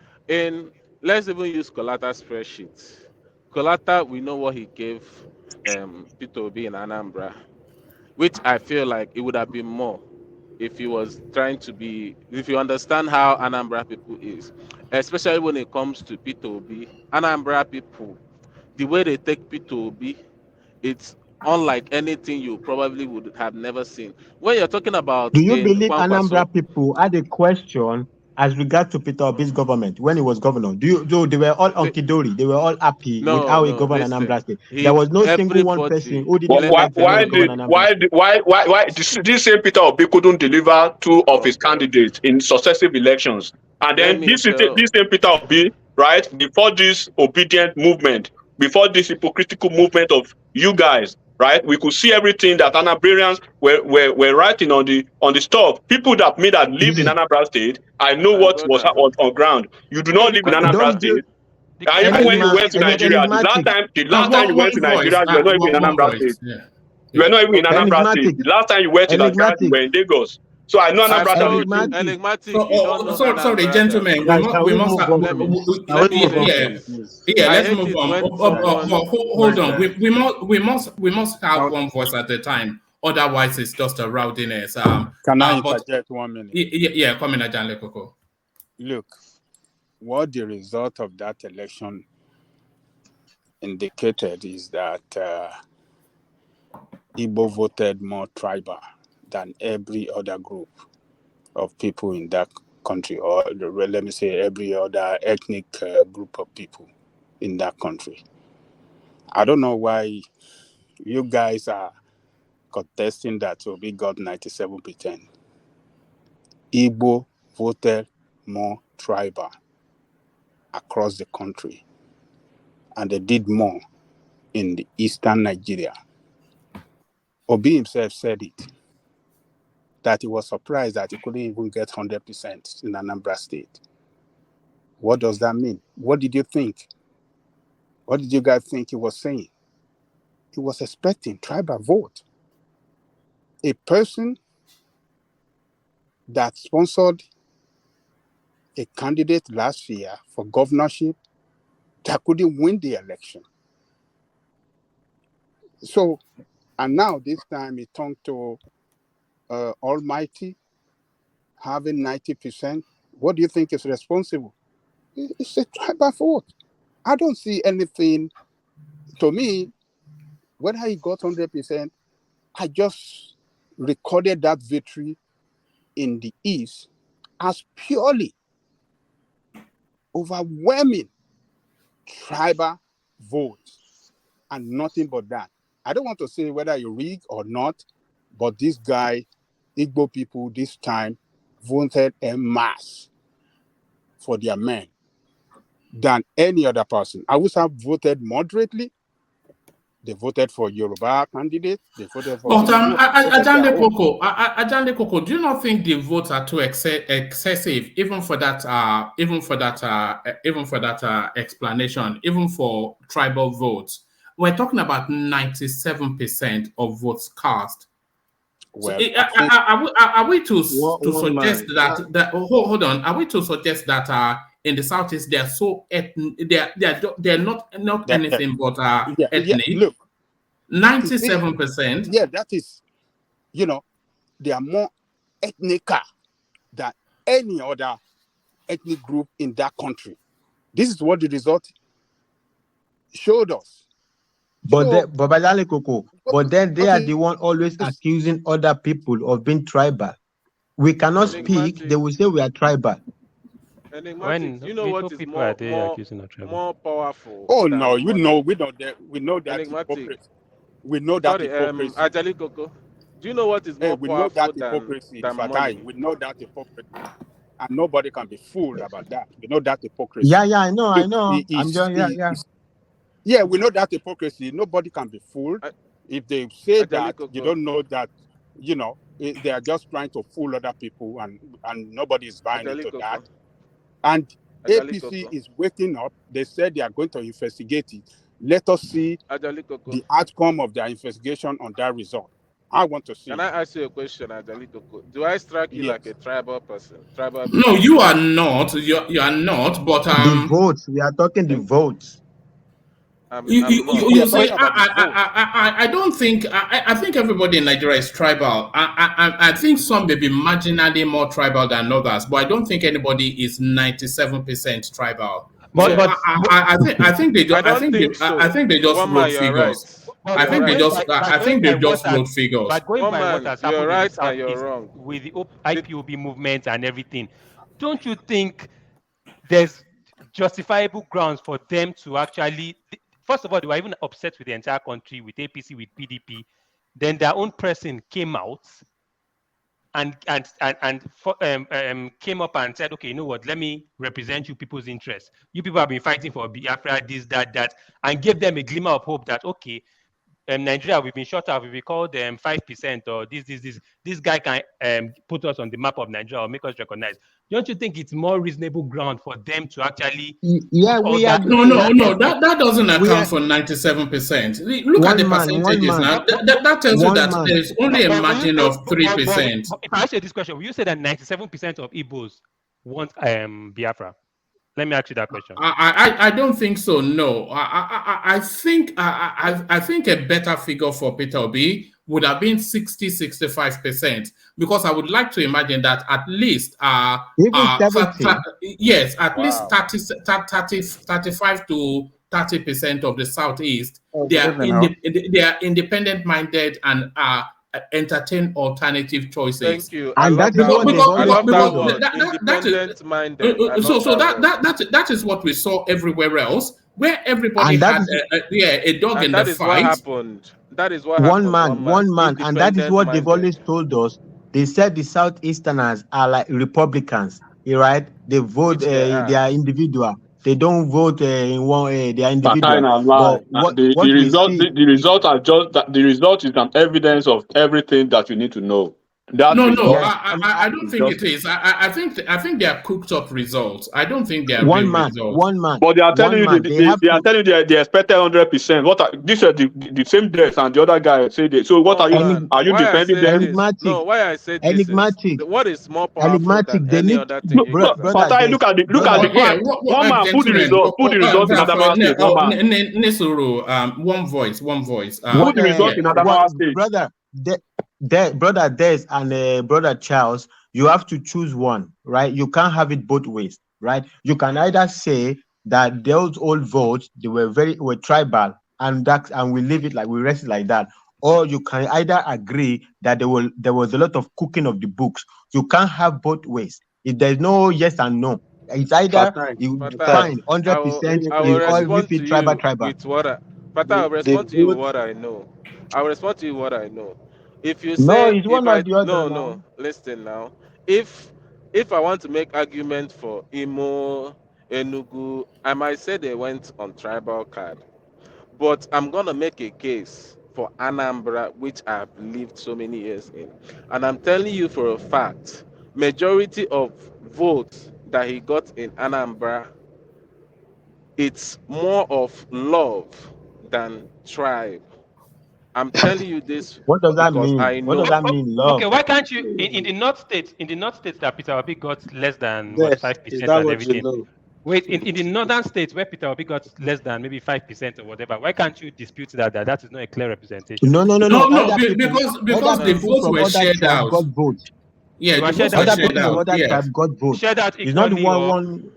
Let's even use Colata spreadsheet. Colata, we know what he gave Peter Obi in Anambra, which I feel like it would have been more if he was trying to be, if you understand how Anambra people is, especially when it comes to Peter Obi. Anambra people, the way they take Peter Obi, it's unlike anything you probably would have never seen. When you're talking about Do you in believe Kwankwaso, Anambra people had a question as regard to Peter Obi's government when he was governor? They were all onkidori. They were all happy with how he governed listen, Anambra State. There was no single one person everybody, who didn't like the way he governed Anambra State. Why this same Peter Obi couldn't deliver two of his candidates in successive elections, and let then me tell, this same Peter Obi, right before this obedient movement, before this hypocritical movement of you guys, right, we could see everything that Anabrarians were writing on the stuff. People that lived in Anambra State, I know my what was brother. on ground. You do No, not live in Anambra Don't you State. And even when you went to Nigeria, enigmatic? the last time you went One to voice. Nigeria, you were not even in One Anambra State. voice. Yeah. You were Yeah. not even in Okay. Anambra State. Enigmatic. The last time you went to Nigeria, you Enigmatic. were in Lagos. So I know I've Anambra than you told you, do. Enigmatic. enigmatic. You don't So, know sorry, Anambra than gentlemen. me. Guys, can We we must. move on, Let me please? Can we let me move say on, Yeah. this. please? Yeah. I Let's hate move it on. when someone. Hold on. Guys. We must have one voice at a time. Otherwise, it's just a rowdiness. Can I But interject 1 minute? yeah, come in, Ajan Lekoko. Look, what the result of that election indicated is that Igbo voted more tribal than every other group of people in that country, or let me say every other ethnic group of people in that country. I don't know why you guys are contesting that Obi got 97%. Igbo voted more tribal across the country, and they did more in the eastern Nigeria. Obi himself said it, that he was surprised that he couldn't even get 100% in Anambra State. What does that mean? What did you think? What did you guys think he was saying? He was expecting tribal vote. A person that sponsored a candidate last year for governorship that couldn't win the election. So, and now this time he turned to Almighty having 90%. What do you think is responsible? It's a tribal vote. I don't see anything. To me, whether he got 100%, I just recorded that victory in the East as purely overwhelming tribal votes and nothing but that. I don't want to say whether you rig or not, but this guy, Igbo people this time voted en masse for their men than any other person. I would have voted moderately. They voted for Yoruba candidates. They voted for But Tinubu. Voted their own. Ajan Lekoko, do you not think the votes are too excessive, even for that explanation, even for tribal votes? We're talking about 97% of votes cast. So, Well, I think are we to One suggest man. that hold on? Are we to suggest that in the southeast they are so they're not that, anything but yeah, ethnic? look, that is it. 97%. Yeah, that is, they are more ethnic than any other ethnic group in that country. This is what the result showed us. But So, then they are the one always accusing other people of being tribal. We cannot speak. They will say we are tribal. Enigmatic. Do you know what is more powerful? Oh than no, we know that Enigmatic. hypocrisy. We know that Sorry, hypocrisy. Ajali Coco. Do you know what is more We know that powerful hypocrisy, than Fatai. money? We know that hypocrisy. And nobody can be fooled about that. We know that hypocrisy. Yeah, I know. Yeah, we know that hypocrisy. Nobody can be fooled. If they say that, you don't know that, they are just trying to fool other people and nobody is buying into that. And APC is waking up. They said they are going to investigate it. Let us see the outcome of their investigation on that result. I want to see. Can I ask you a question, Ajali Coco? Do I strike you like a tribal person? No, you are not. You are not. But the votes. We are talking the votes. You say I don't think I think everybody in Nigeria is tribal. I think some may be marginally more tribal than others, but I don't think anybody is 97% tribal. But I think they just wrote figures. I think they just wrote figures. But going by what has happened right in the and you're Southeast wrong. with the IPOB movement and everything, don't you think there's justifiable grounds for them to actually? First of all, they were even upset with the entire country, with APC, with PDP. Then their own person came out and came up and said, okay, you know what, let me represent you people's interests. You people have been fighting for Biafra, this, that, and gave them a glimmer of hope that, okay, Nigeria, we've been shut out, we've been called 5% or this guy can put us on the map of Nigeria or make us recognize. Don't you think it's more reasonable ground for them to actually that doesn't account for 97%. Look at the percentages now. That tells you that there's only a margin of 3%. If I ask you this question, will you say that 97% of Igbos want Biafra? Let me ask you that question. I don't think so. No, I think a better figure for Peter Obi would have been 60-65%, because I would like to imagine that at least yes, at least 35 to 30% of the Southeast, they are independent minded and entertain alternative choices. Thank you. I love that word. Independent minded. That is what we saw everywhere else, where everybody had a dog in the fight. That is what happened. One man, and that is what they've always told us. They said the Southeasterners are like Republicans, right? They vote, they are individual. They don't vote in one. They are individual. But the result is an evidence of everything that you need to know. I don't think it is. I think they are cooked up results. I don't think they are real results. One man. But they are telling you they expected 100%. What are these are the same deaths and the other guy say they. So what are you defending them? No, why I said this enigmatic. Is, what is more powerful than any other thing? But look at one man put the result in Adamawa State. Nesuru, one voice. Put the result in Adamawa State. Brother Des and brother Charles, you have to choose one, right? You can't have it both ways, right? You can either say that those old votes they were tribal and we leave it like we rest it like that, or you can either agree that there was a lot of cooking of the books. You can't have both ways. If there's no yes and no, it's either you fine 100%. You all repeat tribal. I'll respond to you with what I know. If you say listen now. If I want to make argument for Imo, Enugu, I might say they went on tribal card. But I'm gonna make a case for Anambra, which I've lived so many years in. And I'm telling you for a fact, majority of votes that he got in Anambra, it's more of love than tribe. I'm telling you this. What does that mean? I know. What does that mean, love? Okay, why can't you in the North states that Peter Obi got less than 5% and everything? Wait, in the northern states where Peter Obi got less than maybe 5% or whatever, why can't you dispute that is not a clear representation? No. Because the votes were shared out. Yeah, So the votes other were people shared from out. other Yes. tribes got votes. Shared out It's not the equally, or one.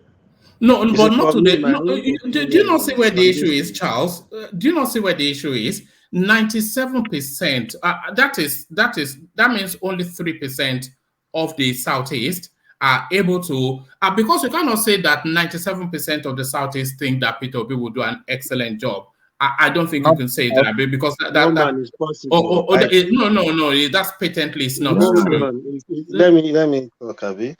No, You but see, not for me, today. my No, own do you not see opinion where is the on issue this is, thing. Charles? Do you not see where the issue is? 97%. That means only 3% of the Southeast are able to. Because you cannot say that 97% of the Southeast think that Peter Obi will do an excellent job. I don't think you can say that because No man is possible. no, that's patently it's not No true. man. Let me talk, Abi.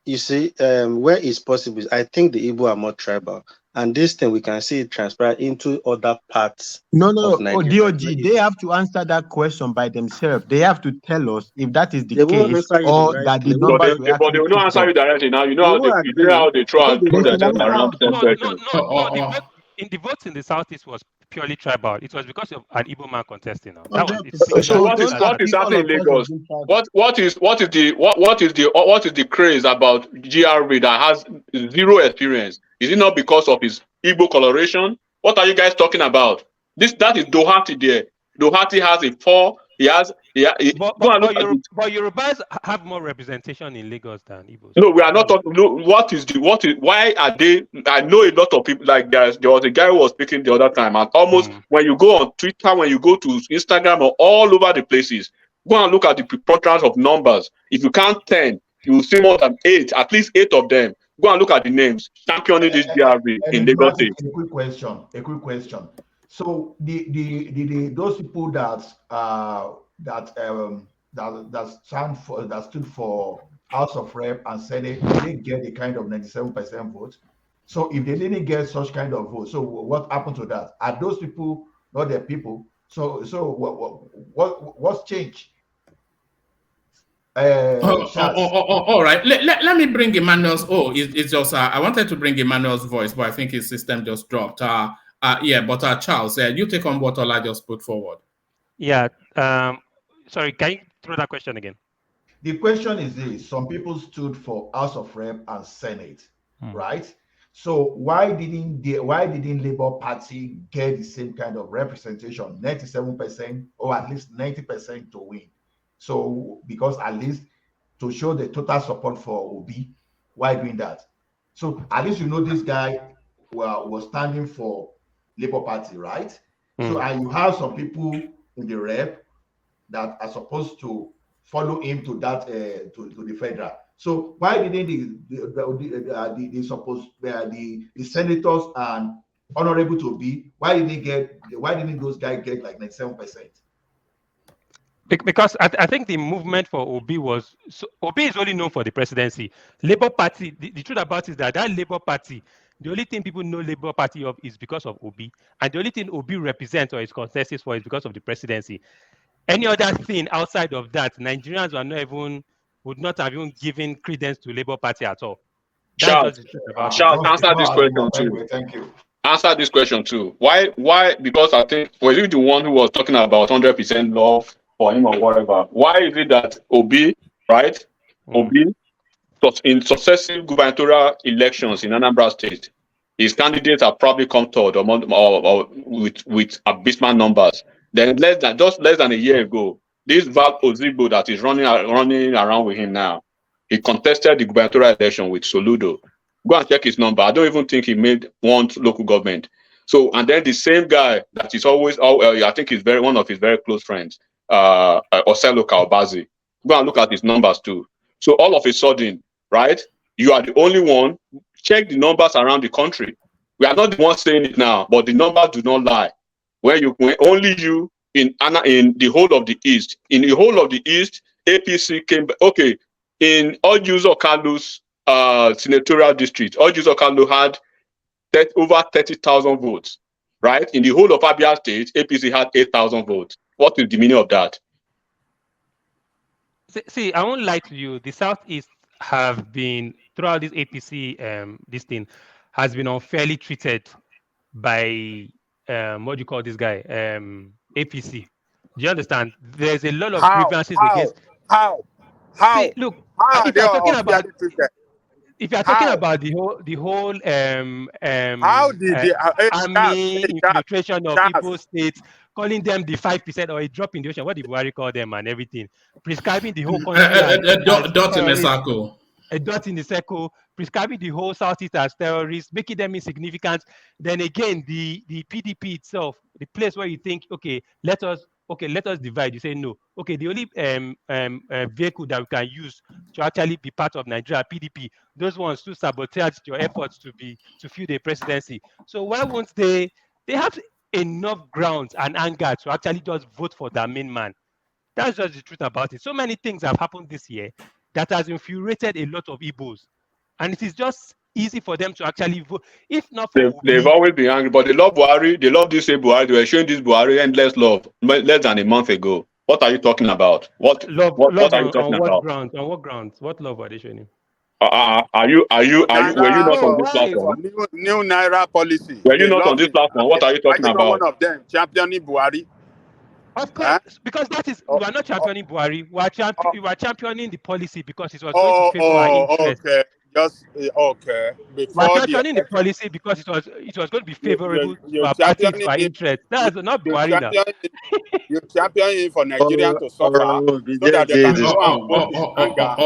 You see, where it's possible, I think the Igbo are more tribal, and this thing we can see it transpire into other parts No. of Oh, Nigeria. DOG, they have to answer that question by themselves. They have to tell us if that is the They won't case answer you or directly. that the But numbers were they actually will not cooked answer up. you directly now. You They know won't how they throw they say themselves around no, questions. the votes in the Southeast was purely tribal. It was because of an Igbo man contesting. Now that was it's 100%. So single-handedly Don't what is as if all happening of in us have Lagos? been tribal. What is the craze about GRV that has zero experience? Is it not because of his Igbo coloration? What are you guys talking about? That is Doherty there. Doherty has a 4. Go and look at it. But Yorubas have more representation in Lagos than Igbos. No, we are not talking. No, why are they? I know a lot of people. Like there was a guy who was speaking the other time, and almost when you go on Twitter, when you go to Instagram, or all over the places, go and look at the preponderance of numbers. If you count 10, you will see more than 8, at least 8 of them. Go and look at the names championing this GRV in Lagos State. A quick question. So those people that stood for House of Rep and Senate, they get a kind of 97% vote. So if they didn't get such kind of vote, so what happened to that? Are those people not their people? So what's changed? All right. Let me bring Emmanuel's. It's just I wanted to bring Emmanuel's voice, but I think his system just dropped. But Charles, you take on what Ola just put forward. Yeah. Sorry, can you throw that question again? The question is this: some people stood for House of Rep and Senate, right? So why didn't Labour Party get the same kind of representation, 97% or at least 90% to win? So because at least to show the total support for Obi, why doing that? So at least this guy was standing for Labour Party, right? So and you have some people in the rep that are supposed to follow him to that to the federal. So why didn't the senators and honorable to be? Why didn't those guys get like 97%? Because I think the movement for Obi was Obi is only known for the presidency. Labour Party, the truth about it is that Labour Party, the only thing people know Labour Party of is because of Obi, and the only thing Obi represents or is contested for is because of the presidency. Any other thing outside of that, Nigerians would not have even given credence to Labour Party at all. That's just the truth about it. Answer this question too. Thank you. Answer this question too. Why? Because I think was it the one who was talking about 100% love for him or whatever? Why is it that Obi, right? Obi, in successive gubernatorial elections in Anambra State, his candidates have probably come third or with abysmal numbers. Then less than a year ago, this Val Ozigbo that is running around with him now, he contested the gubernatorial election with Soludo. Go and check his number. I don't even think he made one local government. So, and then the same guy that is always, I think he's one of his very close friends, Oselo Kaubazi. Go and look at his numbers too. So all of a sudden, right, you are the only one. Check the numbers around the country. We are not the ones saying it now, but the numbers do not lie. When only you in the whole of the East. In the whole of the East, APC came. Okay, in Ojuzo Kalu's senatorial district, Ojuzo Kalu had over 30,000 votes. Right, in the whole of Abia State, APC had 8,000 votes. What is the meaning of that? See, I won't lie to you. The Southeast have been throughout this APC this thing has been unfairly treated by what do you call this guy? APC. Do you understand? There's a lot of grievances against. How? See, look, if you're talking about the whole how did army infiltration of people's states calling them the 5% or a drop in the ocean. What did Buhari call them and everything? Prescribing the whole country as dot in the terrorists. circle. A dot in the circle, prescribing the whole Southeast as terrorists, making them insignificant. Then again, the PDP itself, the place where you think, okay, let us divide. You say no. Okay, the only vehicle that we can use to actually be part of Nigeria, PDP, those ones to sabotage your efforts to fill the presidency. So why won't they have enough grounds and anger to actually just vote for their main man? That's just the truth about it. So many things have happened this year that has infuriated a lot of Igbos. And it is just easy for them to actually vote. If not for They've always been angry, but they love Buhari. They love this Buhari. They were showing this Buhari endless love less than a month ago. What are you talking about? What are you talking on what about? grounds? On what grounds? What love are they showing him? Were you not on this platform? New Naira policy. Were you They not on love this it. platform? What are you Are talking you not about? one of them championing Buhari? Of course, because that is, we are not championing Buhari. We are championing the policy because it was going to favor our interest. Okay. Just okay. We are Before the championing the election, policy because it was going to be favorable to you're our party, to championing our it. interest. That's not Buhari now. You're championing for Nigerians to suffer so that they can go and vote in anger.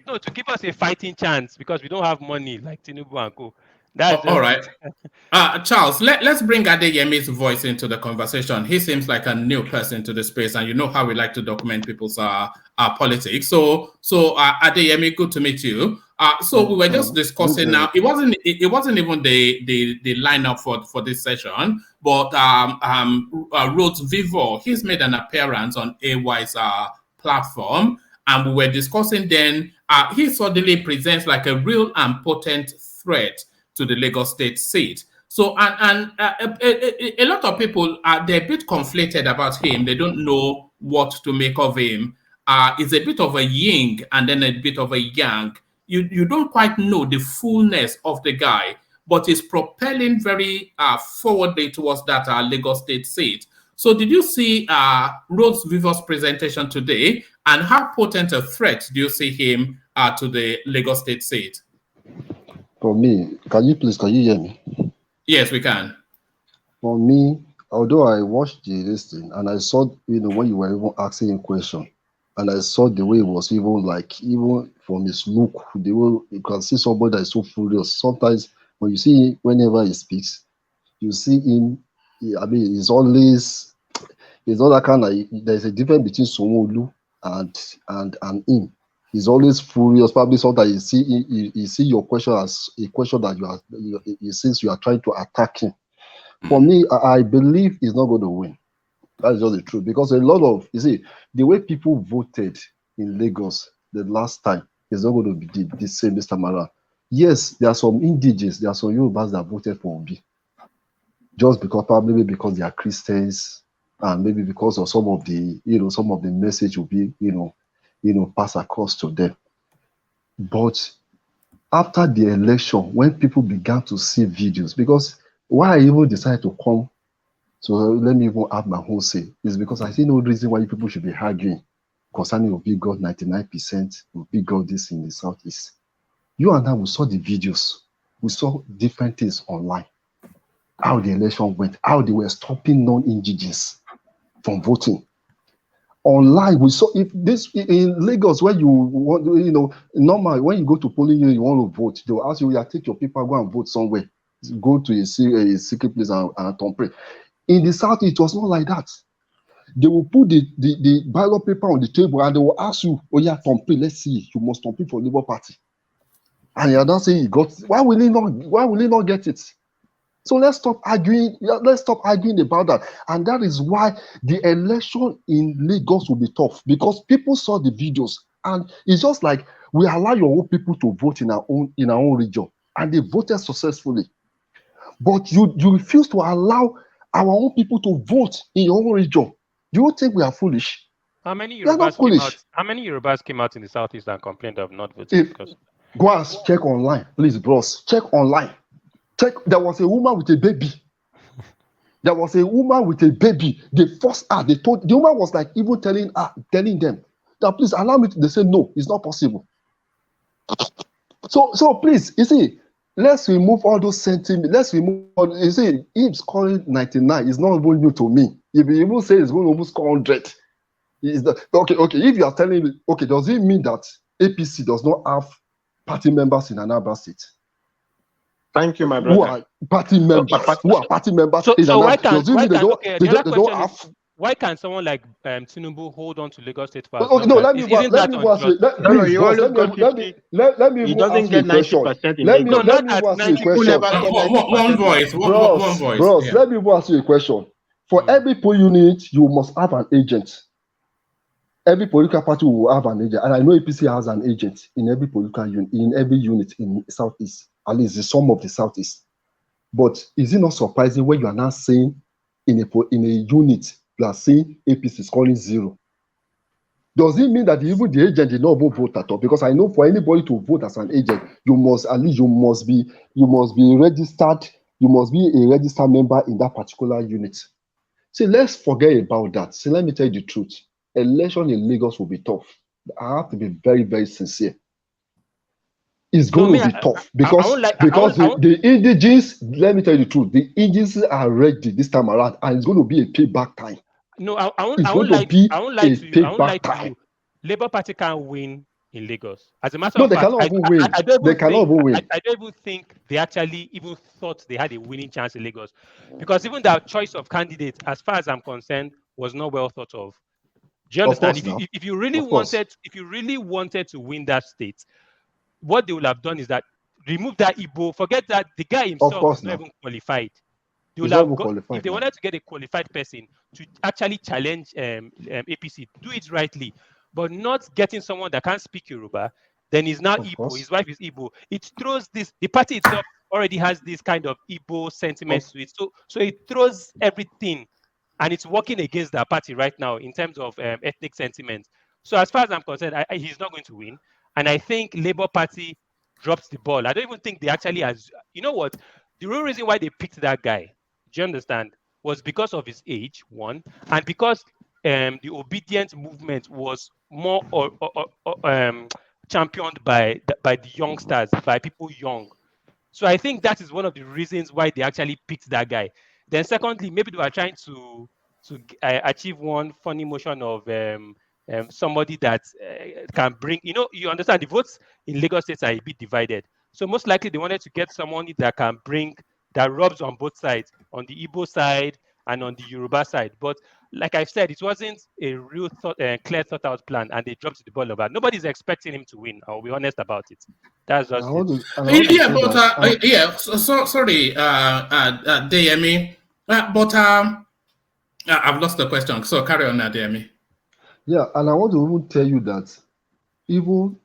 No, to give us a fighting chance because we don't have money like Tinubu and co. That's just All right. Charles, let's bring Adeyemi's voice into the conversation. He seems like a new person to the space, and you know how we like to document people's politics. So Adeyemi, good to meet you. So we were just discussing now. It wasn't even the lineup for this session, but Rhodes Vivour, he's made an appearance on AY's platform, and we were discussing then. He suddenly presents like a real and potent threat to the Lagos State seat. So, a lot of people, they're a bit conflated about him. They don't know what to make of him. It's a bit of a yin and then a bit of a yang. You don't quite know the fullness of the guy, but he's propelling very forwardly towards that Lagos State seat. So did you see Rhodes Vivour's presentation today, and how potent a threat do you see him to the Lagos State seat? For me, can you hear me? Yes, we can. For me, although I watched this thing and I saw, when you were even asking a question, and I saw the way it was even from his look, the way you can see somebody that is so furious. Sometimes when you see him, whenever he speaks, you see him, he's always, it's not that kind of, there's a difference between Somolu and him. He's always furious. Probably sometimes you see your question as a question that since you are trying to attack him. For me, I believe he's not going to win. That's just the truth. Because a lot of, the way people voted in Lagos the last time is not going to be the same this time around. Yes, there are some indigenous, there are some Yorubas that voted for Obi. Just probably because they are Christians, and maybe because of some of the message will be, pass across to them. But after the election, when people began to see videos, because why I even decided to come, so let me even add my whole say, is because I see no reason why people should be arguing concerning Obi got 99%, Obi got this in the Southeast. You and I, we saw the videos, we saw different things online, how the election went, how they were stopping non-indigenous from voting. Online, we saw if this in Lagos, where you want, normal when you go to polling unit, you want to vote, they'll ask you, take your paper, go and vote somewhere, go to a secret place and pray. In the South, it was not like that. They will put the ballot paper on the table and they will ask you, oh yeah, Tom, let's see, you must compete for Labour Party. And you're not saying he got it. Why will he not get it? So let's stop arguing. Let's stop arguing about that. And that is why the election in Lagos will be tough, because people saw the videos, and it's just like we allow your own people to vote in our own region, and they voted successfully. But you refuse to allow our own people to vote in your own region. Do you think we are foolish? How many We are not foolish. Yorubas came out in the Southeast and complained of not voting? Go and check online, please, bros. Check online. There was a woman with a baby. There was a woman with a baby. They forced her. The woman was like even telling them that please allow me to. They said no, it's not possible. So please, you see, let's remove all those sentiments. Let's remove all. You see, him scoring 99 is not even new to me. If you even say he's going to almost score 100, okay. If you are telling me, okay, does it mean that APC does not have party members in Anambra State? Thank you, my Who brother. are party members? Who are party members in So why Anambra? can't Does it mean they don't? okay? They The other don't question have? is why can someone like Tinubu hold on to Lagos State for as Okay, long no, as isn't that unjust? please, he boss, always got 50. let me He even doesn't ask you a get question. 90% in Let me No, Lagos. not even at ask you a 90. People question. never get 90% One voice, in one voice. Bros, Yeah. let me even ask you a question. For every poll unit, you must have an agent. Every political party will have an agent, and I know APC has an agent in every political unit, in every unit in Southeast, at least in some of the Southeast. But is it not surprising when you are now saying in a unit you are saying APC is calling 0? Does it mean that even the agent did not even vote at all? Because I know for anybody to vote as an agent, you must be registered. You must be a registered member in that particular unit. So let's forget about that. So let me tell you the truth. Election in Lagos will be tough. I have to be very, very sincere. It's No, going me, to be tough I won't like. I won't. the indigens, let me tell you the truth, the indigens are ready this time around, and it's going to be a payback time. No, I won't. It's going to be I won't lie a to you. I won't lie payback to time. you. Labour Party can't win in Lagos. As a matter No, of they fact, cannot even win. I don't They even cannot think. even win. I don't even think they actually even thought they had a winning chance in Lagos, because even their choice of candidate, as far as I'm concerned, was not well thought of. Do you Of understand? course, now. If you really Of course. wanted to win that state, what they would have done is that remove that Igbo, forget that the guy Of himself course, is not now. even qualified. They He's would not have even got, if qualified they now. wanted to get a qualified person to actually challenge APC, do it rightly, but not getting someone that can't speak Yoruba. Then he's now Of Igbo. course. His wife is Igbo. It throws this. The party itself already has this kind of Igbo sentiments to it. So it throws everything, and it's working against that party right now in terms of ethnic sentiments. So as far as I'm concerned, he's not going to win, and I think Labour Party drops the ball. I don't even think they actually has. You know what? The real reason why they picked that guy, do you understand, was because of his age, one, and because the obedient movement was more championed by the youngsters, by people young. So I think that is one of the reasons why they actually picked that guy. Then secondly, maybe they were trying to achieve one funny motion of somebody that can bring, you understand, the votes in Lagos State are a bit divided. So most likely they wanted to get someone that can bring, that rubs on both sides, on the Igbo side and on the Yoruba side. But like I said, it wasn't a real clear thought out plan, and they dropped the ball over. Nobody's expecting him to win. I'll be honest about it. That's just it. Yeah, but sorry, DME, but I've lost the question. So carry on, DME. Yeah, and I want to even tell you that even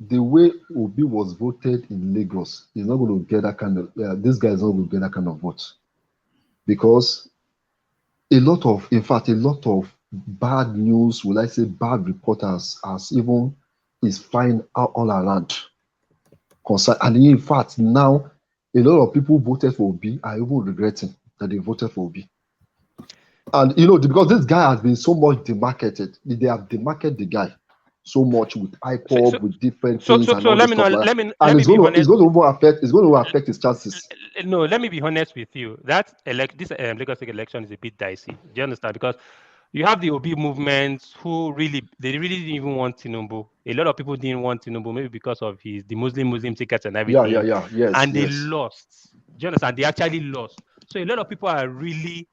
the way Obi was voted in Lagos is not going to get that kind of. This guy is not going to get that kind of vote, because a lot of bad news, will I say bad reporters, as even is flying out all around. And in fact, now a lot of people voted for Obi are even regretting that they voted for Obi. And because this guy has been so much demarketed, they have demarketed the guy so much with IPOB, with different things and all this stuff like that. And it's going to affect his chances. No, let me be honest with you. This Lagos State election is a bit dicey. Do you understand? Because you have the Obi movement who really didn't even want Tinubu. A lot of people didn't want Tinubu, maybe because of the Muslim tickets and everything. Yeah. Yes. And they lost. Do you understand? They actually lost. So a lot of people are really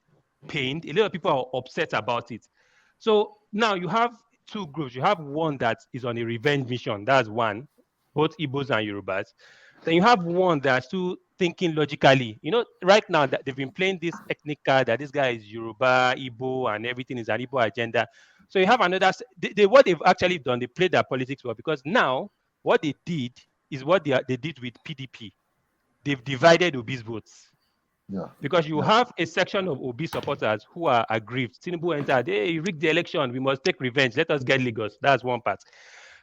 pained. A lot of people are upset about it. So now you have two groups. You have one that is on a revenge mission. That's one, both Igbos and Yorubas. Then you have one that's still thinking logically. Right now that they've been playing this ethnic card that this guy is Yoruba, Igbo, and everything is an Igbo agenda. So you have another. What they've actually done, they played their politics well, because now what they did is what they did with PDP. They've divided Obi's votes. Yeah. Because you have a section of Obi supporters who are aggrieved. Tinubu entered, hey, you rigged the election, we must take revenge, let us get Lagos. That's one part.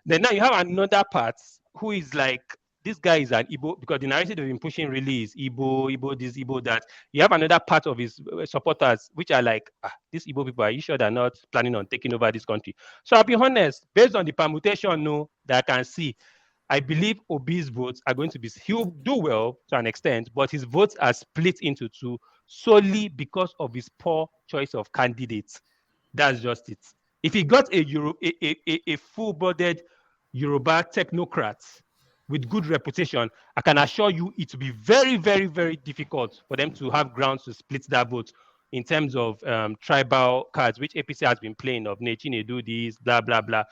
Then now you have another part who is like, this guy is an Igbo, because the narrative they've been pushing really is Igbo, this, Igbo, that. You have another part of his supporters, which are like, these Igbo people, are you sure they're not planning on taking over this country? So I'll be honest, based on the permutation that I can see, I believe Obi's votes are going to be, he'll do well to an extent, but his votes are split into two solely because of his poor choice of candidates. That's just it. If he got a full-blooded Yoruba technocrat with good reputation, I can assure you it will be very, very, very difficult for them to have grounds to split that vote in terms of tribal cards, which APC has been playing of Nechine do this, blah, blah, blah.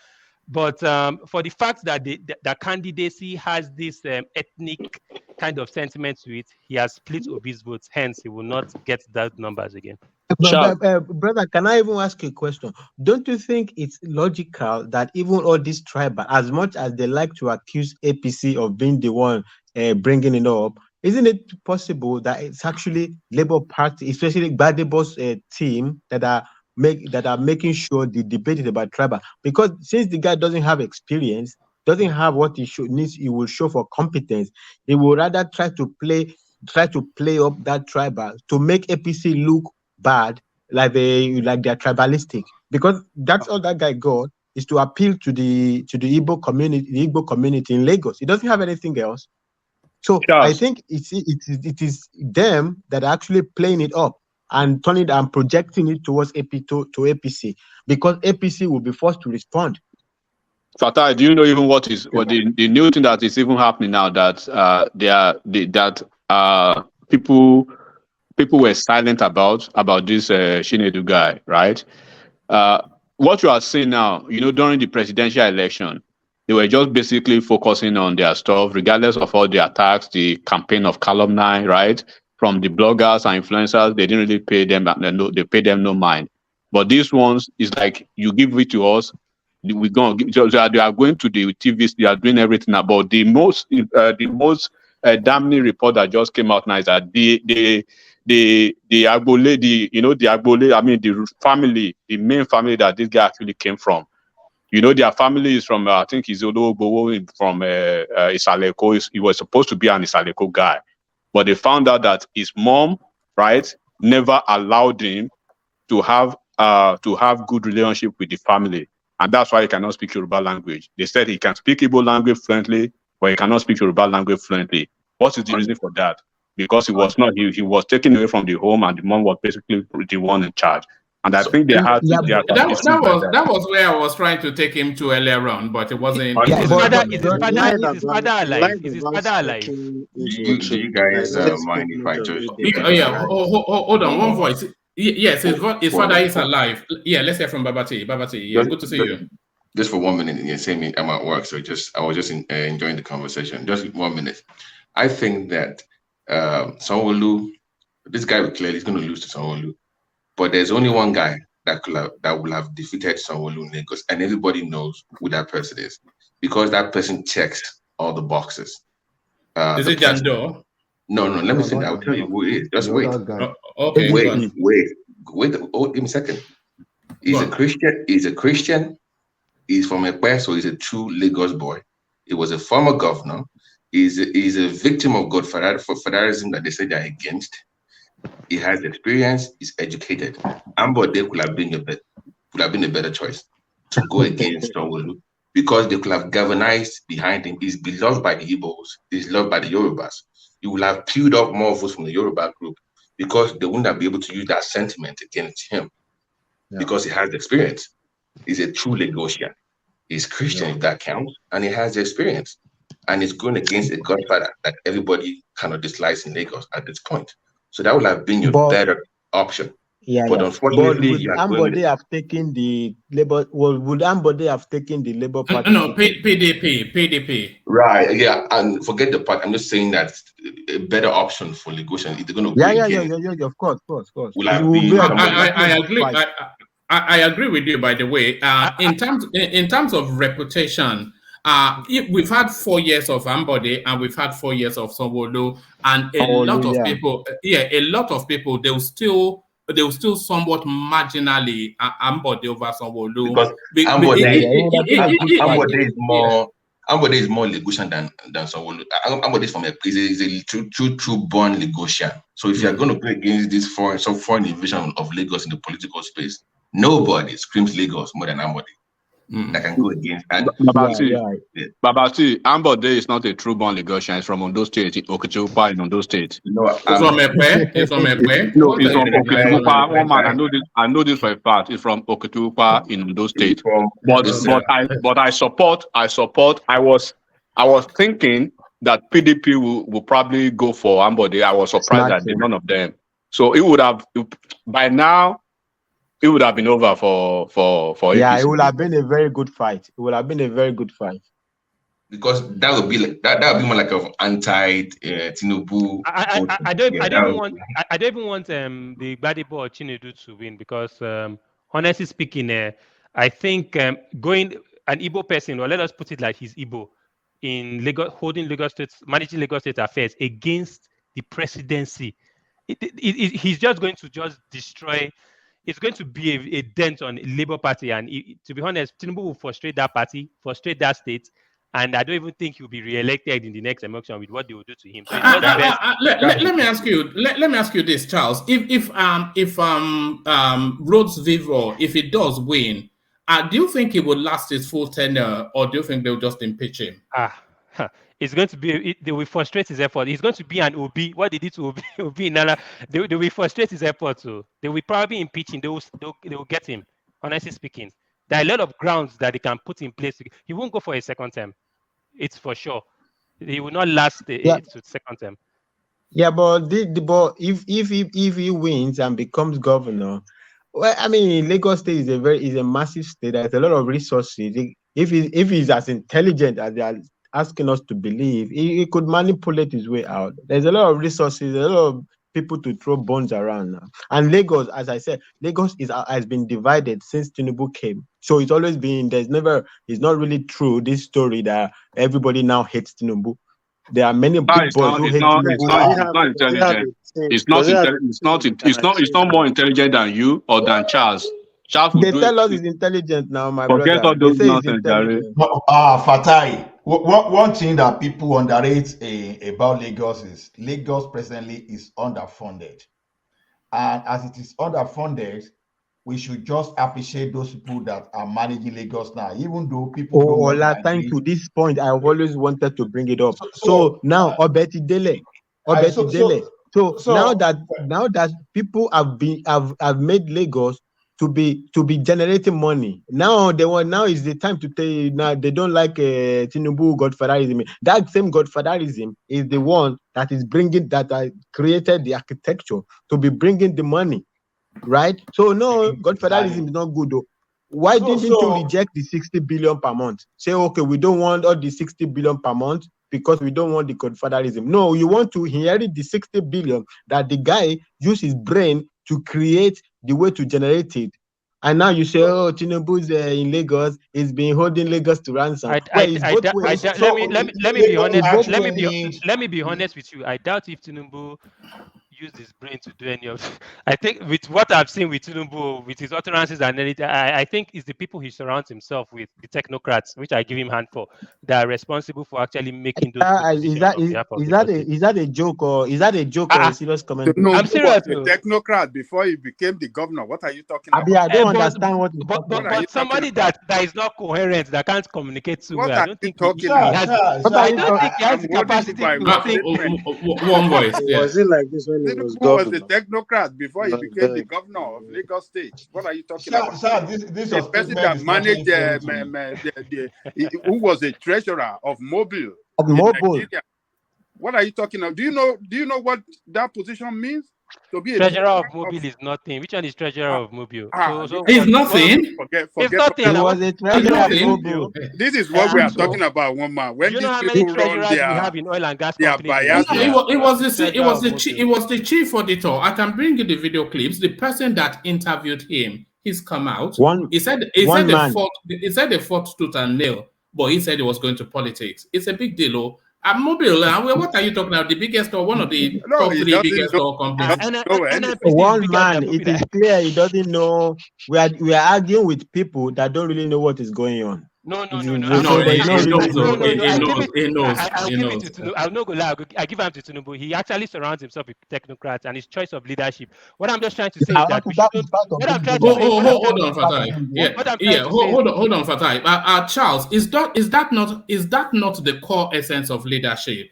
But for the fact that the candidacy has this ethnic kind of sentiment to it, he has split Obi's votes. Hence, he will not get those numbers again. Brother, can I even ask you a question? Don't you think it's logical that even all these tribal, as much as they like to accuse APC of being the one bringing it up, isn't it possible that it's actually Labour Party, especially Gbadebo's team, that are making sure the debate is about tribal? Because since the guy doesn't have experience, doesn't have what he will show for competence, he will rather try to play up that tribal to make APC look bad, like they're tribalistic, because that's all that guy got is to appeal to the Igbo community in Lagos. He doesn't have anything else. So I think it is them that are actually playing it up and turning it and projecting it towards to APC, because APC will be forced to respond. Fatai, do you know even what the new thing that is even happening now, that people were silent about this Shinedu guy, right? What you are seeing now, during the presidential election, they were just basically focusing on their stuff, regardless of all the attacks, the campaign of calumny, right? From the bloggers and influencers, they didn't really pay them, they paid them no mind. But these ones is like, you give it to us, we go. They are going to the TVs, they are doing everything about the most damning report that just came out now is that the Agbole, the family, the main family that this guy actually came from. Their family is from, I think he's Ologowo from Isaleko. He was supposed to be an Isaleko guy. But they found out that his mom, right, never allowed him to have good relationship with the family. And that's why he cannot speak Yoruba language. They said he can speak Igbo language fluently, but he cannot speak Yoruba language fluently. What is the reason for that? Because he was taken away from the home, and the mom was basically the one in charge. And I think they had that was where I was trying to take him to earlier on, but it wasn't. Is his father alive? Is his father alive? Do you guys mind if I just? Hold on, one voice. Yes, his father is alive. Yeah, let's hear from Babati. Babati, yeah, good to see you. Just for 1 minute, yeah, same. I'm at work, so I was just enjoying the conversation. Just 1 minute. I think that Sanwo-Olu, this guy is clearly going to lose to Sanwo-Olu, but there's only one guy that will have defeated Sanwo-Olu in Lagos, and everybody knows who that person is, because that person checks all the boxes. Is it Jando? No. Let me see. I'll tell you who it is. Just wait. Okay. Wait. Oh, give me a second. He's a Christian. He's from Ekpe, so he's a true Lagos boy. He was a former governor. He's a victim of Godfatherism that they say they're against. He has experience. He's educated. Ambode could have been a better choice to go against Sanwo-Olu, because they could have galvanized behind him. He's beloved by the Igbos. He's loved by the Yorubas. You will have peeled up more votes from the Yoruba group, because they wouldn't be able to use that sentiment against him, because he has the experience. He's a true Lagosian. He's Christian, if that counts, and he has the experience. And he's going against a godfather that everybody kind of dislikes in Lagos at this point. So that would have been your better option. But unfortunately, would Ambode have taken the Labour? Well, would Ambode have taken the Labour Party? No, PDP. Right, yeah, and forget the part. I'm just saying that a better option for Lagosian, if they're going to Yeah, of course. I agree. I agree with you. By the way, in terms of reputation, we've had 4 years of Ambode and we've had 4 years of Sanwo-Olu, and a lot of people they'll still somewhat marginally Ambode over Sanwo-Olu, because Ambode is more Lagosian than Sanwo-Olu. Ambode is from is a true born Lagosian. So if you are going to play against this foreign invasion of Lagos in the political space, nobody screams Lagos more than Ambode. that can go against. And Babati, Ambode is not a true-born Lagosian. He's from Ondo State, Okitiupa in Ondo State. No, He's from Ekpe. He's from Ekpe. No, What he's are from you talking about? Okitiupa. One man, I know this for a fact. He's from Okitiupa in Ondo State. But I support. I was thinking that PDP will probably go for Ambode. I was surprised that none of them. So it would have by now. It would have been over for Yeah, APC. it would have been a very good fight. It would have been a very good fight. Because that would be like that would be more like an anti Tinubu. I don't even want the Gbadebo or Chinedu to win because honestly speaking, I think going an Igbo person, or let us put it like he's Igbo, in Lagos, holding Lagos State, managing Lagos State affairs against the presidency, he's just going to destroy. It's going to be a dent on Labour Party, and to be honest, Tinubu will frustrate that party, frustrate that state, and I don't even think he'll be re-elected in the next election with what they will do to him. So it's not the best. Let me ask you. Let me ask you this, Charles. If Rhodes Vivour, if he does win, do you think he will last his full tenure, or do you think they'll just impeach him? It's going to be. They will frustrate his effort. He's going to be an Obi. What they did to Obi Nala, they will frustrate his effort. So they will probably impeach him. They will get him. Honestly speaking, there are a lot of grounds that they can put in place. He won't go for a second term. It's for sure. He will not last the second term. Yeah, but if he wins and becomes governor, well, I mean, Lagos State is a massive state. There's a lot of resources. If he's as intelligent as they are asking us to believe, he could manipulate his way out. There's a lot of resources, a lot of people to throw bones around now. And Lagos, as I said, Lagos has been divided since Tinubu came. So it's always been, it's not really true, this story that everybody now hates Tinubu. There are many big boys who hate Tinubu. It's not more intelligent than you or than Charles. They tell us he's intelligent now, my Forget brother. all those nonsense, Fatai, one thing that people underrate about Lagos is Lagos presently is underfunded. And as it is underfunded, we should just appreciate those people that are managing Lagos now, even though people don't want to thank agree. you. This point, I've always wanted to bring it up. So now, Obetidele. Now that people have made Lagos to be generating money. Now is the time to tell you, now they don't like Tinubu Godfatherism. That same Godfatherism is the one that is bringing, that created the architecture to be bringing the money, right? So no, Godfatherism is not good though. Why didn't you reject the 60 billion per month? Say, okay, we don't want all the 60 billion per month because we don't want the Godfatherism. No, you want to inherit the 60 billion that the guy used his brain to create the way to generate it. And now you say, oh, Tinubu's in Lagos, he's been holding Lagos to ransom. Let me be honest with you. I doubt if Tinubu used his brain to do any of it. I think with what I've seen with Tinubu, with his utterances and anything, I think it's the people he surrounds himself with, the technocrats, which I give him hand for, that are responsible for actually making those decisions. Is that a joke or a serious comment? I'm serious. The technocrat before he became the governor. What are you talking about? I don't understand what. But somebody that is not coherent, that can't communicate too well. I don't think he has the capacity to think. One voice. Was it like this when Tinubu was the technocrat before he became the governor of Lagos State. What are you talking about? This the person that managed who was a treasurer of Mobile. Nigeria. What are you talking about? Do you know what that position means? To be a treasurer of Mobile is nothing. Which one is treasurer of Mobile? It's nothing. Forget nothing. He was a treasurer of Mobile. This is what we are talking about, one man. When you know how many treasurers we have in oil and gas companies? It was the chief auditor. I can bring you the video clips. The person that interviewed him, he's come out. He said they fought tooth and nail, but he said he was going to politics. It's a big deal. Mobile, what are you talking about? The biggest or one of the top three biggest oil companies? One man, it is clear he doesn't know. We are arguing with people that don't really know what is going on. No. So there's no reason to I'll give it to Tinubu. I'll not go lie. I give him to Tinubu. He actually surrounds himself with technocrats, and his choice of leadership. What I'm just trying to say is that we shouldn't. What I'm trying to say. Hold on, Fatai. Hold on, Fatai. Charles, is that not the core essence of leadership?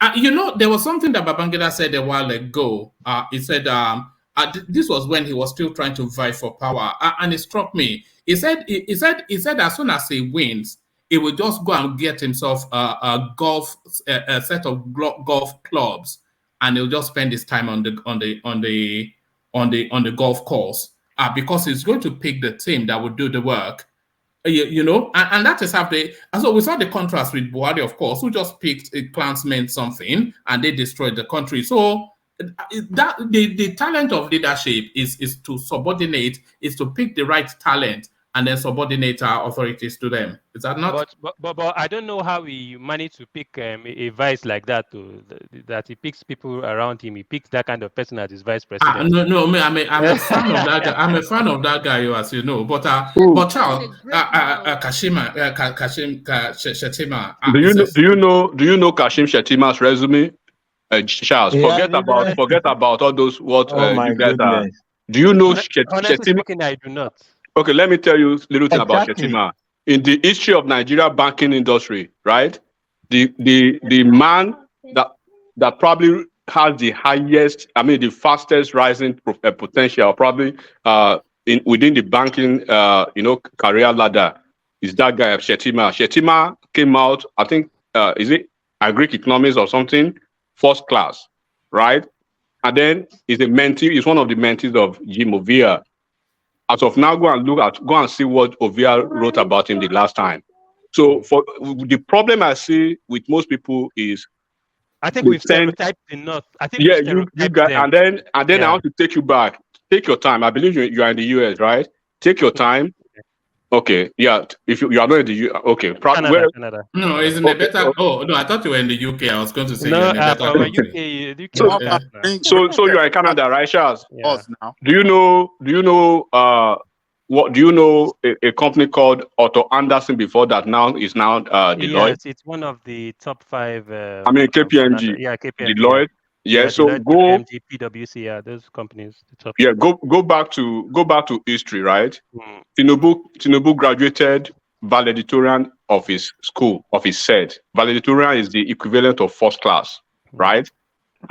There was something that Babangida said a while ago. He said, this was when he was still trying to vie for power, and it struck me. He said, as soon as he wins, he will just go and get himself a set of golf clubs, and he'll just spend his time on the golf course, because he's going to pick the team that will do the work. And that is how so we saw the contrast with Buhari, of course, who just picked a clansman something and they destroyed the country. So that the talent of leadership is to subordinate, is to pick the right talent and then subordinate our authorities to them. Is that not? But I don't know how he managed to pick a vice like that. That he picks people around him. He picks that kind of person as his vice president. No, I'm a fan of that guy. I'm a fan of that guy, as you know. But Charles, Kashim Shettima. Do you know Kashim Shettima's resume? Charles, forget about all those you guys are. Do you know Honestly speaking, I do not. Okay, let me tell you a little thing about Shettima. In the history of Nigeria banking industry, right? The man that probably has the highest, the fastest rising potential, probably within the banking, career ladder, is that guy Shettima. Shettima came out, I think, is it Agric Economics or something, first class, right? And then he's one of the mentees of Jim Ovia. As of now, go and see what Ovia wrote about him the last time. So for the problem I see with most people is, I think we've stereotyped enough. I think you got, and then I want to take you back. Take your time. I believe you are in the US, right? Take your time. Okay, yeah. If you are not in the US, okay. Canada. No, isn't it better? Oh no, I thought you were in the UK. I was going to say you're in a better UK. So you are in Canada, right, Charles? Yeah. Now. Do you know a company called Otto Anderson before that now is Deloitte? Yes, it's one of the top 5. KPMG. Yeah, KPMG. Deloitte. Yeah, so Deloitte, go KPMG, PwC. Yeah, those companies. The top. Yeah, go back to history, right? Tinubu graduated valedictorian of his school, of his set. Valedictorian is the equivalent of first class, right?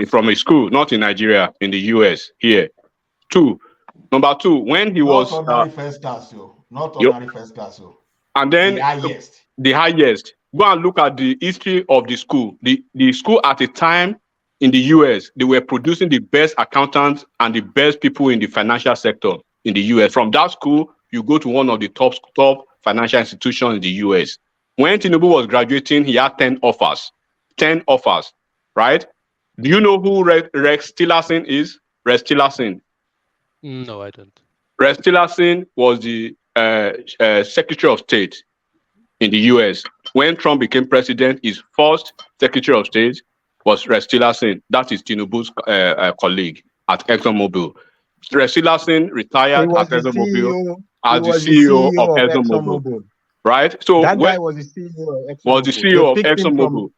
From a school, not in Nigeria, in the US, here. Number two, when he was first class, not ordinary first class, and then the highest. Go and look at the history of the school. The school at the time in the US, they were producing the best accountants and the best people in the financial sector in the US. From that school, you go to one of the top financial institutions in the US. When Tinubu was graduating, he had 10 offers. 10 offers, right? Do you know who Rex Tillerson is? Rex Tillerson. No, I don't. Rex Tillerson was the Secretary of State in the US. When Trump became president, his first Secretary of State was Rex Tillerson. That is Tinubu's colleague at ExxonMobil. Rex Tillerson retired at ExxonMobil as the CEO of ExxonMobil. Right? So that guy was the CEO of ExxonMobil.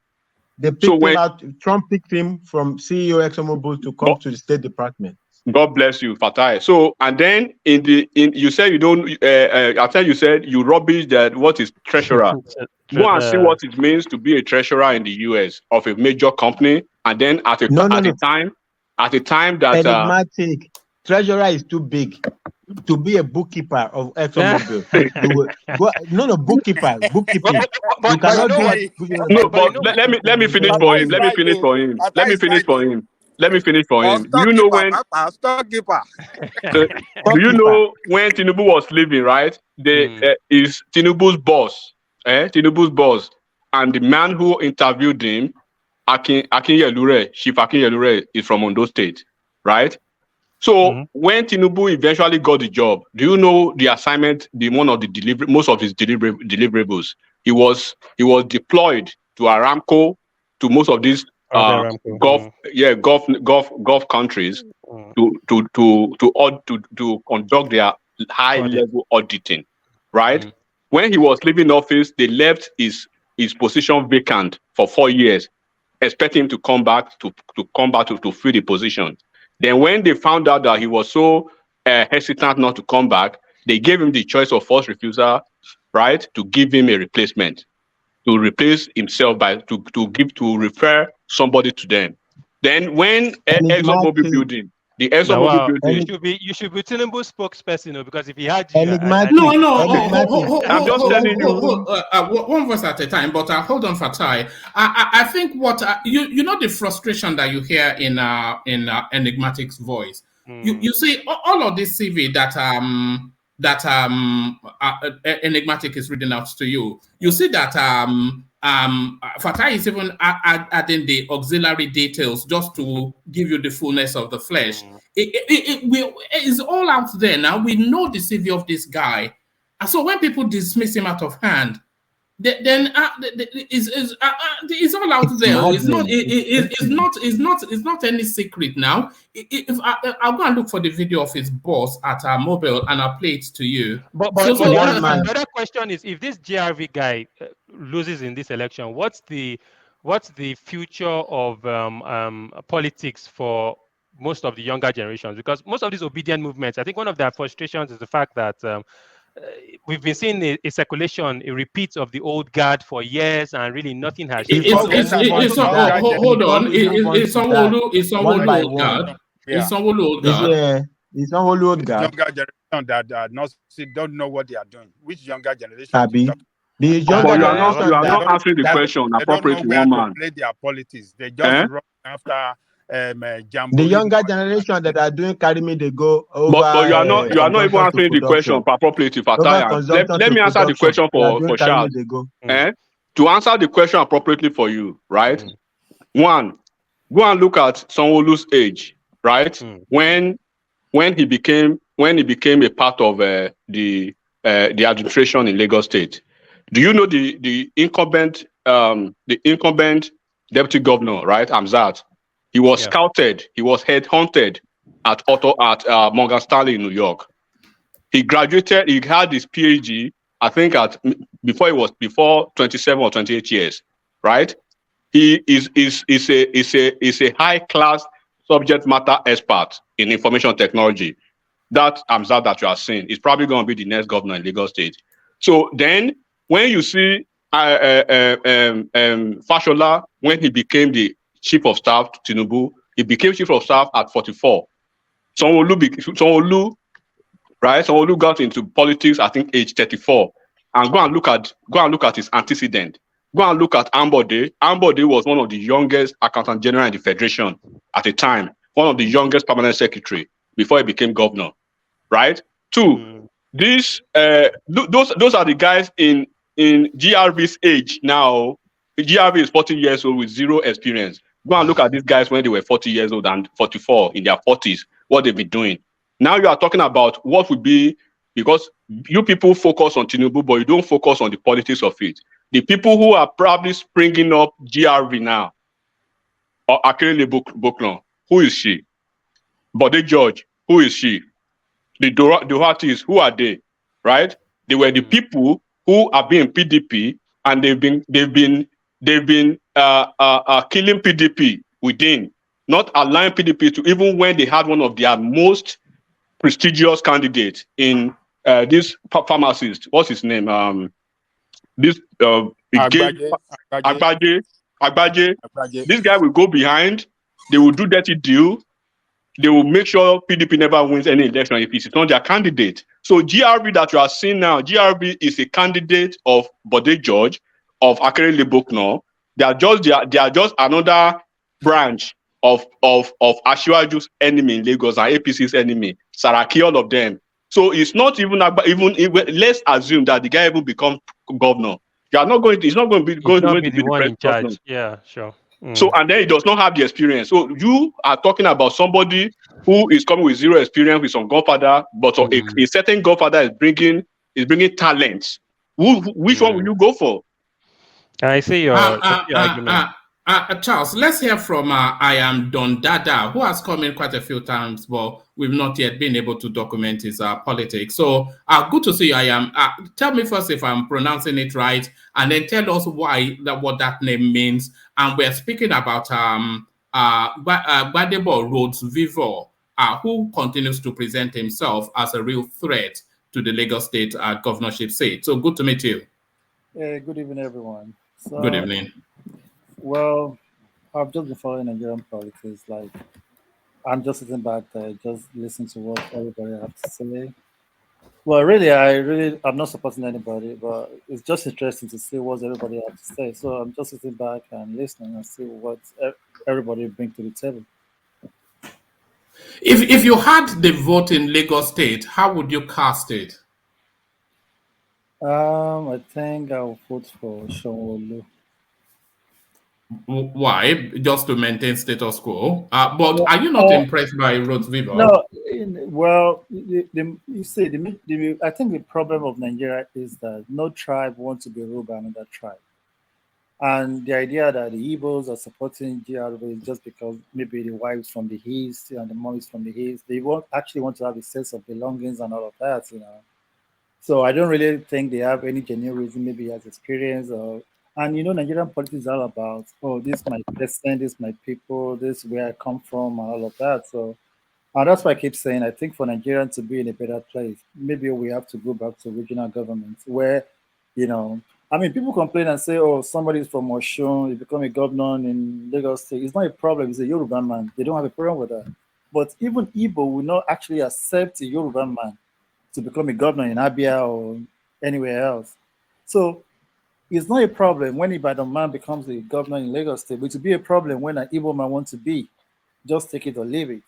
Trump picked him from CEO ExxonMobil to come to the State Department. God bless you, Fatai. So, and then you said you don't. After you said you rubbish that what is treasurer. Go and see what it means to be a treasurer in the US of a major company, and then at the time that enigmatic. Treasurer is too big to be a bookkeeper of ExxonMobil. Bookkeeper. You cannot do. No, but let me finish for him. Let me finish for him. Do you know when? Do you know when Tinubu was leaving? Right, is Tinubu's boss. Tinubu's boss, and the man who interviewed him, Chief Akin Yelure, is from Ondo State, right? So when Tinubu eventually got the job, do you know the assignment? Most of his deliverables, he was deployed to Aramco, to most of these Gulf countries to conduct their high level auditing, right? When he was leaving office, they left his position vacant for 4 years, expecting him to come back to fill the position. Then when they found out that he was so hesitant not to come back, they gave him the choice of first refusal, right, to give him a replacement, to replace himself to refer somebody to them. Then when ExxonMobil building, the ExxonMobil building, you should be Tinubu's spokesperson, because if he had you, I'm just telling you. One verse at a time. But hold on, Fatai. I think what you know the frustration that you hear in Enigmatic's voice. You see all of this CV that Enigmatic is reading out to you. You see that Fatai is even adding the auxiliary details just to give you the fullness of the flesh. It's all out there now. We know the CV of this guy, and so when people dismiss him out of hand, then it's all out there. It's not any secret now. If I'll go and look for the video of his boss at our mobile and I'll play it to you. But the other question is, if this GRV guy loses in this election, what's the future of politics for most of the younger generations? Because most of these obedient movements, I think one of their frustrations is the fact that we've been seeing a circulation, a repeat of the old guard for years, and really nothing has changed. Hold on. It's Sanwo-Olu old guard. It's Sanwo-Olu old guard. It's Sanwo-Olu old guard. Younger generation that don't know what they are doing. Which younger generation? The younger generation you are not answering the question appropriately, one man. Play their politics. They just run after the younger generation that are doing carry me, they go over. But you are not even answering the question appropriately, Fatai. Let me answer the question for Charles. To answer the question appropriately for you, right? One, go and look at Sanwo-Olu's age, right? When he became a part of the administration in Lagos State. Do you know the incumbent deputy governor, right? Amzat. He was scouted. He was headhunted at Morgan Stanley in New York. He graduated. He had his PhD, I think, before 27 or 28 years, right? He is a high class subject matter expert in information technology. That Amzat that you are seeing is probably going to be the next governor in Lagos State. So then, when you see Fashola, when he became the chief of staff to Tinubu, he became chief of staff at 44. Sanwo-Olu got into politics, I think, age 34. And go and look at his antecedent. Go and look at Ambode. Ambode was one of the youngest accountant general in the federation at the time, one of the youngest permanent secretary before he became governor. Right? Two, those are the guys in GRV's age now. GRV is 40 years old with zero experience. Go and look at these guys when they were 40 years old and 44 in their 40s, what they've been doing. Now you are talking about what would be, because you people focus on Tinubu, but you don't focus on the politics of it. The people who are probably springing up GRV now, or Akerele Boklon, who is she? Bode George, who is she? The Duhatis, who are they? Right? They were the people who are being PDP, and they've been killing PDP within, not allowing PDP to, even when they had one of their most prestigious candidates in this pharmacist. What's his name? Agbaje. This guy will go behind. They will do dirty deal. They will make sure PDP never wins any election if it's not their candidate. So GRB that you are seeing now, GRB is a candidate of Bode George, of Akerele Boklon. They are just another branch of Asiwaju's enemy in Lagos and APC's enemy, Saraki, all of them. So it's not even let's assume that the guy will become governor. You are not going to. It's not going to be the one in charge. Governor. Yeah, sure. So, and then he does not have the experience. So you are talking about somebody who is coming with zero experience with some godfather, but a certain godfather is bringing Which one will you go for? I see your argument. Charles, let's hear from I am Don Dada, who has come in quite a few times, but we've not yet been able to document his politics. So good to see you, I am. Tell me first if I'm pronouncing it right, and then tell us what that name means. And we're speaking about Gbadebo Rhodes Vivour, who continues to present himself as a real threat to the Lagos State governorship seat. So good to meet you. Good evening, everyone. So, good evening. Well, I've just been following Nigerian politics. Like, I'm just sitting back there, just listening to what everybody has to say. Well, I'm not supporting anybody, but it's just interesting to see what everybody has to say. So I'm just sitting back and listening and see what everybody brings to the table. If you had the vote in Lagos State, how would you cast it? I think I'll vote for Sanwo-Olu. Why? Just to maintain status quo? But are you not impressed by Rhodes Vivour? No. Well, you see, I think the problem of Nigeria is that no tribe wants to be ruled by another tribe. And the idea that the Igbos are supporting GRV is just because maybe the wives from the east and the mom is from the east. They actually want to have a sense of belongings and all of that, So I don't really think they have any genuine reason. Maybe he has experience and Nigerian politics is all about, this is my person, this is my people, this is where I come from, and all of that. So that's why I keep saying, I think for Nigeria to be in a better place, maybe we have to go back to regional governments where, people complain and say, somebody's from Oshun, you become a governor in Lagos State. It's not a problem. It's a Yoruba man. They don't have a problem with that. But even Igbo will not actually accept a Yoruba man to become a governor in Abia or anywhere else. So it's not a problem when Ibadan man becomes a governor in Lagos State, but it will be a problem when an Igbo man wants to be. Just take it or leave it.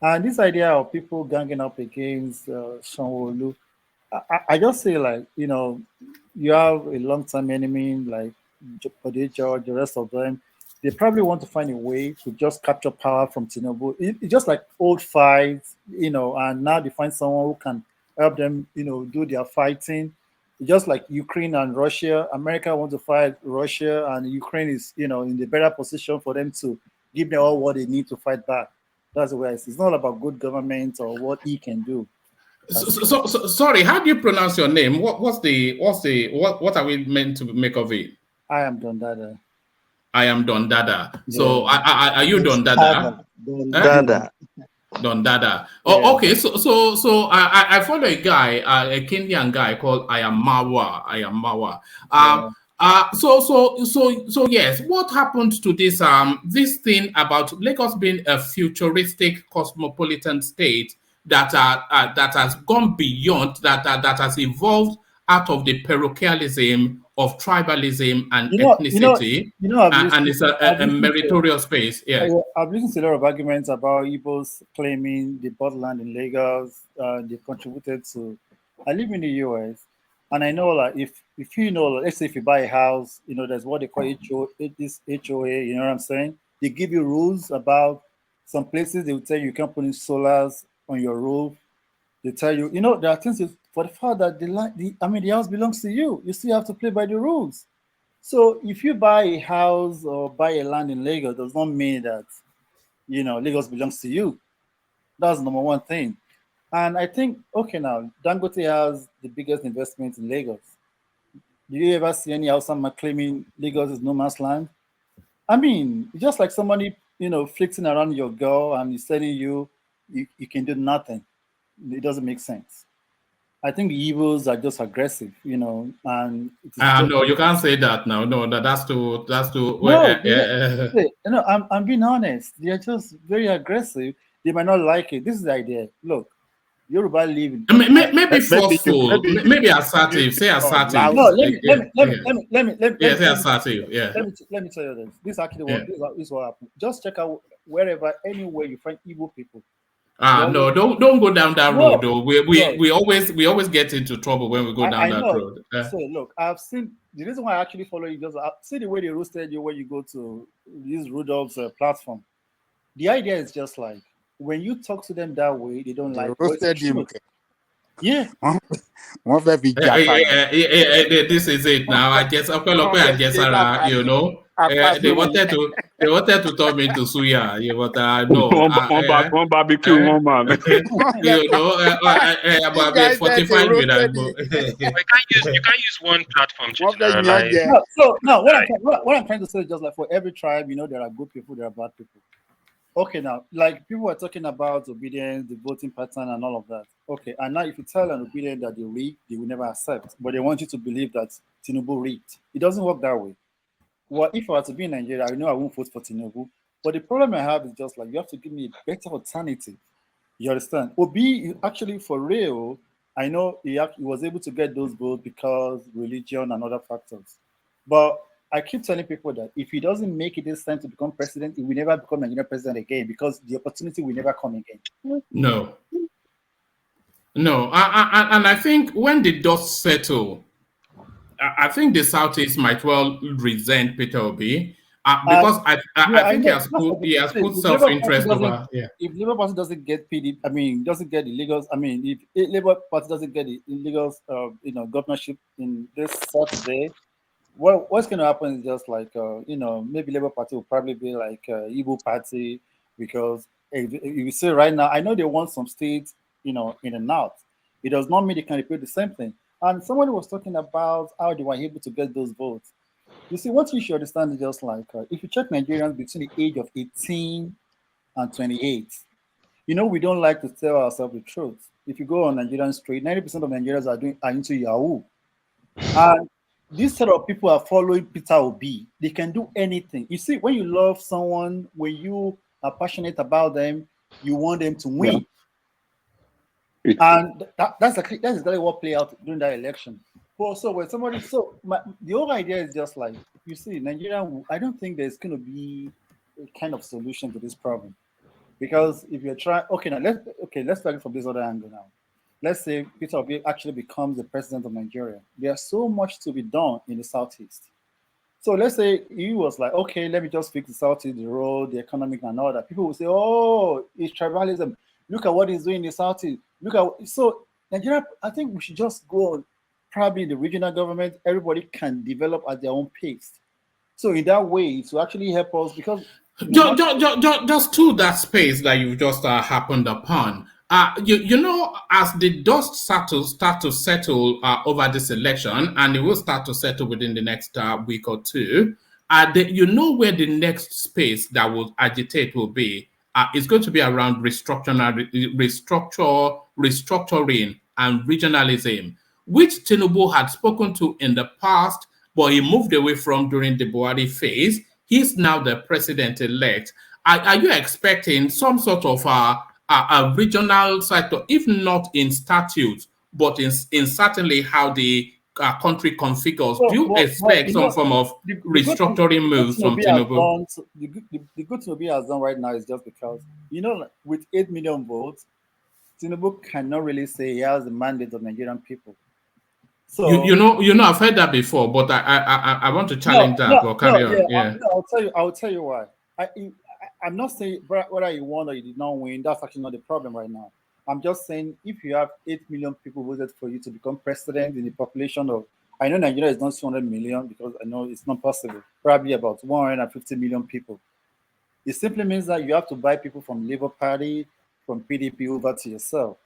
And this idea of people ganging up against Sanwo-Olu, I just say, you have a long-time enemy like Bode George, the rest of them. They probably want to find a way to just capture power from Tinubu. It's just like old fights, and now they find someone who can help them, do their fighting. Just like Ukraine and Russia, America wants to fight Russia, and Ukraine is, in the better position for them to give them all what they need to fight back. That's the way I see it. It's not about good government or what he can do. So, sorry, how do you pronounce your name? What are we meant to make of it? I am Don Dada. I am Don Dada. So are you Don Dada? Don Dada. Don Dada. Oh, okay. So I follow a guy, a Kenyan guy called I am Mawa. So yes, what happened to this this thing about Lagos being a futuristic cosmopolitan state that has gone beyond that has evolved out of the parochialism of tribalism and ethnicity, and it's a meritorious space. Yeah, I've listened to a lot of arguments about Igbos claiming the borderland in Lagos. They've contributed to. I live in the US, and I know if let's say if you buy a house, there's what they call HOA. You know what I'm saying? They give you rules about some places. They will tell you can't put in solars on your roof. They tell you, there are things for the fact that the house belongs to you. You still have to play by the rules. So if you buy a house or buy a land in Lagos, does not mean that, Lagos belongs to you. That's number one thing. And I think, now, Dangote has the biggest investment in Lagos. Do you ever see any outside man claiming Lagos is no man's land? It's just like somebody, flirting around your girl and he's telling you can do nothing. It doesn't make sense. I think the Igbos are just aggressive, and no, you can't say that now. No, that's too. No, I'm being honest. They are just very aggressive. They might not like it. This is the idea. Look, Yoruba live in maybe forceful, maybe assertive. Say assertive. No, let me say assertive. Yeah. Let me tell you this. This actually this is what happened. Just check out wherever, anywhere you find Igbo people. No, don't go down that road though. We always get into trouble when we go down that road. So look, I've seen the reason why I actually follow you. Just see the way they roasted you when you go to use Rudolph's platform. The idea is just like when you talk to them that way, they don't like. Roasted him. Yeah. This is it now. I guess you know. They wanted to turn me into suya, but no. One barbecue, one man. You know, about 45 minutes. You can't use one platform to generalize. No, what I'm trying to say is just like for every tribe, you know, there are good people, there are bad people. Okay, now, like people were talking about obedience, the voting pattern, and all of that. Okay, and now if you tell an obedient that they rigged, they will never accept. But they want you to believe that Tinubu rigged. It doesn't work that way. Well, if I were to be in Nigeria, I know I won't vote for Tinubu. But the problem I have is just like you have to give me a better alternative. You understand? Obi, actually, for real, I know he was able to get those votes because religion and other factors. But I keep telling people that if he doesn't make it this time to become president, he will never become Nigerian president again because the opportunity will never come again. No. And I think when the dust settle, I think the Southeast might well resent Peter Obi because I think he has put self-interest over. Yeah. If Labour Party doesn't get PD, doesn't get the illegals. If Labour Party doesn't get the illegals, governorship in this Saturday, what's going to happen is just like maybe Labour Party will probably be like Igbo Party because if you see right now, I know they want some states, in the north. It does not mean they can repeat the same thing. And somebody was talking about how they were able to get those votes. You see, what you should understand is just like if you check Nigerians between the age of 18 and 28, we don't like to tell ourselves the truth. If you go on Nigerian street, 90% of Nigerians are into Yahoo. And this set of people are following Peter Obi. They can do anything. You see, when you love someone, when you are passionate about them, you want them to win. Yeah. And that's exactly what played out during that election. Well, so when the whole idea is just like, you see, Nigeria, I don't think there's going to be a kind of solution to this problem. Because if you're trying, let's start from this other angle now. Let's say Peter Obi actually becomes the president of Nigeria. There's so much to be done in the Southeast. So let's say he was like, okay, let me just fix the Southeast, the road, the economic and all that. People will say, oh, it's tribalism. Look at what he's doing in the Southeast. So Nigeria, I think we should just go probably in the regional government. Everybody can develop at their own pace. So in that way, to actually help us, because just to that space that you just happened upon. As the dust start to settle over this election, and it will start to settle within the next week or two, where the next space that will agitate will be. It's going to be around restructuring and regionalism, which Tinubu had spoken to in the past, but he moved away from during the Buhari phase. He's now the president-elect. Are you expecting some sort of a regional sector, if not in statutes, but in certainly how the country configures? Do you expect some form of restructuring moves from Tinubu? The good Tinubu has done right now is just because, with 8 million votes, Tinubu cannot really say he has the mandate of Nigerian people. So I've heard that before, but I want to challenge that. But carry on. Yeah. I'll tell you why. I'm not saying whether you won or you did not win. That's actually not the problem right now. I'm just saying if you have 8 million people voted for you to become president in a population of, I know Nigeria is not 200 million because I know it's not possible. Probably about 150 million people. It simply means that you have to buy people from Labour Party, from PDP over to yourself.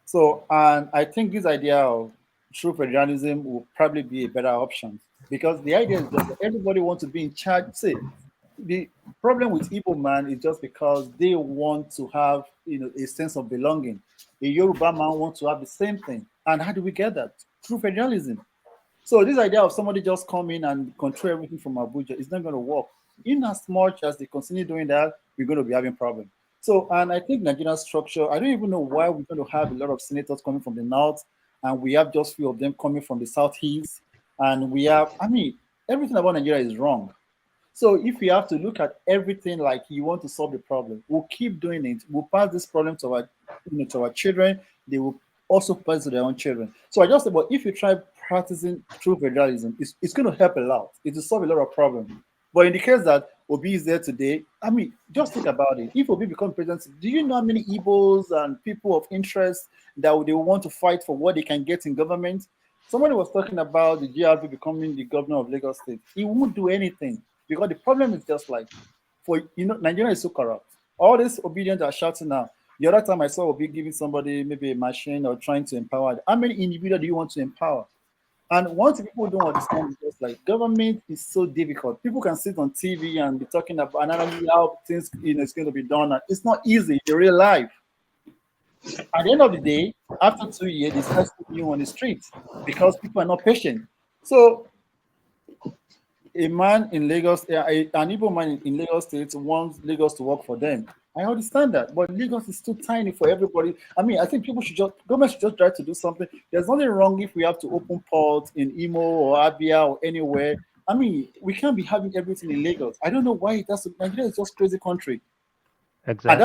So, and I think this idea of true federalism will probably be a better option because the idea is that everybody wants to be in charge. See, the problem with Igbo man is just because they want to have a sense of belonging. A Yoruba man wants to have the same thing. And how do we get that? Through federalism. So this idea of somebody just coming and control everything from Abuja is not going to work. In as much as they continue doing that, we're going to be having problems. So, and I think Nigerian structure, I don't even know why we're going to have a lot of senators coming from the north, and we have just few of them coming from the southeast. And we have, everything about Nigeria is wrong. So if we have to look at everything like you want to solve the problem, we'll keep doing it. We'll pass this problem to our children. They will also pass to their own children. So I just said, but if you try practicing true federalism, it's going to help a lot. It will solve a lot of problems. But in the case that, Obi is there today. I mean, just think about it. If Obi becomes president, do you know how many Igbos and people of interest that they want to fight for what they can get in government? Somebody was talking about the GRP becoming the governor of Lagos State. He won't do anything because the problem is just like, Nigeria is so corrupt. All this obedience are shouting now. The other time I saw Obi giving somebody maybe a machine or trying to empower. How many individuals do you want to empower? And one thing people don't understand is just like government is so difficult. People can sit on TV and be talking about how things is going to be done. And it's not easy in real life. At the end of the day, after 2 years, they start seeing you on the street because people are not patient. So a man in Lagos, an Igbo man in Lagos State wants Lagos to work for them. I understand that, but Lagos is too tiny for everybody. I mean, I think government should just try to do something. There's nothing wrong if we have to open ports in Imo or Abia or anywhere. I mean, we can't be having everything in Lagos. I don't know why Nigeria is just crazy country. Exactly. And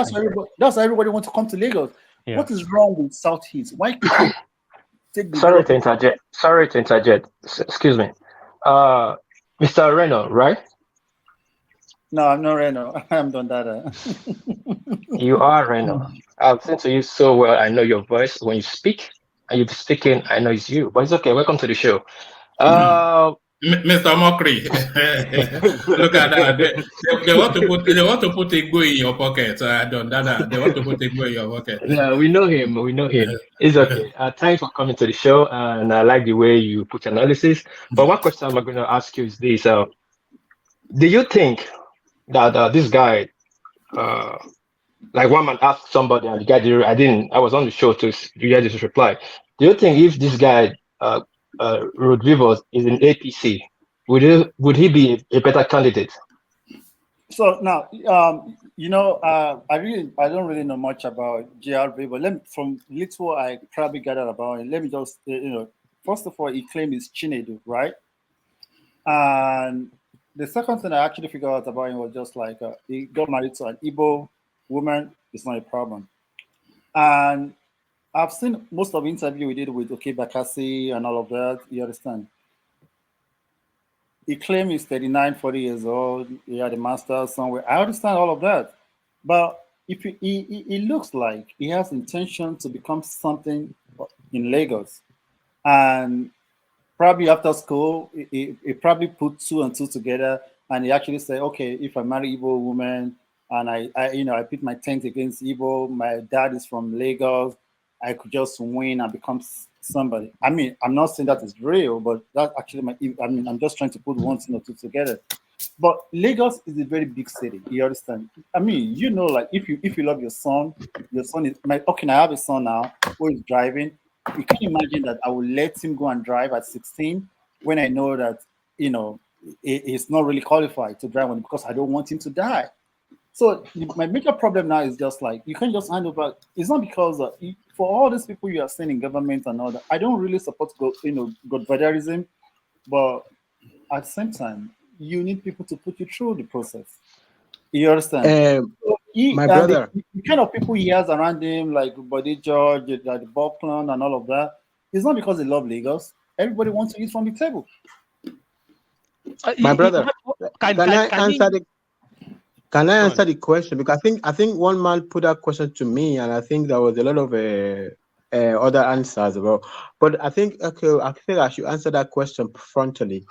that's why everybody wants to come to Lagos. Yeah. What is wrong with Southeast? Why can't take the Sorry to interject. Excuse me. Mr. Reno, right? No, I'm not Reno. I'm Dondada. You are Reno. I've listened to you so well. I know your voice when you speak, and you're speaking. I know it's you, but it's okay. Welcome to the show. Mr. Mockery, look at that. They want to put Igbo in your pocket. Dondada. They want to put Igbo in your pocket. Yeah, we know him. It's okay. Thanks for coming to the show, and I like the way you put analysis. But one question I'm going to ask you is this: do you think that this guy, like one man asked somebody, and the guy I was on the show to hear this reply. Do you think if this guy, Vivour, is in APC, would he be a better candidate? So now, I don't really know much about GRB, but from little I probably gathered about it, let me just, first of all, he claimed he's Chinedu, right? And the second thing I actually figured out about him was just like he got married to an Igbo woman. It's not a problem. And I've seen most of the interview we did with Bakassi and all of that. You understand? He claimed he's 39, 40 years old. He had a master's somewhere. I understand all of that. But if he looks like he has intention to become something in Lagos. And probably after school, he probably put 2 and 2 together. And he actually said, okay, if I marry Igbo woman and I put my tent against Igbo, my dad is from Lagos, I could just win and become somebody. I mean, I'm not saying that is real, but that actually I'm just trying to put 1 or 2 together. But Lagos is a very big city. You understand? I mean, like if you love your son is okay. I have a son now who is driving. You can imagine that I will let him go and drive at 16 when I know that he's not really qualified to drive because I don't want him to die. So my major problem now is just like you can't just hand over. It's not because for all these people you are saying in government and all that. I don't really support godfatherism, but at the same time, you need people to put you through the process. You understand? My brother, the kind of people he has around him, like Body George, like the Bob Clan, and all of that, it's not because they love Lagos. Everybody wants to eat from the table. My brother, can I answer the question? Because I think one man put that question to me, and I think there was a lot of other answers about. But I think I should answer that question frontally.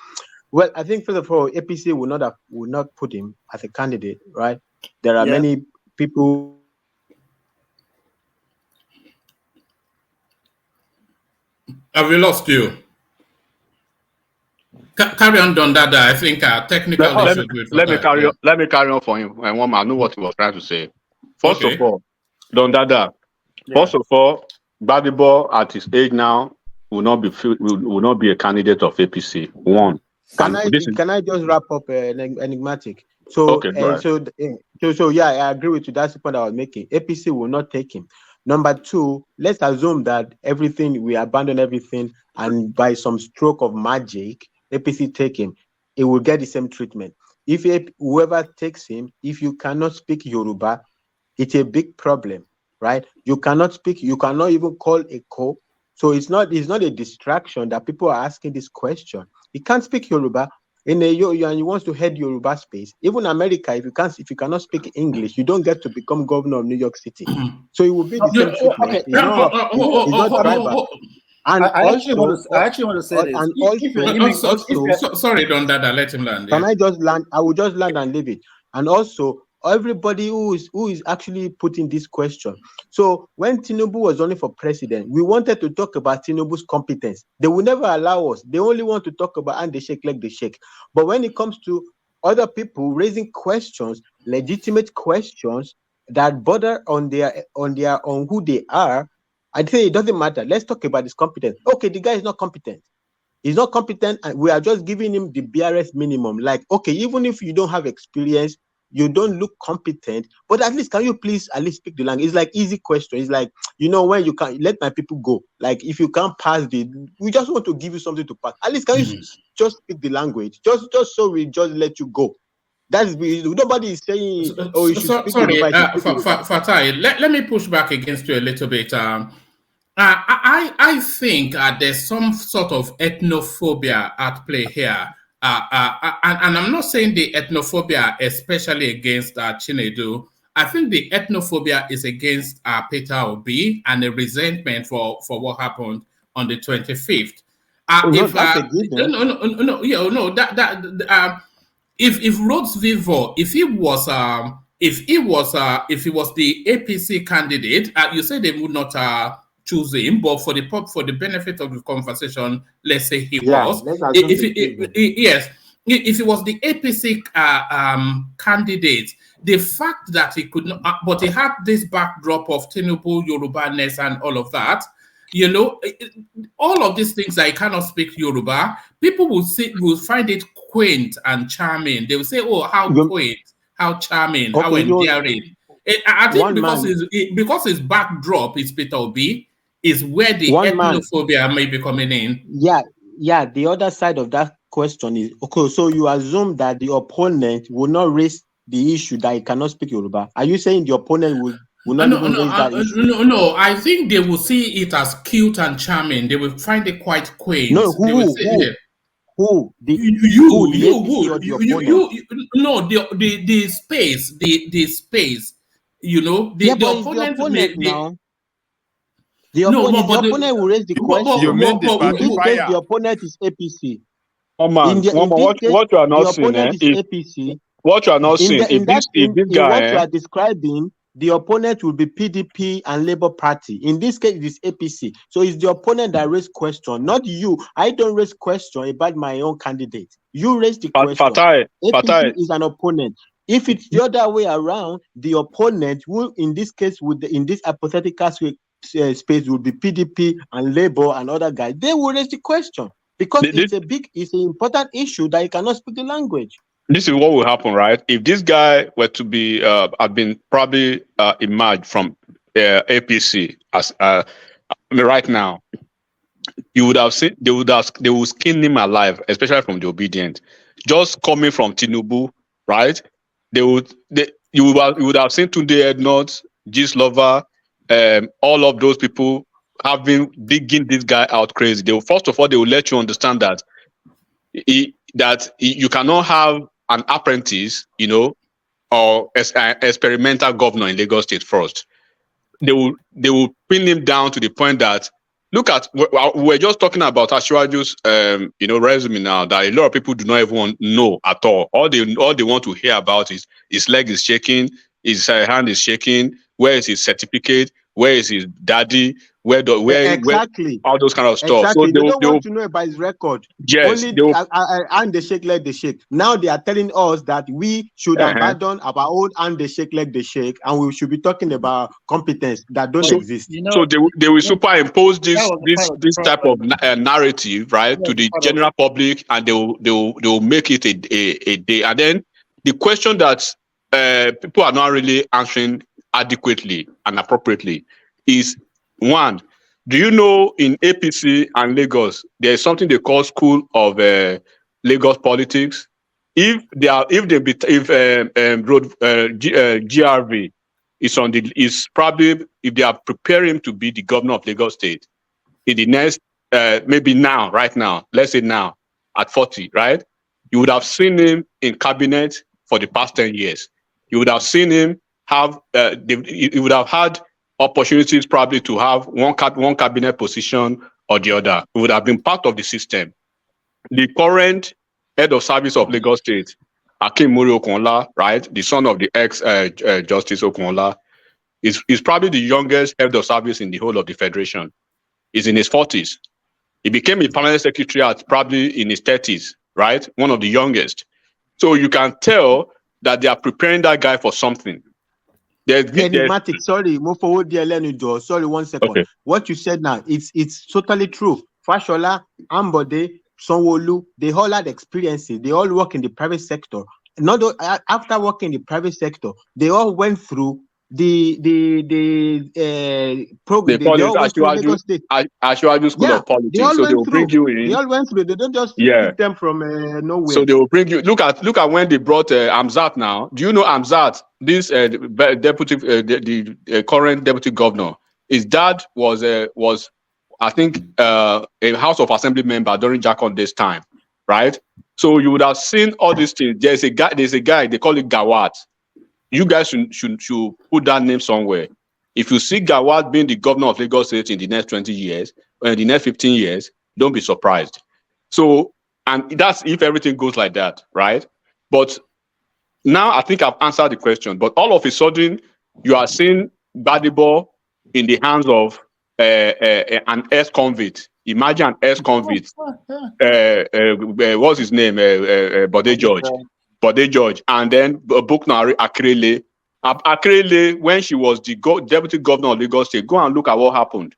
Well, I think first of all, APC will not put him as a candidate, right? There are many people. Have we lost you? Carry on, Dondada. I think technical issues. Let me carry on for him. And one man know what he was trying to say. First of all, Dondada. First of all, Gbadebo at his age now will not be a candidate of APC. One. Can I just wrap up enigmatic? So okay, so yeah, I agree with you. That's the point I was making. APC will not take him. Number 2, let's assume that we abandon everything, and by some stroke of magic, APC take him. It will get the same treatment. If whoever takes him, if you cannot speak Yoruba, it's a big problem, right? You cannot speak. You cannot even call a call. So it's not a distraction that people are asking this question. He can't speak Yoruba. in a and you want to head Yoruba space. Even America, if you cannot speak English, you don't get to become governor of New York City. So it will be the same treatment. Okay. It's not tribal. And I actually want to say this. And sorry, don't let him land. Can I just land? I will just land and leave it. And also, everybody who is actually putting this question. So when Tinubu was running for president, we wanted to talk about Tinubu's competence. They will never allow us. They only want to talk about and they shake like they shake. But when it comes to other people raising questions, legitimate questions that border on who they are, I'd say it doesn't matter. Let's talk about his competence. Okay, the guy is not competent. He's not competent, and we are just giving him the BRS minimum. Like, okay, even if you don't have experience, you don't look competent, but at least can you please at least speak the language? It's like easy question. It's like, when you can let my people go. Like, if you can't pass we just want to give you something to pass. At least can you just speak the language? Just so we just let you go. That's nobody is saying. You should speak sorry, Fatai. Let me push back against you a little bit. I think there's some sort of ethnophobia at play here. And I'm not saying the ethnophobia especially against Chinedu. I think the ethnophobia is against Peter Obi and a resentment for what happened on the 25th. If Rhodes Vivour, if he was the APC candidate, you say they would not choose him, but for the benefit of the conversation, let's say he was. If he was the APC candidate, the fact that he could not, but he had this backdrop of Tinubu, Yoruba-ness, and all of that. All of these things that he cannot speak Yoruba, people will find it quaint and charming. They will say, "Oh, how quaint, how charming, how endearing." I think because his backdrop is Peter Obi, is where the ethnophobia may be coming in. Yeah. The other side of that question is, okay, so you assume that the opponent will not raise the issue that he cannot speak Yoruba. Are you saying the opponent will not even raise that issue? No, I think they will see it as cute and charming. They will find it quite quaint. No, who? The space. The opponent now. The opponent will raise the question. In this case, the opponent is APC. What you are not seeing is APC. What you are not seeing, if this guy, what you are describing, the opponent will be PDP and Labour Party. In this case, it is APC. So it's the opponent that raised question, not you. I don't raise question about my own candidate. You raise the question. APC is an opponent. If it's the other way around, the opponent will, in this case, in this hypothetical space, would be PDP and Labour and other guys. They will raise the question because it's an important issue that you cannot speak the language. This is what will happen, right? If this guy were to be, had been probably emerged from APC as right now, you would have seen they would skin him alive, especially from the obedient. Just coming from Tinubu, right? You would have seen Tunde Ednut, Gist Lover, all of those people digging this guy out crazy. First of all, they will let you understand that you cannot have an apprentice, or experimental governor in Lagos State first. They will pin him down to the point that, look at, we're just talking about Asiwaju's resume now that a lot of people do not even know at all. All they want to hear about is his leg is shaking, his hand is shaking, where is his certificate, where is his daddy, where all those kind of stuff. Exactly. So they don't want to know about his record. Yes. And they shake like they shake. Now they are telling us that we should abandon our own and they shake like they shake, and we should be talking about competence that don't exist. So they will superimpose this type of narrative, right, to the general public, and they will make it a day. And then the question that people are not really answering adequately and appropriately is, one, do you know in APC and Lagos there is something they call School of Lagos Politics? If GRV is probably, if they are preparing to be the governor of Lagos State in the next maybe now, right now, let's say now at 40, right? You would have seen him in cabinet for the past 10 years. You would have seen him have, you would have had opportunities probably to have one cabinet position or the other. It would have been part of the system. The current head of service of Lagos State, Akim Muri Okunla, right, the son of the ex-Justice Okunla, is probably the youngest head of service in the whole of the federation. He's in his 40s. He became a permanent secretary at probably in his 30s, right? One of the youngest. So you can tell that they are preparing that guy for something. Enigmatic. Sorry, move forward, dear Leonard. Sorry, 1 second. Okay. What you said now, it's totally true. Fashola, Ambode, Sonwolu, they all had experiences. They all work in the private sector. Not after working in the private sector, they all went through the program. They all went through Lagos State. Ashwaju School of Politics. So they will bring you in. They all went through. They don't just pick them from nowhere. So they will bring you. Look at when they brought Amzat now. Do you know Amzat? This deputy, the current deputy governor. His dad was I think a House of Assembly member during Jakonde's time, right? So you would have seen all these things. There's a guy they call it Gawat. You guys should put that name somewhere. If you see Gawat being the governor of Lagos State in the next 20 years, or in the next 15 years, don't be surprised. So, and that's if everything goes like that, right? But now I think I've answered the question. But all of a sudden, you are seeing Gbadebo in the hands of an ex-convict. Imagine an ex-convict. What's his name? Bode George. And then Buknari Akrele. Akrele, when she was the deputy governor of Lagos State, go and look at what happened.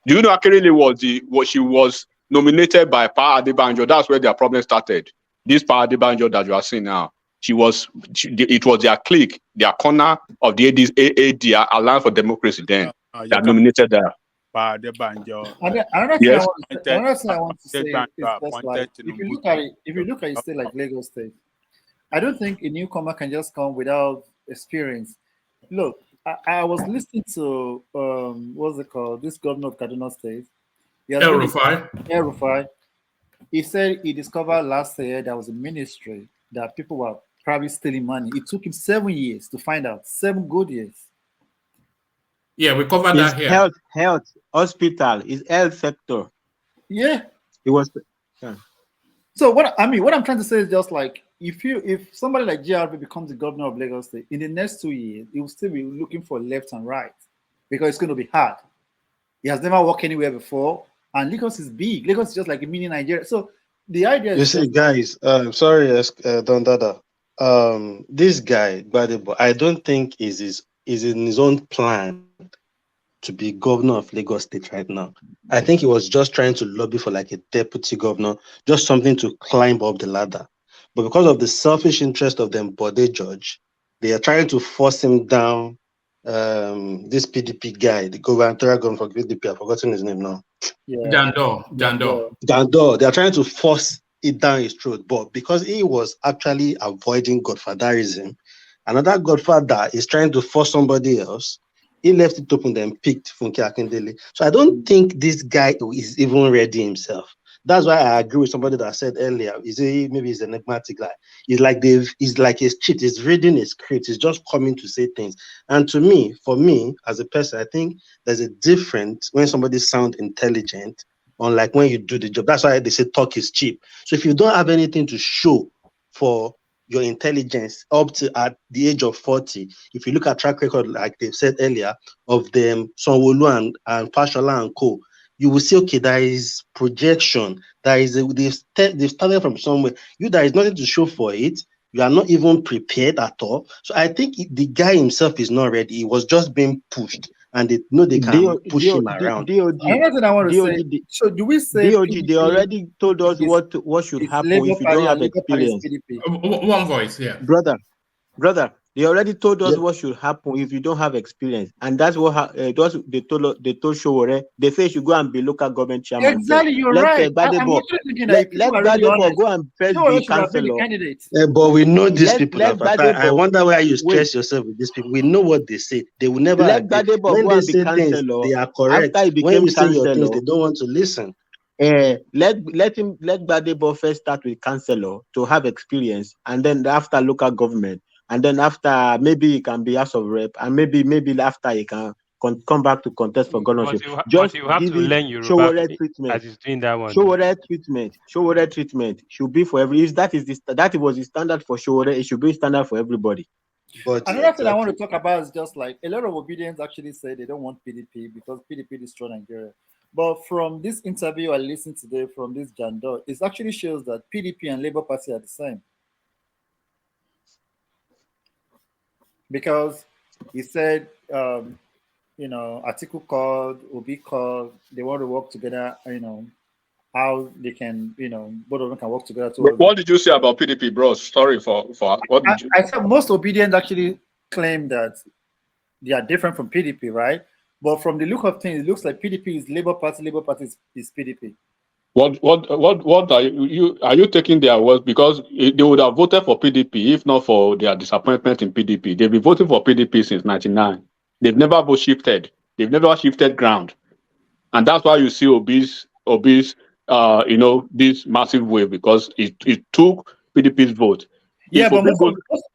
Do you know Akrele she was nominated by Pa Adebanjo? That's where their problem started. This Pa Adebanjo that you are seeing now, it was their clique, their corner of the AD, Alliance for Democracy then, that nominated her. Pa Adebanjo. Another thing I want to say is just like, if you look at a state like Lagos State, I don't think a newcomer can just come without experience. Look, I was listening to what's it called? This governor of Kaduna State, El Rufai. He said he discovered last year there was a ministry that people were probably stealing money. It took him 7 years to find out. 7 good years. Yeah, we covered that here. Health, hospital, is health sector. Yeah. It was. So what I'm trying to say is just like, if somebody like GRB becomes the governor of Lagos State, in the next 2 years, he will still be looking for left and right because it's going to be hard. He has never worked anywhere before, and Lagos is big. Lagos is just like a mini Nigeria. So the idea is, you see, guys. Sorry, Don Dada. This guy, Gbadebo, I don't think is in his own plan to be governor of Lagos State right now. I think he was just trying to lobby for like a deputy governor, just something to climb up the ladder. But because of the selfish interest of them, Bode George, they are trying to force him down. This PDP guy, the gubernatorial governor for PDP, I've forgotten his name now. Yeah. Dando. They are trying to force it down his throat. But because he was actually avoiding godfatherism, another godfather is trying to force somebody else. He left it open, then picked Funke Akindele. So I don't think this guy is even ready himself. That's why I agree with somebody that said earlier, maybe he's an enigmatic guy. He's like a cheat. He's reading a script. He's just coming to say things. And to me, for me, as a person, I think there's a difference when somebody sounds intelligent, unlike when you do the job. That's why they say talk is cheap. So if you don't have anything to show for your intelligence up to at the age of 40, if you look at track record, like they said earlier, of them, Sonwolu and Fashola and co., you will see, okay, there is projection. They've started from somewhere. There is nothing to show for it. You are not even prepared at all. So I think the guy himself is not ready. He was just being pushed, and they know they can push him around. Another thing I want to say. So do we say DOG? They already told us what should happen if you don't have experience. One voice, yeah, brother. They already told us what should happen if you don't have experience, and that's what they told Showore. They say you should go and be local government chairman. Exactly, you're right. Let Gbadebo go and first be councillor. But we know these people. I wonder why you stress yourself with these people. We know what they say. They will never. Let Gbadebo when go they and be say councillor, things, they are correct. After he became when you say your councillor, things, they don't want to listen. let Gbadebo first start with councillor to have experience, and then after local government, and then after maybe he can be House of Rep, and maybe after he can come back to contest for governorship. But you have to learn Yoruba treatment. as he's doing that one. Showore treatment should be for every. If that was the standard for Showore, it should be standard for everybody. But another thing I want to talk about is just like a lot of Obedience actually say they don't want PDP because PDP destroy Nigeria. But from this interview I listened today from this Jandor, it actually shows that PDP and Labour Party are the same. Because he said, Atiku called, Obi called, they want to work together, how they can, both of them can work together. What did you say about PDP, bro? Sorry for what did you? I said most Obedience actually claim that they are different from PDP, right? But from the look of things, it looks like PDP is Labour Party is PDP. What are you taking their words? Because they would have voted for PDP if not for their disappointment in PDP. They've been voting for PDP since '99. They've never shifted. They've never shifted ground, and that's why you see Obi'S, this massive wave because it took PDP's vote. Yeah, but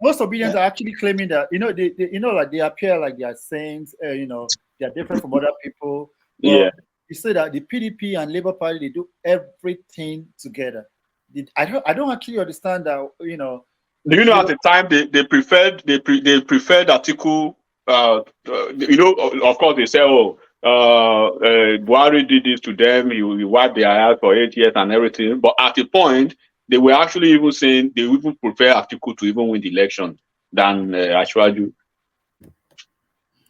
most Obedience are actually claiming that they appear like they are saints. They are different from other people. But you say that the PDP and Labour Party, they do everything together. I don't actually understand that. Do you know at the time they preferred Atiku? Of course they say, Buhari did this to them. He wiped their ass for 8 years and everything. But at the point, they were actually even saying they even prefer Atiku to even win the election than Ashwaju.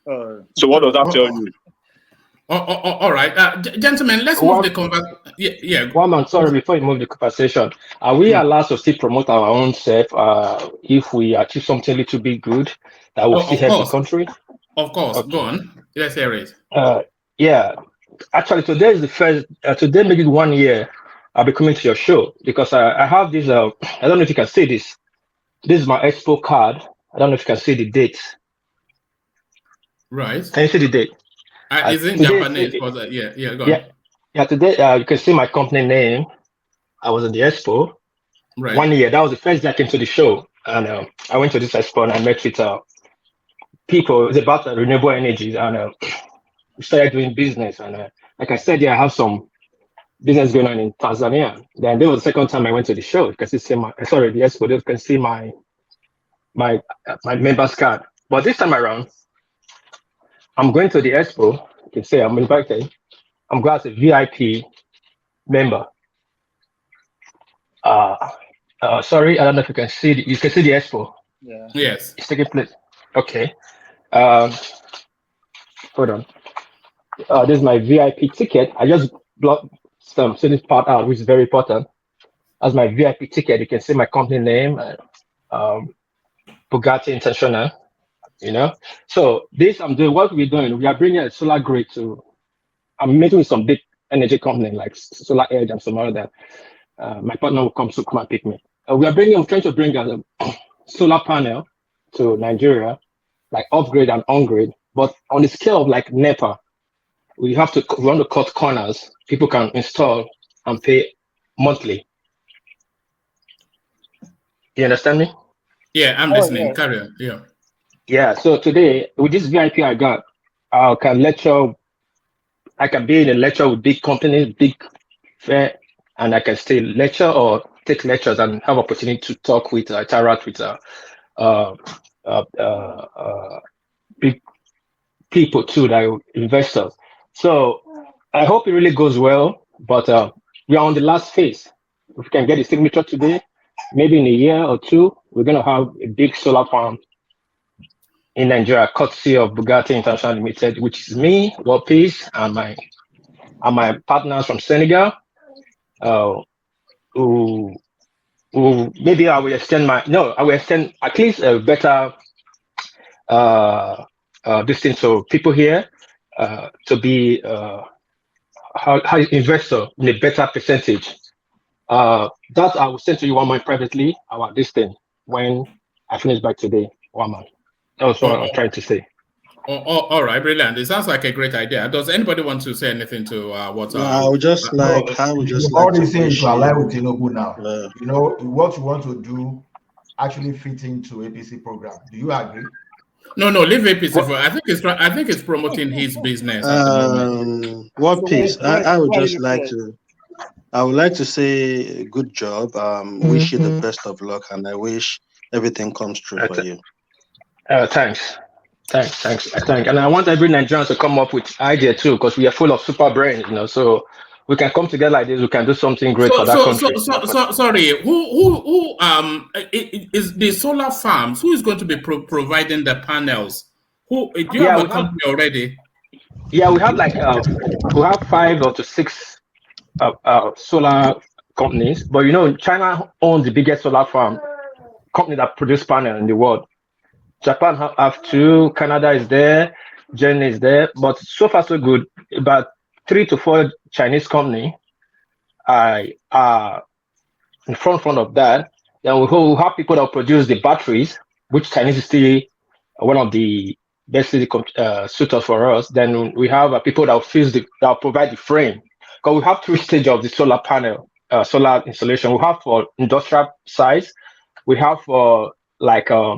So what does that tell you? All right, gentlemen, let's move the conversation. Yeah. One man, sorry, before you move the conversation, are we allowed to still promote our own self if we achieve something a little bit good that will still help the country? Of course, go on. Let's hear it. Yeah, actually, today is the first. Today, maybe 1 year, I'll be coming to your show because I have this. I don't know if you can see this. This is my expo card. I don't know if you can see the date. Right. Can you see the date? It's in Japanese. Go on. Yeah. Today, you can see my company name. I was in the expo. Right. 1 year. That was the first day I came to the show, and I went to this expo and I met with people. It's about renewable energy, and we started doing business. And like I said, I have some business going on in Tanzania. Then there was the second time I went to the show. You can see the expo. You can see my members card. But this time around, I'm going to the expo. You can say I'm invited. I'm going as a VIP member. Sorry, I don't know if you can see. You can see the expo. Yeah. Yes. It's taking place. Okay. Hold on. This is my VIP ticket. I just blocked some this part out, which is very important. As my VIP ticket, you can see my company name, Bugatti International. So this I'm doing. What we're doing, we are bringing a solar grid to. I'm meeting with some big energy company like Solar Edge and some other. My partner will come and pick me. I'm trying to bring a solar panel to Nigeria, like off-grid and on-grid, but on the scale of like NEPA. We want to cut corners. People can install and pay monthly. You understand me? Yeah, I'm listening. Yeah. Carry on. Yeah. Yeah. So today, with this VIP I got, I can lecture. I can be in a lecture with big companies, big fair, and I can still lecture or take lectures and have opportunity to talk with, interact with big people too, that are investors. So I hope it really goes well, but we are on the last phase. If we can get a signature today, maybe in a year or two, we're going to have a big solar farm in Nigeria, courtesy of Bugatti International Limited, which is me, Obi'S, and my partners from Senegal, who maybe I will extend at least a better distance to people here to be high investor in a better percentage. That I will send to you one man privately about this thing when I finish by today. One man. That was what I'm trying to say. All right, brilliant. It sounds like a great idea. Does anybody want to say anything to what? I would just like All they to say is wish to align you. with Tinubu now. You know, what you want to do actually fit into APC program. Do you agree? No, leave APC for. I think it's promoting his business at the moment. What piece? I would just like to. I would like to say good job. Wish you the best of luck, and I wish everything comes true for you. Thanks. And I want every Nigerian to come up with idea too, because we are full of super brains, so we can come together like this. We can do something great for that country. Sorry, who is the solar farms? Who is going to be providing the panels? Do you have a company already? Yeah, we have we have 5 or 6 solar companies, but China owns the biggest solar farm company that produce panel in the world. Japan have 2, Canada is there, Germany is there, but so far so good. About 3 to 4 Chinese company are in front of that. Then we have people that produce the batteries, which Chinese is still one of the best suitors for us. Then we have people that provide the frame. Because we have 3 stages of the solar panel, solar installation. We have for industrial size, we have for like a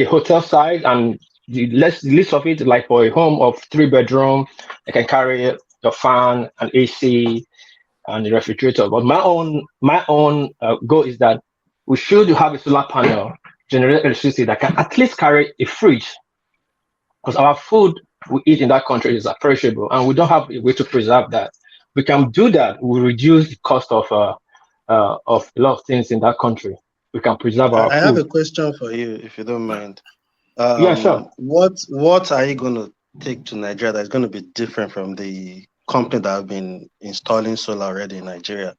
hotel size, and the list of it, like for a home of 3 bedroom, I can carry a fan, an AC, and the refrigerator. But my own goal is that we should have a solar panel generate electricity that can at least carry a fridge, because our food we eat in that country is perishable, and we don't have a way to preserve that. We can do that. We reduce the cost of a lot of things in that country. We can preserve our food. I have a question for you, if you don't mind. Yeah, sure. What are you going to take to Nigeria that's going to be different from the company that have been installing solar already in Nigeria?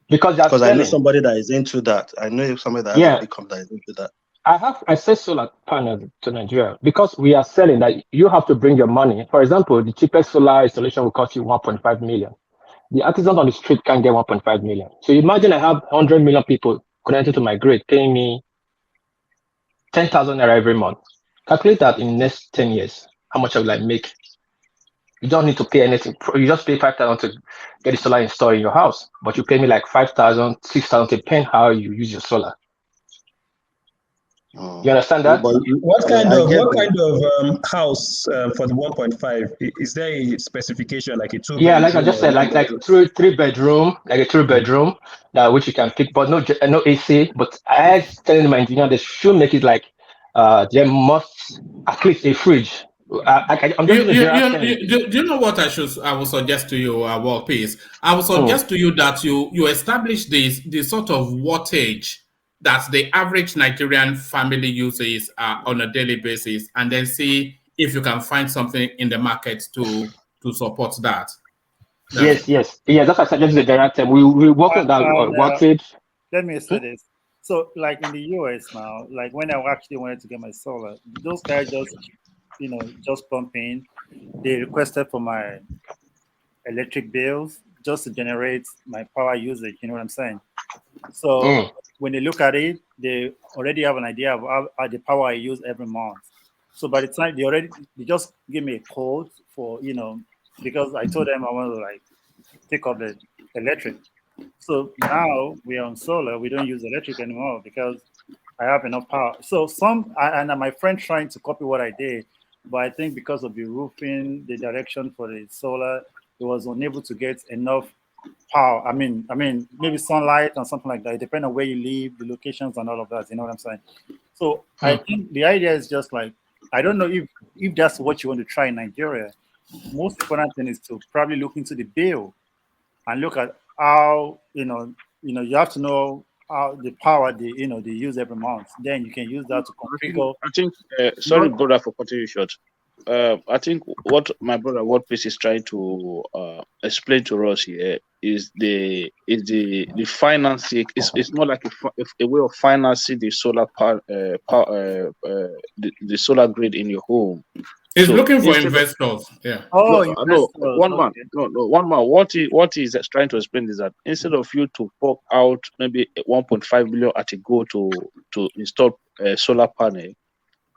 Because I know somebody that is into that. I know somebody that has a big company that is into that. I say solar panels to Nigeria because we are selling that you have to bring your money. For example, the cheapest solar installation will cost you 1.5 million. The artisan on the street can't get 1.5 million. So imagine I have 100 million people connected to my grid paying me 10,000 naira every month. Calculate that in the next 10 years. How much will I make? You don't need to pay anything. You just pay 5,000 to get the solar installed in your house, but you pay me like 5,000, 6,000, depending how you use your solar. You understand that? What kind of house for the 1.5? Is there a specification like a 2 bedroom? Yeah, like I just said, like three bedroom, like a 3 bedroom, which you can pick, but no AC. But I was telling my engineer they should make it like there must at least a fridge. I'm just do you know what I will suggest to you, World Peace? I will suggest to you that you establish the sort of wattage that the average Nigerian family uses on a daily basis, and then see if you can find something in the market to support that. Yes. That's what I suggested the director. We work on that wattage. Let me say this. So, like in the US now, like when I actually wanted to get my solar, those guys just pump in. They requested for my electric bills just to generate my power usage. You know what I'm saying? So when they look at it, they already have an idea of how the power I use every month. So by the time they just give me a quote for, because I told them I want to take up the electric. So now we're on solar. We don't use electric anymore because I have enough power. So and my friend trying to copy what I did, but I think because of the roofing, the direction for the solar, it was unable to get enough power. I mean, maybe sunlight and something like that. It depends on where you live, the locations and all of that. You know what I'm saying? So I think the idea is just like, I don't know if that's what you want to try in Nigeria. Most important thing is to probably look into the bill and look at how, you have to know how the power they use every month. Then you can use that to configure. I think sorry, brother, for cutting you short. I think what my brother Wordpiece is trying to explain to us here is the financing. It's more like a way of financing the solar the solar grid in your home. He's looking for investors. Yeah. One man. What he's trying to explain is that instead of you to fork out maybe 1.5 million at a go to install a solar panel,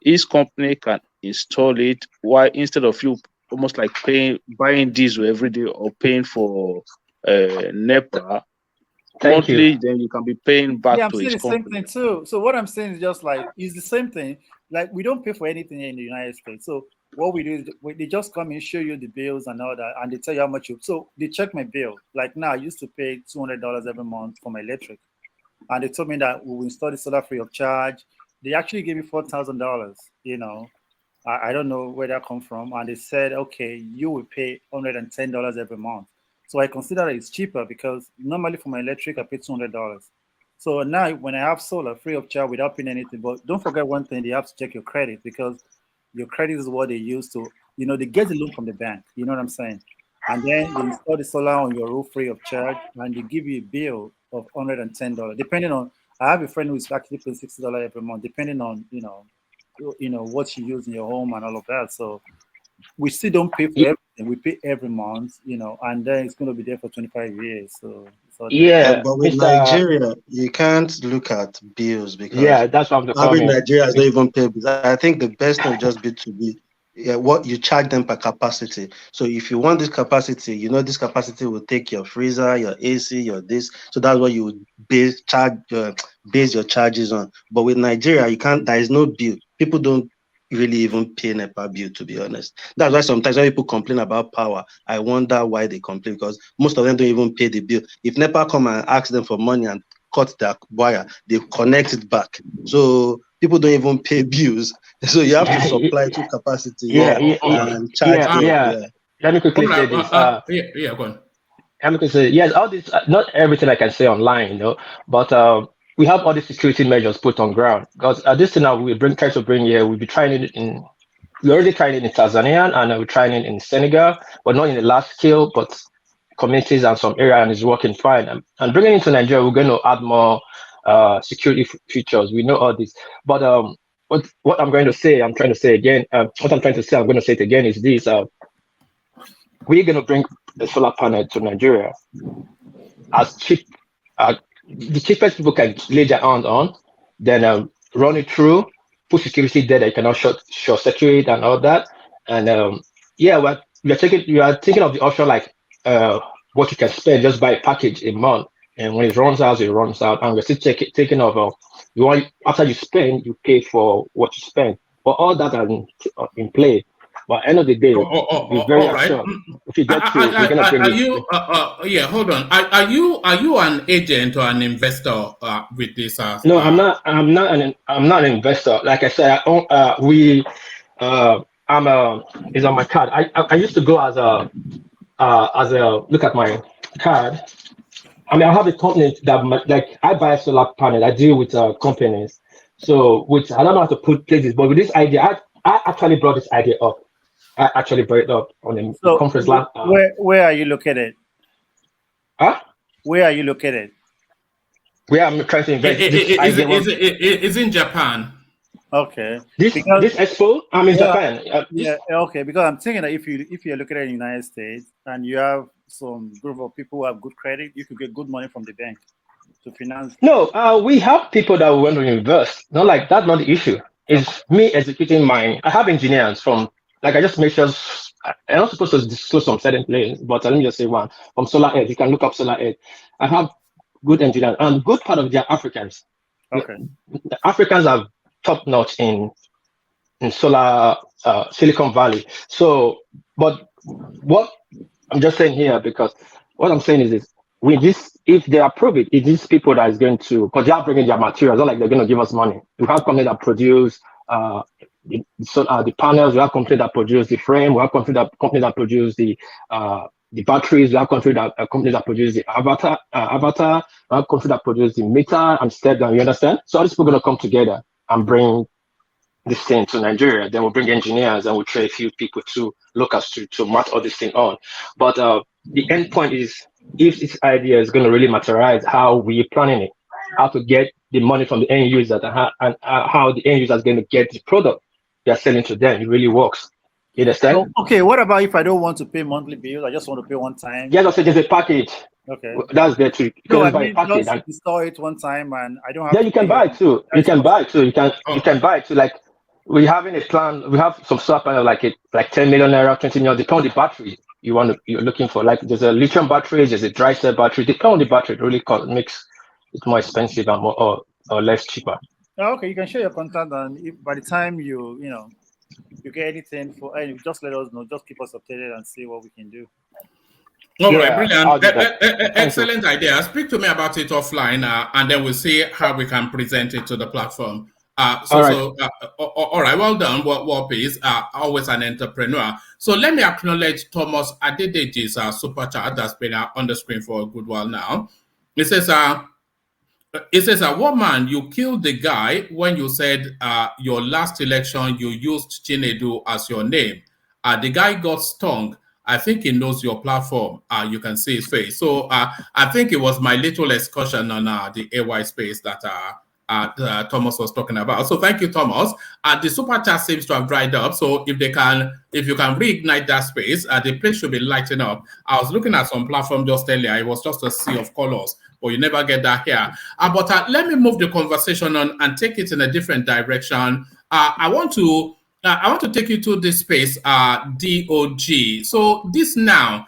His company can install it. Why instead of you almost like buying diesel every day or paying for NEPA monthly, then you can be paying back Yeah, I'm to saying his the same company. thing too. So what I'm saying is just like it's the same thing. Like we don't pay for anything in the United States. So what we do is they just come and show you the bills and all that, and they tell you how much you. So they check my bill. Like now, I used to pay $200 every month for my electric, and they told me that we will install the solar free of charge. They actually gave me $4,000. You know, I don't know where that come from, and they said, okay, you will pay $110 every month. So I consider it's cheaper because normally for my electric I pay $200. So now when I have solar free of charge without paying anything, but don't forget one thing, they have to check your credit because your credit is what they use to, they get the loan from the bank. You know what I'm saying? And then they install the solar on your roof free of charge, and they give you a bill of $110, depending on. I have a friend who is actually paying $60 every month, depending on what you use in your home and all of that. So we still don't pay for everything. We pay every month, and then it's going to be there for 25 years. So Yeah, But with Nigeria, you can't look at bills because that's what I'm average coming. Nigerians don't even pay bills. I think the best thing would just be to be what you charge them per capacity. So if you want this capacity, this capacity will take your freezer, your AC, your this. So that's what you would base your charges on. But with Nigeria, you can't. There is no bill. People don't really even pay NEPA bill, to be honest. That's why sometimes when people complain about power, I wonder why they complain, because most of them don't even pay the bill. If NEPA come and ask them for money and cut their wire, they connect it back. So people don't even pay bills. So you have to supply to capacity and charge them. Yeah. Let me quickly say this. Go on. Let me quickly say, yes, all this, not everything I can say online, but we have all the security measures put on ground. Because this thing now try to bring here, we'll be trying it we're already trying it in Tanzania, and we're trying it in Senegal, but not in the large scale, but communities and some area, and it's working fine. And bringing it to Nigeria, we're going to add more security features. We know all this, but what I'm going to say, I'm trying to say again, what I'm trying to say, I'm going to say it again, is this: we're going to bring a solar panel to Nigeria as cheap. The cheapest people can lay their hand on, then run it through, put security there that you cannot short circuit and all that. And we are thinking of the option like what you can spend just buy a package a month, and when it runs out, and we're still taking of after you spend, you pay for what you spend. But all that are in play. But at the end of the day, be very assured. If you get through, we're gonna bring it. Hold on. Are you an agent or an investor with this? No, I'm not. I'm not an investor. Like I said, it's on my card. I used to go as a look at my card. I mean, I have a company that like I buy a solar panel. I deal with companies. So I don't know how to put places, but with this idea, I actually brought this idea up. I actually brought it up on the conference last. Where are you located? Huh? Where are you located? Where I'm trying to invest. It's in Japan. Okay. This expo, I'm in Japan. Okay. Because I'm thinking that if you're looking at the United States and you have some group of people who have good credit, you could get good money from the bank to finance. No, we have people that want to invest. Not like that's not the issue. It's me executing mine. I have engineers from, like, I just make sure I'm not supposed to disclose some certain place, but let me just say one from Solar Edge. You can look up Solar Edge. I have good engineers, and good part of they are Africans. Okay. The Africans are top notch in solar Silicon Valley. So, but what I'm just saying here, because what I'm saying is this: with this, if they approve it, it is people that is going to, because they are bringing their materials. Not like they're going to give us money. We have companies that produce the panels. We have companies that produce the frame. We have companies that produce the batteries. We have companies that produce the avatar. We have companies that produce the meter and step down. You understand? So all these people are going to come together and bring this thing to Nigeria. Then we'll bring engineers and we'll train a few people to locals to match all this thing on. But the end point is, if this idea is going to really materialize, how we're planning it, how to get the money from the end user, and how the end user is going to get the product they're selling to them. It really works. You understand? So, okay, what about if I don't want to pay monthly bills? I just want to pay one time. Yes, I said there's a package. Okay. That's there too. No, I mean, just install it one time, and I don't have. Yeah, you can buy it too. You can buy it too. You can buy it too. Like we having a plan. We have some solar panel like 10 million naira, 20 million. Depend on the battery you're looking for. Like there's a lithium battery, there's a dry cell battery. Depend on the battery. It really makes it more expensive and more or less cheaper. Okay, you can share your contact, and if by the time you get anything for, just let us know. Just keep us updated and see what we can do. All right, brilliant. Excellent idea. Speak to me about it offline, and then we'll see how we can present it to the platform. All right, well done, Warpies. Always an entrepreneur. So let me acknowledge Thomas Adedeji's super chat that's been on the screen for a good while now. It says, woman, you killed the guy when you said your last election you used Chinedu as your name. The guy got stung. I think he knows your platform. You can see his face. So I think it was my little excursion on the AY space that Thomas was talking about. So thank you, Thomas. The super chat seems to have dried up. So if you can reignite that space, the place should be lighting up. I was looking at some platform just earlier. It was just a sea of colors, but you never get that here. But let me move the conversation on and take it in a different direction. I want to take you to this space, DOG. So this now,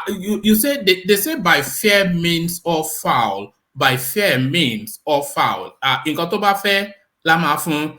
you say they say by fair means or foul. By fair means or foul. In Kotobafe, Lamafun,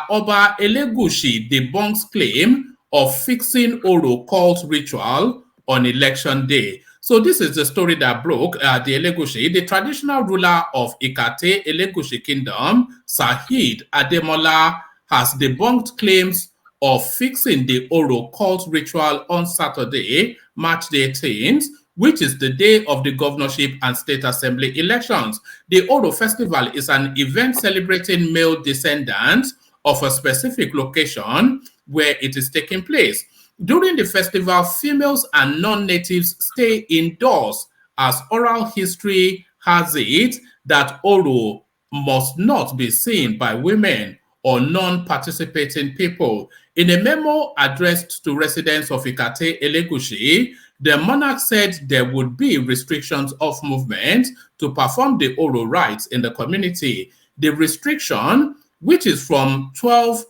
Oba Elegushi debunks claim of fixing Oro cult ritual on election day. So this is the story that broke. The Elegushi, the traditional ruler of Ikate Elegushi Kingdom, Sahid Ademola, has debunked claims of fixing the Oro cult ritual on Saturday, March the 18th, which is the day of the governorship and state assembly elections. The Oro Festival is an event celebrating male descendants of a specific location where it is taking place. During the festival, females and non-natives stay indoors, as oral history has it that Oro must not be seen by women or non-participating people. In a memo addressed to residents of Ikate Elegushi, the monarch said there would be restrictions of movement to perform the Oro rites in the community. The restriction, which is from 12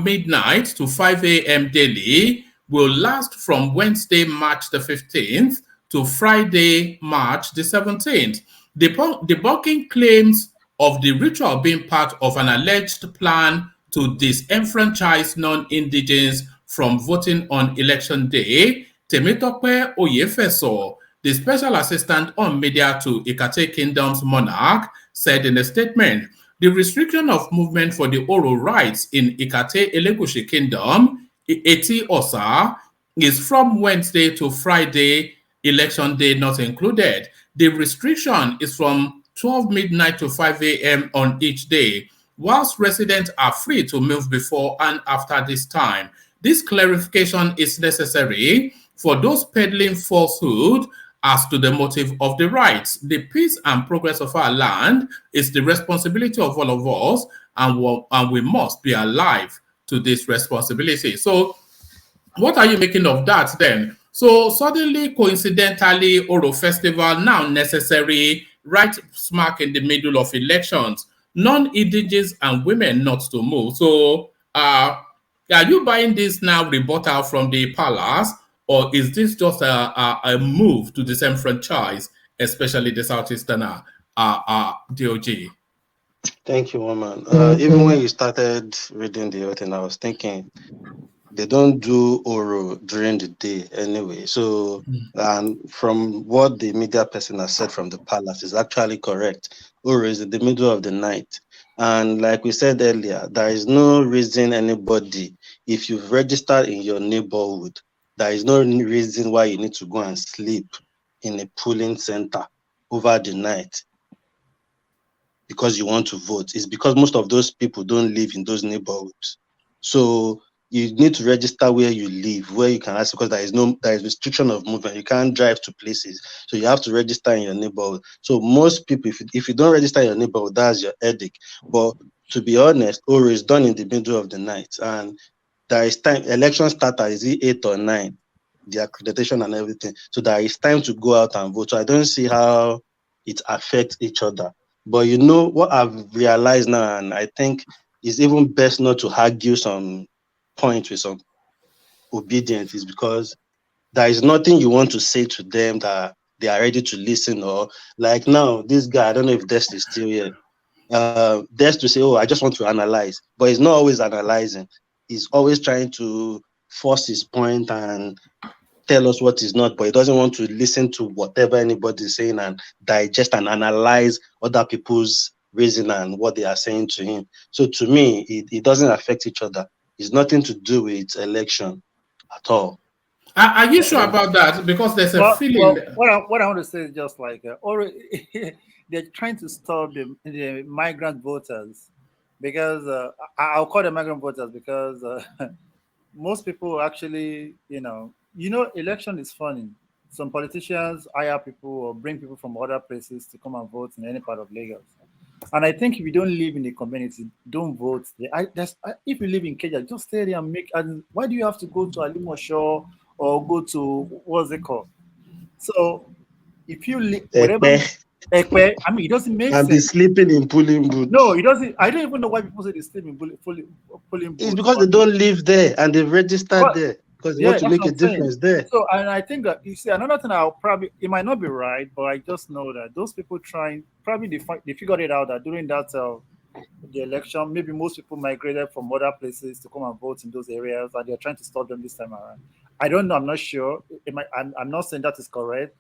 midnight to 5 a.m. daily, will last from Wednesday, March the 15th to Friday, March the 17th. Debunking claims of the ritual being part of an alleged plan to disenfranchise non-indigens from voting on election day, Temitope Oyefeso, the special assistant on media to Ikate Kingdom's monarch, said in a statement, the restriction of movement for the Oro rites in Ikate Elegushi Kingdom, Eti Osa, is from Wednesday to Friday, election day not included. The restriction is from 12 midnight to 5 a.m. on each day, whilst residents are free to move before and after this time. This clarification is necessary for those peddling falsehood as to the motive of the rights. The peace and progress of our land is the responsibility of all of us, and we must be alive to this responsibility. So what are you making of that then? So suddenly, coincidentally, Oro Festival now necessary, right smack in the middle of elections, non-indigenous and women not to move. So are you buying this now rebuttal from the palace, or is this just a move to disenfranchise, especially the Southeastern DOG? Thank you, woman. Even when you started reading the whole thing, I was thinking they don't do Oro during the day anyway. So, and from what the media person has said from the palace is actually correct. Oro is in the middle of the night. And like we said earlier, there is no reason anybody, if you've registered in your neighborhood, there is no reason why you need to go and sleep in a polling center over the night because you want to vote. It's because most of those people don't live in those neighborhoods. So you need to register where you live, where you can ask, because there is restriction of movement. You can't drive to places. So you have to register in your neighborhood. So most people, if you don't register in your neighborhood, that's your headache. But to be honest, Oro is done in the middle of the night. And there is time, election starter is 8 or 9, the accreditation and everything. So there is time to go out and vote. So I don't see how it affects each other. But you know what I've realized now, and I think it's even best not to argue some points with some obedient, is because there is nothing you want to say to them that they are ready to listen. Or like now, this guy, I don't know if Des is still here. Des to say, oh, I just want to analyze, but he's not always analyzing. He's always trying to force his point and tell us what is not, but he doesn't want to listen to whatever anybody is saying and digest and analyze other people's reason and what they are saying to him. So to me, it doesn't affect each other. It's nothing to do with election at all. Are you sure about that? Because there's a feeling. Well, what I want to say is just like, they're trying to stop the migrant voters, because I'll call them migrant voters because most people actually, election is funny. Some politicians hire people or bring people from other places to come and vote in any part of Lagos. And I think if you don't live in the community, don't vote there. If you live in Keja, just stay there and make. And why do you have to go to Alimosho or go to what's it called? So if you live whatever, I mean, it doesn't make sense. And be sleeping in polling booths. No, it doesn't. I don't even know why people say they sleep in polling booths. It's because they don't live there and they've registered there because they want to make a difference there. So, and I think that, you see, another thing it might not be right, but I just know that those people they figured it out that during that the election, maybe most people migrated from other places to come and vote in those areas, and they're trying to stop them this time around. I don't know. I'm not sure. I'm not saying that is correct,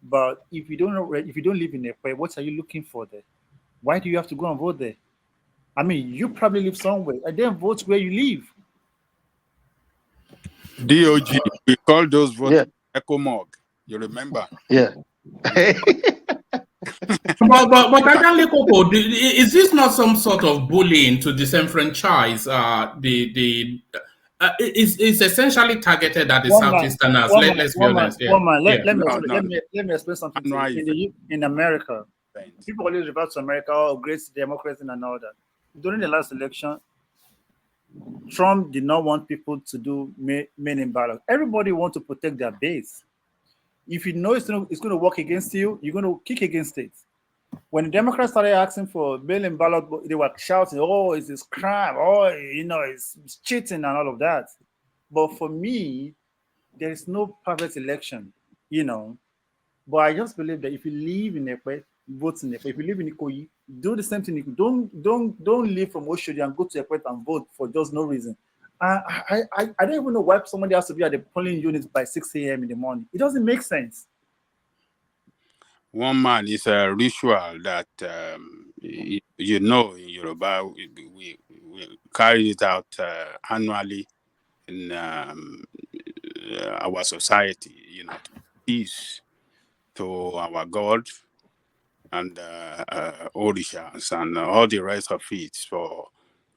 but if you don't live in a place, what are you looking for there? Why do you have to go and vote there? I mean, you probably live somewhere, and then vote where you live. DOG, we call those votes Echo Mog. You remember? Yeah. but is this not some sort of bullying to disenfranchise it's essentially targeted at the Southeasterners. Let's be honest. Let me explain something to you. In America, people always refer to America, great democracy and all that. During the last election, Trump did not want people to do mail-in ballot. Everybody wants to protect their base. If you know it's going to work against you, you're going to kick against it. When the Democrats started asking for mail-in ballot, they were shouting, "Oh, it's this crime! Oh, it's cheating and all of that." But for me, there is no perfect election, But I just believe that if you live in Ekpe, vote in Ekpe. If you live in Ikoyi, do the same thing. Don't leave from Oshodi and go to Ekpe and vote for just no reason. I don't even know why somebody has to be at the polling unit by 6 a.m. in the morning. It doesn't make sense. One man is a ritual that in Yoruba we carry it out annually in our society. Peace to our God and Orishas and all the rest of it, for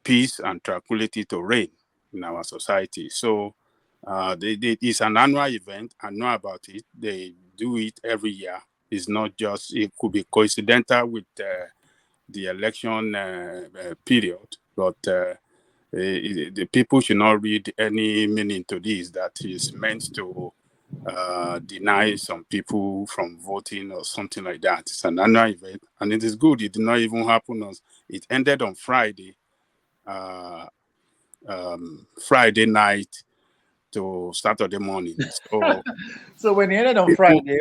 peace and tranquility to reign in our society. So it's an annual event. I know about it. They do it every year. It's not just, it could be coincidental with the election period, but the people should not read any meaning to this that is meant to deny some people from voting or something like that. It's an annual event, and it is good. It did not even happen it ended on Friday, Friday night to Saturday morning. So when it ended on Friday,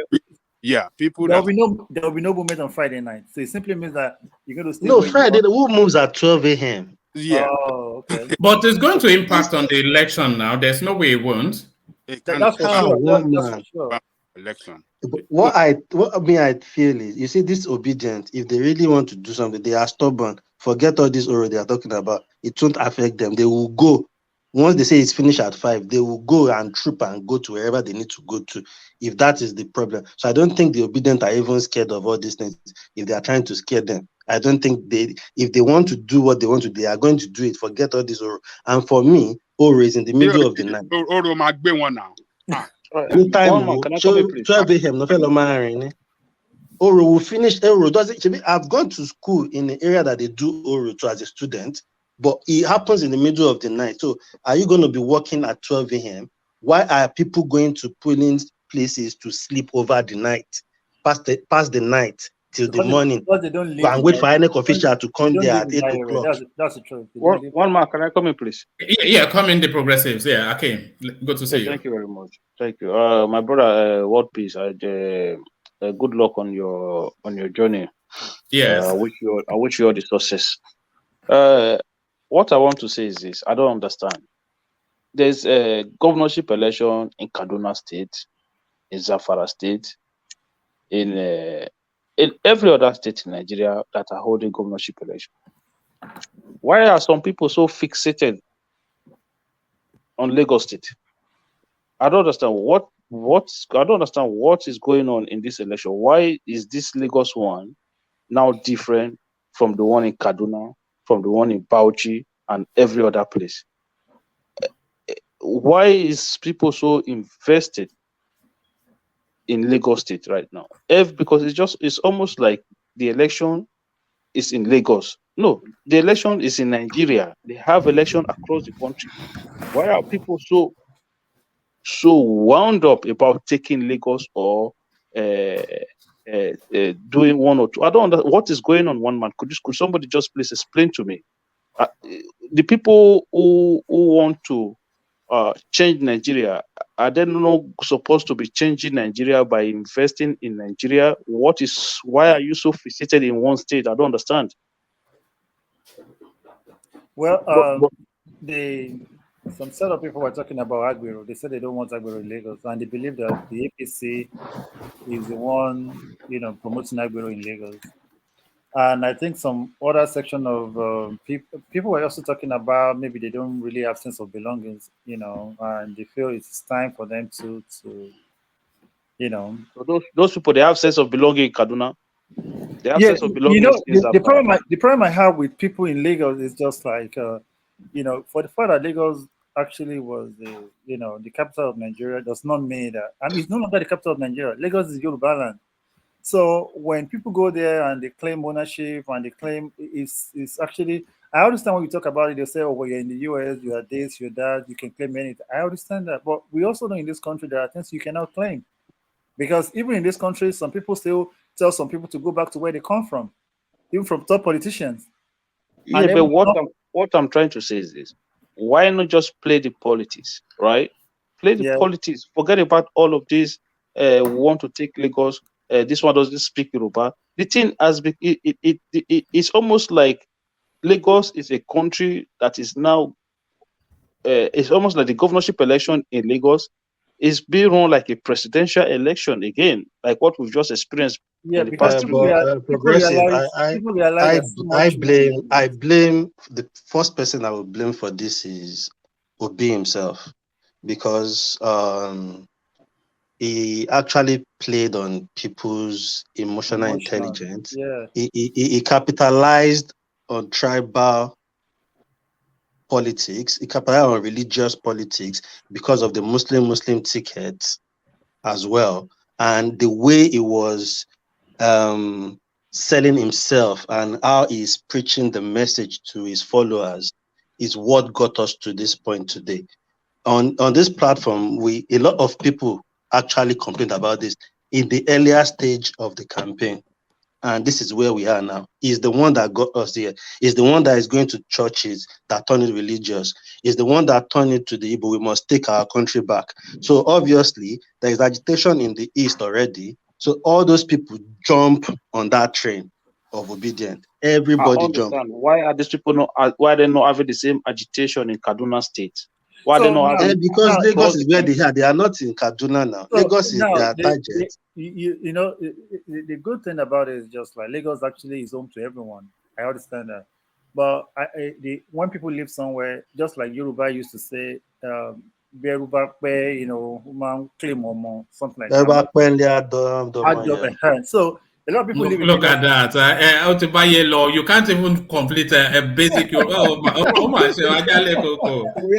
people there will be no movement on Friday night. So it simply means that you're going to stay. No, Friday the who moves at 12 a.m. Yeah. Oh, okay. But it's going to impact on the election now. There's no way it won't. That's for sure. That's for sure. Election. What I feel is, you see, this obedient, if they really want to do something, they are stubborn. Forget all this already they are talking about. It won't affect them. They will go. Once they say it's finished at 5, they will go and troop and go to wherever they need to go to, if that is the problem. So I don't think the obedient are even scared of all these things. If they are trying to scare them, I don't think if they want to do what they want to, they are going to do it. Forget all this. And for me, Oro is in the middle of the night. Oro might be one now. Anytime, 12 a.m. No fellow man. Oro will finish. Oro I've gone to school in the area that they do Oro to as a student, but it happens in the middle of the night. So are you going to be working at 12 a.m.? Why are people going to polling places to sleep over the night, past the night, till the Because morning. because they don't Go live and in wait that. for INEC They official to come don't there live at in 8 that area. o'clock. That's the truth. They don't live. One man, can I come in, please? Yeah, come in the progressives. Yeah, I came. Good to see you. Thank you very much. Thank you. My brother, World Peace, good luck on your journey. Yes. I wish you all the success. What I want to say is this: I don't understand. There's a governorship election in Kaduna State, in Zamfara State, in every other state in Nigeria that are holding governorship election. Why are some people so fixated on Lagos State? I don't understand I don't understand what is going on in this election. Why is this Lagos one now different from the one in Kaduna, from the one in Bauchi, and every other place? Why is people so invested in Lagos State right now? Because it's almost like the election is in Lagos. No, the election is in Nigeria. They have election across the country. Why are people so wound up about taking Lagos or doing one or two? I don't know what is going on. One man, could somebody just please explain to me? The people who want to change Nigeria, are they not supposed to be changing Nigeria by investing in Nigeria? Why are you so fixated in one state? I don't understand. Well, some set of people were talking about Agbero. They said they don't want Agbero in Lagos, and they believe that the APC is the one, promoting Agbero in Lagos. And I think some other section of people were also talking about maybe they don't really have sense of belongings, and they feel it's time for them to. So those people, they have sense of belonging in Kaduna. They have sense of belonging in Zamfara. The problem I have with people in Lagos is just like, for the fact that Lagos actually was the capital of Nigeria does not mean that. I mean, it's no longer the capital of Nigeria. Lagos is Yoruba land. So when people go there and they claim ownership and they claim it's actually, I understand when you talk about it, they say, oh, well, you're in the US, you are this, you're that, you can claim anything. I understand that. But we also know in this country there are things you cannot claim. Because even in this country, some people still tell some people to go back to where they come from, even from top politicians. Yeah, but what I'm trying to say is this: why not just play the politics, right? Play the politics. Forget about all of this. We want to take Lagos. This one doesn't speak Yoruba. The thing has been. It's almost like Lagos is a country that is now. It's almost like the governorship election in Lagos is being run like a presidential election again, like what we've just experienced in the past 2 years. Progressive. I blame the first person I would blame for this is Obi himself, because he actually played on people's emotional intelligence. Yeah. He capitalized on tribal politics. He capitalized on religious politics because of the Muslim tickets as well, and the way he was selling himself and how he's preaching the message to his followers is what got us to this point today. On this platform, a lot of people actually complained about this in the earlier stage of the campaign. And this is where we are now. He's the one that got us here. He's the one that is going to churches that turn it religious. He's the one that turned it to the Igbo. We must take our country back. So obviously, there is agitation in the East already. So all those people jump on that train of obedience. Everybody jump. Why are these people why are they not having the same agitation in Kaduna State? Why are they not having? Because Lagos is where they are. They are not in Kaduna now. Lagos is their target. The good thing about it is just like Lagos actually is home to everyone. I understand that. But when people live somewhere, just like Yoruba used to say, something like that. So a lot of people live in Look at that. You can't even complete a basic. We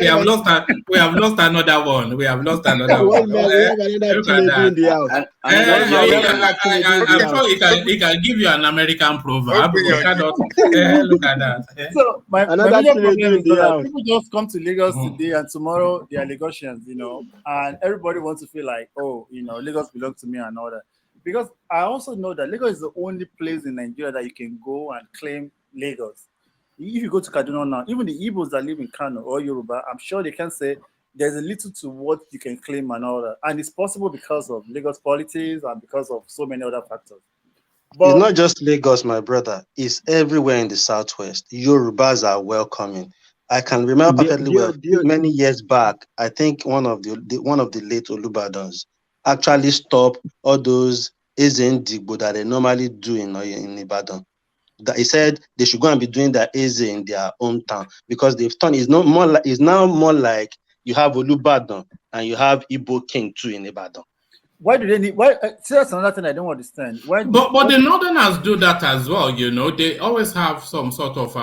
have lost another one. We have lost another one. Look at that. I'm sure he can give you an American proverb. Look at that. So my major problem is that people just come to Lagos today and tomorrow they are Lagosians, and everybody wants to feel like, oh, Lagos belongs to me and all that. because I also know that Lagos is the only place in Nigeria that you can go and claim Lagos. If you go to Kaduna now, even the Igbos that live in Kano or Yoruba, I'm sure they can say there's a little to what you can claim and all that. And it's possible because of Lagos politics and because of so many other factors. But it's not just Lagos, my brother. It's everywhere in the Southwest. Yorubas are welcoming. I can remember perfectly well. Many years back, I think one of the late Olubadans actually stopped all those Ezendigbo that they normally do in Ibadan. That he said they should go and be doing their Eze in their hometown because they've turned. It's now more like you have Olubadan and you have Igbo King too in Ibadan. Why do they need? Why? See, that's another thing I don't understand. Why? But the Northerners do that as well. You know, they always have some sort of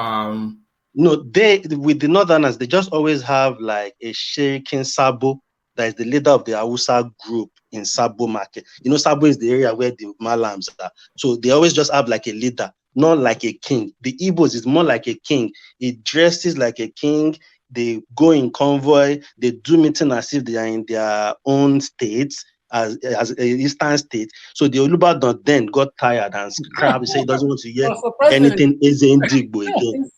No, with the Northerners, they just always have like a Sheikh in Sabo that is the leader of the Hausa group in Sabo market. You know, Sabo is the area where the Malams are. So they always just have like a leader, not like a king. The Igbos is more like a king. He dresses like a king. They go in convoy. They do meeting as if they are in their own states. As an eastern state, so the Olubadan then got tired and scrapped. He said he doesn't want to hear anything Ezendigbo again.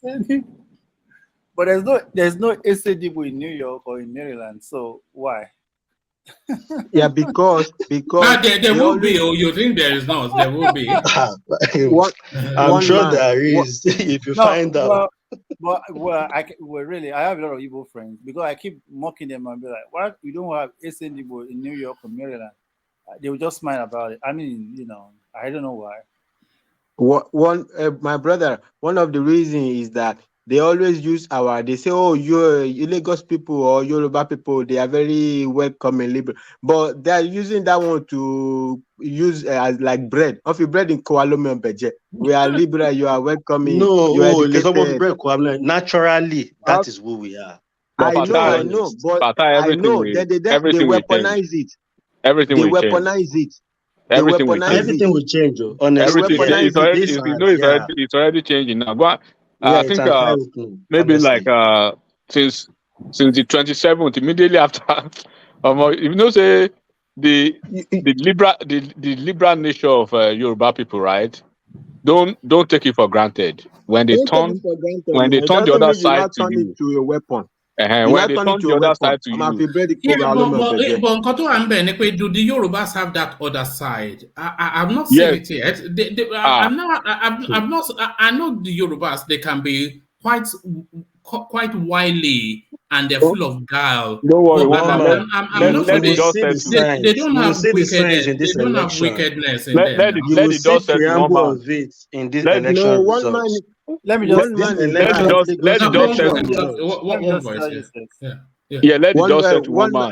But there's no Ezendigbo in New York or in Maryland. So why? Yeah, because there will be. Oh, you think there is not? There will be. I'm sure there is. If you find out. Well, really, I have a lot of Igbo friends because I keep mocking them and be like, "Why you don't have Igbo in New York or Maryland?" They will just smile about it. I mean, you know, I don't know why. My brother, one of the reasons is that they always use they say, oh, you Lagos people or Yoruba people, they are very welcoming, liberal. But they are using that one to use as like bread. Of your bread in Kualome and Beje. We are liberal, you are welcoming. No, you are educated. Naturally, that is who we are. I know, but I know that they weaponize it. Everything they will weaponize change. it. Everything will change. Honestly, it's already changing now. But I think maybe honestly. Like since the 27th, immediately after, you know, say the liberal nature of Yoruba people, right? Don't take it for granted. When they turn the other side to you, to a weapon. When they turn the other side to you, but do the Yorubas have that other side? I've not seen it yet. I know the Yorubas, they can be quite wily and they're full of guile. Don't worry, I'm not sure they don't have wickedness. They don't have wickedness in them. You will see preamble of it in this election results. Let me just let the dust settle one man.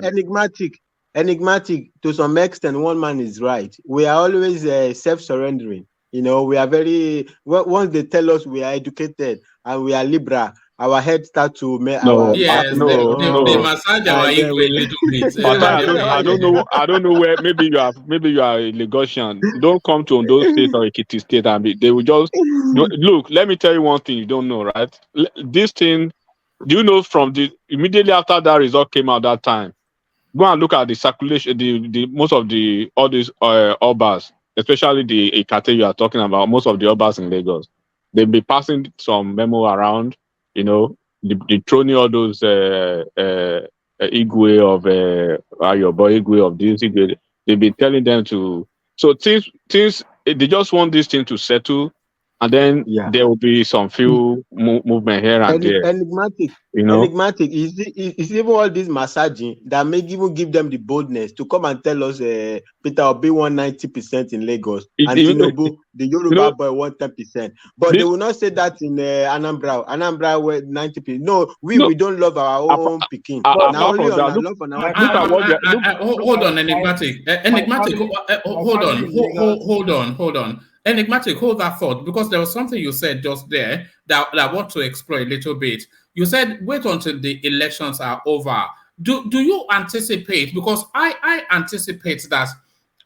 Enigmatic to some extent. One man is right. We are always self-surrendering. You know, we are very. Once they tell us we are educated and we are liberal, our head start to make our. Yes, they massage our ego a little bit. I don't know where. Maybe you are a Lagosian. Don't come to Ondo State or Ekiti State and they will just look. Let me tell you one thing you don't know, right? This thing. Do you know from immediately after that result came out that time? Go and look at the circulation. The most of all these Obi'S, especially the Ekate you are talking about. Most of the Obi'S in Lagos, they'll be passing some memo around. You know, the throwing all those Igwe of your boy Igwe of this Igwe. They've been telling them to. So things they just want this thing to settle, and then there will be some few movement here and there. Enigmatic. You know, enigmatic is even all this massaging that may even give them the boldness to come and tell us Peter Obi won 90% in Lagos and Tinubu, the Yoruba boy won 10%. But they will not say that in Anambra. Anambra were 90%. No, we don't love our own Peking. Hold on, Enigmatic. Hold on. Enigmatic, hold that thought, because there was something you said just there that I want to explore a little bit. You said wait until the elections are over. Do you anticipate, because I anticipate that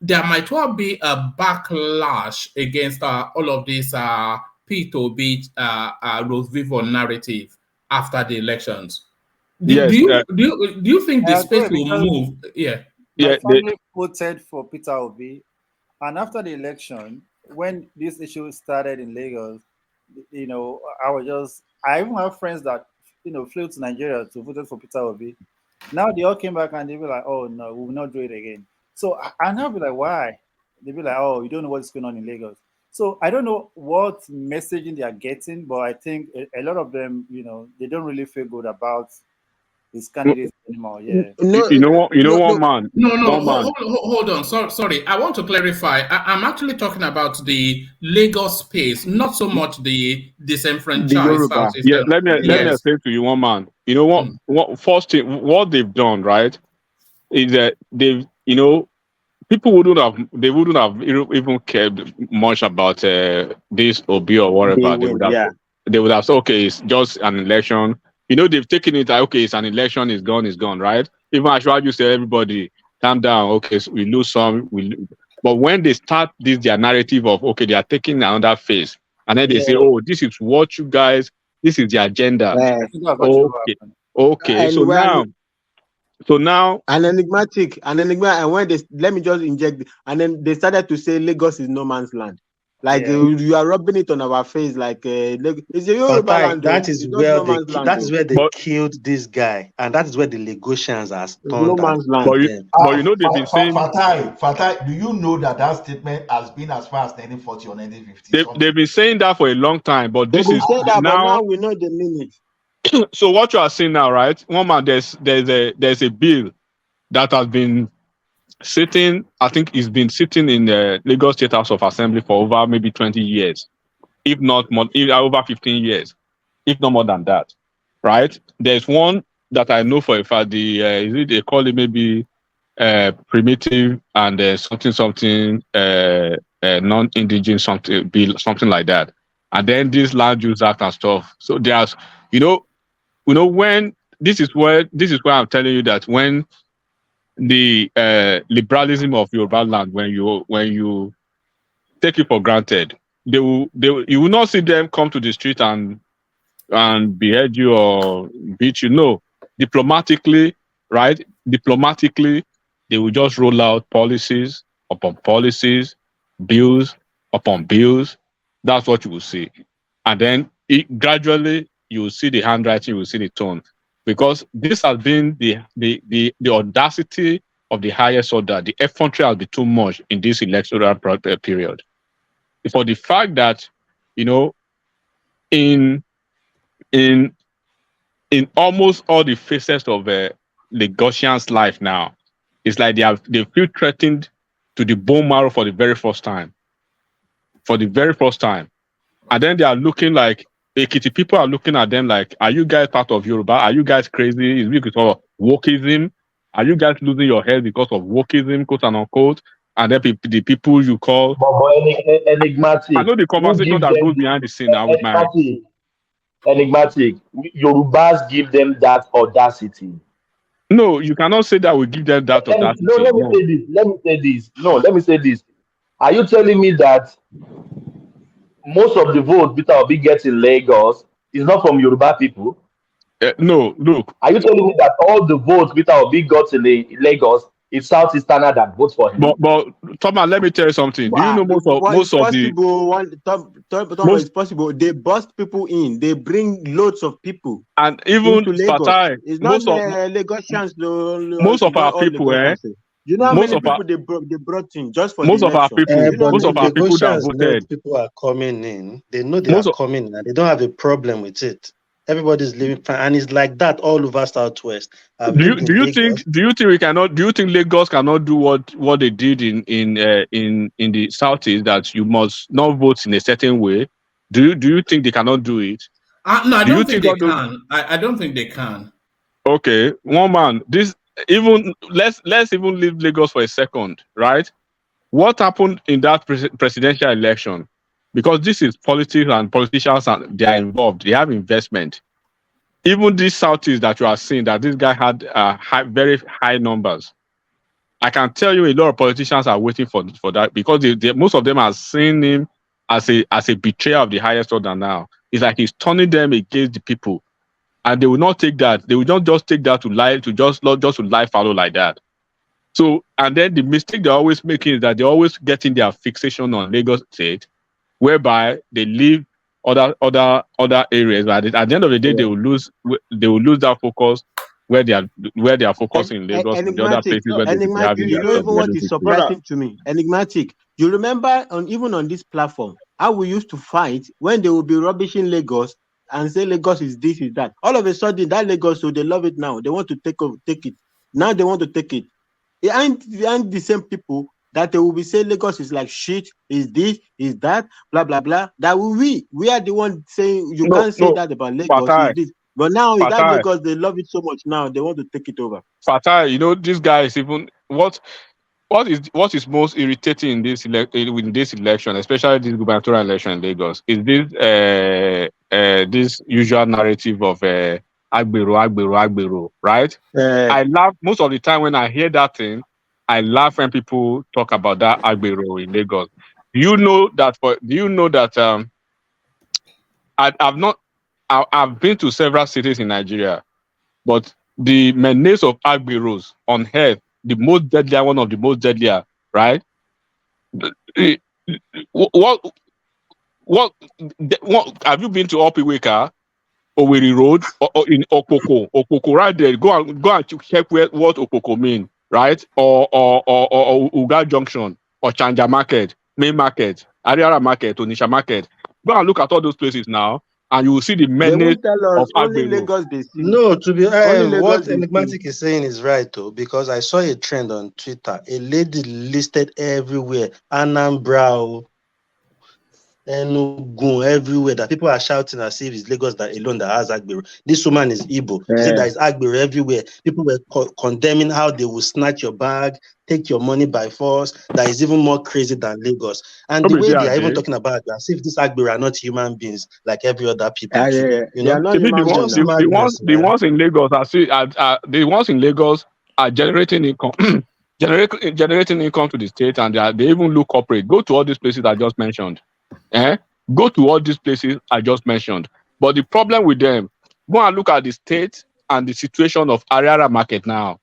there might well be a backlash against all of this P2B Rhodes Vivour narrative after the elections? Do you think the space will move? My family voted for Peter Obi. And after the election, when this issue started in Lagos, I even have friends that, flew to Nigeria to vote for Peter Obi. Now they all came back and they be like, oh no, we will not do it again. So I now be like, why? They be like, oh, you don't know what's going on in Lagos. So I don't know what messaging they are getting, but I think a lot of them, they don't really feel good about these candidates anymore. Yeah. One man. No, One man. hold on. Sorry, I want to clarify. I'm actually talking about the Lagos space, not so much the disenfranchised Southeast. Yeah, let me explain to you, one man. You know what? What first thing what they've done, right? Is that people wouldn't have even cared much about this Obi or whatever. They would have said, okay, it's just an election. They've taken it like, okay, it's an election, it's gone, right? Even Ashwaju said, everybody, calm down. Okay, so we lose some, but when they start their narrative of, okay, they are taking another phase, and then they say, oh, this is what you guys, this is the agenda. Okay. So now an enigmatic, and when let me just inject, and then they started to say Lagos is no man's land. Like you are rubbing it on our face, like it's a Yoruba land. That is where they killed this guy, and that is where the Lagosians are stunned. No man's land. But they've been saying, Fatai, do you know that statement has been as far as 1940 or 1950? They've been saying that for a long time, but this is now we know the meaning. So what you are seeing now, right? One man, there's a bill that has been sitting. I think it's been sitting in the Lagos State House of Assembly for over maybe 20 years, if not more, over 15 years, if not more than that, right? There's one that I know for a fact. They call it maybe primitive and something non-indigenous something bill, something like that, and then this Land Use Act and stuff. So there's when this is where I'm telling you that when the liberalism of Yoruba land, when you take it for granted, you will not see them come to the street and behead you or beat you. No, diplomatically, they will just roll out policies upon policies, bills upon bills. That's what you will see, and then gradually you will see the handwriting, you will see the tone, because this has been the audacity of the highest order. The effrontery has been too much in this electoral period. For the fact that, in almost all the phases of Lagosians' life now, it's like they feel threatened to the bone marrow for the very first time. And then they are looking like, Ekiti people are looking at them like, are you guys part of Yoruba? Are you guys crazy? Is it because of wokeism? Are you guys losing your head because of wokeism, quote and unquote? And then the people you call... Enigmatic. I know the conversation that goes behind the scene now with my... Enigmatic. Yorubas give them that audacity. No, you cannot say that we give them that audacity. Let me say this. Are you telling me that most of the votes Peter Obi gets in Lagos is not from Yoruba people? No, look. Are you telling me that all the votes Peter Obi got in Lagos is Southeasterner that votes for him? But Thomas, let me tell you something. Do you know most of it's possible. They bust people in. They bring loads of people. And even Fatai, it's not Lagosians. Most of our people, you know how many people they brought in just for most the of our people, most of our people that voted. People are coming in. They know they are coming in, and they don't have a problem with it. Everybody's living fine, and it's like that all over Southwest. Do you think Lagos cannot do what they did in the Southeast, that you must not vote in a certain way? Do you think they cannot do it? No, I don't think they can. I don't think they can. Okay, one man. Let's even leave Lagos for a second, right? What happened in that presidential election? Because this is politics and politicians, and they are involved. They have investment. Even these Southeast that you are seeing, that this guy had very high numbers. I can tell you a lot of politicians are waiting for that, because most of them are seeing him as a betrayer of the highest order now. It's like he's turning them against the people. And they will not take that. They will not just take that to lie, to lie fallow like that. So, and then the mistake they're always making is that they're always getting their fixation on Lagos State, whereby they leave other areas. But at the end of the day, they will lose that focus where they are focusing in Lagos and the other Enigmatic, places where they should be enigmatic. having You their know, even what is visibility. surprising to me, enigmatic. You remember even on this platform how we used to fight when they will be rubbishing Lagos and say Lagos is this, is that. All of a sudden, that Lagos, so they love it now. They want to take it. Now they want to take it. It ain't the same people that they will be saying Lagos is like shit, is this, is that, blah blah blah. That we are the one saying you can't say that about Lagos. Is this. But now is that Lagos, they love it so much now they want to take it over. Fatai, you know, this guy is even what is most irritating in this election, especially this gubernatorial election in Lagos, is this usual narrative of Agbero, right? I laugh most of the time when I hear that thing. I laugh when people talk about that Agbero in Lagos. Do you know that I've been to several cities in Nigeria, but the menace of Agberos on earth, the most deadlier, one of the most deadlier, right? What have you been to Opiweka, Owerri Road, or in Okpoko? Okpoko right there. Go and check what Okpoko mean, right? Or Uga Junction, or Chanja Market, Main Market, Ariara Market, Onisha Market. Go and look at all those places now, and you will see the They menace won't tell us of only Agbero. Lagos they see. No, to be Only what Lagos they see. Enigmatic is saying is right though, because I saw a trend on Twitter. A lady listed everywhere, Anambra, Enugu, everywhere, that people are shouting as if it's Lagos that alone that has Agbero. This woman is Igbo. She said there is Agbero everywhere. People were condemning how they will snatch your bag, take your money by force. That is even more crazy than Lagos. And the way they are even talking about it, as if these Agbero are not human beings like every other people. You They know, are not human beings. The ones in Lagos the ones in Lagos are generating income, generating income to the state, and they even look corporate. Go to all these places I just mentioned. Go to all these places I just mentioned. But the problem with them, go and look at the state and the situation of Ariara Market now,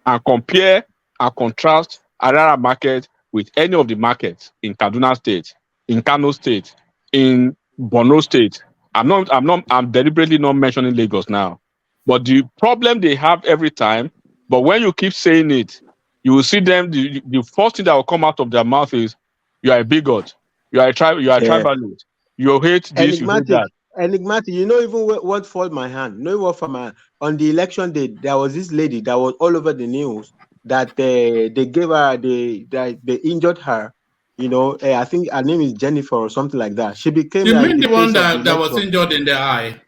and compare and contrast Ariara Market with any of the markets in Kaduna State, in Kano State, in Borno State. I'm deliberately not mentioning Lagos now. But the problem they have every time, but when you keep saying it, you will see them, the first thing that will come out of their mouth is, you are a bigot, you are a tribalist, you hate this, you hate that. Enigmatic, you know even what fall my hand. You know what from on the election day, there was this lady that was all over the news that they gave her they injured her. You know, I think her name is Jennifer or something like that. She became You like mean the the one face of the that was election. injured in the eye?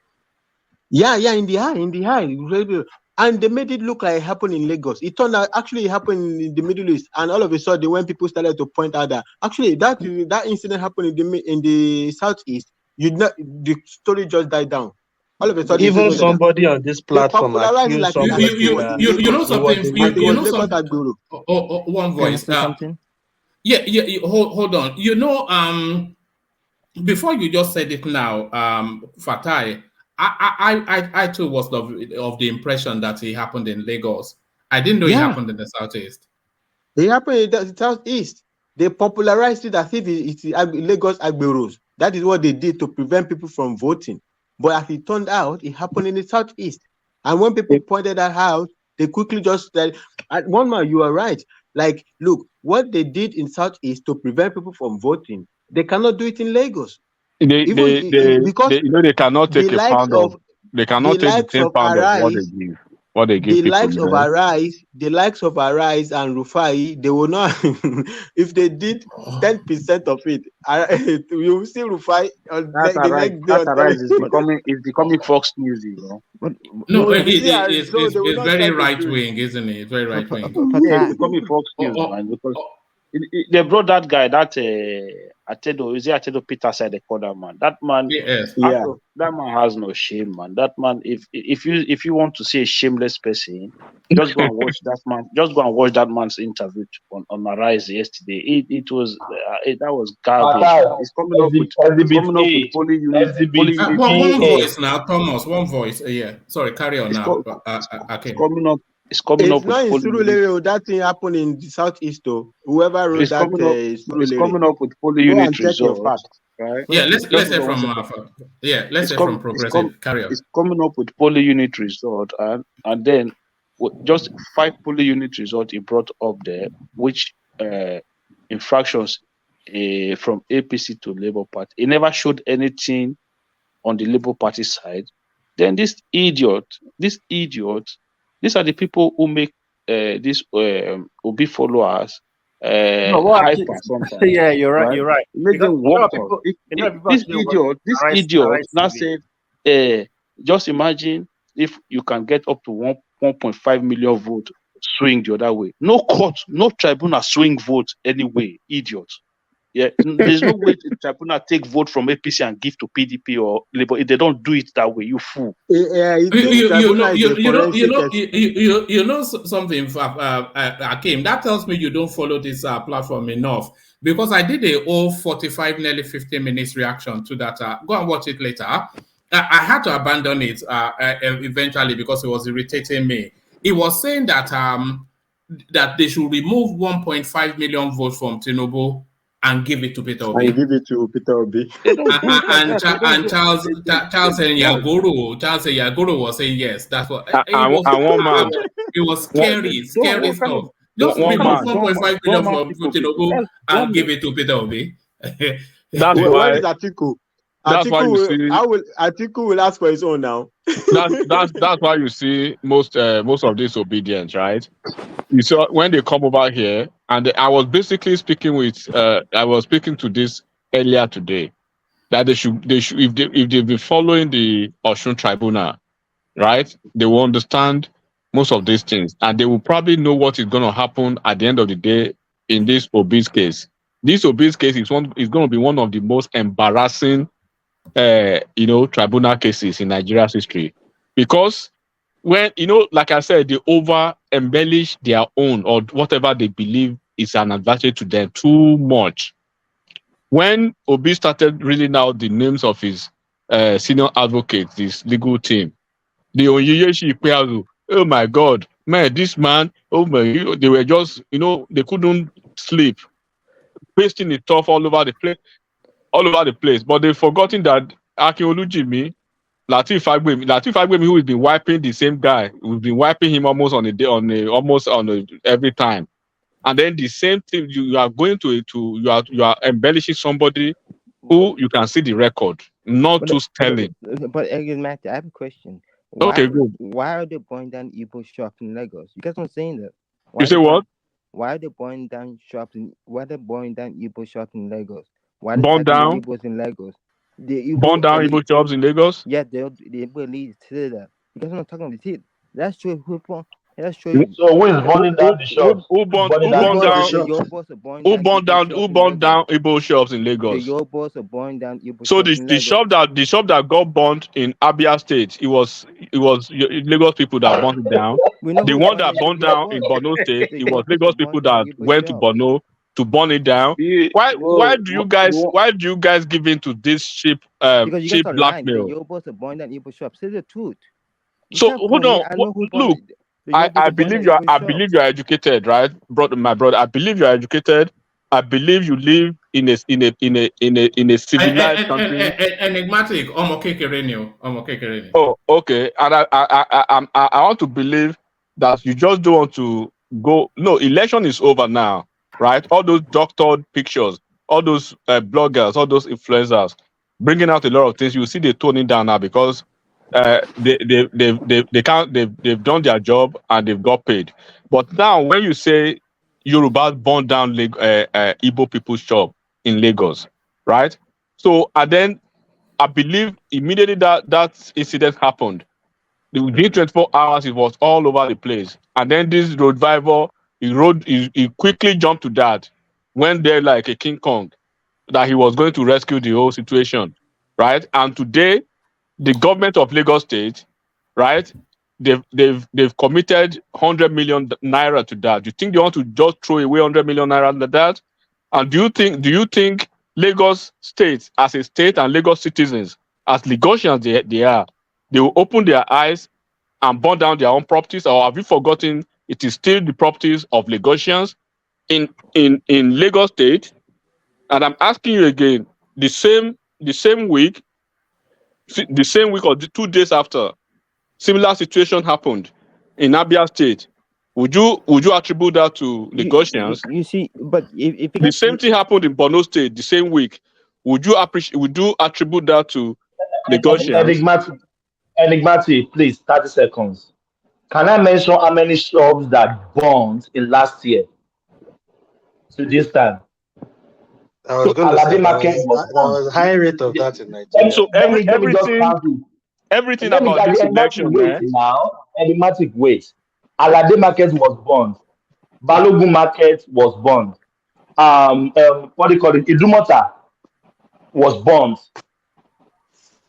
Yeah, in the eye. And they made it look like it happened in Lagos. It turned out actually it happened in the Middle East. And all of a sudden, when people started to point out that actually that incident happened in the Southeast, the story just died down. All of a sudden, even somebody on this platform accused somebody. You know something. You know something. One voice. Can I say something? Yeah. Hold on. You know, before you just said it now, Fatai, I too was of the impression that it happened in Lagos. I didn't know it happened in the Southeast. It happened in the Southeast. They popularized it as if it's Lagos Agberos. That is what they did to prevent people from voting. But as it turned out, it happened in the Southeast. And when people pointed that out, they quickly just said, one man, you are right. Like, look, what they did in Southeast to prevent people from voting, they cannot do it in Lagos. They cannot take a pound of, they cannot take the same pound of what they give the people. The likes of Arise and Rufai, they will not. If they did 10% of it, you will see Rufai on the next day. Arise is becoming Fox News, you know. No, it's very right wing, isn't it? It's very right wing. Yeah, it's becoming Fox News, man. Because they brought that guy, that Atedo, is it Atedo Peter said they call that man. That man, that man has no shame, man. That man, if you want to see a shameless person, just go and watch that man. Just go and watch that man's interview on Arise yesterday. That was garbage. It's coming up with one voice now, Thomas. One voice. Yeah. Sorry, carry on now. It's coming up It's coming It's up with not in poly unit. Surulere. That thing happened in the southeast. Though whoever wrote It's that coming up. It's Surulere, coming up with poly go unit and check your result, facts. right? Yeah, Just let's hold hear on one from second. let's hear from progressive. Carry on. It's coming up with poly unit result, and then just 5 poly unit result he brought up there, which infractions from APC to Labour Party. He never showed anything on the Labour Party side. Then these idiots, these are the people who make these Obi followers No, what? hyper sometimes, Yeah, you're right. right? You're right. Make Because them a walk lot of out. people, a lot of people actually watch This Arise idiot now TV. said, just imagine if you can get up to 1.5 million vote swing the other way. No court, no tribunal swing vote anyway, idiot. Yeah, there's no way the tribunal take vote from APC and give to PDP or Labour. They don't do it that way. You fool. Yeah, you think tribunal is a forensic. You know something, Akim. That tells me you don't follow this platform enough, because I did a whole 45, nearly 50 minutes reaction to that. Go and watch it later. I had to abandon it eventually because it was irritating me. It was saying that that they should remove 1.5 million votes from Tinubu and give it to Peter Obi. And give it to Peter Obi. And Charles Yagoro was saying yes. That's what it was. One man. It was scary stuff. Just remove 1.5 million from Tinubu and give it to Peter Obi. That's Where why. is Atiku? That's why you see. Atiku will ask for his own now. That's why you see most of this obedience, right? You saw when they come over here, and I was basically speaking to this earlier today, that they should if they've been following the Osun Tribunal, right, they will understand most of these things, and they will probably know what is going to happen at the end of the day in this Obi'S case. This Obi'S case is going to be one of the most embarrassing tribunal cases in Nigeria's history, because when, like I said, they over embellish their own or whatever they believe is an advantage to them too much. When Obi started reading out the names of his senior advocates, this legal team, the Onyeyeshi Ikpeazu, oh my God, man, this man, they were just, they couldn't sleep, pasting it off all over the place, but they've forgotten that Akinolu Jimi, Lateef Fagbemi, who has been wiping the same guy, we've been wiping him almost every time, and then the same thing you are going to you are embellishing somebody who you can see the record, not too sterling. But again, Matthew, I have a question. Okay, good. Why are they burning down Igbo shops in Lagos? You guys not saying that. You say what? Why are they burning down shops? Why are they burning down Igbo shops in Lagos? Why burn down Igbos in Lagos? Burn down Igbo shops in Lagos? Yeah, the Igbo elite say that. You guys are not talking about the Let's show you. Let's show you. So who is burning down the shops? Who burned down Igbo shops in Lagos? The Yorubas are burning down Igbo so shops in the shop that got burnt in Abia State, it was Lagos people that burnt it down. The one that burned down in Borno State, it was Lagos people that went to Borno to burn it down. Why do you guys give in to this cheap blackmail? The Yorubas are burning down Igbo shops. Say the truth. So hold on. Look, I believe you are educated, right, my brother. I believe you are educated. I believe you live in a civilized country. Enigmatic. Oh, okay. And I want to believe that you just don't want to go. No, election is over now, right? All those doctored pictures, all those bloggers, all those influencers, bringing out a lot of things. You see, they're toning down now because they've done their job and they've got paid. But now when you say Yorubas burned down Igbo people's shop in Lagos, right? So and then I believe immediately that incident happened, within 24 hours it was all over the place. And then this road driver, he quickly jumped to that, went there like a King Kong, that he was going to rescue the whole situation, right? And today the government of Lagos State, right? They've committed 100 million naira to that. Do you think they want to just throw away 100 million naira to that? And do you think Lagos State as a state and Lagos citizens as Lagosians they will open their eyes and burn down their own properties, or have you forgotten it is still the properties of Lagosians in Lagos State? And I'm asking you again, the same week or the 2 days after, similar situation happened in Abia State. Would you attribute that to Lagosians? You see, but if The same thing happened in Borno State the same week. Would you attribute that to Lagosians? Enigmatic, please, 30 seconds. Can I mention how many shops that burned in last year to this time? I was going to Alade say Market was there was a high rate of that in Nigeria. So let me just count it. everything Let me about this Enigmatic election, wait man. now. Enigmatic wait. Alade Market was burned. Balogun Market was burned. What do you call it? Idumota was burned.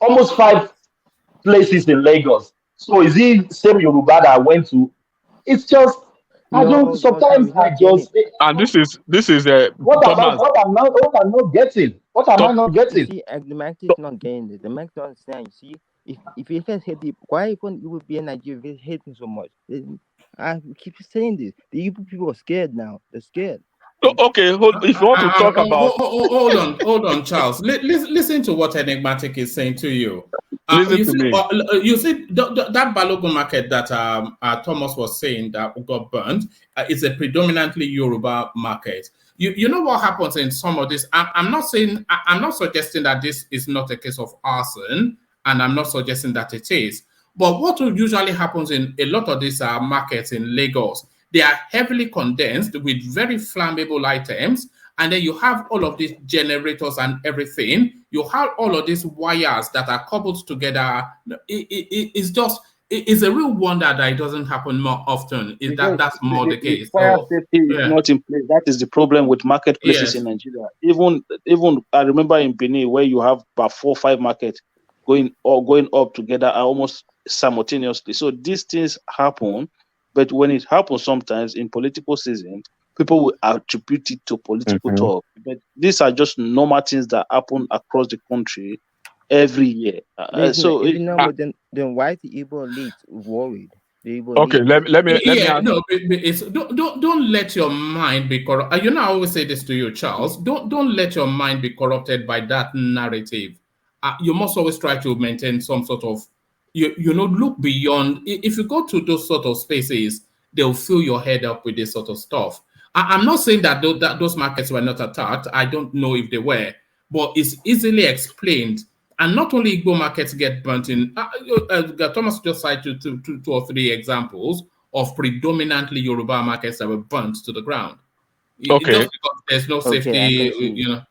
Almost 5 places in Lagos. So is it same Yoruba that I went to? It's just sometimes I just And this is what am Thomas. I not getting? What am I not getting? You see, the man is not getting it. The man don't understand. You see, if you first hate people, why even you would be in Nigeria if you hate me so much? I keep saying this. The Igbo people are scared now. They're scared. Okay, if you want to talk about... Hold on, Charles. Listen to what Enigmatic is saying to you. Listen to me. You see, that Balogun market that Thomas was saying that got burnt is a predominantly Yoruba market. You know what happens in some of this? I'm not suggesting that this is not a case of arson, and I'm not suggesting that it is. But what usually happens in a lot of these markets in Lagos, they are heavily condensed with very flammable items. And then you have all of these generators and everything. You have all of these wires that are coupled together. It's a real wonder that it doesn't happen more often. That's more the case. Fire safety is not in place. That is the problem with marketplaces in Nigeria. Even I remember in Benin where you have about 4 or 5 markets going up together almost simultaneously. So these things happen, but when it happens sometimes in political season, people will attribute it to political talk. But these are just normal things that happen across the country every year. Then why is the Igbo elite worried? Okay, let me ask. Don't let your mind be corrupt. You know, I always say this to you, Charles. Don't let your mind be corrupted by that narrative. You must always try to maintain some sort of, look beyond. If you go to those sort of spaces, they'll fill your head up with this sort of stuff. I'm not saying that those markets were not attacked. I don't know if they were, but it's easily explained. And not only Igbo markets get burnt in, Thomas just cited 2 or 3 examples of predominantly Yoruba markets that were burnt to the ground. Okay. Just because there's no safety,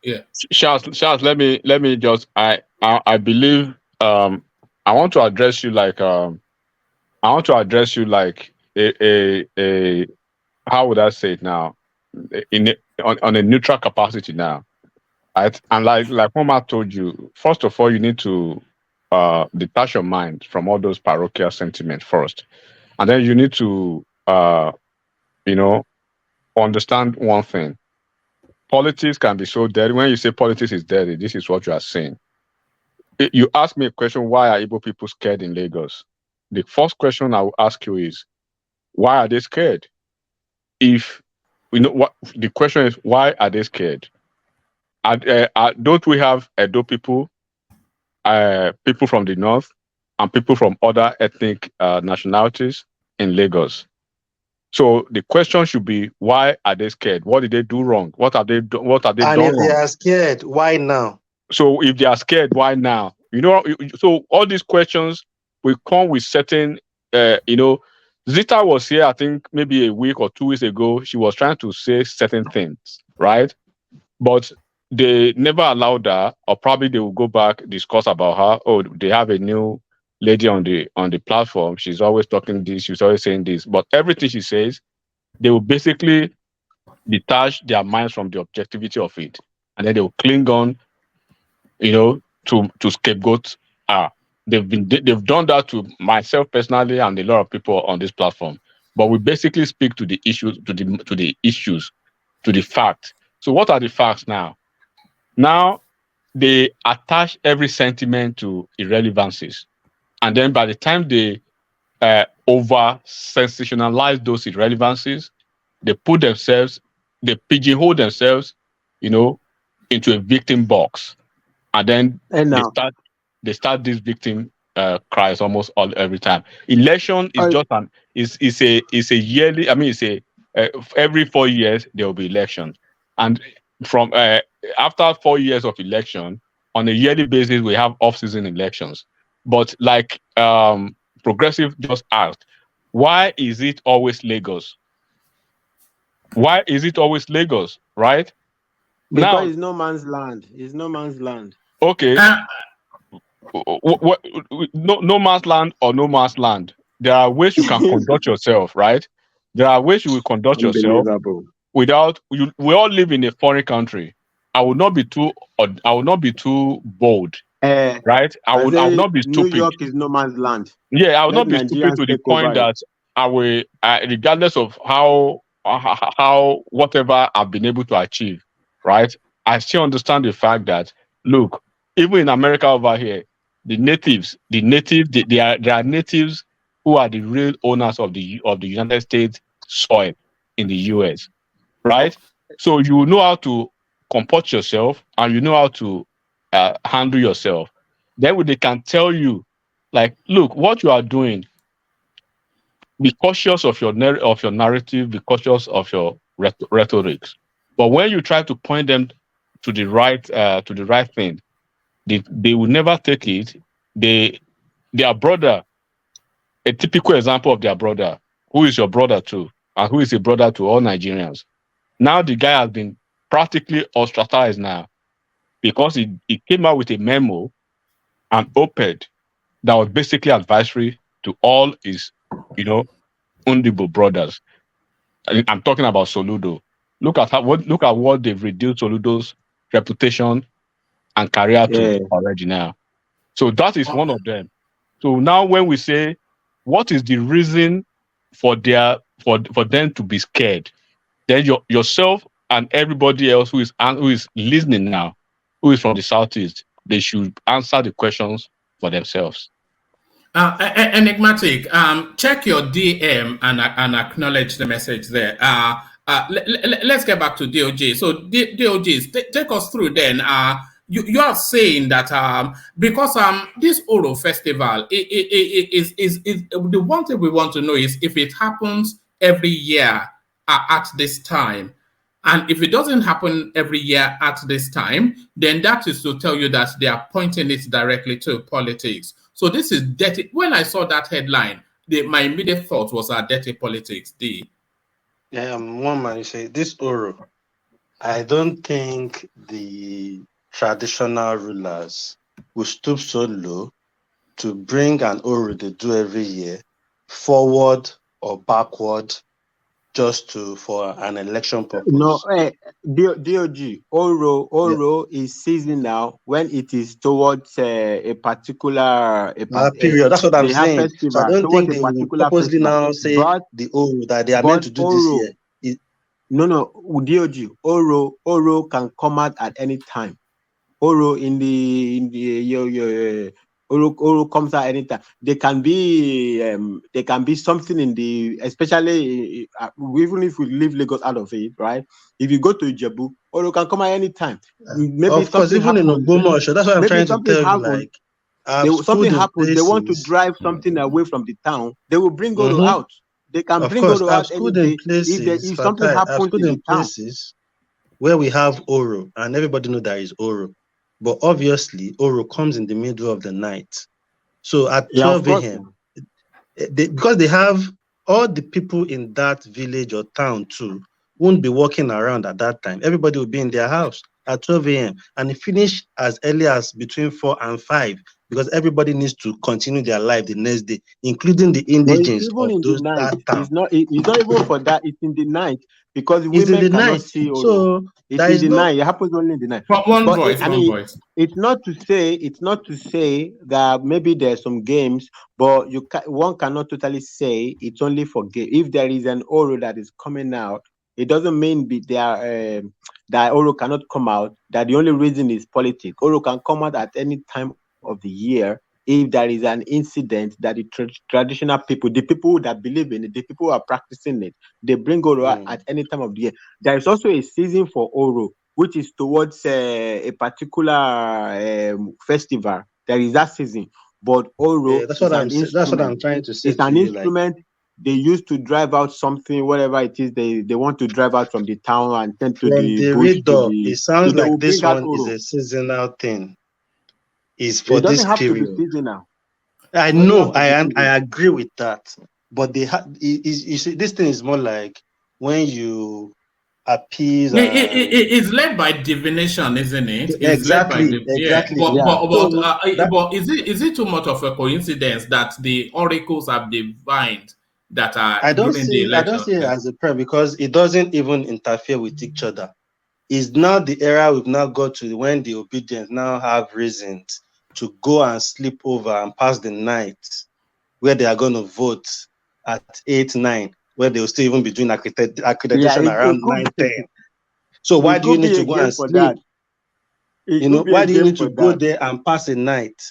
Charles, let me just, I believe, I want to address you like, a how would I say it now? On a neutral capacity now. Right? And like Mama told you, first of all, you need to detach your mind from all those parochial sentiments first. And then you need to, understand one thing. Politics can be so dirty. When you say politics is dirty, this is what you are saying. You ask me a question, why are Igbo people scared in Lagos? The first question I will ask you is, why are they scared? If we know what the question is, why are they scared? Don't we have Edo people, people from the north, and people from other ethnic nationalities in Lagos? So the question should be, why are they scared? What did they do wrong? What have they done wrong? And if they are scared, why now? So if they are scared, why now? So all these questions will come with certain, Zita was here, I think maybe a week or 2 weeks ago. She was trying to say certain things, right? But they never allowed her, or probably they will go back, discuss about her. Oh, they have a new lady on the platform. She's always talking this, she's always saying this. But everything she says, they will basically detach their minds from the objectivity of it. And then they will cling on, to scapegoat her. They've done that to myself personally and a lot of people on this platform. But we basically speak to the issues, to the fact. So what are the facts now? Now they attach every sentiment to irrelevancies. And then by the time they over sensationalize those irrelevancies. They put themselves, they pigeonhole themselves, into a victim box, and then And now, they start this victim cries almost every time. Election is just it's a yearly. I mean, it's a every 4 years there will be election, and from after 4 years of election, on a yearly basis we have off-season elections. But like Progressive just asked, why is it always Lagos? Why is it always Lagos? Right because now, it's no man's land. It's no man's land. okay. No man's land or no man's land. There are ways you can conduct yourself, right? There are ways you will conduct yourself Unbelievable. without you. We all live in a foreign country. I will not be too. I will not be too bold, right? I will say not be New stupid. York is no man's land. Yeah, I will Let not be stupid Nigerians to the take point over it. that I will, regardless of how whatever I've been able to achieve, right? I still understand the fact that, look, even in America over here, there are natives who are the real owners of the United States soil in the US, right? So you know how to comport yourself and you know how to handle yourself. Then they can tell you, like, look, what you are doing, be cautious of your narrative, be cautious of your rhetorics. But when you try to point them to the right thing, they will never take it. Their brother, a typical example of their brother, who is your brother too, and who is a brother to all Nigerians. Now the guy has been practically ostracized now because he came out with a memo, an op-ed that was basically advisory to all his, Undibo brothers. I'm talking about Soludo. Look at what they've reduced Soludo's reputation and career to already now. So that is one of them. So now when we say, what is the reason for them to be scared? Then yourself and everybody else who is listening now, who is from the Southeast, they should answer the questions for themselves. Enigmatic, check your DM and acknowledge the message there. Let's get back to DOJ. So DOJ, take us through then. You are saying that because this Oro festival is the one thing we want to know is if it happens every year at this time. And if it doesn't happen every year at this time, then that is to tell you that they are pointing it directly to politics. So this is dirty. When I saw that headline, my immediate thought was dirty politics. One man, you say this Oro. I don't think the traditional rulers will stoop so low to bring an Oro they do every year forward or backward just for an election purpose. No, DOG, Oro is seasonal when it is towards a particular period. That's what I'm saying. Festival, so I don't think they will purposely now say the Oro that they are meant to do this year. No, DOG, Oro can come out at any time. Oro Oro comes out anytime. There can be something in the, especially even if we leave Lagos out of it, right? If you go to Ijebu, Oro can come at any time. Maybe of course, even in Ogbomoso, that's what I'm trying to tell you. Like, something happens, they want to drive something away from the town, they will bring Oro out. They can bring Oro out any day. If something happens in the places where we have Oro and everybody know there is Oro. But obviously, Oro comes in the middle of the night. So at 12 a.m., because they have all the people in that village or town too, won't be walking around at that time. Everybody will be in their house at 12 a.m. and it finish as early as between 4 and 5 because everybody needs to continue their life the next day, including the indigents of those that town. It's not even for that. It's in the night because women cannot see Oro. So it's in the night. It happens only in the night. One voice. It's not to say that maybe there's some games, but one cannot totally say it's only for game. If there is an Oro that is coming out, it doesn't mean that Oro cannot come out. That the only reason is politics. Oro can come out at any time of the year, if there is an incident that the traditional people, the people that believe in it, the people who are practicing it, they bring Oro at any time of the year. There is also a season for Oro, which is towards a particular festival. There is that season, but Oro Yeah, that's is what an instrument. that's what I'm trying to say It's to an you. Like, instrument they use to drive out something, whatever it is they want to drive out from the town and send to from the the bush read to up, the. it sounds So they like will this bring out one is Oro. a seasonal thing. Is for It doesn't this have to be period. seasonal. I It doesn't know, have to be I seasonal. agree with that, but they you see, this thing is more like when you appease and It's led by divination, isn't it? It's led by exactly, yeah. exactly. So that But is it too much of a coincidence that the oracles have divined that are I don't during the see election? it as a prayer because it doesn't even interfere with each other. It's now the era we've now got to when the obedience now have reasons to go and sleep over and pass the night where they are going to vote at 8, 9, where they will still even be doing accreditation around 9, 10. So why It do you could need be to a go game and for sleep? that. It You know, could be why a do you game need for to go that. there and pass a night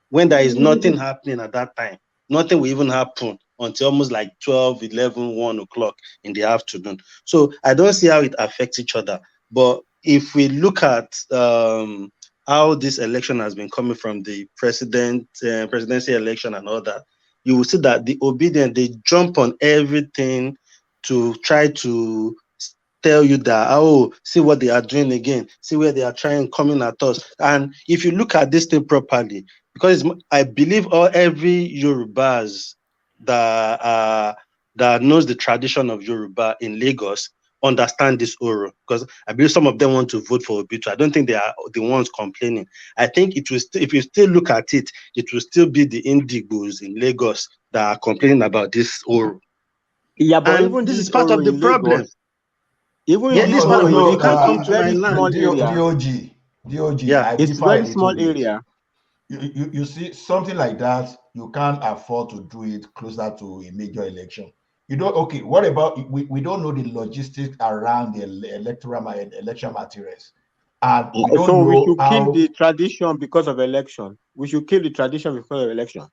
when there is nothing happening at that time? Nothing will even happen until almost like 12, 11, 1 o'clock in the afternoon. So I don't see how it affects each other. But if we look at how this election has been coming from the presidency election and all that, you will see that the obedient, they jump on everything to try to tell you that, oh, see what they are doing again, see where they are trying coming at us. And if you look at this thing properly, because I believe every Yorubas that knows the tradition of Yoruba in Lagos understand this Oro, because I believe some of them want to vote for Obi'S. I don't think they are the ones complaining. I think it will if you still look at it, it will still be the Indigos in Lagos that are complaining about this Oro. Yeah, but And even this this is part Oro of the in problem. Lagos, even Yeah, in this this is part Oro of in it. You Lagos, can't come it's to my very small land. area. DOG, Yeah, I It's differ a very little small bit. area. You see, something like that, you can't afford to do it closer to a major election. You don't, okay, what about, we don't know the logistics around the election materials. And we don't So we know should kill how, the tradition because of election. We should kill the tradition because of election.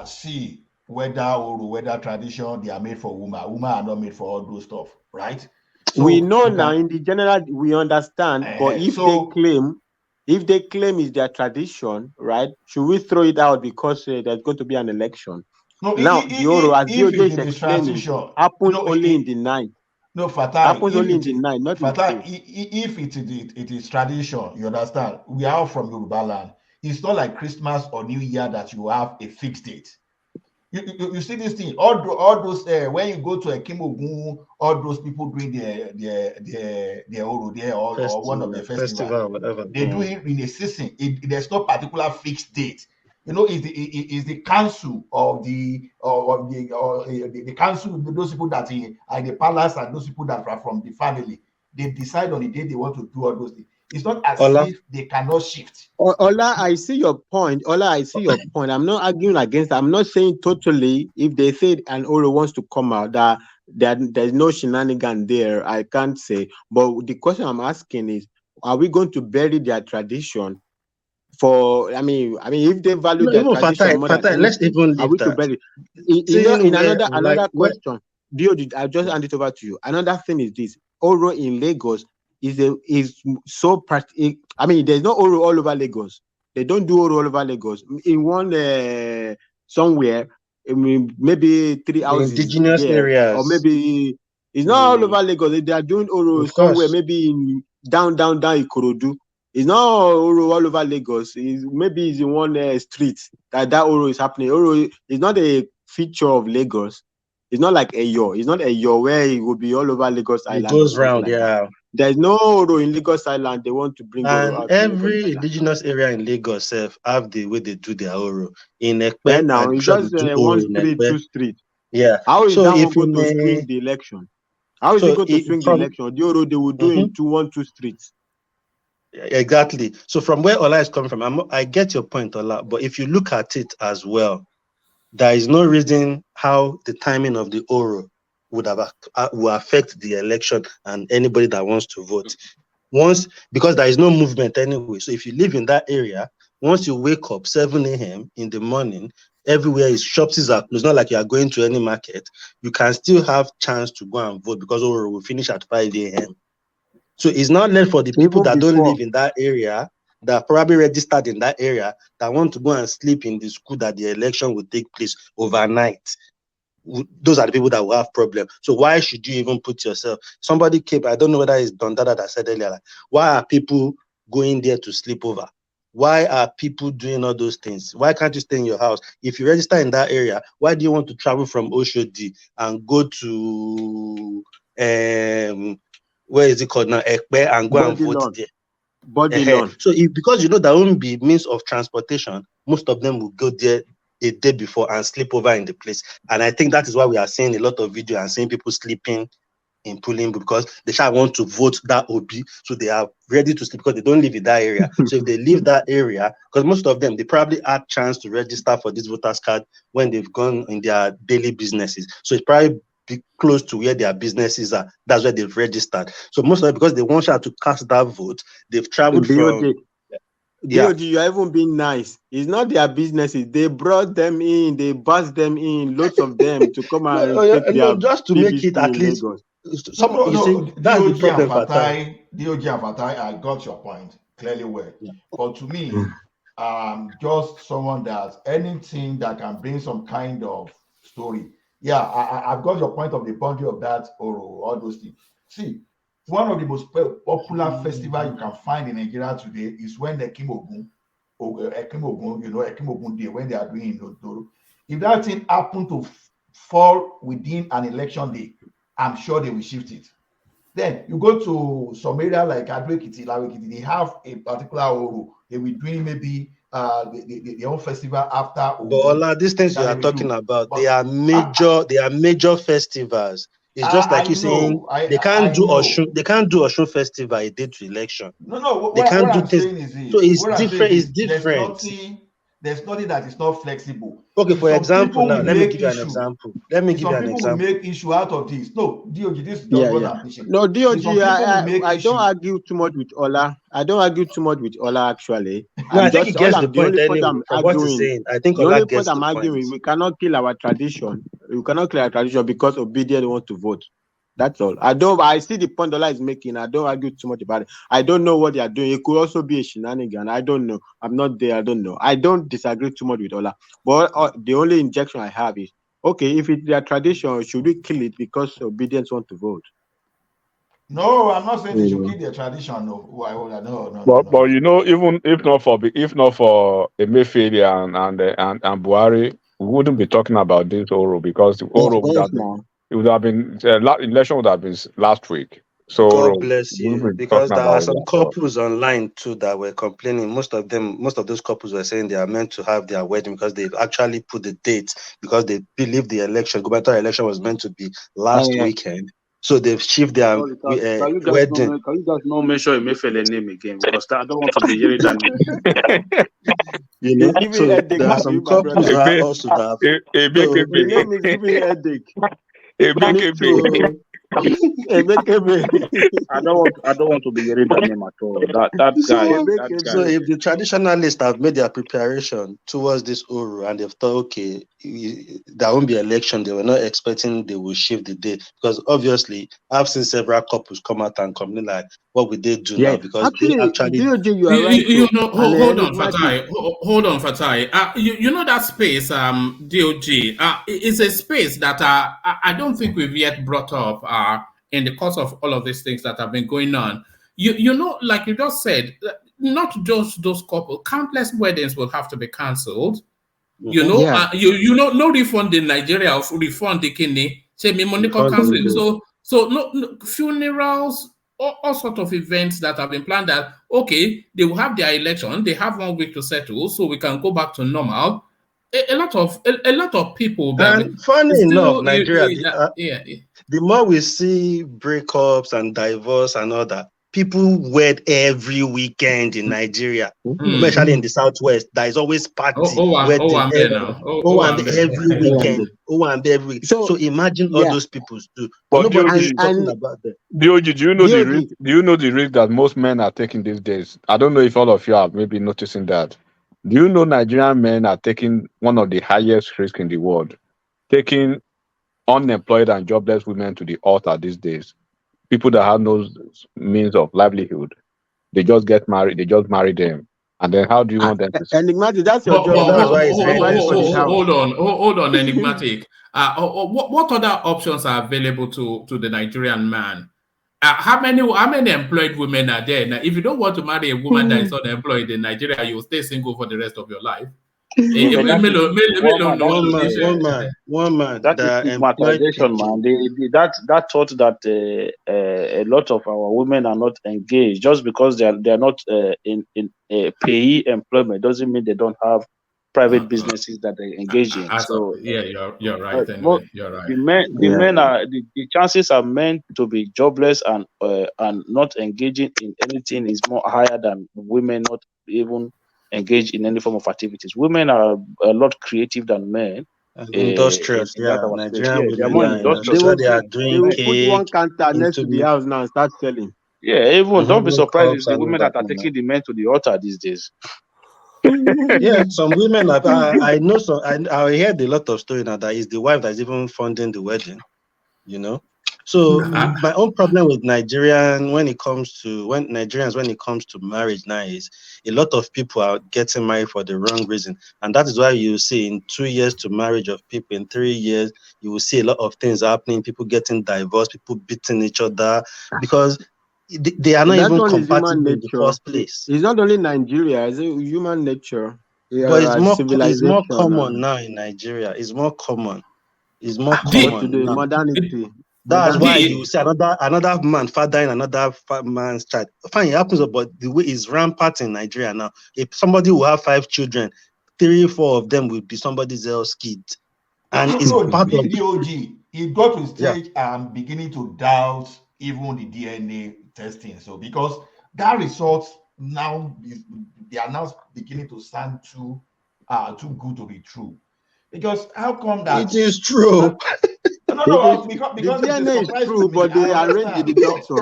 see, whether tradition, they are made for women. Women are not made for all those stuff, right? So We know you now can, in the general, we understand, but if so they claim it's their tradition, right? Should we throw it out because there's going to be an election? no, Now, the Oro, as if DOJ it is is explaining, tradition, happens no, only in the night. no, Fatai, Happens if only in it the is night, not in the Fatai, day. if it is tradition, you understand. We are from Yoruba land. It's not like Christmas or New Year that you have a fixed date. You see this thing, all those when you go to a Kimogun, all those people doing their Oro there or one of the festival, festival or whatever. they do it in a season. There's no particular fixed date. You know, is the council of the council, those people that are in the palace and those people that are from the family, they decide on the day they want to do all those things. It's not as Ola, if they cannot shift. Ola, I see your point. Ola, I see your point. I'm not arguing against. I'm not saying totally. If they said an Oro wants to come out, that there's no shenanigan there, I can't say. But the question I'm asking is, are we going to bury their tradition? I mean, if they value no, their even tradition more than Fatai, let's anything, even are leave we to that. bury? Seeing In where, another question, I'll just hand it over to you. Another thing is this: Oro in Lagos is so practical. I mean, there's no Oro all over Lagos. They don't do Oro all over Lagos. In one somewhere, I mean, maybe 3 the houses indigenous there, or areas, maybe it's not all over Lagos. They are doing Oro of somewhere, course, maybe in down Ikorodu. It's not Oro all over Lagos. Maybe it's in one street that Oro is happening. Oro is not a feature of Lagos. It's not like Eyo. It's not Eyo where it will be all over Lagos it Island or goes something round, like that. yeah. There's no Oro in Lagos Island. They want to bring Oro And out to Lagos every Island. indigenous area in Lagos have the way they do their Oro. In Then Ekpe, now I'm it's sure they just do one Oro in street, Ekpe. two streets. Yeah. How is So that one if going in to swing the election? How is it going to swing the from election? The Oro they will do in 2 streets. exactly. So from where Ola is coming from, I get your point, Ola. But if you look at it as well, there is no reason how the timing of the Oro will affect the election and anybody that wants to vote. Because there is no movement anyway. So if you live in that area, Once you wake up 7 a.m. in the morning, everywhere is shops are closed. It's not like you are going to any market. You can still have chance to go and vote because we'll finish at 5 a.m. So it's not left for the people that don't live in that area, that probably registered in that area, that want to go and sleep in the school that the election will take place overnight. Those are the people that will have problems. So why should you even put yourself? Somebody came, I don't know whether it's Don Dada that said earlier, like, why are people going there to sleep over? Why are people doing all those things? Why can't you stay in your house? If you register in that area, why do you want to travel from Oshodi and go to where is it called now? Ekpe, and go and vote there? So because there won't be means of transportation, most of them will go there a day before and sleep over in the place. And I think that is why we are seeing a lot of video and seeing people sleeping in Pulimbu, because they shall want to vote that Obi, so they are ready to sleep because they don't live in that area. So if they leave that area, because most of them, they probably had chance to register for this voters card when they've gone in their daily businesses. So it's probably be close to where their businesses are. That's where they've registered. So most of them, because they want to cast that vote, they've traveled from... DOG, you're even being nice. It's not their businesses. They brought them in, they buzzed them in, lots of them, to come and take their just to make it at least. That's the problem, Fatai. DOG and Fatai, I got your point clearly well. Yeah. But to me, just someone that anything that can bring some kind of story. Yeah, I've got your point of the boundary of that or all those things. See, one of the most popular festivals you can find in Nigeria today is when the Ekim Ogun Day, when they are doing Odoro. If that thing happen to fall within an election day, I'm sure they will shift it. Then you go to some area like Adwekiti, Lawekiti, they have a particular Oro. They will doing maybe their own festival after. But these things you are talking about, they are major festivals. It's just like you saying they can't do Osun festival a day to election. No. They can't do things. Saying is this. So it's different. It's different. There's nothing that is not flexible. Okay, for example, now let me give you an example. Some people will make issue out of this. No, DOG, this is just what I'm pushing. No, DOG, I don't argue too much with Ola. Actually. No, I think he gets the point anyway. What he's saying, I think Ola gets the point. Arguing, we cannot kill our tradition. We cannot kill our tradition because obedient want to vote. That's all. I see the point Ola is making. I don't argue too much about it. I don't know what they are doing. It could also be a shenanigan. I don't know. I'm not there. I don't know. I don't disagree too much with Ola. But the only injection I have is, okay, if it's their tradition, should we kill it because obedience want to vote? No, I'm not saying they should kill their tradition. No. But even if not for Emefiele and Buhari, we wouldn't be talking about this Oro, because the Oro would have been election would have been last week. So God bless you, because there are some couples online too that were complaining. Most of those couples were saying they are meant to have their wedding because they've actually put the date, because they believe the gubernatorial election was meant to be last weekend. So they've shifted their wedding. Can you guys not mention Emefiele name again? Because I don't want to be hearing that name. So there are some couples that also have. The name is giving headache. I don't want to be hearing that name at all. That guy. So if the traditionalists have made their preparation towards this Oro and they've thought, okay, there won't be election, they were not expecting they will shift the day, because obviously I've seen several couples come out and complain like, what would they do now? Because they actually hold on, Fatai. You know that space, DOG, is a space that I don't think we've yet brought up in the course of all of these things that have been going on. You know, like you just said, not just those couples, countless weddings will have to be cancelled. You know, no refund in Nigeria of refund the kidney. Say me money canceling. So no funerals, all sort of events that have been planned that, okay, they will have their election, they have 1 week to settle, so we can go back to normal. A lot of people. And funny enough, Nigeria, the more we see breakups and divorce and all that, people wed every weekend in Nigeria, especially in the Southwest. There is always party wedding every weekend. So imagine all those people too. But nobody is talking about them. DOG, do you know the risk that most men are taking these days? I don't know if all of you are maybe noticing that. Do you know Nigerian men are taking one of the highest risks in the world, taking unemployed and jobless women to the altar these days? People that have no means of livelihood, they just get married, they just marry them. And then how do you want them to Enigmatic, that's your job But now. That's why it's Providing for the highness. house. hold on, Enigmatic. What other options are available to the Nigerian man? How many employed women are there? Now, if you don't want to marry a woman that is unemployed in Nigeria, you will stay single for the rest of your life. Yeah, but One man. that is The employed stigmatization, man. That thought that a lot of our women are not engaged just because they are not in payee employment doesn't mean they don't have private businesses that they engage in. So yeah, you're right. Anyway, you're right. The men are the chances are meant to be jobless and not engaging in anything is more higher than women not even engaged in any form of activities. Women are a lot creative than men. Industrious, In that yeah. our space. Nigerian Yeah, they are women, more yeah. industrious. They will They are doing put one cake counter next to the into house now and start selling. Yeah, even don't be surprised if cups the and all women that. that are taking the men to the altar these days. Yeah, some women I know some I heard a lot of story now that is the wife that's even funding the wedding, you know. So my own problem with Nigerians when it comes to marriage now is a lot of people are getting married for the wrong reason. And that is why you see in 2 years to marriage of people, in 3 years, you will see a lot of things happening, people getting divorced, people beating each other because they are not That even one is human compatible in the nature. first place. It's not only Nigeria, it's human nature. But it's more Civilization. common now in Nigeria. It's more common. It's more But common today, now. modernity. That's why you see another man fathering another man's child. Fine, it happens, but the way it's rampant in Nigeria now. If somebody will have 5 children, 3, 4 of them will be somebody else's kid, and it's part of DOG. It got to stage I'm beginning to doubt even the DNA testing. So because that results now they are now beginning to sound too good to be true. Because how come that it is true? No, because the DNA is true, to me. but they arrange with the doctor.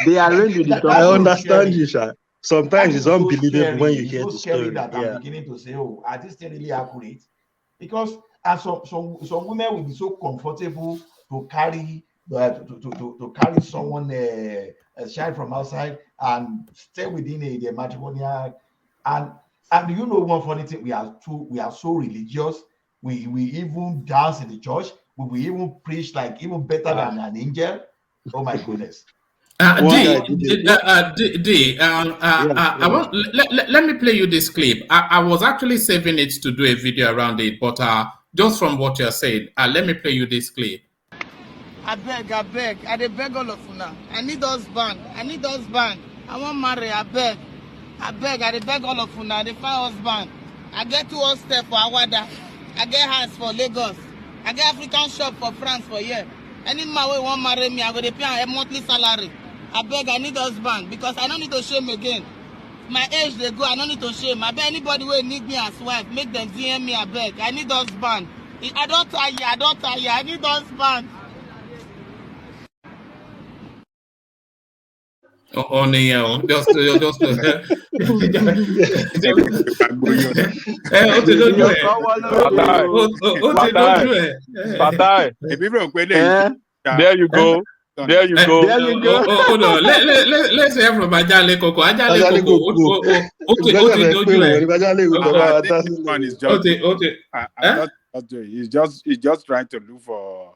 They arrange with the doctor. I understand you, Sha. Sometimes it's so unbelievable when you it's hear so the scary story. that I'm beginning to say, oh, are this thing really accurate? Because some women will be so comfortable to carry to carry someone a child from outside and stay within the matrimonial and you know one funny thing, we are so religious. We even dance in the church. We even preach like even better than an angel. Oh my goodness. Let me play you this clip. I was actually saving it to do a video around it, but just from what you're saying, let me play you this clip. I beg, I dey beg all of una. I need husband. I want marry, I beg, I dey beg all of una. I dey find husband. I get 2 hostel for Awada. I get house for Lagos. I get African shop for France for here. Any man wey wan marry me, I go dey pay am a monthly salary. I beg, I need husband because I don't need to shame again. My age dey go, I don't need to shame. I beg anybody wey need me as wife, make them DM me. I beg, I need husband. I don't tire. I need husband. There you go. There you go. Hold on. Let's hear from Ajale Koko. Ajale Koko. He's just trying to look for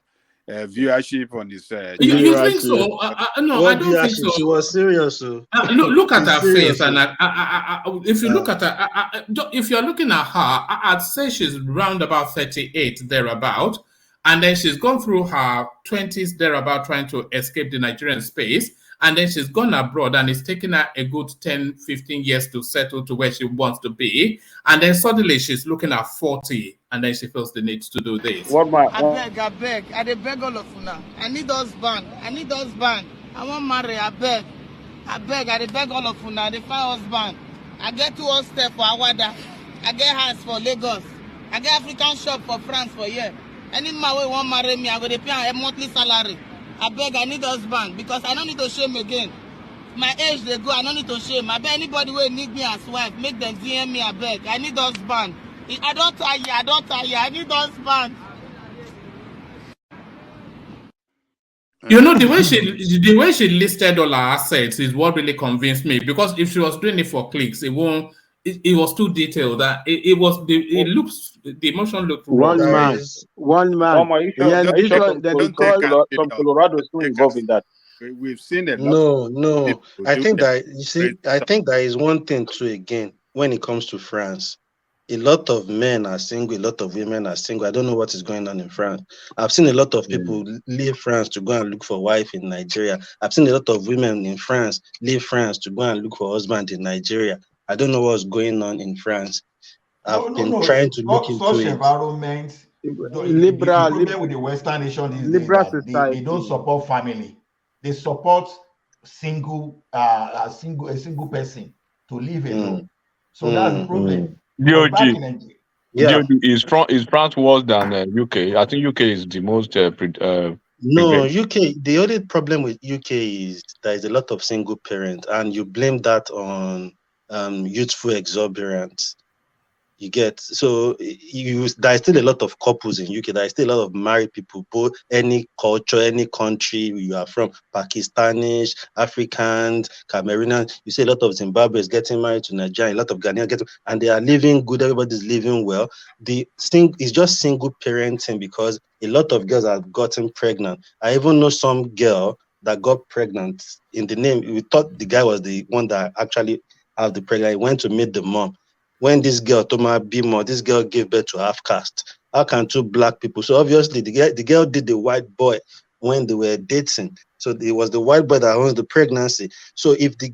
viewership on his. You think so? No, I don't think so. She was serious. Look at her face, and if you Yeah. look at her, if you're looking at her, I'd say she's round about 38 thereabout, and then she's gone through her 20s thereabout trying to escape the Nigerian space, and then she's gone abroad, and it's taken her a good 10, 15 years to settle to where she wants to be, and then suddenly she's looking at 40, and then she feels the need to do this. I beg, I dey beg all of una. I need husband. I want marry, I beg, I dey beg all of una. I dey find husband. I get 2 hostel for Awada. I get house for Lagos. I get African shop for France for here. Any man wey wan marry me, I go dey pay am a monthly salary. I beg, I need husband because I don't need to shame again. My age they go, I don't need to shame. I bet anybody will need me as wife, make them DM me, I beg. I need husband. I don't tire, I need husband. You know, the way she listed all her assets is what really convinced me, because if she was doing it for clicks, it won't. It was too detailed. That it looks, the emotion looked One wrong. man. Are you sure? Yeah, Are you this sure one that they some call. Colorado is still involved in that? We've seen a lot No, of no. people I do think that. that, you see, I think there is one thing too, again, when it comes to France. A lot of men are single, a lot of women are single. I don't know what is going on in France. I've seen a lot of people leave France to go and look for wife in Nigeria. I've seen a lot of women in France leave France to go and look for husband in Nigeria. I don't know what's going on in France. I've been trying to look into Such it. environment. The Liberal problem with the Western nation these days liberal that they don't society. support family. They support a single person to live alone. So that's the problem. Because back DOG, in Nigeria, Yeah. DOG, is France worse than UK? I think UK is the most No, prevalent. UK, the only problem with UK is there is a lot of single parents, and you blame that on youthful exuberance. You get, so there's still a lot of couples in UK. There's still a lot of married people, both any culture, any country you are from, Pakistanis, Africans, Cameroonians. You see a lot of Zimbabweans getting married to Nigeria, a lot of Ghanaians getting, and they are living good. Everybody's living well. The thing is just single parenting, because a lot of girls have gotten pregnant. I even know some girl that got pregnant in the name. We thought the guy was the one that actually had the pregnant. He went to meet the mom. When this girl, Toma Bimo, this girl gave birth to half caste. How can two black people? So obviously the girl did the white boy when they were dating. So it was the white boy that owns the pregnancy. So if the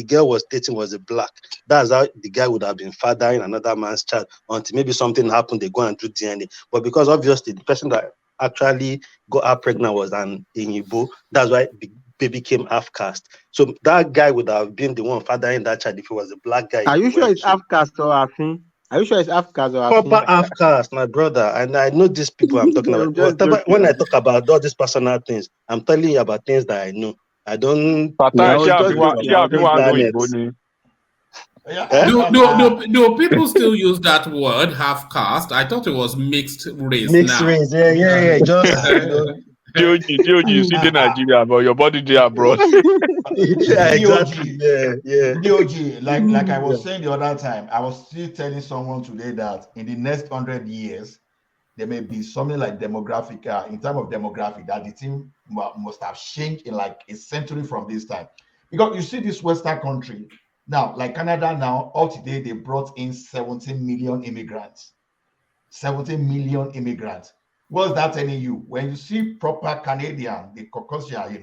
girl was dating was a black, that's how the guy would have been fathering another man's child until maybe something happened, they go and do DNA. But because obviously the person that actually got her pregnant was an Igbo, that's why the baby came half caste. So that guy would have been the one fathering that child if he was a black guy. Are you sure it's half caste or Afin? Are you sure it's half caste or Afin? Proper half caste, my brother. And I know these people I'm talking about. I'm just Whatever, when I joking. talk about all these personal things, I'm telling you about things that I know. I don't Yeah, I Fatai, was just joking. I was just joking. internet. Do people still use that word, half caste? I thought it was mixed race Mixed now. race, yeah. Just DOG, you sit in Nigeria, but your body there abroad. yeah, exactly. Yeah. DOG, like I was saying the other time, I was still telling someone today that in the next 100 years, there may be something like demographic, in terms of demographic, that the thing must have changed in like a century from this time. Because you see this Western country, now, like Canada now, all today, they brought in 17 million immigrants. 17 million immigrants. What's that telling you? When you see proper Canadian, the Caucasian,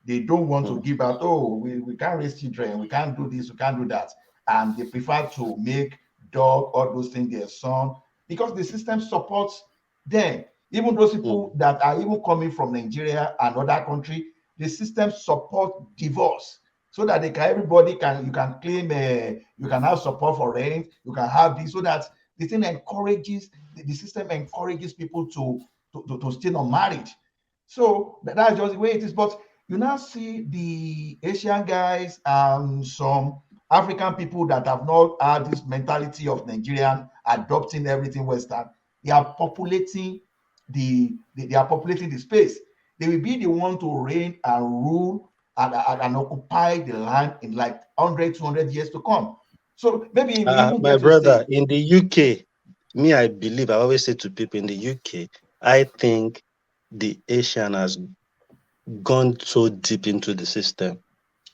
they don't want to give out, we can't raise children, we can't do this, we can't do that. And they prefer to make dog, all those things their son, because the system supports them. Even those people that are even coming from Nigeria and other country, the system support divorce so that you can claim, you can have support for rent, you can have this, so that the thing encourages, the system encourages people to stay on marriage. So that's just the way it is. But you now see the Asian guys and some African people that have not had this mentality of Nigerian adopting everything Western. They are populating the space. They will be the one to reign and rule and occupy the land in like 100, 200 years to come. So maybe we even My brother, in the UK, me, I believe, I always say to people in the UK, I think the Asian has gone so deep into the system.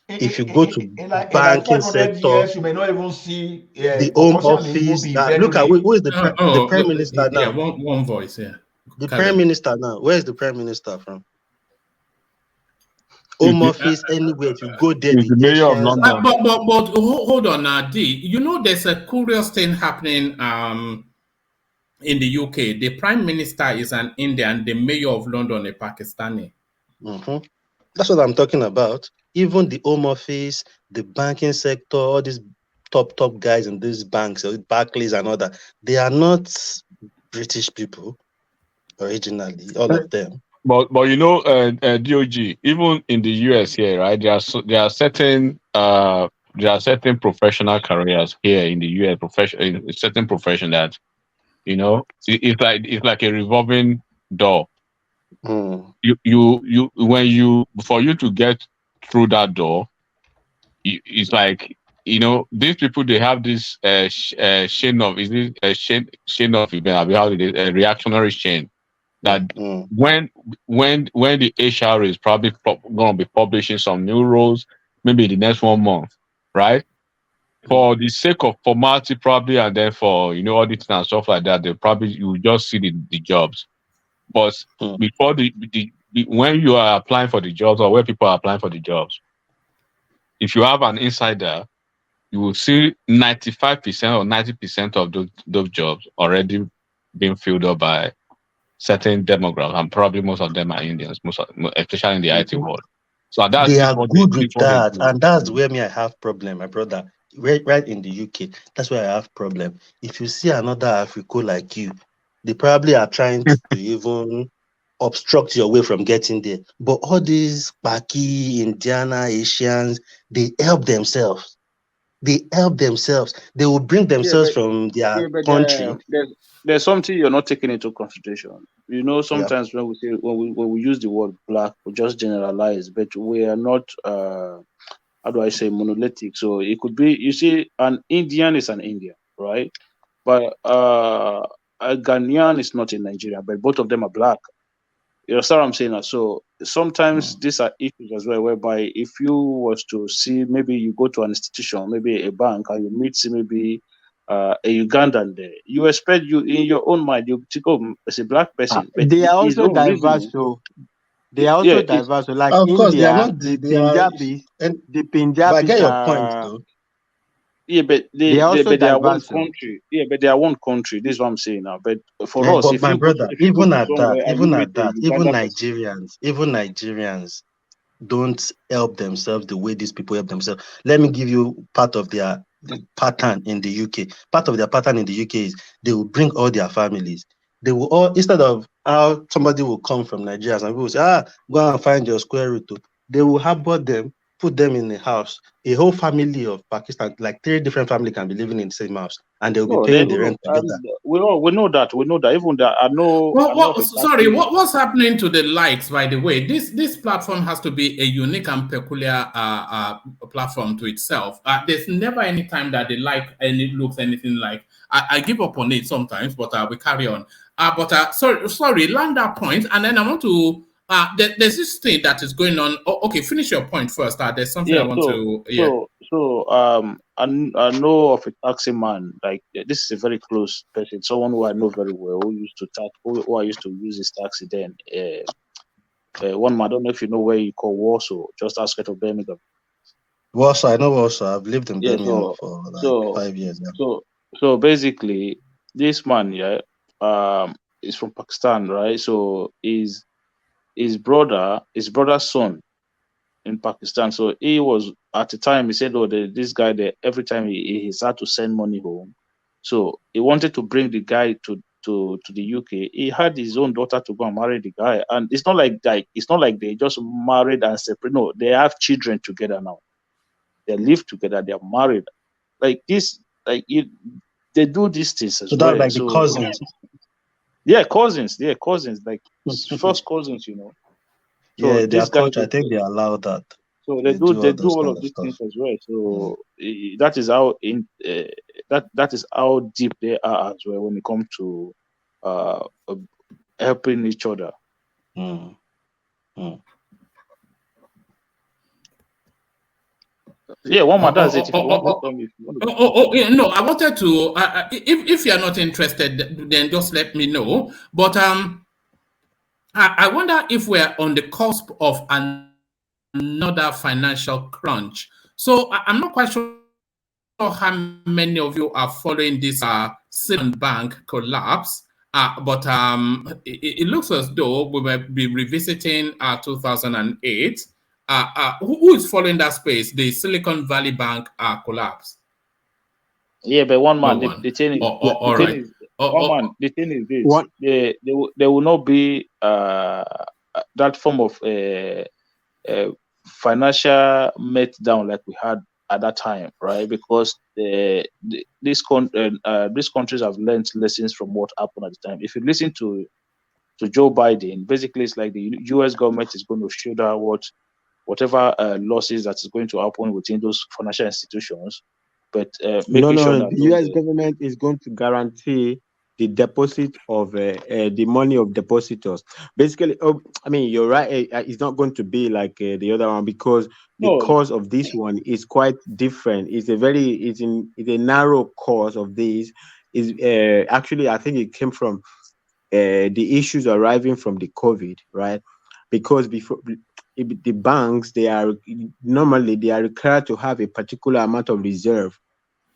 If you go to in like banking 500 sector, years, you may not even see the Home Caucasian may even Office, be very look at rare. who is the Prime Minister now? Yeah, one voice, yeah. The Prime Minister now. Where's the Prime Minister from? Home Office, anywhere. If you go there, He's the mayor of Asians London. But hold on, D. You know, there's a curious thing happening in the UK. The Prime Minister is an Indian, the mayor of London, a Pakistani. That's what I'm talking about. Even the Home Office, the banking sector, all these top guys in these banks, Barclays and all that, they are not British people originally, all of them. But you know, DOG, even in the US here, right? There are certain professional careers here in the US, certain profession that, you know, it's like a revolving door. You when you for you to get through that door, it's like, you know, these people, they have this chain of, is it a chain of event, how it is, a reactionary chain that when the HR is probably going to be publishing some new rules, maybe the next 1 month, right? For the sake of formality, probably, and then for, you know, auditing and stuff like that, they probably, you just see the jobs. But before the when you are applying for the jobs, or where people are applying for the jobs, if you have an insider, you will see 95% or 90% of those jobs already being filled up by certain demographics, and probably most of them are Indians, especially in the IT world. So They are what good with what they that, do. and that's where me I have problem, my brother. Right in the UK, that's where I have problem. If you see another Africa like you, they probably are trying to even obstruct your way from getting there. But all these Paki, Indiana, Asians, they help themselves. They help themselves. They will bring themselves from their country. There's something you're not taking into consideration. You know, Yeah. sometimes when we use the word black, we just generalize, but we are not how do I say, monolithic. So it could be, you see, an Indian is an Indian, right? But a Ghanaian is not in Nigeria, but both of them are black. You understand what I'm saying? So sometimes these are issues as well, whereby if you was to see, maybe you go to an institution, maybe a bank, and you meet maybe a Ugandan there, you expect, you in your own mind, you to go as a black person, but They are his also own diverse, reasoning, so they are also diverse. So like Of course, they are India, not. the They are, but I get Punjabis your point, are though. yeah, but they are also they are one diverse. So. country. Yeah, but they are one country. This is what I'm saying now. But for us, But my brother, if you go to somewhere and you even meet at a that, Uganda person, even Nigerians don't help themselves the way these people help themselves. Let me give you part of their pattern in the UK. Part of their pattern in the UK is they will bring all their families. They will all, instead of how somebody will come from Nigeria and people will say, go and find your square root. They will harbor them, put them in a house. A whole family of Pakistan, like 3 different families can be living in the same house, and they'll be no, they paying the do. rent together. We know that. We know that. Even that, I know of Sorry, exactly. what's happening to the likes? By the way, this platform has to be a unique and peculiar platform to itself. There's never any time that the like and it looks anything like. I give up on it sometimes, but we carry on. Sorry, land that point, and then I want to. There's this thing that is going on. Okay, finish your point first. There's something I want to. Yeah. I know of a taxi man. Like, this is a very close person, someone who I know very well, who used to who I used to use his taxi then. One man, I don't know if you know where you call Warsaw, just outside of Birmingham. Warsaw, I know Warsaw. I've lived in Yeah, Birmingham for like 5 years now. So basically, this man, is from Pakistan, right? So his brother's son in Pakistan. So he was, at the time, he said, this guy there, every time he's had to send money home. So he wanted to bring the guy to the UK. He had his own daughter to go and marry the guy. And it's not like they just married and separate. No, they have children together now. They live together, they are married. Like this, they do these things as So well. that's like the cousins. Yeah, cousins, like first cousins, So yeah, their this guy, culture, I think they allow that. so they do all of these things as well. So that is how that is how deep they are as well when it comes to helping each other. Yeah, one man does it. If you want to tell me, yeah, no, I wanted to. If you're not interested, then just let me know. But I wonder if we're on the cusp of another financial crunch. So I'm not quite sure how many of you are following this Silicon Bank collapse. But it looks as though we will be revisiting 2008. Who is following that space? The Silicon Valley Bank collapse. Yeah, but one man, No the thing is, all right. The thing is this: they will not be that form of financial meltdown like we had at that time, right? Because these countries have learned lessons from what happened at the time. If you listen to Joe Biden, basically it's like the U.S. government is going to shoulder whatever losses that is going to happen within those financial institutions, but making sure that The U.S. government is going to guarantee the deposit of the money of depositors. Basically, you're right. It's not going to be like the other one because the cause of this one is quite different. It's a narrow cause of this. Is actually I think it came from the issues arriving from the COVID, right? Because before the banks, they are required to have a particular amount of reserve.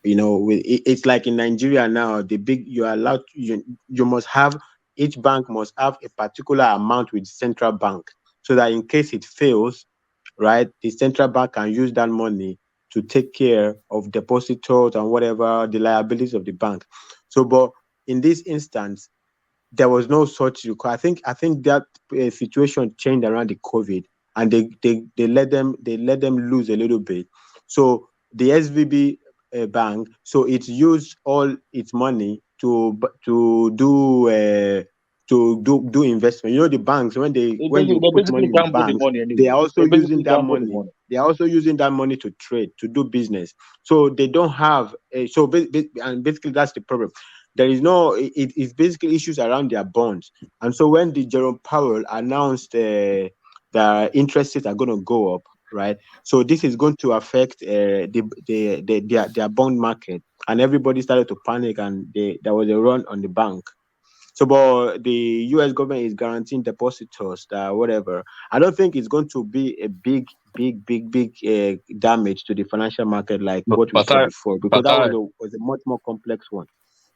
It's like in Nigeria now, you must have, each bank must have a particular amount with central bank, so that in case it fails, right, the central bank can use that money to take care of depositors and whatever the liabilities of the bank. So, but in this instance, there was no such requirement. I think that situation changed around the COVID, and they let them lose a little bit. So the SVB bank, so it used all its money to do investment. The banks, when you put money in the bank, they are also using that money. They are also using that money to trade, to do business. So they don't have and basically that's the problem. There is no, it's basically issues around their bonds. And so when the Jerome Powell announced the interest rates are going to go up, right? So this is going to affect their bond market, and everybody started to panic, and there was a run on the bank. So, but the U.S. government is guaranteeing depositors that whatever. I don't think it's going to be a big damage to the financial market like what we saw before, because that was a much more complex one.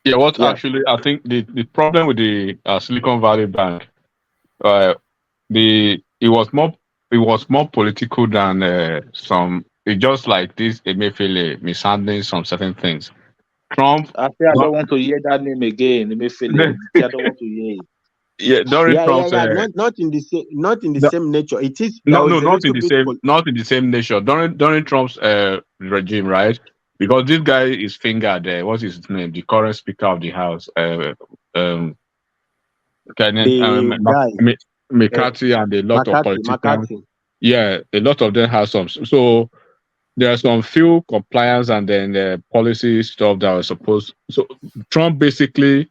Yeah, actually, I think the problem with the Silicon Valley Bank, it was more political than some. It just like this Emefiele mishandling some certain things. Trump. I don't want to hear that name again. Emefiele. I don't want to hear it. Yeah, during Trump's not in the same nature. It is not in the same nature. During Trump's regime, right? Because this guy is fingered. What's his name? The current Speaker of the House, McCarthy, and a lot of politicians. Yeah, a lot of them have some. So there are some few compliance and then policy stuff that was supposed. So Trump basically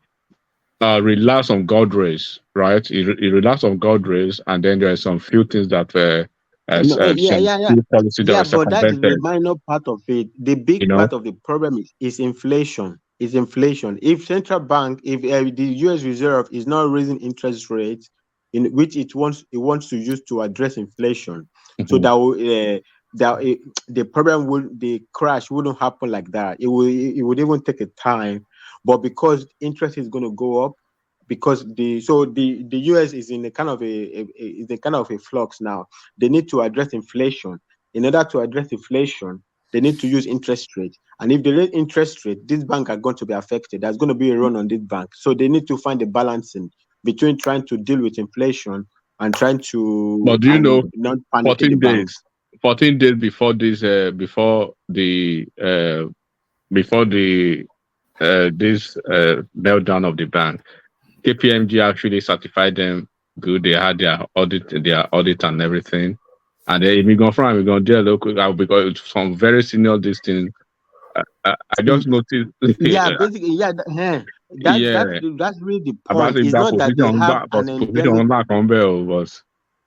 relaxed on guardrails, right? He relaxed on guardrails, and then there are some few things that policy that but that is the minor part of it. The big part of the problem is inflation. If central bank, if the U.S. Reserve is not raising interest rates, in which it wants to use to address inflation, so that the problem the crash wouldn't happen like that. It would even take a time, but because interest is going to go up, because the U.S. is in a kind of a flux now. They need to address inflation. In order to address inflation, they need to use interest rate. And if they raise interest rate, these banks are going to be affected. There's going to be a run on this bank. So they need to find a balancing between trying to deal with inflation and trying to not panic the banks. 14 days before this, before the this meltdown of the bank, KPMG actually certified them good. They had their audit and everything. And then we go from local because some very senior this thing. I just noticed. Basically, that's really the point. It's not that they have an endemic.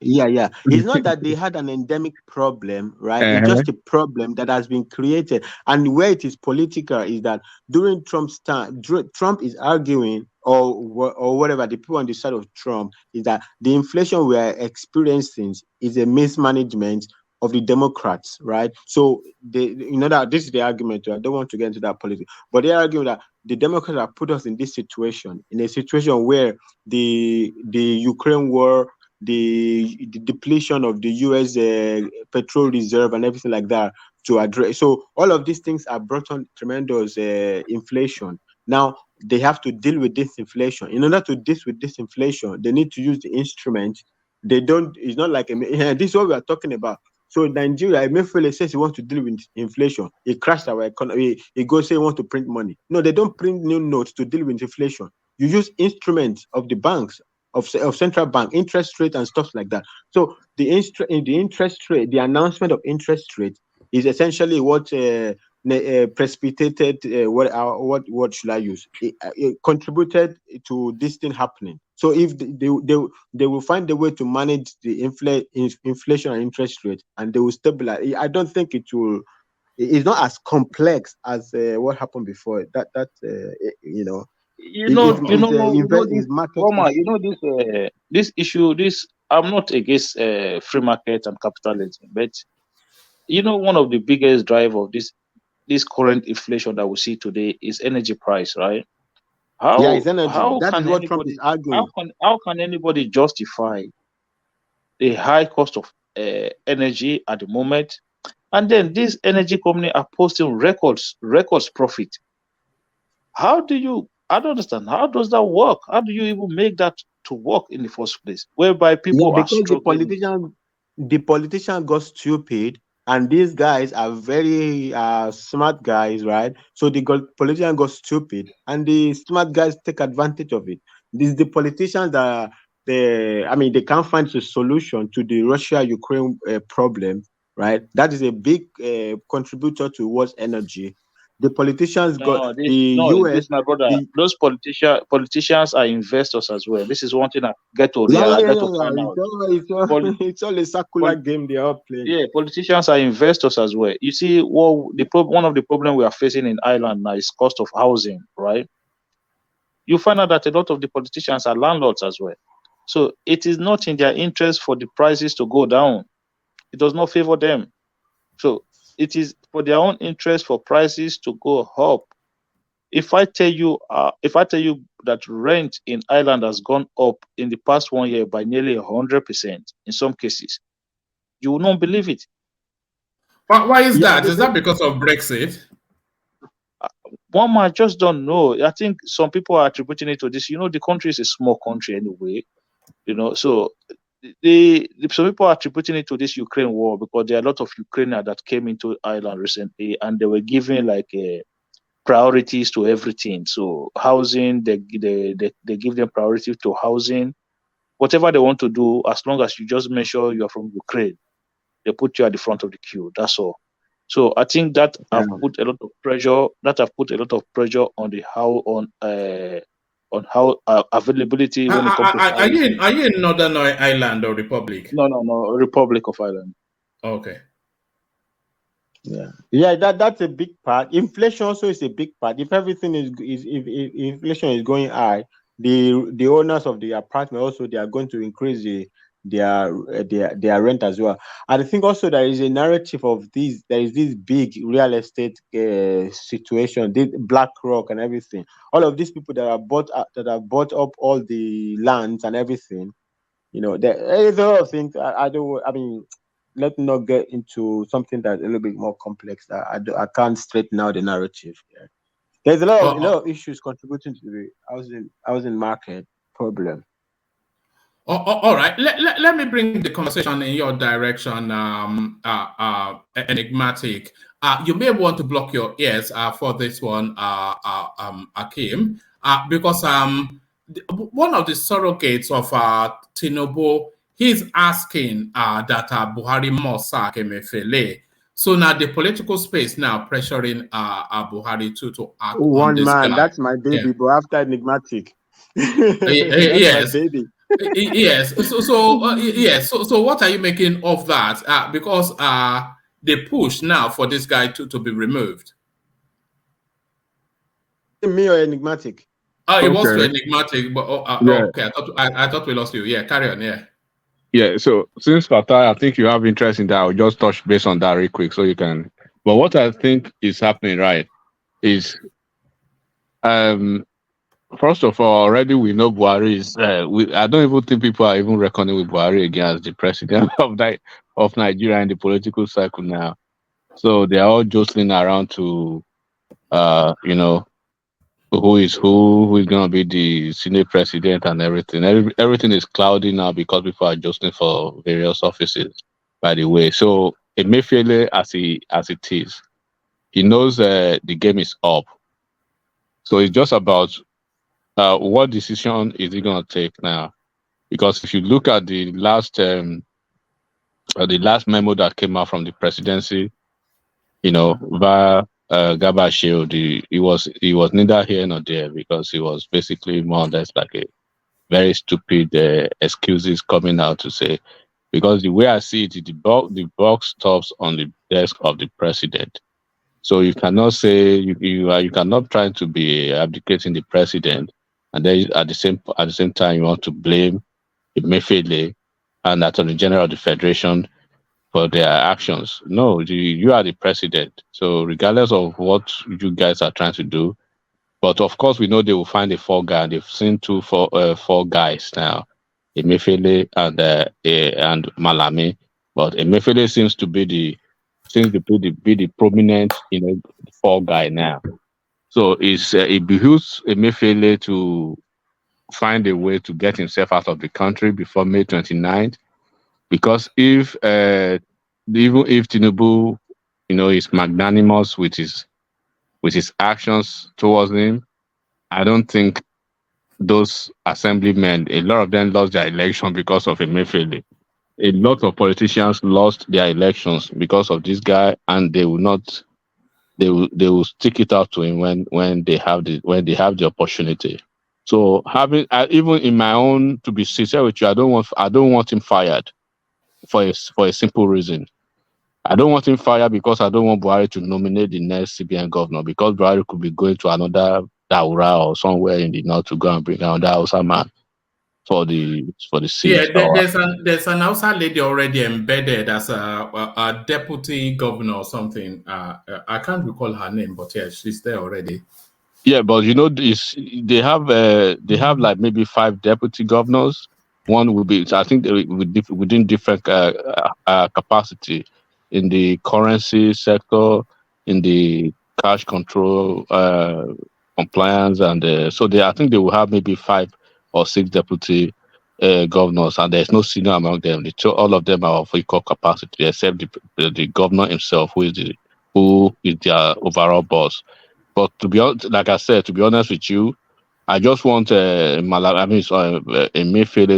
It's not that they had an endemic problem, right? It's just a problem that has been created. And where it is political is that during Trump's time, Trump is arguing, or whatever, the people on the side of Trump, is that the inflation we are experiencing is a mismanagement of the Democrats, right? So that this is the argument. I don't want to get into that politics, but they're arguing that the Democrats have put us in this situation, in a situation where the Ukraine war, the depletion of the U.S. petrol reserve and everything like that to address. So all of these things are brought on tremendous inflation. Now they have to deal with this inflation. In order to deal with this inflation, they need to use the instrument they don't. It's not like this is what we are talking about. So Nigeria, Emefiele says he wants to deal with inflation. He crashed our economy. He goes say he wants to print money. No, they don't print new notes to deal with inflation. You use instruments of the banks, of central bank, interest rate and stuff like that. So the interest rate, the announcement of interest rate is essentially what precipitated what should I use? It contributed to this thing happening. So if they will find a way to manage the inflation and interest rate, and they will stabilize. I don't think it will. It's not as complex as what happened before. This issue. I'm not against free market and capitalism, but one of the biggest drive of this current inflation that we see today is energy price, right? It's energy. That is what Trump is arguing. How can anybody justify the high cost of energy at the moment, and then these energy companies are posting records profit? I don't understand. How does that work? How do you even make that to work in the first place? Whereby people are struggling. The politician got stupid, and these guys are very smart guys, right? So the politician got stupid, and the smart guys take advantage of it. These the politicians that they can't find a solution to the Russia-Ukraine problem, right? That is a big contributor towards energy. The politicians US. My brother. Those politicians are investors as well. This is one thing I get to find out. It's all a circular game they are playing. Yeah, politicians are investors as well. You see, one of the problems we are facing in Ireland now is cost of housing, right? You find out that a lot of the politicians are landlords as well. So it is not in their interest for the prices to go down. It does not favor them. So it is for their own interest for prices to go up. If I tell you that rent in Ireland has gone up in the past 1 year by nearly 100% in some cases, you will not believe it. Why is that? Is that because of Brexit? One man just don't know. I think some people are attributing it to this. The country is a small country anyway. So some people are attributing it to this Ukraine war because there are a lot of Ukrainians that came into Ireland recently, and they were given priorities to everything. So housing, they give them priority to housing. Whatever they want to do, as long as you just make sure you are from Ukraine, they put you at the front of the queue. That's all. So I think that have put a lot of pressure. On how availability when it comes to are you in Northern Ireland or Republic? No, Republic of Ireland. Okay. Yeah, that's a big part. Inflation also is a big part. If everything if inflation is going high, the owners of the apartment also, they are going to increase their rent as well. And I think also there is a narrative of this. There is this big real estate situation, this BlackRock and everything. All of these people that have bought up all the lands and everything. There is a lot of things. Let's not get into something that's a little bit more complex. I can't straighten out the narrative. Yeah. There's a lot of issues contributing to the housing market problem. All right. Let me bring the conversation in your direction, Enigmatic. You may want to block your ears for this one, Akim, because one of the surrogates of Tinubu, he's asking that Buhari must sack Emefiele. So now the political space now pressuring Buhari to act on this guy. That's my baby, but after Enigmatic. Yes. My baby. Yes. So what are you making of that? Because they push now for this guy to be removed. Me or Enigmatic? It was to Enigmatic, but okay. I thought we lost you. Yeah, carry on. Yeah. Yeah. So since Fatai, I think you have interest in that. I'll just touch base on that real quick so you can. But what I think is happening, right, is first of all, already we know Buhari is. I don't even think people are even reckoning with Buhari again as the president of Nigeria in the political cycle now. So they are all jostling around to, who is going to be the Senate president and everything. Everything is cloudy now because people are adjusting for various offices, by the way. So Emefiele, as it is, he knows the game is up. So it's just about what decision is he going to take now? Because if you look at the last memo that came out from the presidency, via Gabashio, he was neither here nor there, because he was basically more or less like a very stupid excuses coming out to say, because the way I see it, the box stops on the desk of the president. So you cannot say you cannot try to be abdicating the president, and then at the same time you want to blame Emefiele and Attorney General of the Federation for their actions. No, you are the president. So regardless of what you guys are trying to do, but of course we know they will find a fall guy. They've seen four guys now, Emefiele and Malami. But Emefiele seems to be the prominent fall guy now. So it behooves Emefiele to find a way to get himself out of the country before May 29th. Because even if Tinubu, is magnanimous with his actions towards him, I don't think those assemblymen, a lot of them lost their election because of Emefiele. A lot of politicians lost their elections because of this guy, and they will not. They will stick it out to him when they have the opportunity. So even in my own, to be sincere with you, I don't want him fired for a simple reason. I don't want him fired because I don't want Buhari to nominate the next CBN governor, because Buhari could be going to another Daura or somewhere in the north to go and bring another Hausa man for the seat. Yeah, there's an Hausa lady already embedded as a deputy governor or something. I can't recall her name, but yeah, she's there already. Yeah, but they have like maybe 5 deputy governors. One will be, I think, within different capacity in the currency sector, in the cash control, compliance, and I think they will have maybe 5 or 6 deputy governors, and there's no senior among them. All of them are of equal capacity, except the governor himself, who is their overall boss. But to be honest, like I said, to be honest with you, I just want Emefiele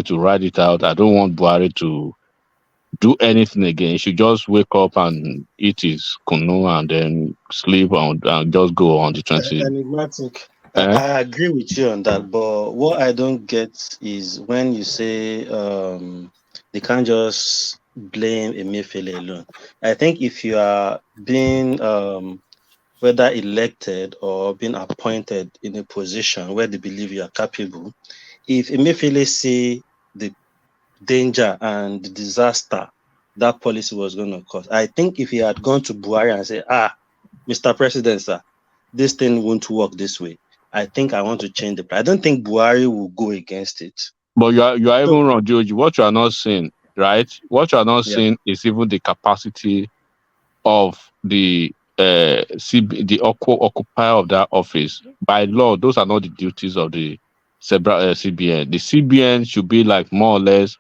to ride it out. I don't want Buhari to do anything again. He should just wake up and eat his kunu and then sleep and just go on the 20. Enigmatic. I agree with you on that, but what I don't get is when you say they can't just blame Emefiele alone. I think if you are being whether elected or being appointed in a position where they believe you are capable, if Emefiele see the danger and the disaster that policy was going to cause, I think if he had gone to Buhari and said, Mr. President, sir, this thing won't work this way, I think I want to change the plan. I don't think Buhari will go against it. But you are even wrong, George. What you are not seeing, right? What you are not seeing is even the capacity of the occupier of that office. By law, those are not the duties of the CBN. The CBN should be like more or less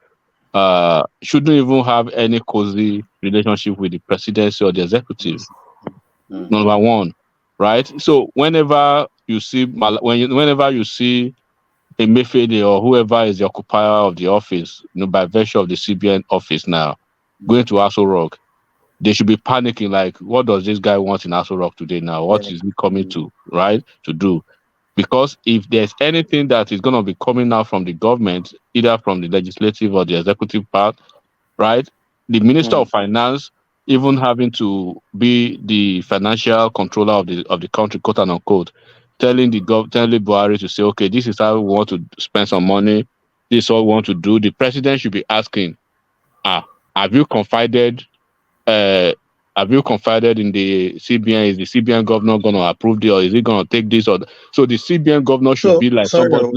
shouldn't even have any cozy relationship with the presidency or the executive. Number one, right? So whenever you see Emefiele or whoever is the occupier of the office, by virtue of the CBN office now, going to Aso Rock, they should be panicking like, what does this guy want in Aso Rock today now? What is he coming to, right, to do? Because if there's anything that is going to be coming out from the government, either from the legislative or the executive part, right, the Minister of Finance even having to be the financial controller of the country, quote and unquote, telling Buhari to say, okay, this is how we want to spend some money, this is what we want to do. The president should be asking, have you confided in the CBN? Is the CBN governor going to approve it, or is he going to take this? So the CBN governor should be like somebody. I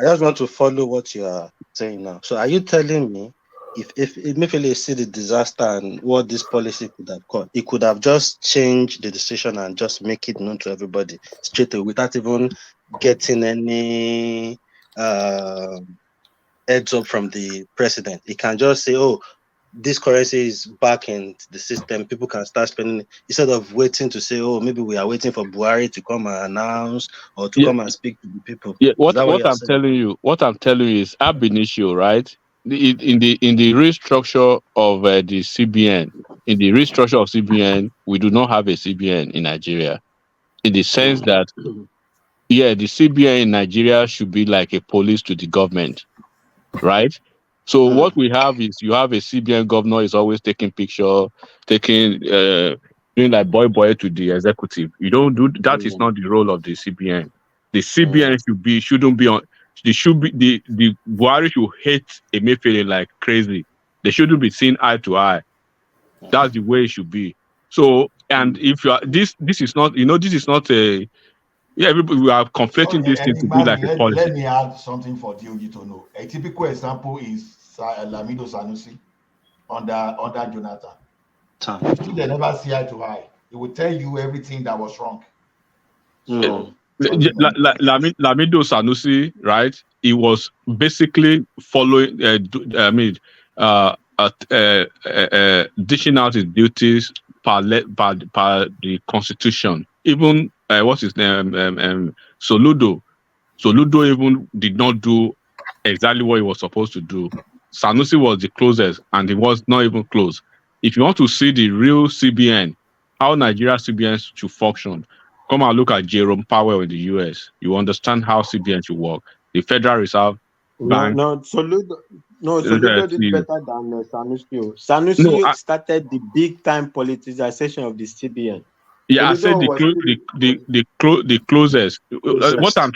just want to follow what you are saying now. So are you telling me if Emefiele see the disaster and what this policy could have caused, he could have just changed the decision and just make it known to everybody straight away without even getting any heads up from the president. He can just say, "Oh, this currency is back in the system. People can start spending it," instead of waiting to say, "Oh, maybe we are waiting for Buhari to come and announce or to Yeah, come and speak to the people." yeah. Is that what you are I'm saying? telling you, is ab initio, right? In the restructure of the CBN, in the restructure of CBN, we do not have a CBN in Nigeria, in the sense that the CBN in Nigeria should be like a police to the government, right? So what we have is you have a CBN governor is always taking picture, taking doing like boy to the executive. You don't do that. Is not the role of the CBN. The CBN shouldn't be on. They should be the Buhari should hate Emefiele like crazy. They shouldn't be seen eye to eye. That's the way it should be. So, and if you are this is not, this is not a everybody, we are conflating Okay, this thing and to be like a let policy. me add something for DOG to know. A typical example is Lamido Sanusi under Jonathan. If two they never see eye to eye, he will tell you everything that was wrong. So Lamido Sanusi, right? He was basically following. Dishing out his duties per the constitution. Even what's his name? Soludo. Soludo even did not do exactly what he was supposed to do. Sanusi was the closest, and he was not even close. If you want to see the real CBN, how Nigeria CBN should function, come and look at Jerome Powell in the US. You understand how CBN should work. The Federal Reserve Bank. Soludo did better than Sanusi. Sanusi started the big time politicization of the CBN. Yeah, I said the closest. What I'm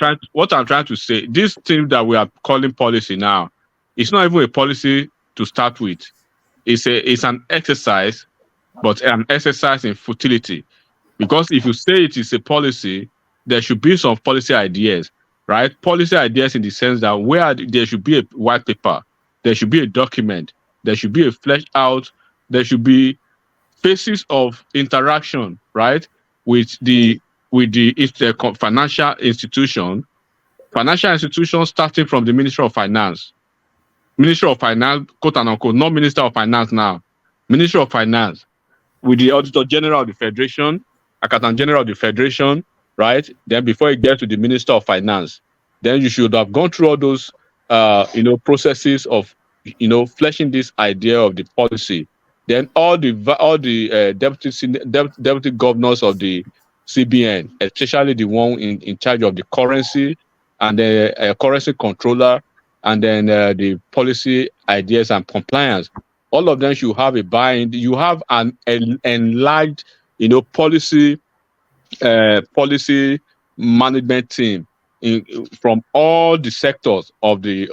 trying to say, this thing that we are calling policy now, it's not even a policy to start with. It's an exercise, but an exercise in futility. Because if you say it is a policy, there should be some policy ideas, right? Policy ideas in the sense that there should be a white paper, there should be a document, there should be a fleshed out, there should be phases of interaction, right, with the financial institution starting from the Ministry of Finance, quote and unquote, not Minister of Finance now, Ministry of Finance, with the Auditor General of the Federation, Accountant General of the Federation, right? Then before it gets to the Minister of Finance, then you should have gone through all those, processes of, fleshing this idea of the policy. Then all the deputy governors of the CBN, especially the one in charge of the currency and the currency controller, and then the policy ideas and compliance. All of them should have a buy-in. You have an enlarged, policy management team from all the sectors of the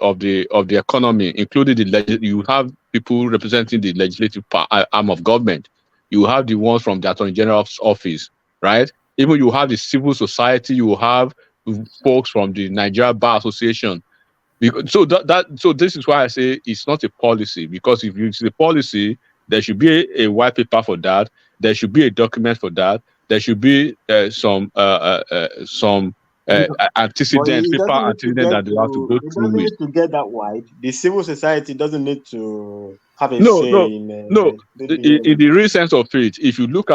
economy, including you have people representing the legislative arm of government. You have the ones from the Attorney General's office, right? Even you have the civil society. You have folks from the Nigeria Bar Association. So this is why I say it's not a policy, because if it's a policy, there should be a white paper for that. There should be a document for that. There should be some antecedent that they have to go through with. It doesn't need to get that wide. The civil society doesn't need to have a say in the real sense of it. If you look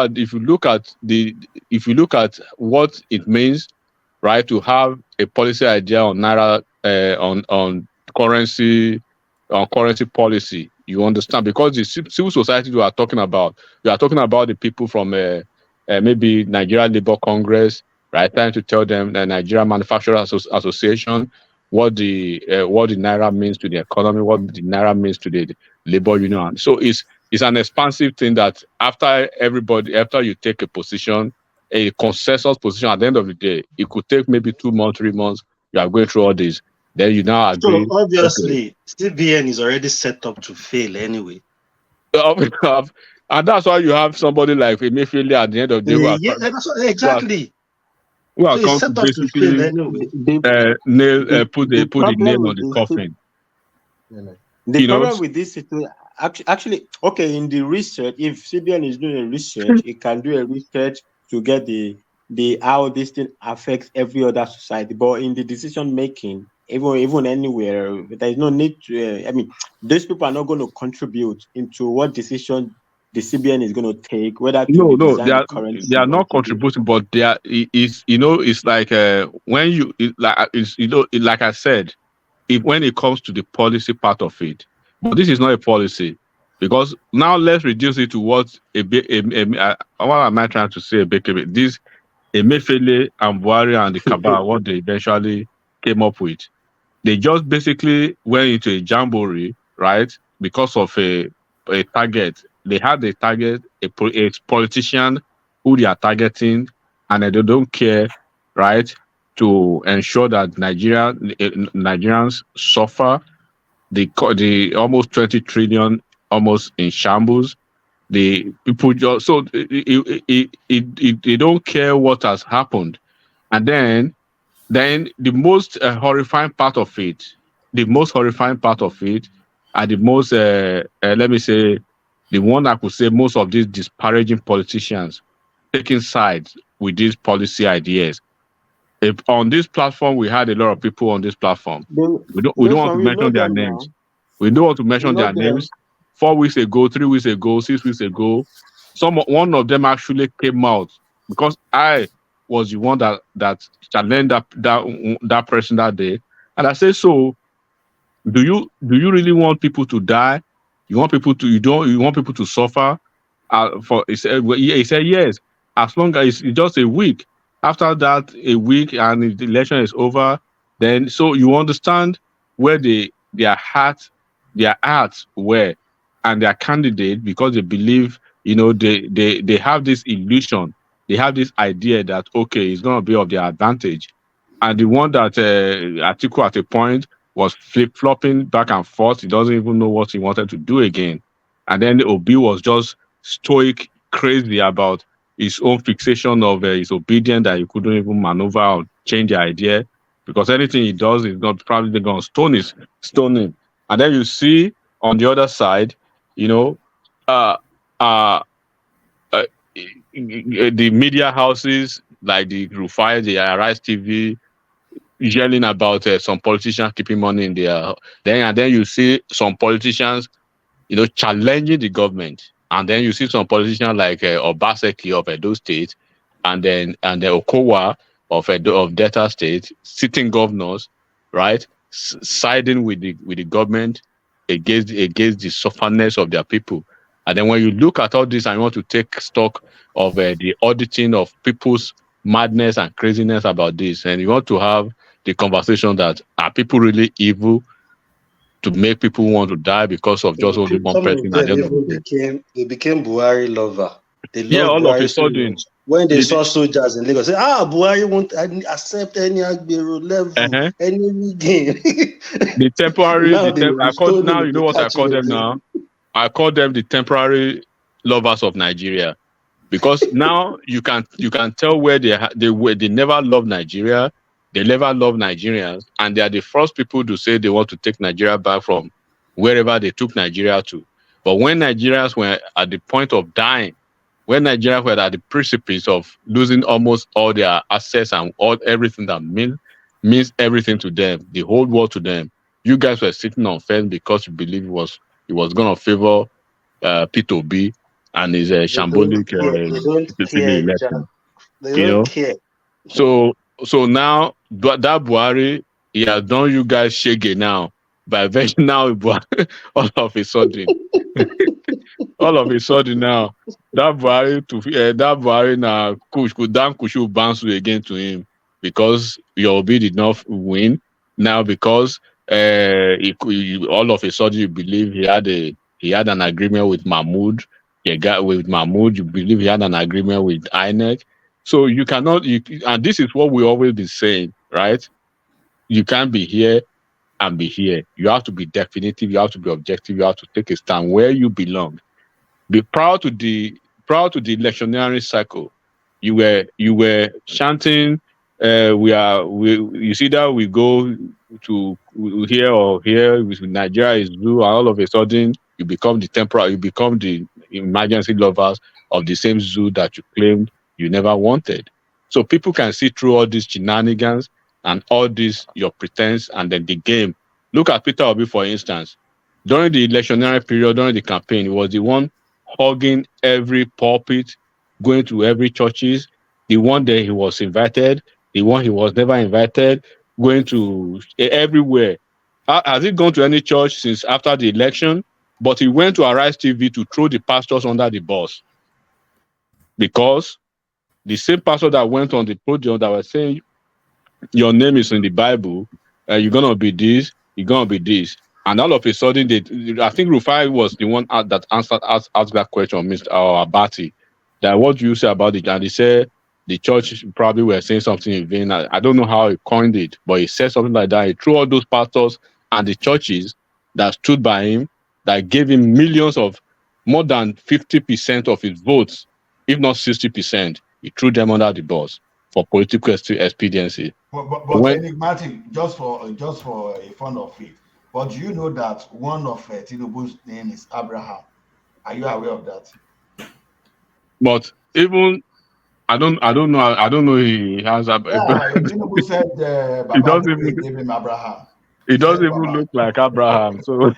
at what it means, right, to have a policy idea on naira, on currency policy, you understand, because the civil society we are talking about the people from maybe Nigeria Labour Congress, right, trying to tell them the Nigeria Manufacturers Association what the naira means to the economy, what the naira means to the labor union. So it's an expansive thing that after you take a position, a consensus position, at the end of the day, it could take maybe 2 months, 3 months. You are going through all this. Then you now agree. So obviously, CBN is already set up to fail anyway. And that's why you have somebody like Emefiele at the end of the day. Exactly. Who are come to basically put the nail on the coffin. The problem with this situation, actually, okay, in the research, if CBN is doing a research, it can do a research to get the how this thing affects every other society. But in the decision making, even anywhere, there is no need to. I mean, these people are not going to contribute into what decision the CBN is going to take, whether to No, no, redesign the they currency are or not to do. contributing, but they are. It's it's like when you like it's like I said, if when it comes to the policy part of it, but this is not a policy because now let's reduce it to what what am I trying to say? This Emefiele and Buhari and the cabal what they eventually came up with. They just basically went into a jamboree, right? Because of a target. They had a target, a politician who they are targeting, and they don't care, right? To ensure that Nigerians suffer the almost 20 trillion almost in shambles. The people just so they don't care what has happened, and then the most horrifying part of it, the most horrifying part of it, are the most, let me say, the one I could say most of these disparaging politicians taking sides with these policy ideas. If on this platform we had a lot of people on this platform, we don't want to You know mention their them now. names. We don't want to You mention know their them. names. 4 weeks ago, 3 weeks ago, 6 weeks ago, one of them actually came out because I was the one that challenged that person that day, and I said, so do you really want people to die? You want people to you want people to suffer? For he said yes, as long as it's just a week. After that, a week and if the election is over, then so you understand where their hearts were and their candidate because they believe they have this illusion, they have this idea that okay, it's gonna be of their advantage, and the one that Atiku at a point was flip flopping back and forth. He doesn't even know what he wanted to do again. And then Obi was just stoic, crazy about his own fixation of his obedience that he couldn't even maneuver or change the idea because anything he does is not probably going to stone him. And then you see on the other side, you know, uh, uh, uh, the media houses like the Rufai, the Arise TV, yelling about some politicians keeping money in their then you see some politicians challenging the government, and then you see some politicians like Obaseki of Edo State, and then Okowa of Delta State, sitting governors, right, siding with the government against the sufferness of their people. And then when you look at all this and you want to take stock of the auditing of people's madness and craziness about this, and you want to have the conversation that are people really evil to make people want to die because of just only one Some of person at them the end of even the day. became Buhari lover. They Yeah, love all of a Buhari so sudden, much. When they the saw soldiers in Lagos, say, Buhari won't accept any Agbero level, uh-huh, any regain. the temporary, Now they I call restone now. him, You know they what I catch call him them again. now? I call them the temporary lovers of Nigeria because now you can tell where they never love Nigeria, they never love Nigerians, and they are the first people to say they want to take Nigeria back from wherever they took Nigeria to. But when Nigerians were at the point of dying, when Nigerians were at the precipice of losing almost all their assets and everything that means everything to them, the whole world to them, you guys were sitting on fence because you believe it was gonna favor P2B and his shambolic They don't civil care, Jack. election. They You don't know, care. so now that Buhari, he has done you guys shaggy now. By virtue now, all of a sudden, all of a sudden now, that Buhari now could Dan Kushu bounce again to him because your Obi did not win. Now because all of a sudden you believe he had an agreement with Mahmoud. With Mahmoud, you believe he had an agreement with INEC. So you cannot, and this is what we always been saying, right? You can't be here and be here. You have to be definitive. You have to be objective. You have to take a stand where you belong. Be proud to the electioneering cycle. You were chanting. You see that we go to here or here with Nigeria is blue, and all of a sudden You become the temporal, you become the emergency lovers of the same zoo that you claimed you never wanted. So people can see through all these shenanigans and all this, your pretense, and then the game. Look at Peter Obi, for instance. During the electionary period, during the campaign, he was the one hugging every pulpit, going to every churches, the one that he was invited, the one he was never invited, going to everywhere. Has he gone to any church since after the election? But he went to Arise TV to throw the pastors under the bus. Because the same pastor that went on the podium that was saying, your name is in the Bible, you're going to be this, you're going to be this. And all of a sudden, I think Rufai was the one that asked that question, Mr. Abati, that what do you say about it? And he said the church probably were saying something in vain. I don't know how he coined it, but he said something like that. He threw all those pastors and the churches that stood by him, that gave him millions of, more than 50% of his votes, if not 60%, he threw them under the bus for political expediency. But enigmatic, just for a fun of it. But do you know that one of Tinubu's name is Abraham? Are you aware of that? But even I don't know. He has a. Tinubu said Baba gave him Abraham. It doesn't even look like Abraham. So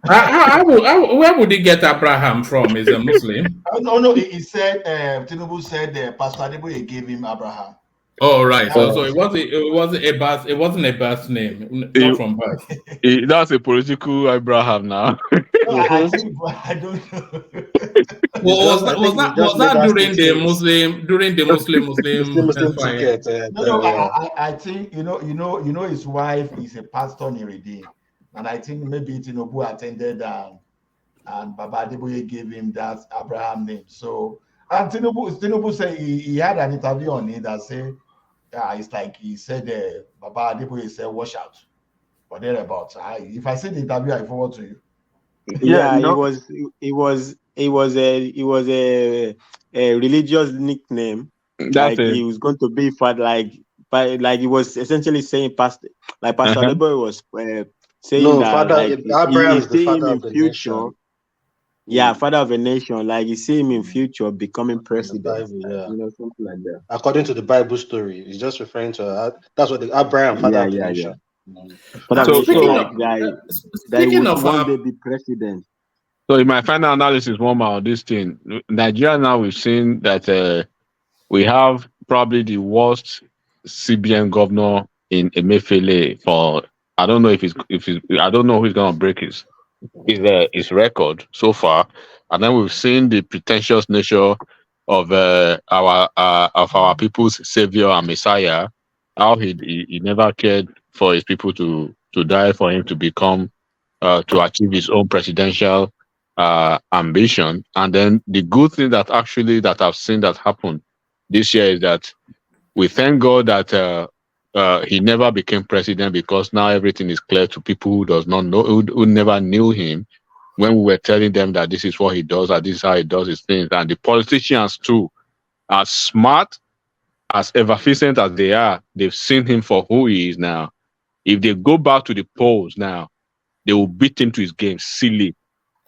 where would he get Abraham from? Is a Muslim? No. He said Tinubu said Pastor Adeboye gave him Abraham. Oh right, so it wasn't a birth name, not from birth. That's a political Abraham now. No, I think I don't know. Was that during the Muslim ticket? No, I think you know his wife is a pastor in Redeem, and I think maybe Tinubu attended and Baba Adeboye gave him that Abraham name. So and Tinubu said he had an interview on it that said. It's like he said, Baba Adeboye said, "Watch out." Or thereabouts. If I see the interview, I forward to you. Yeah, it was a religious nickname. Like he was going to be like he was essentially saying Pastor Adeboye was saying that Father, like Abraham is the see him father in of the future. nation. Yeah, father of a nation. Like you see him in future becoming president. Bible, something like that. According to the Bible story, he's just referring to that's what the Abraham, father of the nation. Speaking of one day be president. So in my final analysis, one more on this thing, Nigeria now we've seen that we have probably the worst CBN governor in Emefiele for I don't know if I don't know who's gonna break his record so far, and then we've seen the pretentious nature of our people's savior and messiah, how he never cared for his people to die for him to become to achieve his own presidential ambition. And then the good thing that I've seen that happen this year is that we thank God that he never became president, because now everything is clear to people who does not know, who never knew him, when we were telling them that this is what he does, that this is how he does his things. And the politicians too, as smart, as efficient as they are, they've seen him for who he is now. If they go back to the polls now, they will beat him to his game silly,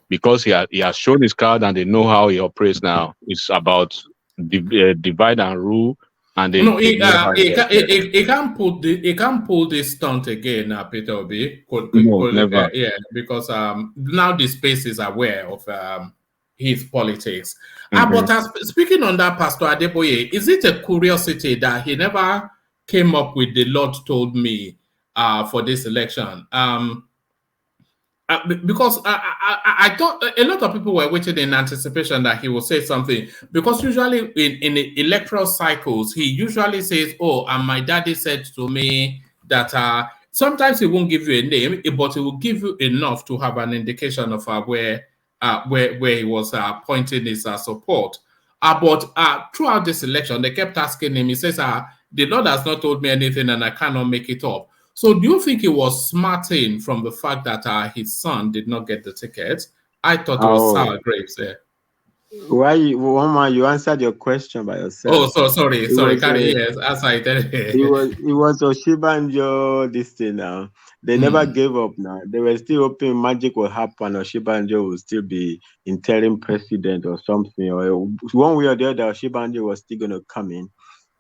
because he has shown his card and they know how he operates now. It's about divide and rule. And he can't pull this stunt again, Peter Obi. Never. Because now the space is aware of his politics. But speaking on that, Pastor Adeboye, is it a curiosity that he never came up with the Lord told me for this election? Because I thought a lot of people were waiting in anticipation that he will say something, because usually in the electoral cycles he usually says, "Oh, and my daddy said to me that." Sometimes he won't give you a name, but he will give you enough to have an indication of where he was pointing his support. But throughout this election, they kept asking him. He says, "The Lord has not told me anything, and I cannot make it up." So do you think he was smarting from the fact that his son did not get the ticket? I thought it was sour grapes there. Why one man you answered your question by yourself? Oh, so sorry, It was Carry, yes, as I tell it was Oshibanjo this thing now. They never gave up now. They were still hoping magic will happen. Oshibanjo will still be interim president or something, or one way or the other, Oshibanjo was still gonna come in.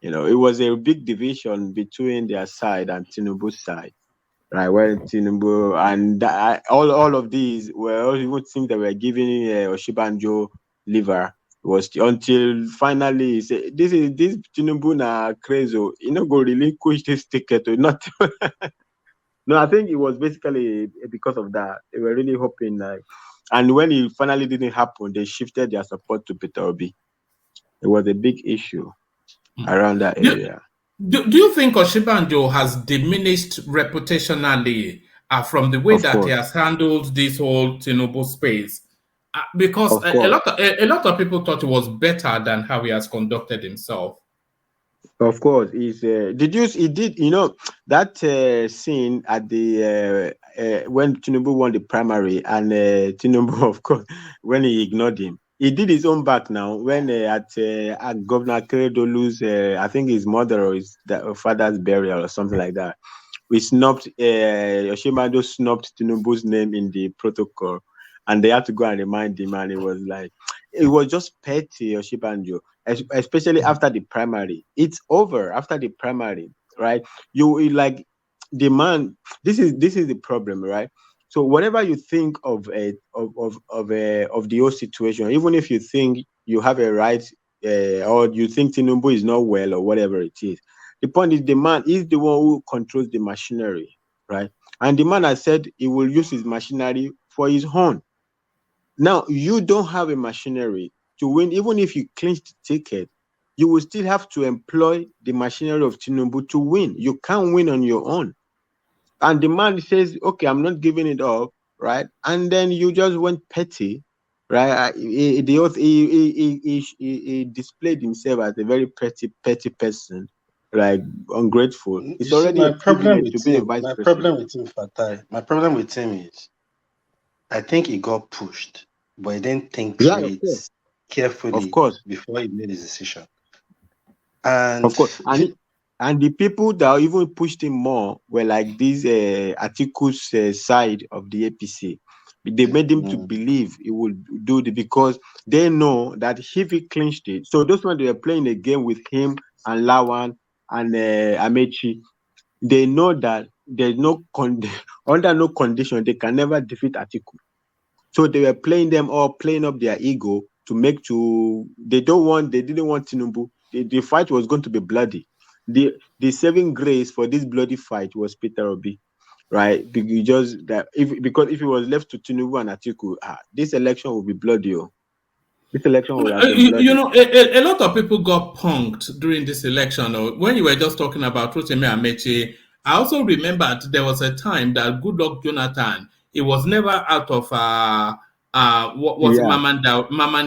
You know, it was a big division between their side and Tinubu's side. Right, when Tinubu and all of these were all even things that were giving Oshibanjo liver was until finally he said, this Tinubu na crazy, you know, go relinquish this ticket or not. No, I think it was basically because of that. They were really hoping and when it finally didn't happen, they shifted their support to Peter Obi. It was a big issue around that area. Do you think Oshibanjo has diminished reputationally from the way that he has handled this whole Tinubu space? Because a lot of people thought it was better than how he has conducted himself. Of course, he did, you know, that scene at the when Tinubu won the primary and Tinubu, of course, when he ignored him. He did his own back now when at Governor Keredolu's, I think his mother or his father's burial or something like that. We snubbed, Oshibanjo snubbed Tinubu's name in the protocol, and they had to go and remind him, and it was just petty, Oshibanjo, especially after the primary. It's over after the primary, right? You like the man. This is the problem, right? So whatever you think of the whole situation, even if you think you have a right or you think Tinubu is not well or whatever it is, the point is the man is the one who controls the machinery, right? And the man has said he will use his machinery for his own. Now you don't have a machinery to win. Even if you clinch the ticket, you will still have to employ the machinery of Tinubu to win. You can't win on your own. And the man says, okay, I'm not giving it up, right? And then you just went petty, right? He displayed himself as a very petty person, like ungrateful. It's already my problem with to be a him. vice My president. problem with him, Fatai. My problem with him is, I think he got pushed, but he didn't think through it carefully before he made his decision. And of course, and the people that even pushed him more were like these Atiku's side of the APC. They made him to believe he would do it because they know that if he clinched it. So those when they were playing a game with him and Lawan and Amechi, they know that there's under no condition they can never defeat Atiku. So they were playing them all, playing up their ego to make they didn't want Tinubu. The fight was going to be bloody. The saving grace for this bloody fight was Peter Obi, right? Because if it was left to Tinubu and Atiku, this election will be bloody. This election will have been bloody. You know, a lot of people got punked during this election. When you were just talking about Rotimi Amechi, I also remembered there was a time that Goodluck Jonathan, he was never out of Maman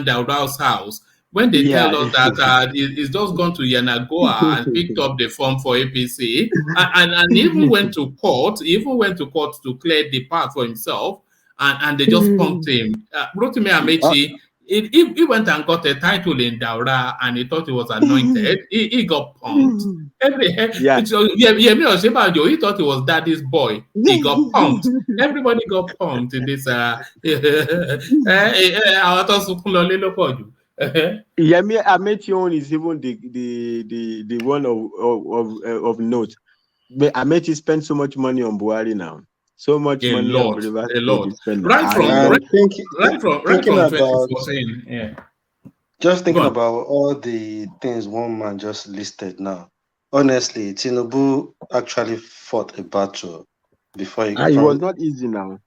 Daurao's house. When they tell us that he's just gone to Yanagoa and picked up the form for APC and even went to court, to clear the path for himself, and they just punked him. Rotimi Amechi, he went and got a title in Daura and he thought he was anointed. He got punked. He thought he was daddy's boy. He got punked. Everybody got punked in this. Yemi Amechi is even the one of note. But Amechi spent so much money on Buhari now. So much money on Rivers State. Right from 2014. Yeah. Just thinking about all the things one man just listed now. Honestly, Tinubu actually fought a battle before he it was not easy now.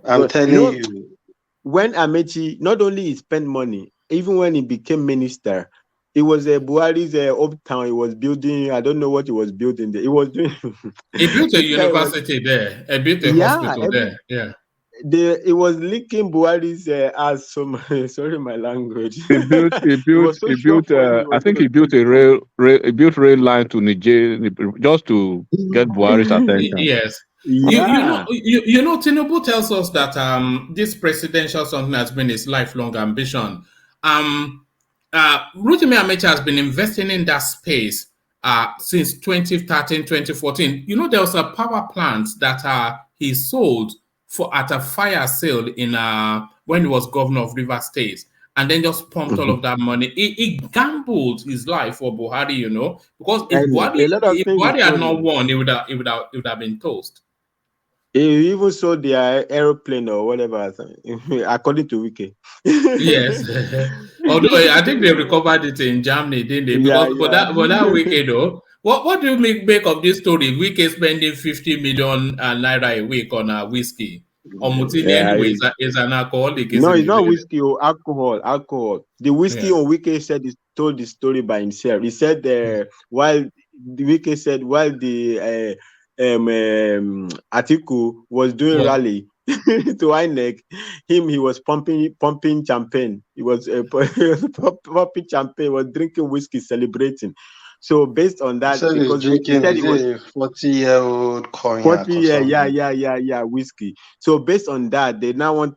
I'm telling you. When Amechi, not only he spent money, even when he became minister, it was Buhari's uptown. He was building. I don't know what he was building there. He was doing. He built a university there. He built a hospital there. Yeah. It was licking Buhari's ass. Sorry, my language. He built. I think he built a rail line to Niger just to get Buhari's attention. Yes. Yeah. You know, Tinubu tells us that this presidential something has been his lifelong ambition. Rotimi Amechi has been investing in that space since 2013, 2014. You know, there was a power plant that he sold at a fire sale in when he was governor of Rivers State, and then just pumped all of that money. He gambled his life for Buhari, you know, because if And a lot of if things he Buhari had sold. not won, it would have been toast. He even sold their aeroplane or whatever, according to Wiki. Yes. Although I think they recovered it in Germany, didn't they? Because for that weekend, though, what do you make of this story? Wiki spending 50 million naira a week on whiskey. Omutini anyway is an alcoholic, no, isn't it's not it? whiskey or alcohol. The whiskey on Wiki told the story by himself. He said while the Atiku was doing rally to INEC, he was pumping champagne. He was pumping champagne, was drinking whiskey, celebrating. So based on that, so because he's drinking, he said is it was a 40-year-old cognac 40 or something? yeah, whiskey. So based on that, they now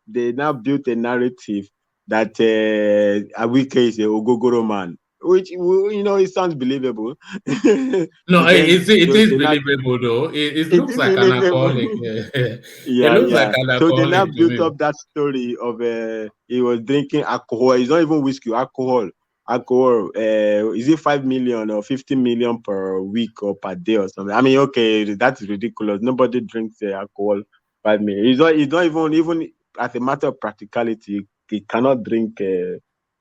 built a narrative that Awike is a Ogogoro man, which, you know, it sounds believable. No, it is They not, believable though. It it looks is like an believable. alcoholic. It Yeah. looks like an So they now alcoholic to built me. up that story of he was drinking alcohol. It's not even whiskey, alcohol. Is it 5 million or 50 million per week or per day or something? I mean, okay, that's ridiculous. Nobody drinks alcohol 5 million. It's not even as a matter of practicality, he cannot drink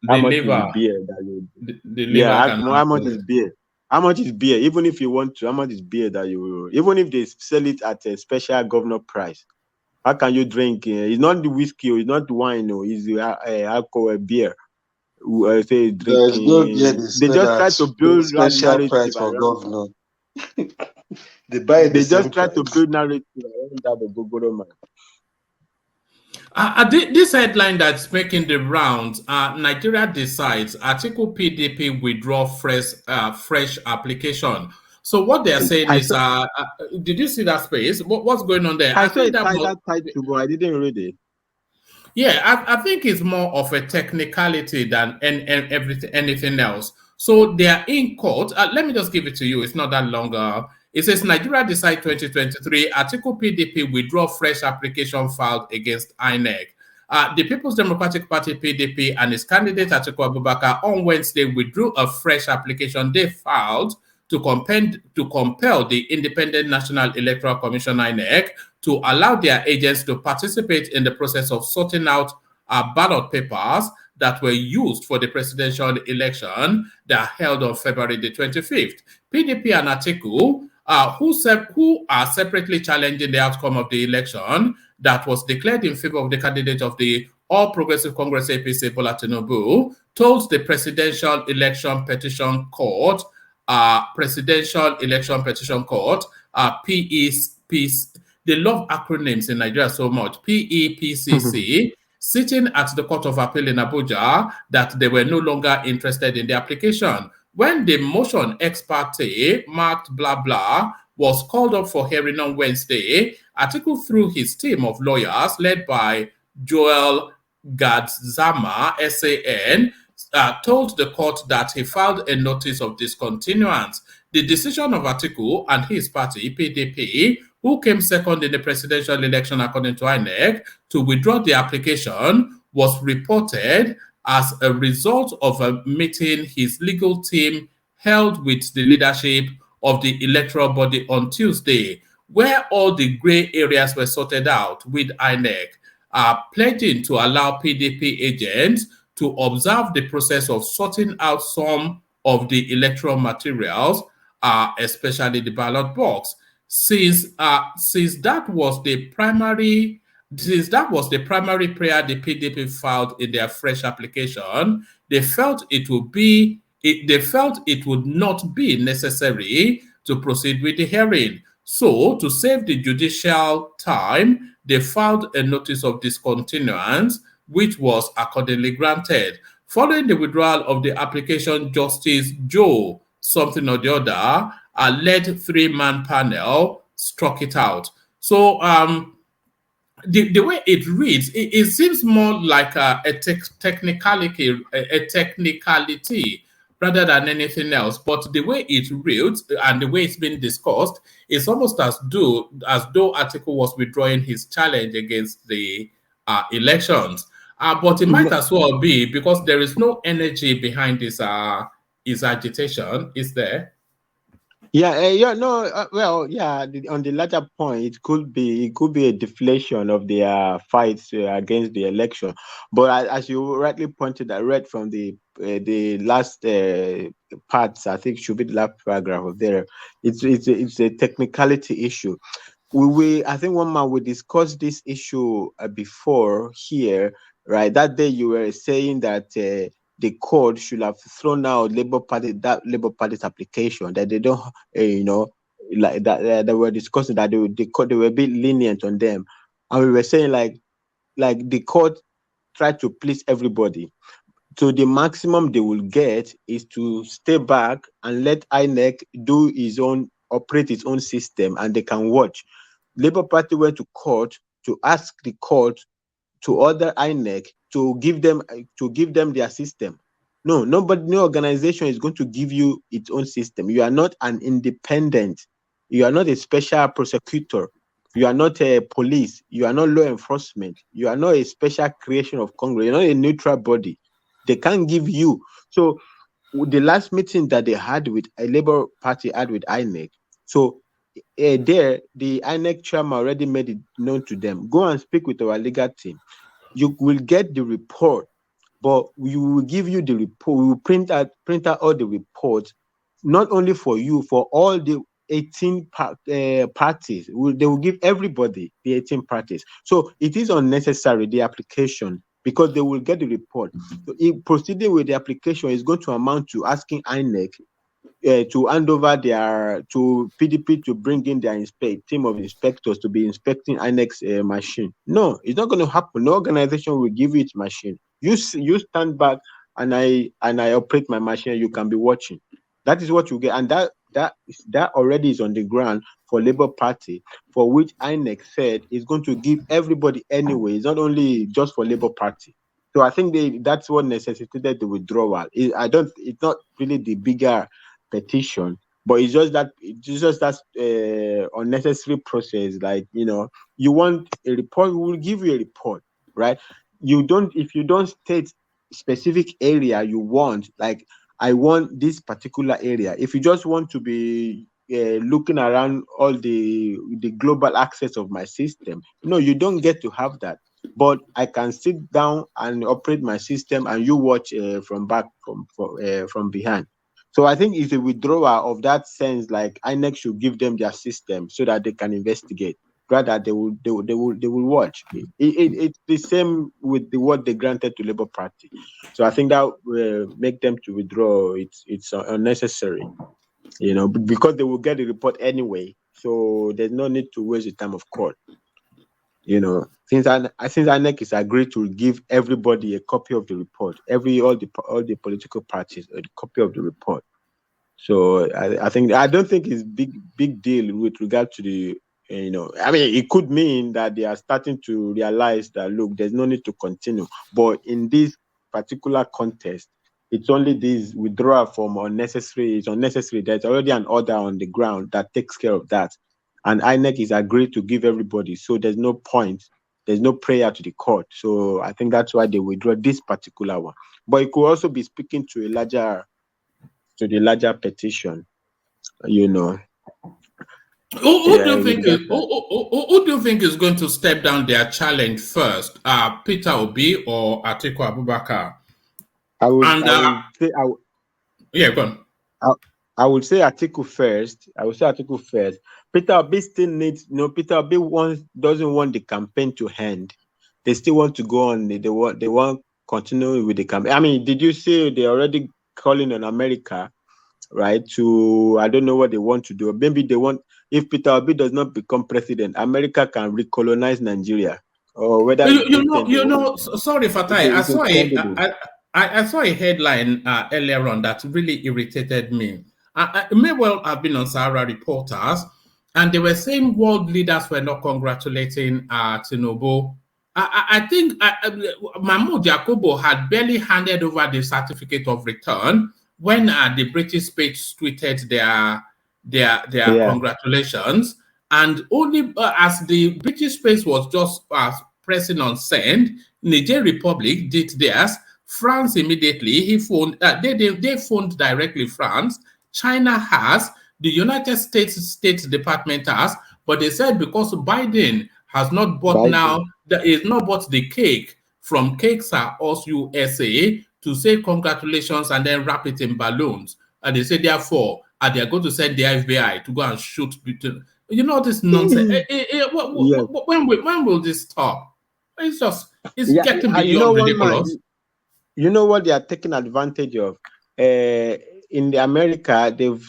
how much is the beer that you the liver cannot how much is beer? How much is beer? Even if you want to, how much is beer that you, even if they sell it at a special governor price, how can you drink? It's not the whiskey, or it's not the wine, or it's the alcohol, beer. Say drinking. There's no beer They just try to build that special narrative price for around. governor. They just try to build narrative around that Ogogoro man. This headline that's making the rounds, Nigeria decides Article PDP withdraw fresh application. So what they're saying is, did you see that space? What's going on there? I saw that title, but I didn't read it. Yeah, I think it's more of a technicality than anything else. So they are in court. Let me just give it to you. It's not that long. It says Nigeria decide 2023 Article PDP withdraw fresh application filed against INEC. The People's Democratic Party PDP and its candidate Atiku Abubakar on Wednesday withdrew a fresh application they filed to compel the Independent National Electoral Commission INEC to allow their agents to participate in the process of sorting out ballot papers that were used for the presidential election that held on February the 25th. PDP and Atiku, who are separately challenging the outcome of the election that was declared in favor of the candidate of the All Progressive Congress APC, Bola Tinubu, told the Presidential Election Petition Court, PEPC. They love acronyms in Nigeria so much. PEPCC, sitting at the Court of Appeal in Abuja, that they were no longer interested in the application. When the motion ex parte marked blah blah was called up for hearing on Wednesday, Atiku through his team of lawyers led by Joel Gadzama, SAN, told the court that he filed a notice of discontinuance. The decision of Atiku and his party, PDP, who came second in the presidential election according to INEC, to withdraw the application was reported as a result of a meeting his legal team held with the leadership of the electoral body on Tuesday, where all the gray areas were sorted out with INEC, pledging to allow PDP agents to observe the process of sorting out some of the electoral materials, especially the ballot box. Since that was the primary prayer the PDP filed in their fresh application, they felt it would not be necessary to proceed with the hearing. So, to save the judicial time, they filed a notice of discontinuance, which was accordingly granted. Following the withdrawal of the application, Justice Joe something or the other, a led three-man panel struck it out. So the way it reads, it seems more like a technicality, rather than anything else. But the way it reads and the way it's been discussed, it's almost as though Atiku was withdrawing his challenge against the elections. But it might as well be, because there is no energy behind his agitation, is there? Yeah, no, well, yeah, on the latter point, it could be a deflation of their fights against the election. But as you rightly pointed, I read from the last parts, I think should be the last paragraph of there. It's a technicality issue. I think one man we discussed this issue before here, right? That day you were saying that the court should have thrown out Labour Party's application, that they don't, like that they were discussing that they were a bit lenient on them, and we were saying like the court tried to please everybody. So the maximum they will get is to stay back and let INEC operate its own system, and they can watch. Labour Party went to court to ask the court to order INEC to give them their system. No organization is going to give you its own system. You are not an independent. You are not a special prosecutor. You are not a police. You are not law enforcement. You are not a special creation of Congress. You're not a neutral body. They can't give you. So the last meeting that they had with a Labour Party had with INEC, so there the INEC chairman already made it known to them. Go and speak with our legal team. You will get the report, but we will give you the report. We will print out all the reports, not only for you, for all the 18 parties. They will give everybody the 18 parties. So it is unnecessary, the application, because they will get the report. So proceeding with the application is going to amount to asking INEC to hand over to PDP to bring in their team of inspectors to be inspecting INEC's machine. No, it's not going to happen. No organization will give you its machine. You stand back and I operate my machine. You can be watching. That is what you get, and that already is on the ground for Labour Party, for which INEC said is going to give everybody anyway. It's not only just for Labour Party. So I think that's what necessitated the withdrawal. It's not really the bigger petition, but it's just that unnecessary process. Like, you want a report, we will give you a report, right? If you don't state specific area you want, like I want this particular area. If you just want to be looking around all the global access of my system, no, you don't get to have that. But I can sit down and operate my system, and you watch from behind. So I think it's a withdrawal of that sense. Like INEC should give them their system so that they can investigate. Rather, they will watch. It's the same with what they granted to Labour Party. So I think that will make them to withdraw. It's unnecessary, because they will get the report anyway. So there's no need to waste the time of court. Since INEC is agreed to give everybody a copy of the report, all the political parties a copy of the report. So I don't think it's big deal with regard to the, it could mean that they are starting to realize that, look, there's no need to continue. But in this particular contest, it's only this withdrawal from unnecessary. It's unnecessary. There's already an order on the ground that takes care of that. And INEC is agreed to give everybody. So there's no point. There's no prayer to the court. So I think that's why they withdraw this particular one. But it could also be speaking to the larger petition, Who do you think is going to step down their challenge first? Peter Obi or Atiku Abubakar? I would say Atiku first. Peter Obi still needs, Peter Obi doesn't want the campaign to end. They still want to go on. They want continue with the campaign. I mean, did you see they're already calling on America, right? I don't know what they want to do. Maybe they want, if Peter Obi does not become president, America can recolonize Nigeria. Or whether sorry, Fatai, I saw a headline earlier on that really irritated me. It may well have been on Sahara Reporters, and they were saying world leaders were not congratulating Tinubu. I think Mahmoud Yakubu had barely handed over the certificate of return when the British Space tweeted their congratulations, and only as the British Space was just pressing on send, Niger Republic did theirs. France immediately he phoned. They phoned directly France. China has. The United States State Department has, but they said because Biden has not bought is not bought the cake from Cakes Are Us USA to say congratulations and then wrap it in balloons. And they say therefore, they are going to send the FBI to go and shoot between. You know this nonsense. When will this stop? It's getting beyond ridiculous. You know what they are taking advantage of. In the America, the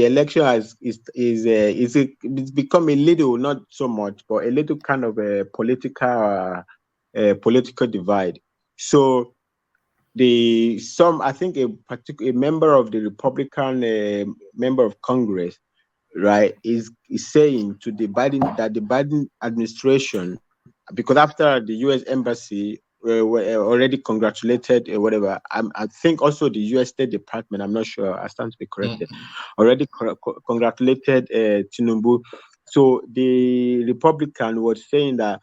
election it's become a little, not so much, but a little kind of a political divide. So I think a member of the Republican member of Congress, right, is saying to the Biden administration, because after the U.S. embassy were already congratulated whatever. I think also the U.S. State Department, I'm not sure, I stand to be corrected, already congratulated Tinubu. So the Republican was saying that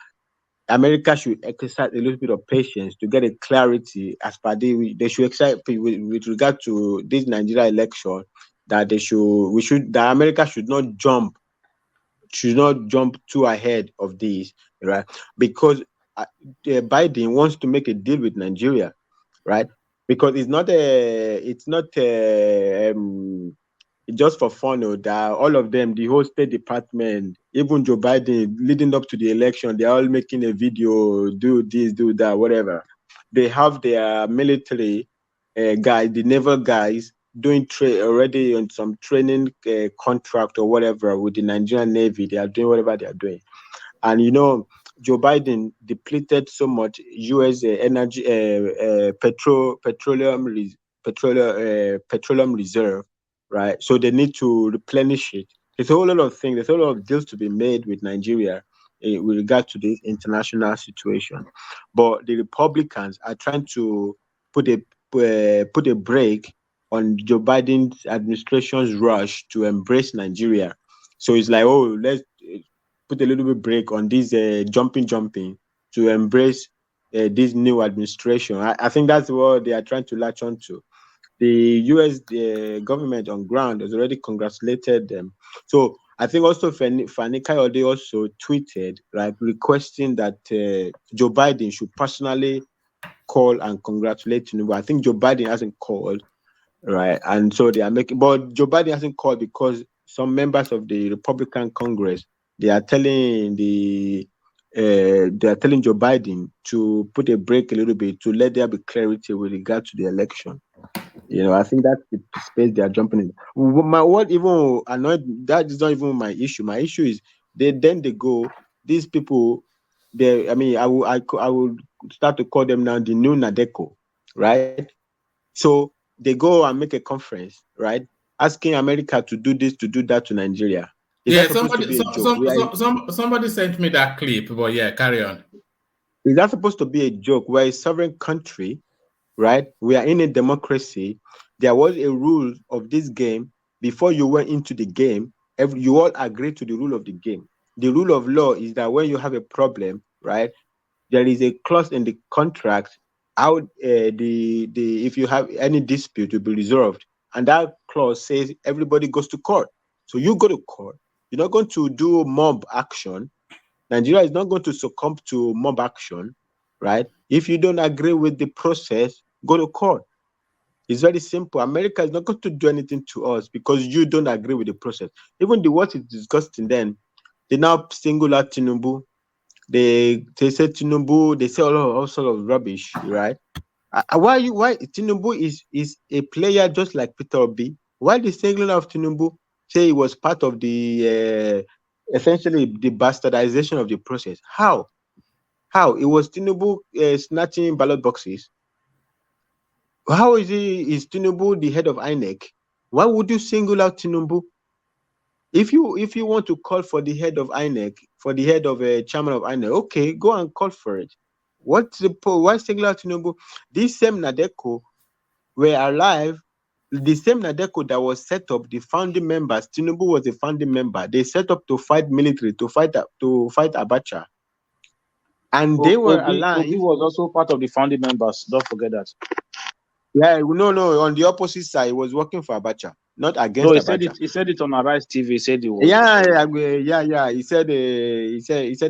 America should exercise a little bit of patience to get a clarity as per they should exercise with regard to this Nigeria election, that America should not jump too ahead of this, right? Because Biden wants to make a deal with Nigeria, right? Because it's not just for fun. That all of them, the whole State Department, even Joe Biden, leading up to the election, they're all making a video, do this, do that, whatever. They have their military guys, the naval guys, doing already on some training contract or whatever with the Nigerian Navy. They are doing whatever they are doing. And Joe Biden depleted so much U.S. energy, petroleum reserve, right? So they need to replenish it. There's a whole lot of things. There's a whole lot of deals to be made with Nigeria with regard to this international situation. But the Republicans are trying to put a break on Joe Biden's administration's rush to embrace Nigeria. So it's like, let's put a little bit break on this jumping to embrace this new administration. I think that's what they are trying to latch on to. The U.S. government on ground has already congratulated them. So I think also Fani Kayode also tweeted, like, requesting that Joe Biden should personally call and congratulate Tinubu. I think Joe Biden hasn't called, right? And so they are but Joe Biden hasn't called because some members of the Republican Congress, they are telling Joe Biden to put a break a little bit to let there be clarity with regard to the election. I think that's the space they are jumping in. What even annoyed, that is not even my issue. My issue is these people, I will start to call them now the new Nadeko, right? So they go and make a conference, right? Asking America to do this, to do that to Nigeria. Somebody sent me that clip, but yeah, carry on. Is that supposed to be a joke? We're a sovereign country, right? We are in a democracy. There was a rule of this game before you went into the game. You all agreed to the rule of the game. The rule of law is that when you have a problem, right, there is a clause in the contract how if you have any dispute will be resolved, and that clause says everybody goes to court. So you go to court. You're not going to do mob action. Nigeria is not going to succumb to mob action, right? If you don't agree with the process, go to court. It's very simple. America is not going to do anything to us because you don't agree with the process. Even the what is disgusting, then they now single out Tinubu. They say Tinubu, they say all sort of rubbish, right? Why Tinubu is a player just like Peter Obi? Why the singling of Tinubu say he was part of the essentially the bastardization of the process? How? It was Tinubu snatching ballot boxes. How is Tinubu the head of INEC? Why would you single out Tinubu? If you want to call for the head of INEC, for the head of a chairman of INEC, okay, go and call for it. Why Segla Tinubu? This same Nadeko were alive. The same Nadeko that was set up, the founding members, Tinubu was a founding member. They set up to fight military, to fight Abacha. And they were alive. Obi was also part of the founding members. Don't forget that. Yeah, no. On the opposite side, he was working for Abacha, not against Abacha. He said it on Arise TV. He said he was. Yeah. He said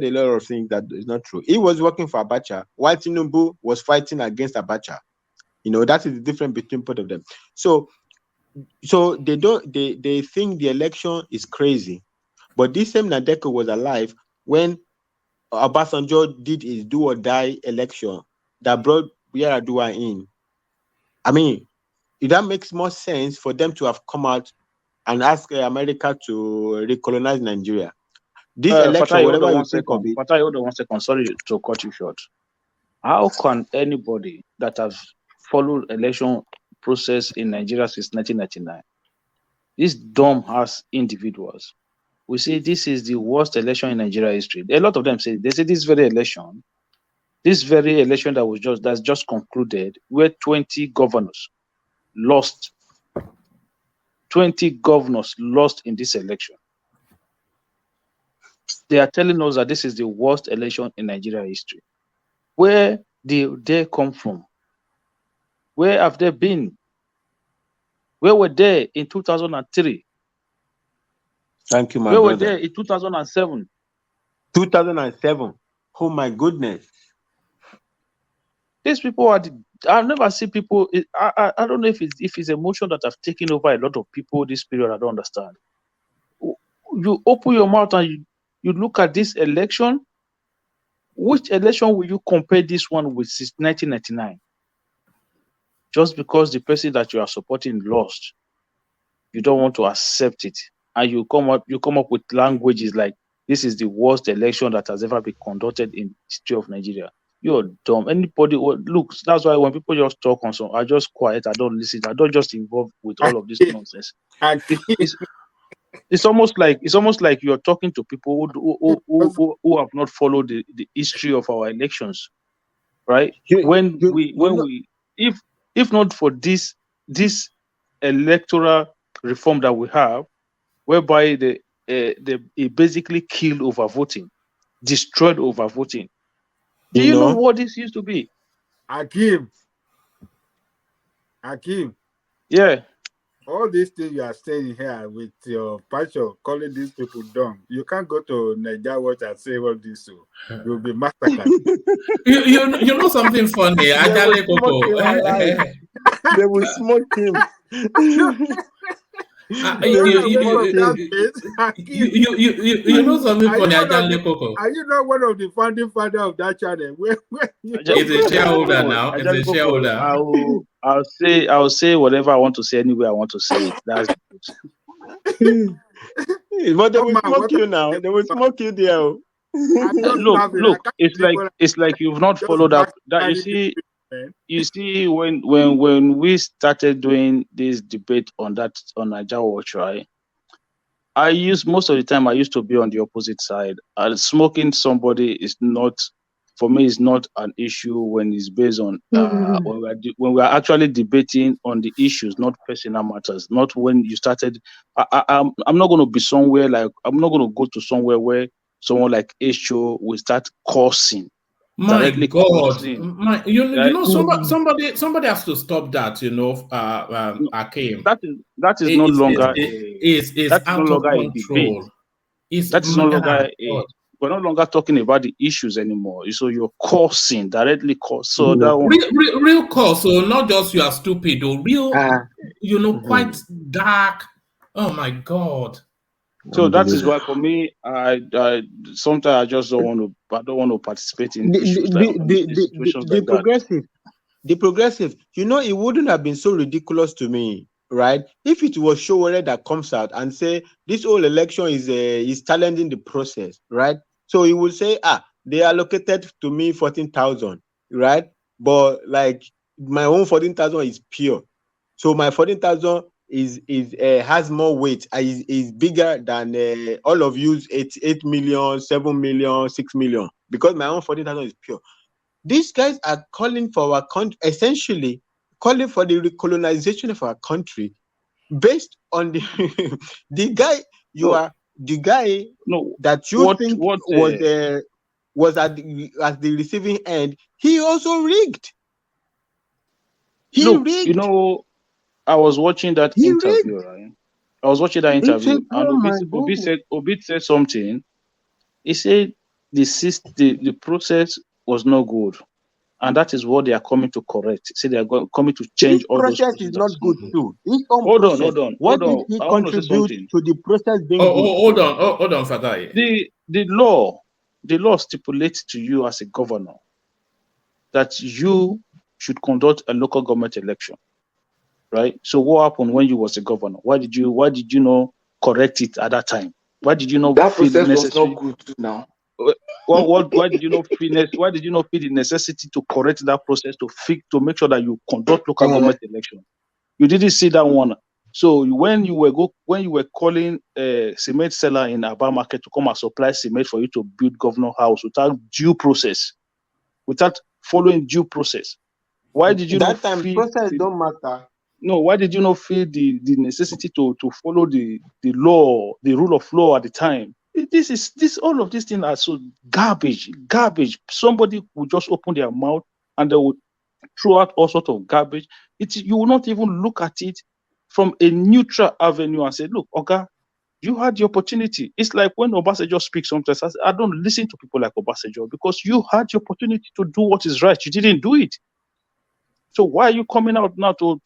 a lot of things that is not true. He was working for Abacha, while Tinubu was fighting against Abacha. That is the difference between both of them. So they think the election is crazy, but this same Nadeko was alive when Obasanjo did his do or die election that brought Yar'Adua in. I mean, that makes more sense for them to have come out and ask America to recolonize Nigeria. This election, Fatai, whatever you think of it. Fatai, hold on 1 second. Sorry to cut you short. How can anybody that has followed election process in Nigeria since 1999, these dumb-ass individuals, we say this is the worst election in Nigeria history. A lot of them say this very election that's just concluded, where 20 governors lost. 20 governors lost in this election. They are telling us that this is the worst election in Nigeria history. Where did they come from? Where have they been? Where were they in 2003? Thank you, my brother. Where were they in 2007? 2007. Oh my goodness. These people I've never seen people. I don't know if it's emotion that have taken over a lot of people this period. I don't understand. You open your mouth and you look at this election. Which election will you compare this one with since 1999? Just because the person that you are supporting lost, you don't want to accept it, and you come up with languages like this is the worst election that has ever been conducted in the history of Nigeria. You're dumb. Anybody looks. That's why when people just talk on something, I just quiet. I don't listen. I don't just involve with all of this nonsense. It's almost like you're talking to people who have not followed the history of our elections, right? If not for this electoral reform that we have, whereby they basically killed over voting, destroyed over voting. Do you know what this used to be? Akim. Yeah. All these things you are saying here with your passion, calling these people dumb. You can't go to Nigeria Watch and say all this, so you'll be massacred. you know something funny? They will smoke him. You know something funny? Are you not one of the founding fathers of that channel? He's a shareholder now. He's a shareholder. I'll say whatever I want to say anywhere I want to say it. That's it. But they will smoke you now. They will smoke you there. Look. It's like you've not followed up. That you see when we started doing this debate on Nigeria Watch, right? Most of the time I used to be on the opposite side. Smoking somebody is not, for me, is not an issue when it's based on when we are actually debating on the issues, not personal matters. Not when you started. I'm not going to be somewhere like I'm not going to go to somewhere where someone like HO will start cursing. My God, you know somebody has to stop that. Akim. That is no longer out of control. We're no longer talking about the issues anymore. So you're cursing, directly cursing. So that real curse. So not just you are stupid or real, quite dark. Oh my God. So that is why for me, I sometimes I just don't want to participate in issues the progressive. The progressive, it wouldn't have been so ridiculous to me, right? If it was Showore that comes out and say this whole election is challenging the process, right? So he would say, they allocated to me 14,000, right? But like my own 14,000 is pure. So my 14,000 has more weight. Is bigger than all of you 8 million, 7 million, 6 million. Because my own 40,000 is pure. These guys are calling for our country, essentially calling for the recolonization of our country, based on the the guy that you think was at the receiving end. He also rigged. You know, I was watching that interview, right? I was watching that interview, and Obi said something. He said the process was not good, and that is what they are coming to correct. Say they are coming to change all those processes. Process is not good too. Hold on. What did he I want to say contribute something. to the process being good? Hold on, Fatai. The law stipulates to you as a governor that you should conduct a local government election, right? So what happened when you was a governor? Why did you not correct it at that time? Why did you not that feel process necessary? was not good too now? Why did you not feel? Why did you not feel the necessity to correct that process to make sure that you conduct local government election? You didn't see that one. So when you were calling a cement seller in Aba market to come and supply cement for you to build governor house without due process, without following due process, why did you that not time feel process don't matter? No, why did you not feel the necessity to follow the law, the rule of law at the time? All of these things are so garbage. Somebody would just open their mouth and they would throw out all sorts of garbage. You will not even look at it from a neutral avenue and say, look, okay, you had the opportunity. It's like when Obasanjo speaks sometimes, I don't listen to people like Obasanjo because you had the opportunity to do what is right. You didn't do it. So why are you coming out now to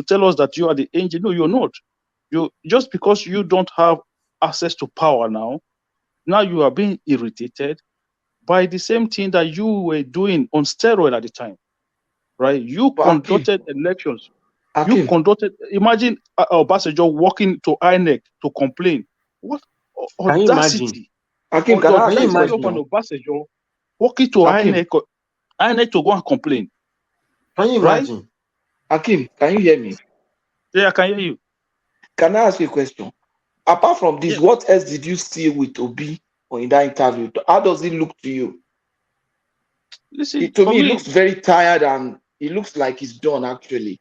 tell us that you are the angel? No, you're not. You just because you don't have access to power now you are being irritated by the same thing that you were doing on steroid at the time, right? You conducted elections. You conducted. Imagine Obasanjo walking to INEC to complain. What audacity! Akim, can I imagine of an Obasanjo walking to INEC to go and complain. Can you imagine? Right? Akim, can you hear me? Yeah, I can hear you. Can I ask you a question? Apart from this, what else did you see with Obi or in that interview? How does it look to you? Listen, to me, it looks very tired and it looks like he's done actually.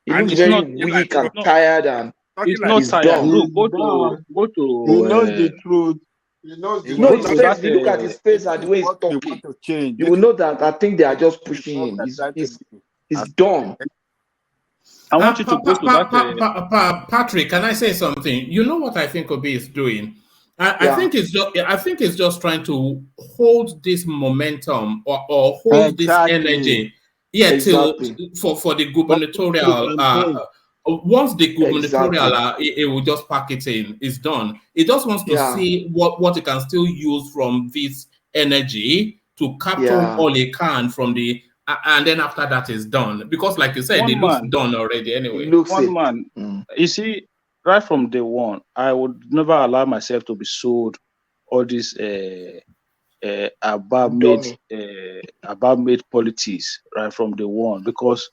It looks very weak and tired and it's not tired. Done. Look, go to he knows the truth. He knows the no, his face, if you look at his face and the way he's talking, you will know that I think they are just pushing him. He's done. I want you to go to that. Patrick, can I say something? You know what I think Obi is doing? I think it's just trying to hold this momentum or hold this energy. Yeah, for the gubernatorial. Once the gubernatorial, it will just pack it in. It's done. It just wants to see what it can still use from this energy to capture all it can from the. And then after that is done, because like you said, it looks done already anyway. You see, right from day one, I would never allow myself to be sold all this above made politics right from day one. Because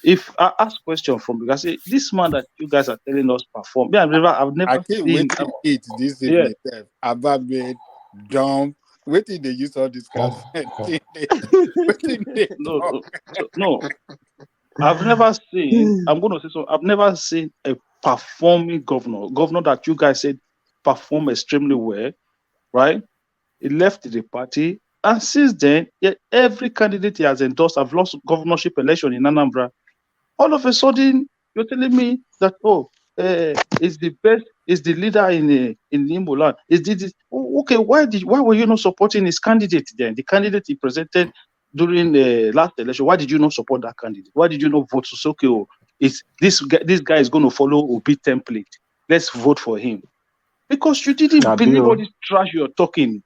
if I ask question from because this man that you guys are telling us perform, I've never seen it this evening. Above made dumb. Wait till they use all this kind of thing. No. I've never seen. I'm going to say so. I've never seen a performing governor that you guys said perform extremely well, right? He left the party, and since then, every candidate he has endorsed have lost governorship election in Anambra. All of a sudden, you're telling me that is the best, is the leader in Imo land. Is this okay? Why were you not supporting his candidate then? The candidate he presented during the last election. Why did you not support that candidate? Why did you not vote? So okay, this guy is going to follow Obi template. Let's vote for him. Because you didn't believe all this trash you're talking.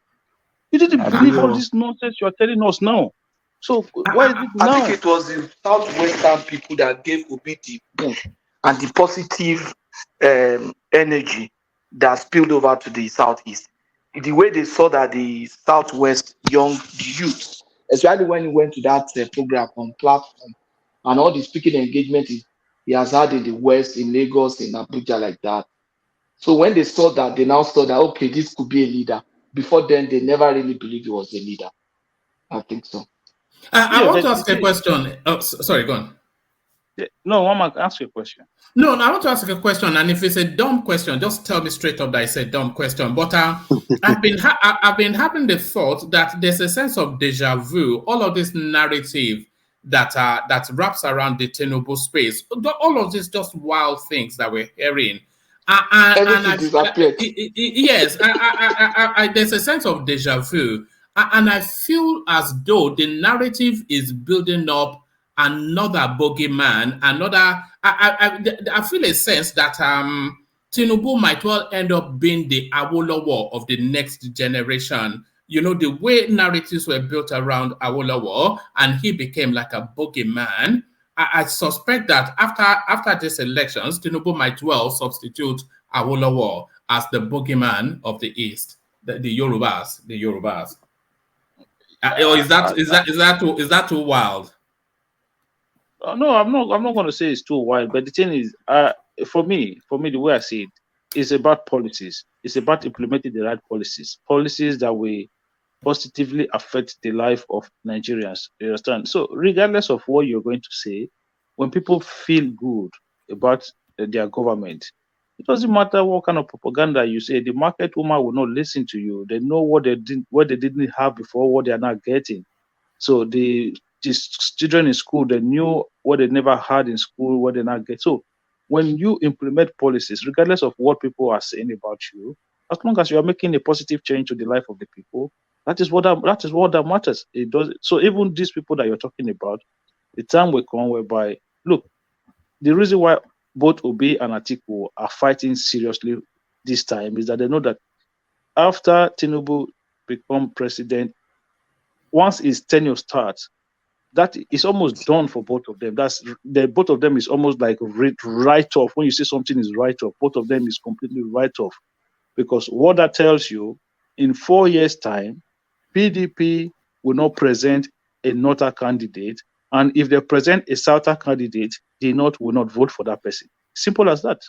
You didn't believe all this nonsense you're telling us now. So why is it now? I think it was the Southwestern people that gave Obi the boom and the positive energy that spilled over to the Southeast. The way they saw that the Southwest young youth, especially when he went to that program on platform and all the speaking engagement he has had in the West, in Lagos, in Abuja, like that. So when they saw that, they now saw that, okay, this could be a leader. Before then, they never really believed he was a leader. I think so. I want to ask a question. Oh, sorry, go on. No, I'm going to ask you a question. No, I want to ask a question, and if it's a dumb question, just tell me straight up that it's a dumb question. But I've been having the thought that there's a sense of deja vu. All of this narrative that wraps around the Tinubu space, all of these just wild things that we're hearing. Yes, there's a sense of deja vu, and I feel as though the narrative is building up another bogeyman, another. I feel a sense that Tinubu might well end up being the Awolowo of the next generation. You know, the way narratives were built around Awolowo, and he became like a bogeyman. I suspect that after these elections, Tinubu might well substitute Awolowo as the bogeyman of the East, the Yorubas. Or is that too wild? No, I'm not going to say it's too wide, but the thing is, for me, the way I see it, it's about policies. It's about implementing the right policies that will positively affect the life of Nigerians. You understand? So, regardless of what you're going to say, when people feel good about their government, it doesn't matter what kind of propaganda you say. The market woman will not listen to you. They know what they didn't have before, what they are not getting. So the children in school, they knew what they never had in school, what they not get. So when you implement policies, regardless of what people are saying about you, as long as you are making a positive change to the life of the people, that is what matters. It does. So even these people that you're talking about, the time will come whereby, look, the reason why both Obi and Atiku are fighting seriously this time is that they know that after Tinubu become president, once his tenure starts, that is almost done for both of them. Both of them is almost like write off. When you say something is write off, both of them is completely write off, because what that tells you, in 4 years' time, PDP will not present a Northern candidate, and if they present a Southern candidate, the North will not vote for that person. Simple as that.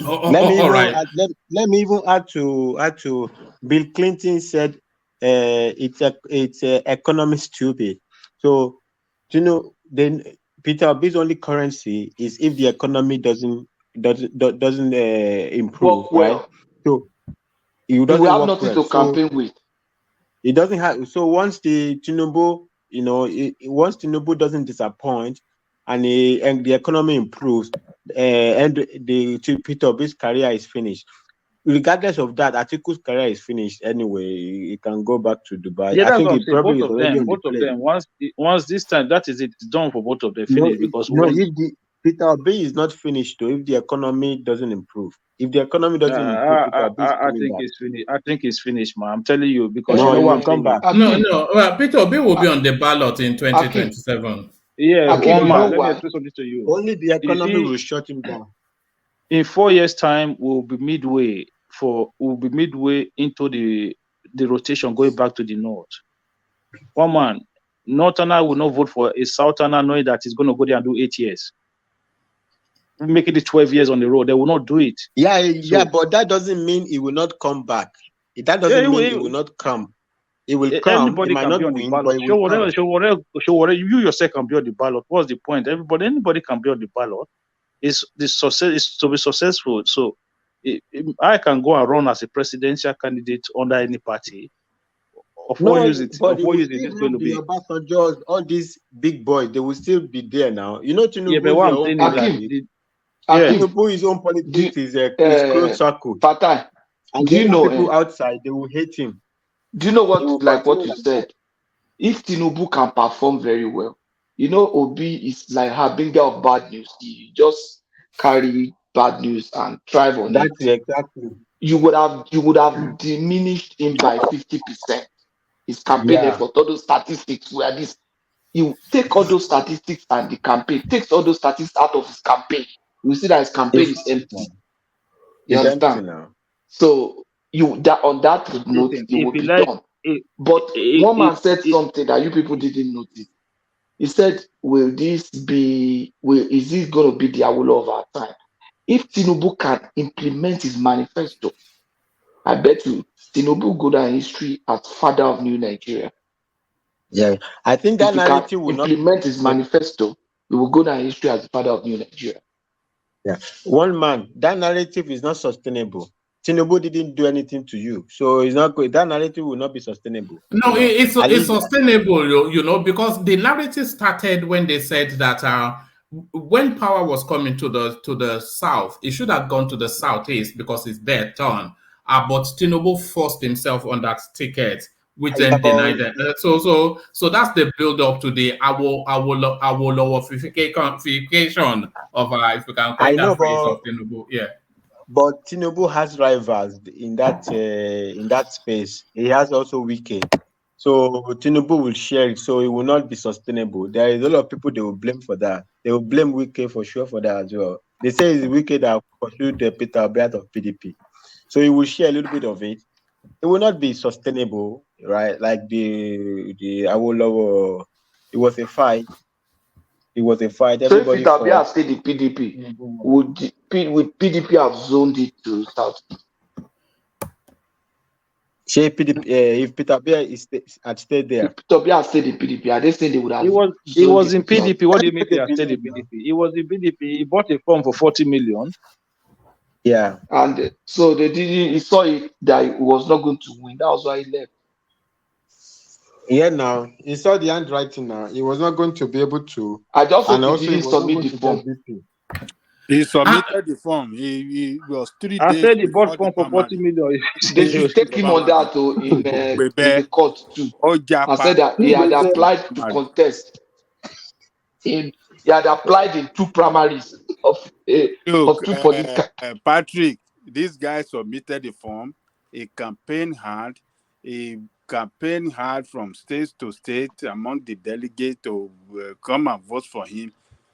Let me even add to Bill Clinton said it's economy stupid. So then Peter Obi's only currency is if the economy doesn't improve, right? So you will have nothing to campaign with. It doesn't have. So once the Tinubu, once Tinubu doesn't disappoint, and the economy improves, and the Peter Obi's career is finished. Regardless of that, Atiku's career is finished anyway. He can go back to Dubai. Yeah, I think it probably is already both of them. Once this time, that is it. It's done for both of them. Finished if Peter Obi is not finished, though, if the economy doesn't improve, if the economy doesn't improve, Peter Obi is coming back. It's finished. I think it's finished, man. I'm telling you, because he will come back. No. Peter Obi will be on the ballot in 2027. Yeah, one man. Let me explain something to you. Only the economy will shut him down. In 4 years' time, we'll be midway into the rotation going back to the north. One man, Northerner will not vote for a Southerner knowing that he's going to go there and do 8 years. Making it 12 years on the road, they will not do it. Yeah, but that doesn't mean he will not come back. That doesn't mean he will not come. He will come. Anybody he might can not be on the win, ballot. but he will come. Show whatever. You yourself can be on the ballot. What's the point? Anybody can be on the ballot. It's to be successful. So I can go and run as a presidential candidate under any party. Of what use it? Of what use it is going to be? All these big boys, they will still be there now. You know, Tinubu Yeah, but what I'm saying is Tinubu, his own politics is closed circle. And do you know people outside, they will hate him. Do you know what you said? If Tinubu can perform very well, Obi is like her bringer of bad news. You just carry bad news and thrive on it. Exactly. You would have diminished him by 50%. His campaign effort, all those statistics where this. You take all those statistics and the campaign, takes all those statistics out of his campaign. You see that his campaign is empty. You understand? Now. So on that note, it will be done. But one man said something that you people didn't notice. He said, is this going to be the Awolowo of our time? If Tinubu can implement his manifesto, I bet you Tinubu will go down in history as father of new Nigeria. Yeah, I think that If he can narrative will not implement his manifesto, he will go down in history as the father of new Nigeria. Yeah, one man, that narrative is not sustainable. Tinubu didn't do anything to you, so it's not good. That narrative will not be sustainable. No, it's least sustainable, because the narrative started when they said that when power was coming to the south, it should have gone to the southeast because it's their turn. But Tinubu forced himself on that ticket, which then denied it. So that's the build up to the Awolowoification of if we can I coin know, that phrase but of Tinubu. Yeah. But Tinubu has rivals in that space. He has also Wike. So Tinubu will share it, so it will not be sustainable. There is a lot of people they will blame for that. They will blame Wike for sure for that as well. They say it's Wike that pursued the Peter Obi out of PDP. So he will share a little bit of it. It will not be sustainable, right? Like the Awolowo, it was a fight. It was a fight. So if Everybody Peter Obi fought. had stayed the PDP, would PDP have zoned it to South? If Peter Obi had stayed there, if Peter Obi had stayed the PDP, are they saying they would have? He was in PDP. What do you mean he has stayed in PDP? He was in PDP. He bought a farm for 40 million. Yeah. And so they didn't. He saw it that he was not going to win. That was why he left. Yeah, now he saw the handwriting. Now he was not going to be able to. I just hope and he didn't submit the form. He submitted the form. He was 3 I days said he before bought the farm for 40 primary. million. They should take him on that in the court too. I said that he had applied to contest. He had applied in 2 primaries of Look, 2 political. Patrick, this guy submitted the form. He campaigned hard. He campaigned hard from state to state among the delegates to come and vote for him.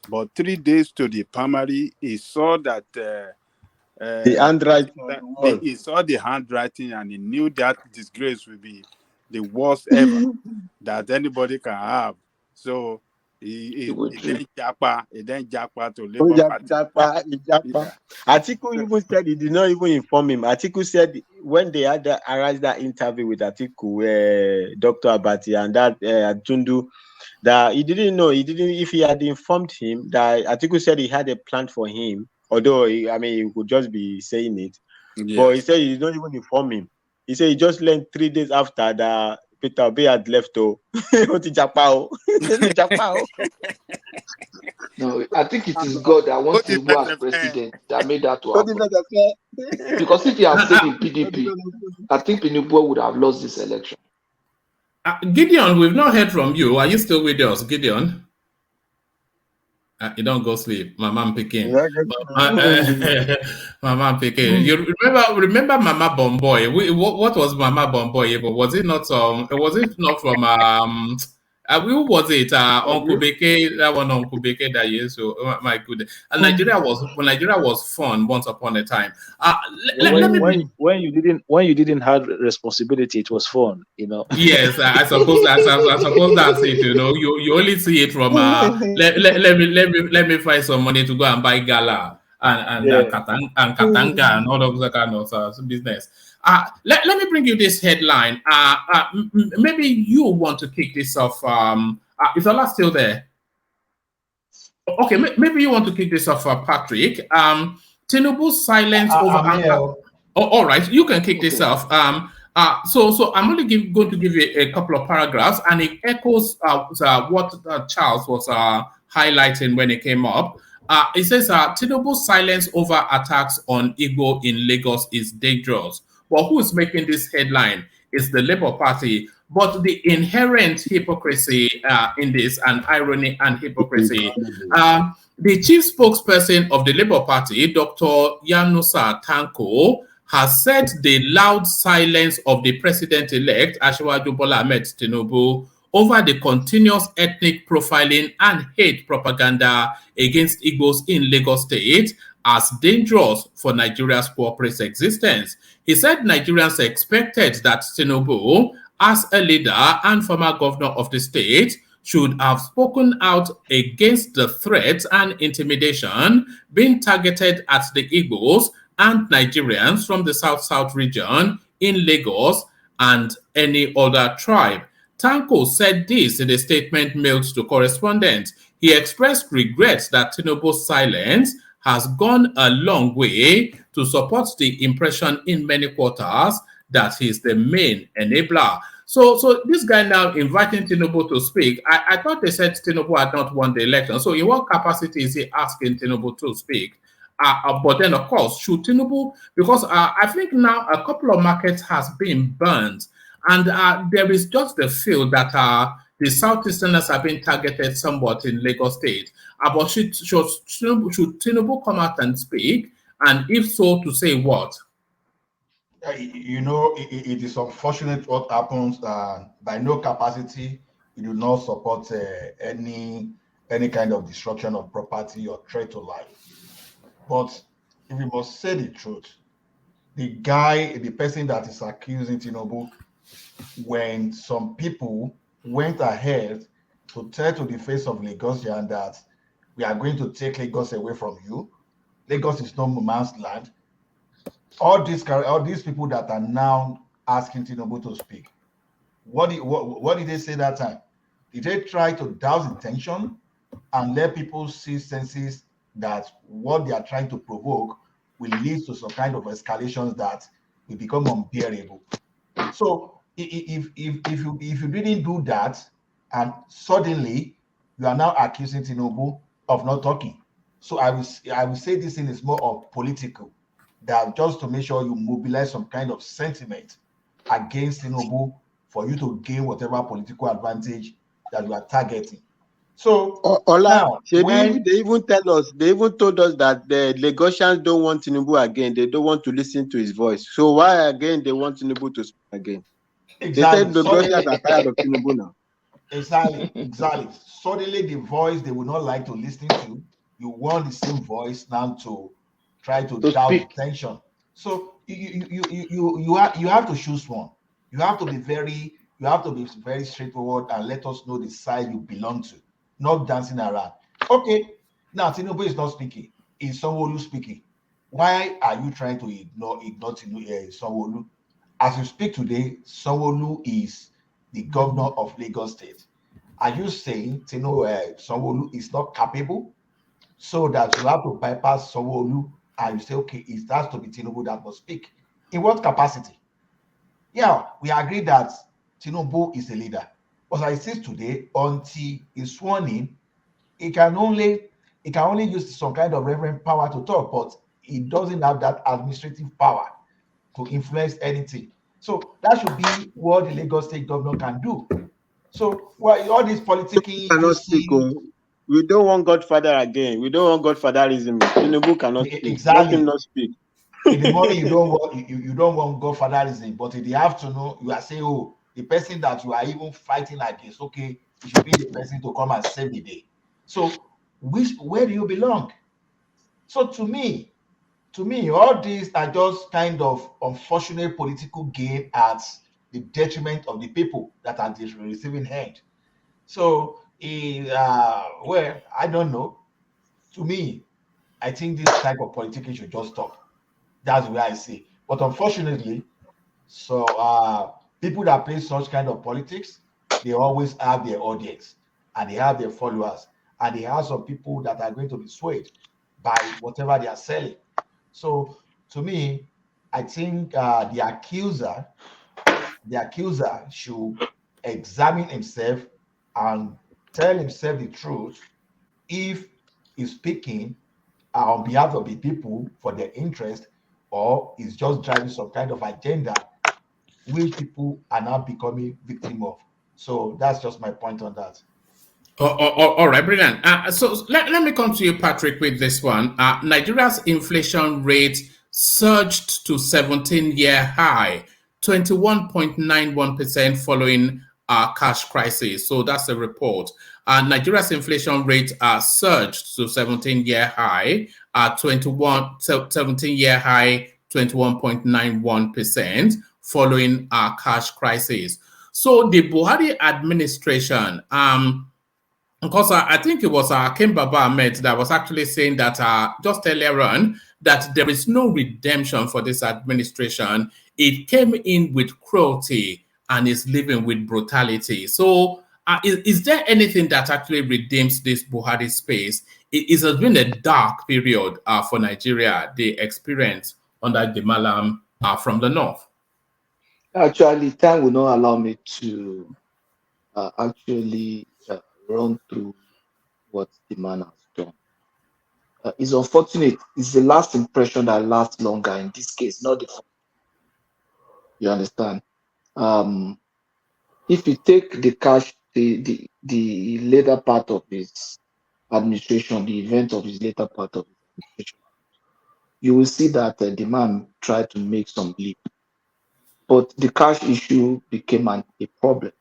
But 3 days to the primary, he saw that the handwriting. He saw the handwriting and he knew that disgrace would be the worst ever that anybody can have. So he then japa to Labour Party. Atiku even said he did not even inform him. Atiku said when they had arranged that interview with Atiku, Dr. Abati and that Tundu, that he didn't know. If he had informed him, that Atiku said he had a plan for him. Although he could just be saying it, yes. But he said he did not even inform him. He said he just learned 3 days after that Peter Obi had left. No, I think it is God that wants to go as president that made that to happen. Because if he had stayed in PDP, I think Tinubu would have lost this election. Gideon, we've not heard from you. Are you still with us, Gideon? You don't go sleep, Mama picking. Mama picking. You remember Mama Bomboy? What was Mama Bomboy? Was it not from who was it? Uncle Beke, that one Uncle Beke that year. So my goodness. And Nigeria was fun once upon a time. When you didn't have responsibility, it was fun, Yes, I suppose that's it. You only see it from let me find some money to go and buy gala and katanga and all of that kind of business. Let me bring you this headline. Maybe you want to kick this off. Is Ola still there? Okay, maybe you want to kick this off, Patrick. Tinubu's silence over. All right, you can kick this off. So I'm only going to give you a couple of paragraphs, and it echoes what Charles was highlighting when it came up. It says, Tinubu's silence over attacks on Igbo in Lagos is dangerous. Well, who is making this headline? It's the Labour Party. But the inherent hypocrisy in this, and irony and hypocrisy, the chief spokesperson of the Labour Party, Dr. Yanusa Tanko, has said the loud silence of the president-elect, Asiwaju Bola Ahmed Tinubu, over the continuous ethnic profiling and hate propaganda against Igbos in Lagos State as dangerous for Nigeria's corporate existence. He said Nigerians expected that Tinubu, as a leader and former governor of the state, should have spoken out against the threats and intimidation being targeted at the Igbos and Nigerians from the South-South region in Lagos and any other tribe. Tanko said this in a statement mailed to correspondents. He expressed regret that Tinubu's silence has gone a long way to support the impression in many quarters that he's the main enabler. So this guy now inviting Tinubu to speak. I thought they said Tinubu had not won the election. So in what capacity is he asking Tinubu to speak? But then, of course, should Tinubu, because I think now a couple of markets has been burned, and there is just the feel that the Southeasterners have been targeted somewhat in Lagos State. But should Tinubu come out and speak? And if so, to say what? You know, it is unfortunate what happens. By no capacity, you do not support any kind of destruction of property or threat to life. But if we must say the truth, the person that is accusing Tinubu, when some people went ahead to tell to the face of Lagosian that we are going to take Lagos away from you, Lagos is no man's land. All these people that are now asking Tinubu to speak, what did they say that time? Did they try to douse intention and let people see senses that what they are trying to provoke will lead to some kind of escalations that will become unbearable? So if you didn't do that, and suddenly you are now accusing Tinubu of not talking, so I will say this thing is more of political, that just to make sure you mobilize some kind of sentiment against Tinubu for you to gain whatever political advantage that you are targeting. So now, they even told us that the Lagosians don't want Tinubu again. They don't want to listen to his voice. So why again they want Tinubu to speak again? Exactly. They said Lagosians are tired of Tinubu now. Exactly. Suddenly the voice they would not like to listen to, you want the same voice now to try to down the tension. So you have to choose one. You have to be very straightforward and let us know the side you belong to, not dancing around. Okay, now Tinubu is not speaking. Is Sanwo-Olu speaking? Why are you trying to ignore Sanwo-Olu? As you speak today, Sanwo-Olu is the governor of Lagos State. Are you saying Sanwo-Olu is not capable, so that you have to bypass Sanwo-Olu and you say, okay, it has to be Tinubu that must speak? In what capacity? Yeah, we agree that Tinubu is a leader, but as I see today, until he's sworn in, he can only use some kind of reverend power to talk, but he doesn't have that administrative power to influence anything. So that should be what the Lagos State governor can do. So all these politicking, we don't want Godfather again. We don't want Godfatherism. Tinubu cannot speak. Exactly. Let him not speak. In the morning, you don't want Godfatherism, but in the afternoon, you are saying, oh, the person that you are even fighting against, okay, it should be the person to come and save the day. So where do you belong? So to me, all these are just kind of unfortunate political game at the detriment of the people that are the receiving end. So, well, I don't know. To me, I think this type of politics should just stop. That's where I see. But unfortunately, so people that play such kind of politics, they always have their audience and they have their followers, and they have some people that are going to be swayed by whatever they are selling. So to me, I think the accuser should examine himself and tell himself the truth if he's speaking on behalf of the people for their interest, or is just driving some kind of agenda which people are now becoming victim of. So that's just my point on that. All right, brilliant. So let me come to you, Patrick, with this one. Nigeria's inflation rate surged to 17-year high, 21.91% following cash crisis. So that's the report. Nigeria's inflation rate surged to 17-year high, 17-year high, 21.91% following cash crisis. So the Buhari administration, Because I think it was Kimbaba Ahmed that was actually saying that just earlier on that there is no redemption for this administration. It came in with cruelty and is living with brutality. So is there anything that actually redeems this Buhari space? It has been a dark period for Nigeria, the experience under the Malam from the north. Actually, time will not allow me to actually run through what the man has done. It's unfortunate. It's the last impression that lasts longer in this case, not the first. You understand? If you take the cash, the later part of his administration, the event of his later part of his administration, you will see that the man tried to make some leap, but the cash issue became a problem.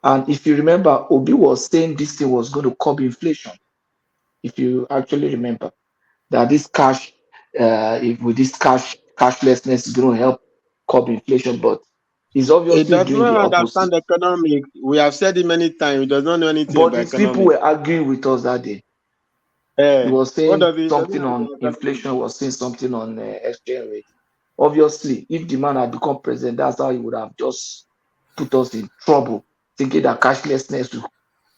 And if you remember, Obi was saying this thing was going to curb inflation. If you actually remember that this cash, with this cashlessness is going to help curb inflation, but he's He obviously does doing not the opposite. understand economics. We have said it many times. He does not know anything But about these people economics. were arguing with us that day. He was What saying does he something on inflation, was saying something on exchange rate. Obviously, if the man had become president, that's how he would have just put us in trouble, thinking that cashlessness will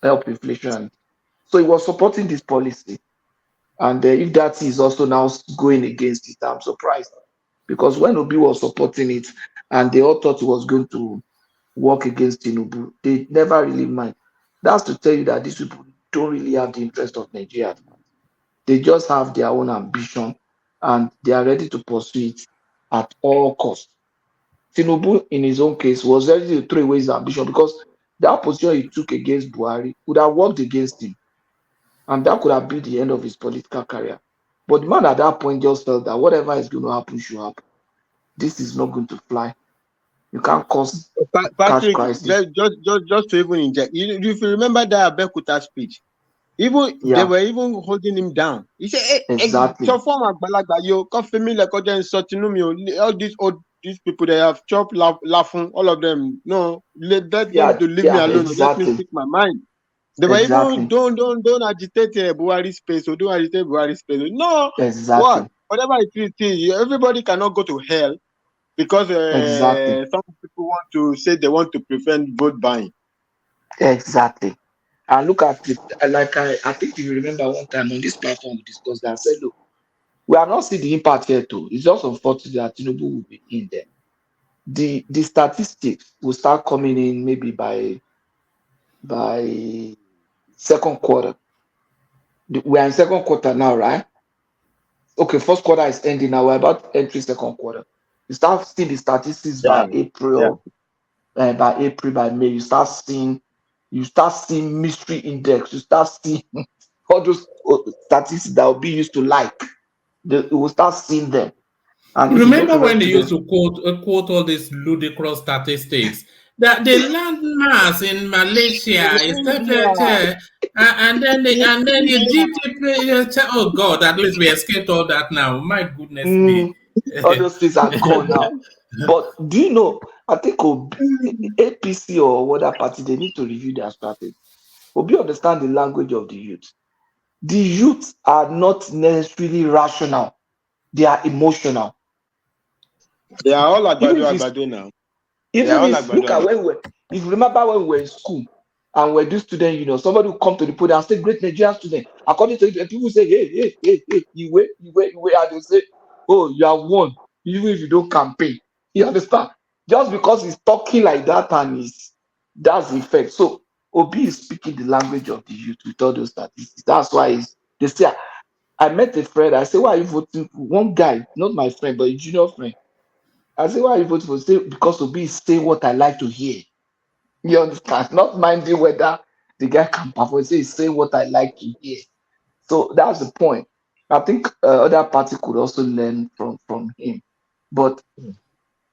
help inflation. So he was supporting this policy. And if that is also now going against it, I'm surprised. Because when Obi was supporting it and they all thought he was going to work against Tinubu, they never really mind. That's to tell you that these people don't really have the interest of Nigeria at heart. They just have their own ambition and they are ready to pursue it at all costs. Tinubu, in his own case, was ready to throw away his ambition because that position he took against Buhari would have worked against him. And that could have been the end of his political career. But the man at that point just felt that whatever is going to happen should happen. This is not going to fly. You can't cause cash Patrick, crisis. just to even inject, if you remember that Abekuta speech, even they were even holding him down. He said, "Hey, exactly. So form Agbalaga, you come for me like all these people they have chopped laughing, all of them. No, let them to leave me alone. Exactly. Let me speak my mind." They were even don't agitate Buhari space or don't agitate Buhari space. No, what? Whatever it is, everybody cannot go to hell because some people want to say they want to prevent vote buying. Exactly. And look at it, like I think if you remember one time on this platform we discussed that. I said, look, we have not seen the impact yet too. It's just unfortunate that Tinubu will be in there. The statistics will start coming in maybe by second quarter. We are in second quarter now, right? Okay, first quarter is ending now. We're about entering second quarter. You start seeing the statistics by April, by May. You start seeing mystery index. You start seeing all those statistics that will be used to like. You will start seeing them. And remember when they used to quote all these ludicrous statistics that the landmass in Malaysia is and then the GDP. Oh God, at least we escaped all that now. My goodness me. All those things are gone now. But do you know? I think APC or whatever party, they need to review their strategy. Obi understand the language of the youth. The youth are not necessarily rational; they are emotional. They are all Agbado now. Even if look at if you remember when we were in school and we do student union, somebody will come to the podium and say, "Great Nigerian student." According to it, people say, "Hey, you wait," and they say, "Oh, you have won," even if you don't campaign. You understand? Just because he's talking like that and that's the effect. So Obi is speaking the language of the youth with all those statistics. That's why they say, I met a friend. I say, "Why are you voting for?" One guy, not my friend, but a junior friend. I say, "Why are you voting for?" Say, "Because Obi is saying what I like to hear." You understand? Not minding whether the guy can perform. Say, "He's saying what I like to hear." So that's the point. I think other party could also learn from him. But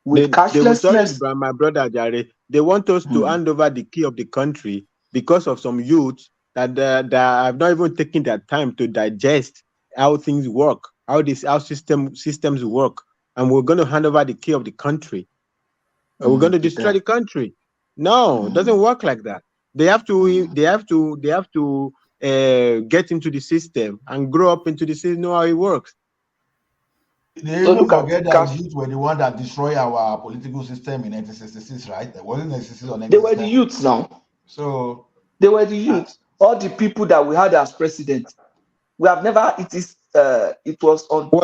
with cashlessness, my brother Jare, they want us to hand over the key of the country because of some youths that have not even taken their time to digest how things work, how systems work, and we're going to hand over the key of the country. We're going to destroy the country. No, it doesn't work like that. They have to get into the system and grow up into the system, know how it works. They So even look at forget that cash. the youth were the one that destroyed our political system in 1966, right? It wasn't 1966 or They were the 1967. youths now. So They were the youths. All the people that we had as president. We have never. It was until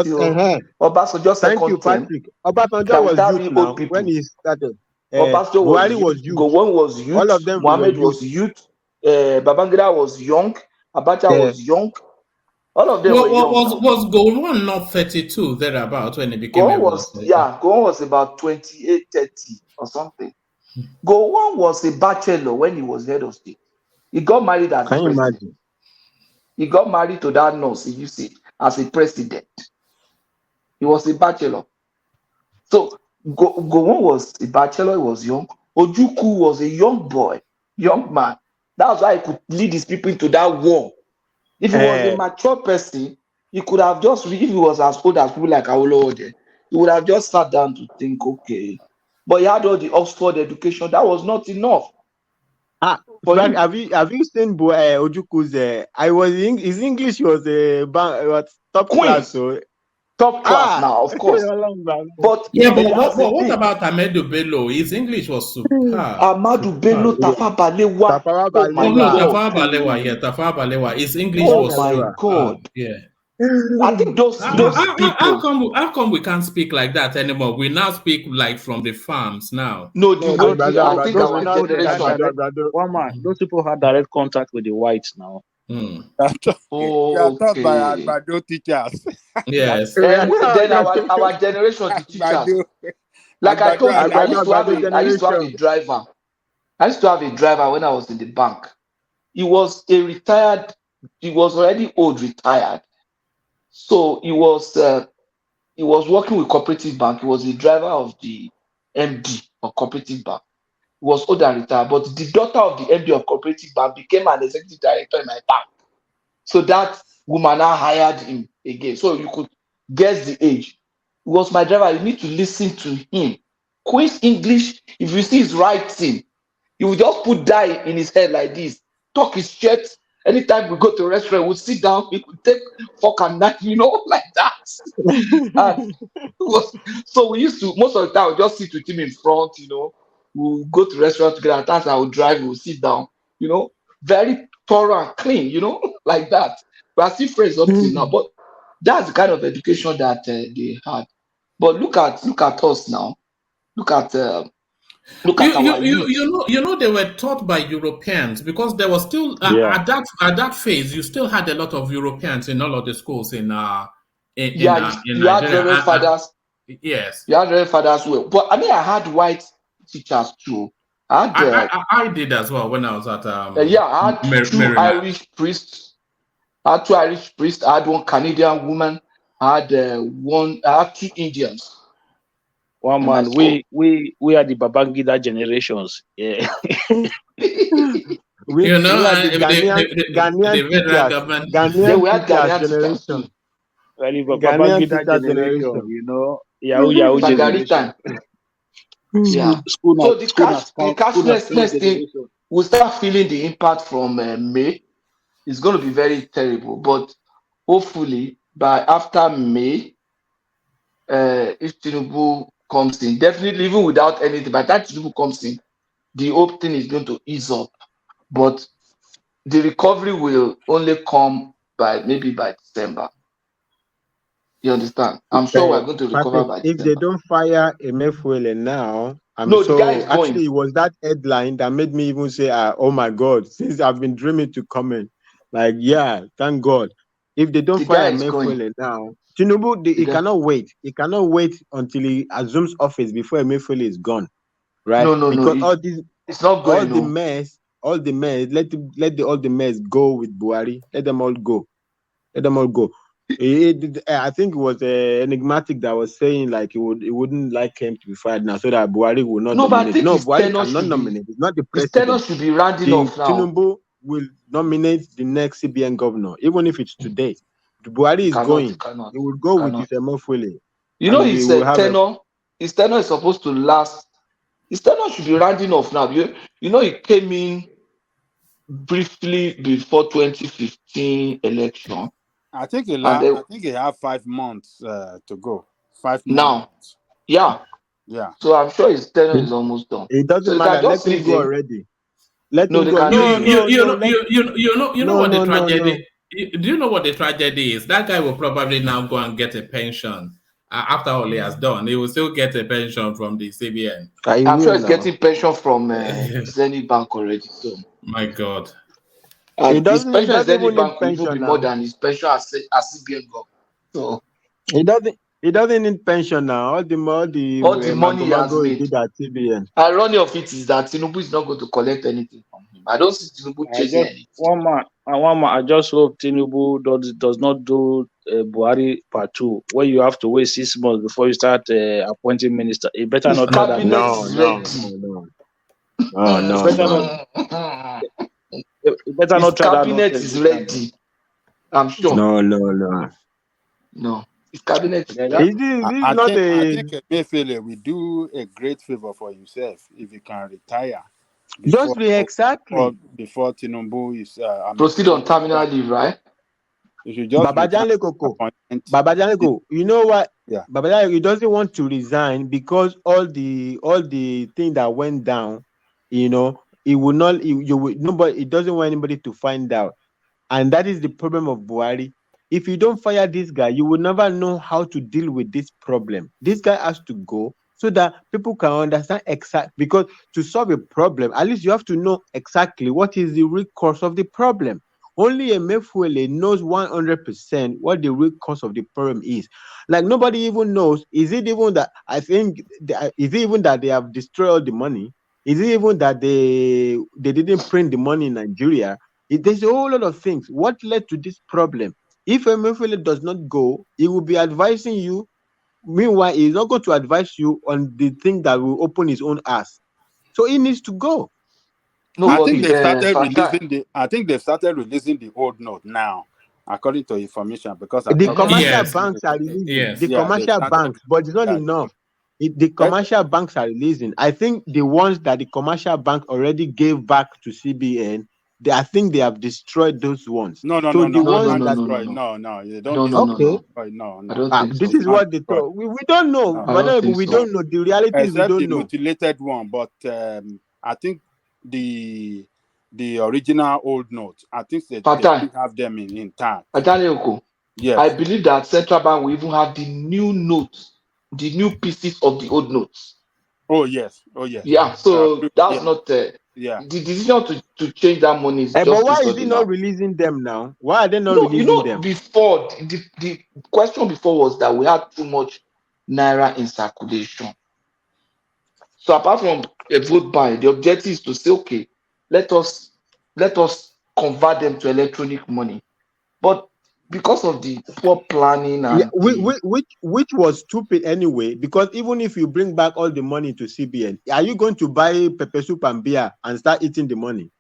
Obasanjo's Thank you, second term Patrick. Obasanjo that we was start youth being old now when people. he started. Obasanjo was Buhari was youth. youth. Gowon was All youth. of them were Mohammed youth. was youth. Babangida was young. Abacha was young. All of them were young now. Was Gowon not 32 thereabout when he became Gowon a was Gowon was about 28, 30 or something. Gowon was a bachelor when he was head of state. He got married as Can a you president. imagine? He got married to that nurse, you see, as a president. He was a bachelor. So Gowon was a bachelor, he was young. Ojukwu was a young boy, young man. That's why he could lead his people into that war. If he was a mature person, he could have just, if he was as old as people like Awolowo, he would have just sat down to think, okay. But he had all the Oxford education. That was not enough. Frank, have you seen Ojukwu's? His English was top class. So top class now, of course. But what about Ahmadu Bello? His English was superb. Ahmadu Bello, Tafawa Balewa. Oh my God. Tafawa Balewa. Yeah, Tafawa Balewa. His English was my God. yeah. I think those people. How come we can't speak like that anymore? We now speak like from the farms now. No, the way I think our generation. One man, those people had direct contact with the whites now. You are taught by Agbado teachers. Yes. Then our generation, the teachers. Like I told you, I used to have a driver. I used to have a driver when I was in the bank. He was already old, retired. So he was working with Cooperative Bank. He was the driver of the MD of Cooperative Bank. He was old and retired, but the daughter of the MD of Cooperative Bank became an executive director in my bank. So that woman now hired him again. So you could guess the age. He was my driver. You need to listen to him. Queen's English, if you see his writing, he will just put die in his head like this, talk his shit. Anytime we go to a restaurant, we'll sit down, we could take fork and knife, like that. So we used to, most of the time, we just sit with him in front, we'll go to restaurant together. At times I will drive, we'll sit down, very thorough and clean, like that. We are still friends up till now, but that's the kind of education that they had. But look at us now. Look at our youth. They were taught by Europeans because there was still at that phase you still had a lot of Europeans in all of the schools in you had Reverend fathers. Yes, you had Reverend fathers. Well, but I mean, I had white teachers too. I did as well when I was at I had two Irish priests. I had two Irish priests. I had one Canadian woman. I had two Indians. One man, we are the Babangida generations. Yeah. we had the Ghanaian teachers. Ghanaian generation. Well, Babangida generation, Yahoo generation. Yeah. So the cashlessness thing, we'll start feeling the impact from May. It's going to be very terrible, but hopefully by after May, if Tinubu comes in, definitely even without anything, by the time Tinubu comes in, the whole thing is going to ease up. But the recovery will only come maybe by December. You understand? I'm sure we're going to recover by December. If they don't fire Emefiele now, the guy is going. Actually, it was that headline that made me even say, "Oh my God!" Since I've been dreaming to comment, thank God. If they don't fire Emefiele now, Tinubu, he cannot wait. He cannot wait until he assumes office before Emefiele is gone, right? No. Because it's not going. All the mess. Let the mess go with Buhari. Let them all go. I think it was enigmatic that was saying he wouldn't like him to be fired now, so that Buhari will not nominate. Buhari cannot nominate. It's not the president. His tenure should be rounding off now. Tinubu will nominate the next CBN governor, even if it's today. Buhari is going. He will go with his Emefiele. His tenure is supposed to last. His tenure should be rounding off now. He came in briefly before 2015 election. I think he have 5 months to go. 5 months. Now, yeah. Yeah. So I'm sure his tenure is almost done. It doesn't So they matter. can just Let him leave go him. already. Let No, him they go. can leave him. You know what the tragedy? No. Do you know what the tragedy is? That guy will probably now go and get a pension after all he has done. He will still get a pension from the CBN. I'm sure he's getting pension from Zenith Bank already. So. My God. And his pension at Zenith even Bank will need even be pension more now. than his pension at CBN Bank. So He doesn't need pension now. All the money he has made. did at CBN. Irony of it is that Tinubu is not going to collect anything from him. I don't see Tinubu chasing anything. One man. I just hope Tinubu does not do Buhari part 2, where you have to wait 6 months before you start appointing minister. It better His not do that. cabinet is ready. It better His not try that cabinet nonsense. is ready. I'm sure. No. His cabinet is I ready. think Emefiele will do a great favor for himself if he can retire before Tinubu is proceed on terminal leave, right? Babajale Koko, you know what? Yeah. Babajale, he doesn't want to resign because all the thing that went down, he will not. Nobody. He doesn't want anybody to find out, and that is the problem of Buhari. If you don't fire this guy, you will never know how to deal with this problem. This guy has to go so that people can understand exactly. Because to solve a problem, at least you have to know exactly what is the root cause of the problem. Only Emefiele knows 100% what the root cause of the problem is. Like nobody even knows. Is it even that they have destroyed all the money? Is it even that they didn't print the money in Nigeria? There's a whole lot of things. What led to this problem? If Emefiele does not go, he will be advising you. Meanwhile, he's not going to advise you on the thing that will open his own ass. So he needs to go. No, I think they've started releasing the old note now, according to information, because the commercial banks are releasing the commercial banks, but it's not enough. The commercial banks are releasing. I think the ones that the commercial bank already gave back to CBN, I think they have destroyed those ones. No. They don't This is what they thought. We don't know. We don't know. The reality is we don't know. Mutilated one, but I think the original old notes, I think they have them intact. Yes. I believe that Central Bank will even have the new notes, the new pieces of the old notes. Oh yes. Yeah. So that's not the decision to change that money is just. But why is he not releasing them now? Why are they not releasing them? Before the question before was that we had too much naira in circulation. So apart from a vote buy, the objective is to say, okay, let us convert them to electronic money. But because of the poor planning and which was stupid anyway, because even if you bring back all the money to CBN, are you going to buy pepper soup and beer and start eating the money?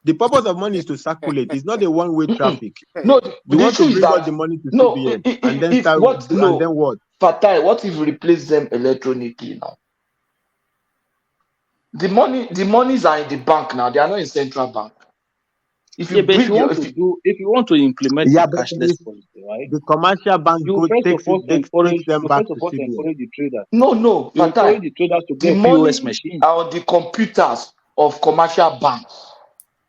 The purpose of money is to circulate. It's not a one-way traffic. No, you want to bring all the money to CBN and then start and then what? Fatai, what if you replace them electronically now? The monies are in the bank now. They are not in central bank. If you want to implement the cashless policy, right? The commercial bank takes them back to CBN. The traders. No, you encourage the traders to get POS machines on the computers of commercial banks.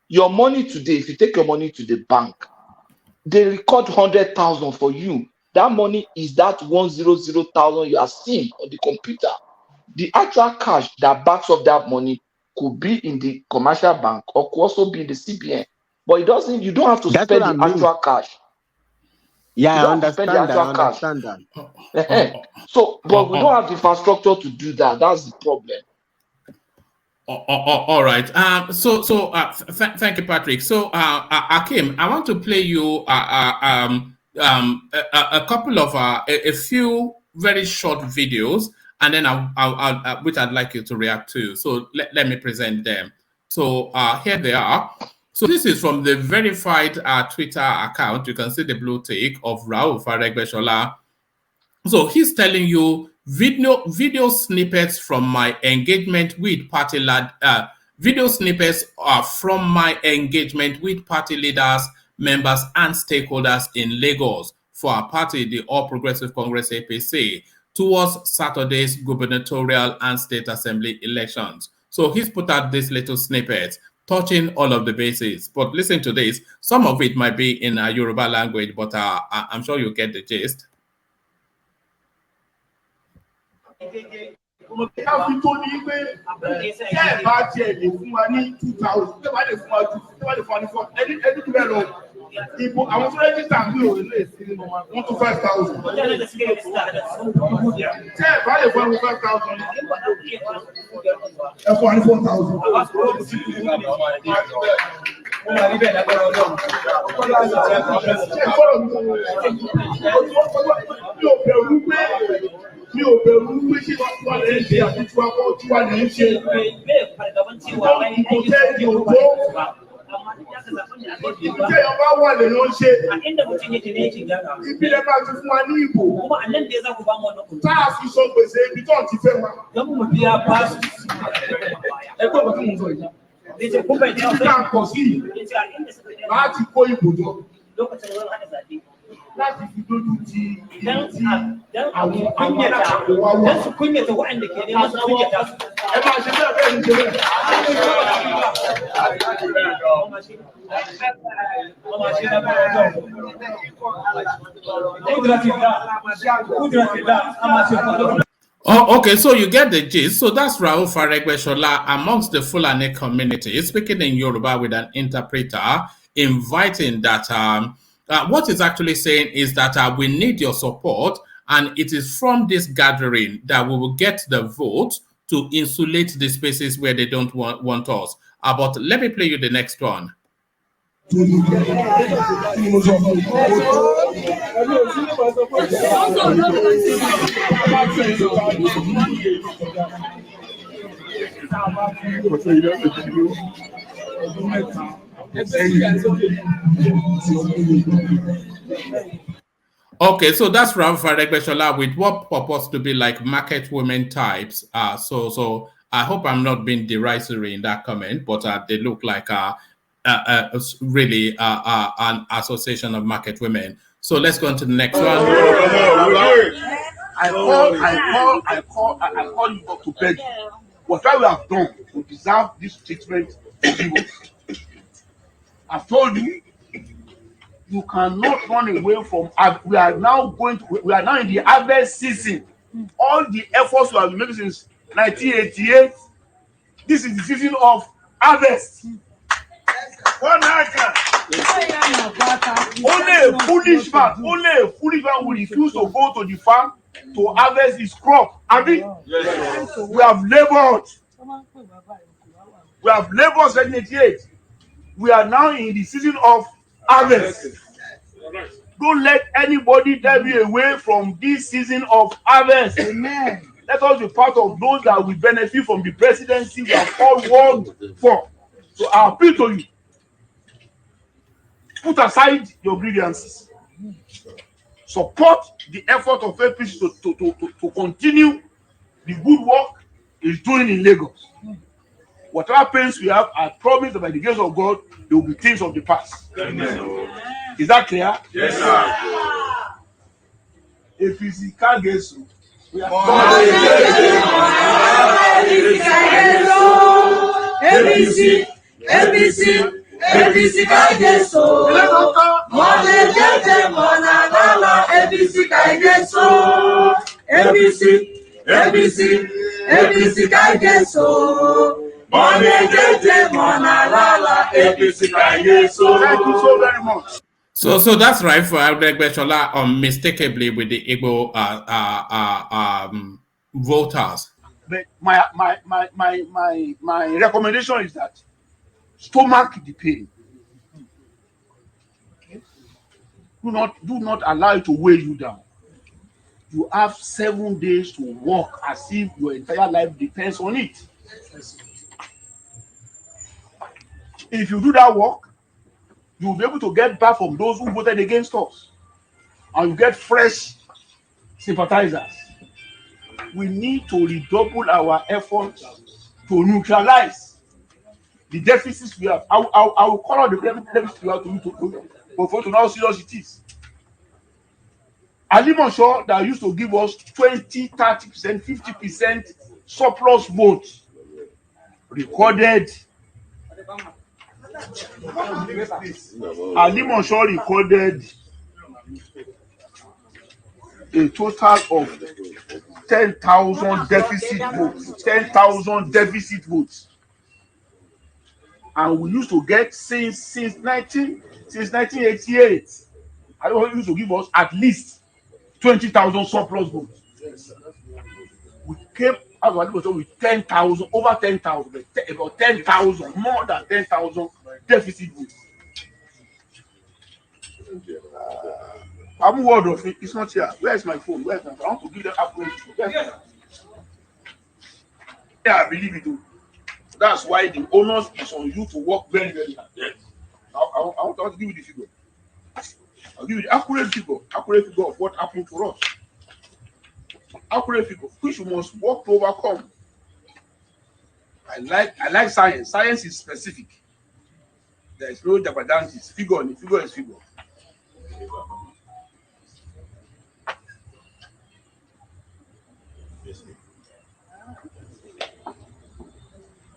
Your money today, if you take your money to the bank, they record 100,000 for you. That money is that 100,000 you are seeing on the computer. The actual cash that backs up that money could be in the commercial bank or could also be in the CBN. But you don't have to spend the actual cash. Yeah, I understand that. So, but we don't have the infrastructure to do that. That's the problem. All right. Thank you, Patrick. So, Akim, I want to play you a couple of a few very short videos, and then which I'd like you to react to. So let me present them. So here they are. So this is from the verified Twitter account. You can see the blue tick of Rauf Aregbesola. So he's telling you video snippets from my engagement with party Video snippets are from my engagement with party leaders, members, and stakeholders in Lagos for our party, the All Progressive Congress APC, towards Saturday's gubernatorial and state assembly elections. So he's put out these little snippets touching all of the bases. But listen to this. Some of it might be in Yoruba language, but I'm sure you get the gist. mo kí á fi tó ní pé tẹ́ ẹ̀ bá tiẹ̀ lè fún wa ní 2000 tẹ́ bá lè fún wa ju tẹ́ bá lè fún wa ní fọ́ ẹni tó bẹ́ẹ̀ lọ ìbò àwọn tó rẹ́jísítà ń lò lè sí wọ́n tún 5000 tẹ́ ẹ̀ bá lè fún wa ní 5000 ẹ fún wa ní 4000. Mi ò bẹ̀rù pé ṣé wà lè ń ṣe àbí tí wà lè ń ṣe. Ìbòtẹ́ ìbòtó. Ìbòtẹ́ yẹn bá wà lè lọ ṣe. Ìbílẹ̀ máa ti fún wa ní ìbò. Tá a fi sọ gbèsè ibi tó ti fẹ́ wa. Ẹgbẹ́ ọ̀gá tí mo sọ yìí. Ibi tá a pọ̀ sí láti kó ìbò jọ. Láti fi dójú ti àwọn wa wà. Lẹ́sùn kúnyẹ̀tẹ̀ wà ní kẹ́ni lọ́sùn kúnyẹ̀tẹ̀. Ẹ máa ṣe bẹ́ẹ̀ bẹ́ẹ̀ ní ṣe bẹ́ẹ̀. Oh, okay, so you get the gist. So that's Raul Faregbesola amongst the Fulani community, speaking in Yoruba with an interpreter, inviting that what he's actually saying is that we need your support, and it is from this gathering that we will get the vote to insulate the spaces where they don't want us. But let me play you the next one. Okay, so that's Raul Faregbesola with what purports to be like market women types. So I hope I'm not being derisory in that comment, but they look like really an association of market women. So let's go on to the next one. I call you up to beg. Whatever we have done to deserve this treatment, I've told you, you cannot run away from. We are now in the harvest season. All the efforts we have been making since 1988. This is the season of harvest. Only a foolish man will refuse to go to the farm to harvest his crop. I mean, we have labored. We have labored since 1988. We are now in the season of harvest. Don't let anybody drive you away from this season of harvest. Amen. Let us be part of those that will benefit from the presidency we have all worked for. So I appeal to you. Put aside your grievances. Support the effort of APC to continue the good work it's doing in Lagos. Whatever pains we have, I promise that by the grace of God, there will be things of the past. Amen. Is that clear? Yes, sir. APC can't get so. ABC Kaigeso, Monegete Monanala, ABC Kaigeso, ABC Kaigeso, Monegete Monanala, ABC Kaigeso. Thank you so very much. So that's right for Faregbesola unmistakably with the Igbo voters. But my recommendation is that stomach the pain. Do not allow it to weigh you down. You have 7 days to work as if your entire life depends on it. If you do that work, you will be able to get back from those who voted against us, and you get fresh sympathizers. We need to redouble our efforts to neutralize the deficits we have. I will call out the deficits we have to for you to know how serious it is. Alimosho that used to give us 20, 30%, 50% surplus votes recorded. Alimosho recorded a total of 10,000 deficit votes. 10,000 deficit votes. And we used to get since 1988. Alimosho used to give us at least 20,000 surplus votes. We came out of Alimosho with 10,000, over 10,000, about 10,000, more than 10,000 deficit votes. I'm word of it. It's not here. Where is my phone? Where is my phone? I want to give them accurate. Yeah, I believe it. Too. That's why the onus is on you to work very, very hard. Yes. I want to give you the figure. I'll give you the accurate figure of what happened to us. Accurate figure, which you must work to overcome. I like science. Science is specific. There is no jabadantis. Figure is figure.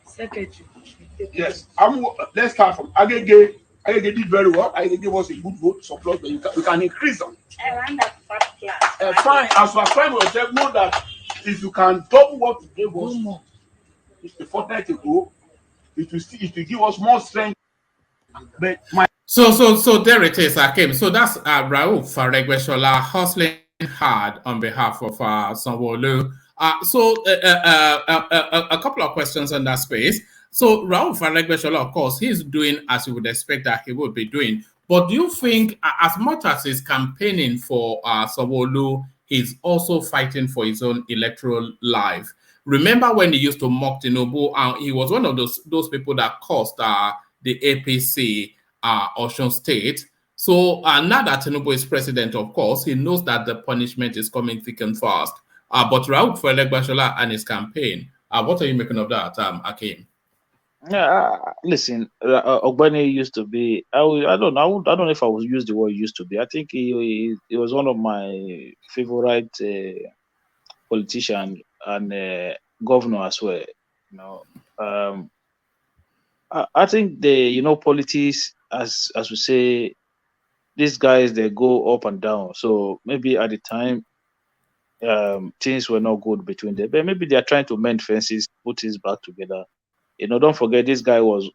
Secretary. Yes, let's start from Agege. Agege did very well. Agege gave us a good vote, surplus, but we can increase them. Fine. As you are trying to yourself, know that if you can double what you gave us a fortnight ago, it will give us more strength. But So there it is, Akim. So that's Raouf Faregbesola hustling hard on behalf of Sanwo-Olu. A couple of questions on that space. So Raouf Faregbesola, of course, he's doing as you would expect that he would be doing. But do you think, as much as he's campaigning for Sanwo-Olu, he's also fighting for his own electoral life? Remember when he used to mock Tinubu? He was one of those people that caused the APC Osun State. So now that Tinubu is president, of course, he knows that the punishment is coming thick and fast. But Raouf Faregbesola and his campaign, what are you making of that, Akim? Yeah, listen, Ogbeni used to be. I don't know if I would use the word used to be. I think he was one of my favorite politician and governor as well. You know, I think politics, as we say, these guys they go up and down. So maybe at the time, things were not good between them. But maybe they are trying to mend fences, put things back together. Don't forget this guy was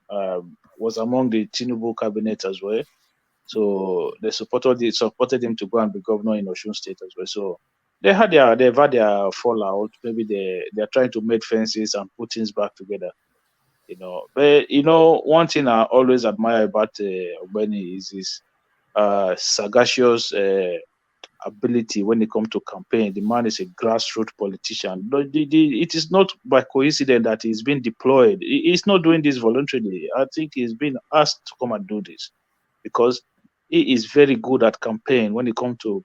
among the Tinubu cabinet as well. So they supported him to go and be governor in Osun State as well. So they've had their fallout. Maybe they're trying to mend fences and put things back together. But one thing I always admire about Ogbeni is his sagacious ability when it comes to campaign. The man is a grassroots politician. It is not by coincidence that he's been deployed. He's not doing this voluntarily. I think he's been asked to come and do this because he is very good at campaign when it comes to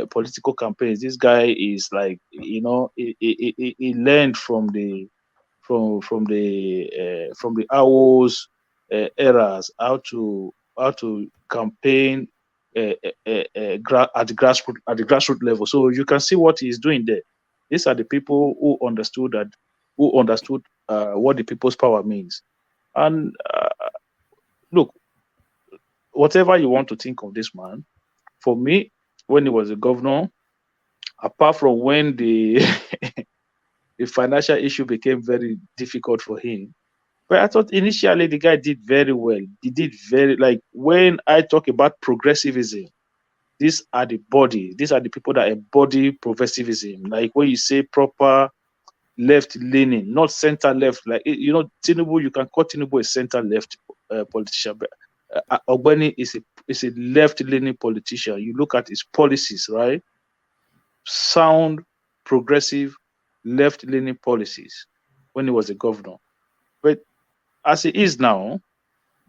political campaigns. This guy is like, he learned from the AWOS eras how to campaign at the grassroots level. So you can see what he's doing there. These are the people who understood what the people's power means. And look, whatever you want to think of this man, for me, when he was a governor, apart from when the the financial issue became very difficult for him, but I thought initially the guy did very well. He did when I talk about progressivism, these are the people that embody progressivism. Like when you say proper left leaning, not center left. Like Tinubu, you can call Tinubu a center left politician, but Ogbeni is a left leaning politician. You look at his policies, right? Sound, progressive, left leaning policies when he was a governor. But as he is now,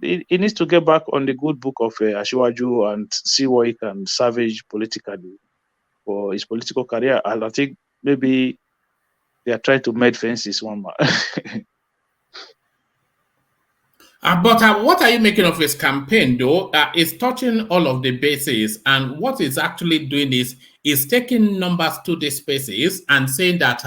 he needs to get back on the good book of Asiwaju and see what he can salvage politically for his political career. And I think maybe they are trying to mend fences one man. But what are you making of his campaign, though? It's touching all of the bases, and what it's actually doing is taking numbers to the spaces and saying that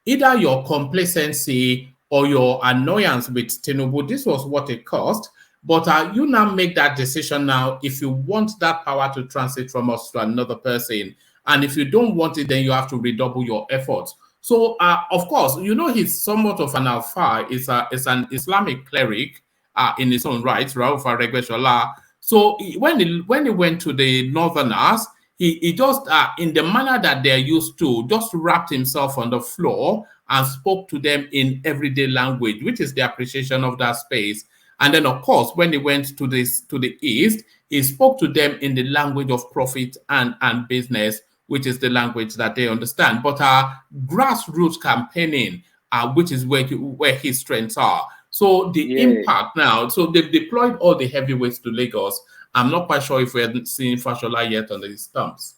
either your complacency or your annoyance with Tinubu, this was what it cost. But you now make that decision now if you want that power to transit from us to another person. And if you don't want it, then you have to redouble your efforts. So, of course, you know, he's somewhat of an alpha. It's an Islamic cleric in his own right, Rauf Aregbesola. So when he went to the Northerners, he just, in the manner that they're used to, just wrapped himself on the floor and spoke to them in everyday language, which is the appreciation of that space. And then, of course, when he went to the East, he spoke to them in the language of profit and business, which is the language that they understand. But grassroots campaigning, which is where his strengths are. So the impact now, so they've deployed all the heavyweights to Lagos. I'm not quite sure if we haven't seen Fashola yet on the stumps.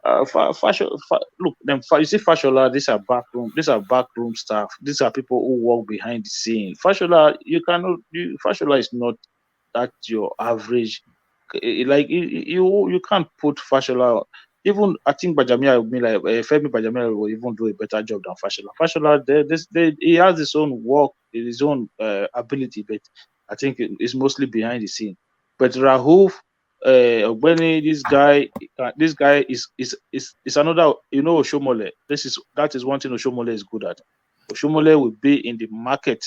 Look, you see, Fashola, these are backroom staff. These are people who work behind the scene. Fashola, Fashola is not that your average. Like you can't put Fashola. Even I think Bajamia, Femi Bajamia will even do a better job than Fashola. Fashola, he has his own work, his own ability, but I think it's mostly behind the scene. But Rahuf, Ogbeni, this guy is another. You know, Oshomole. That is one thing Oshomole is good at. Oshomole will be in the market.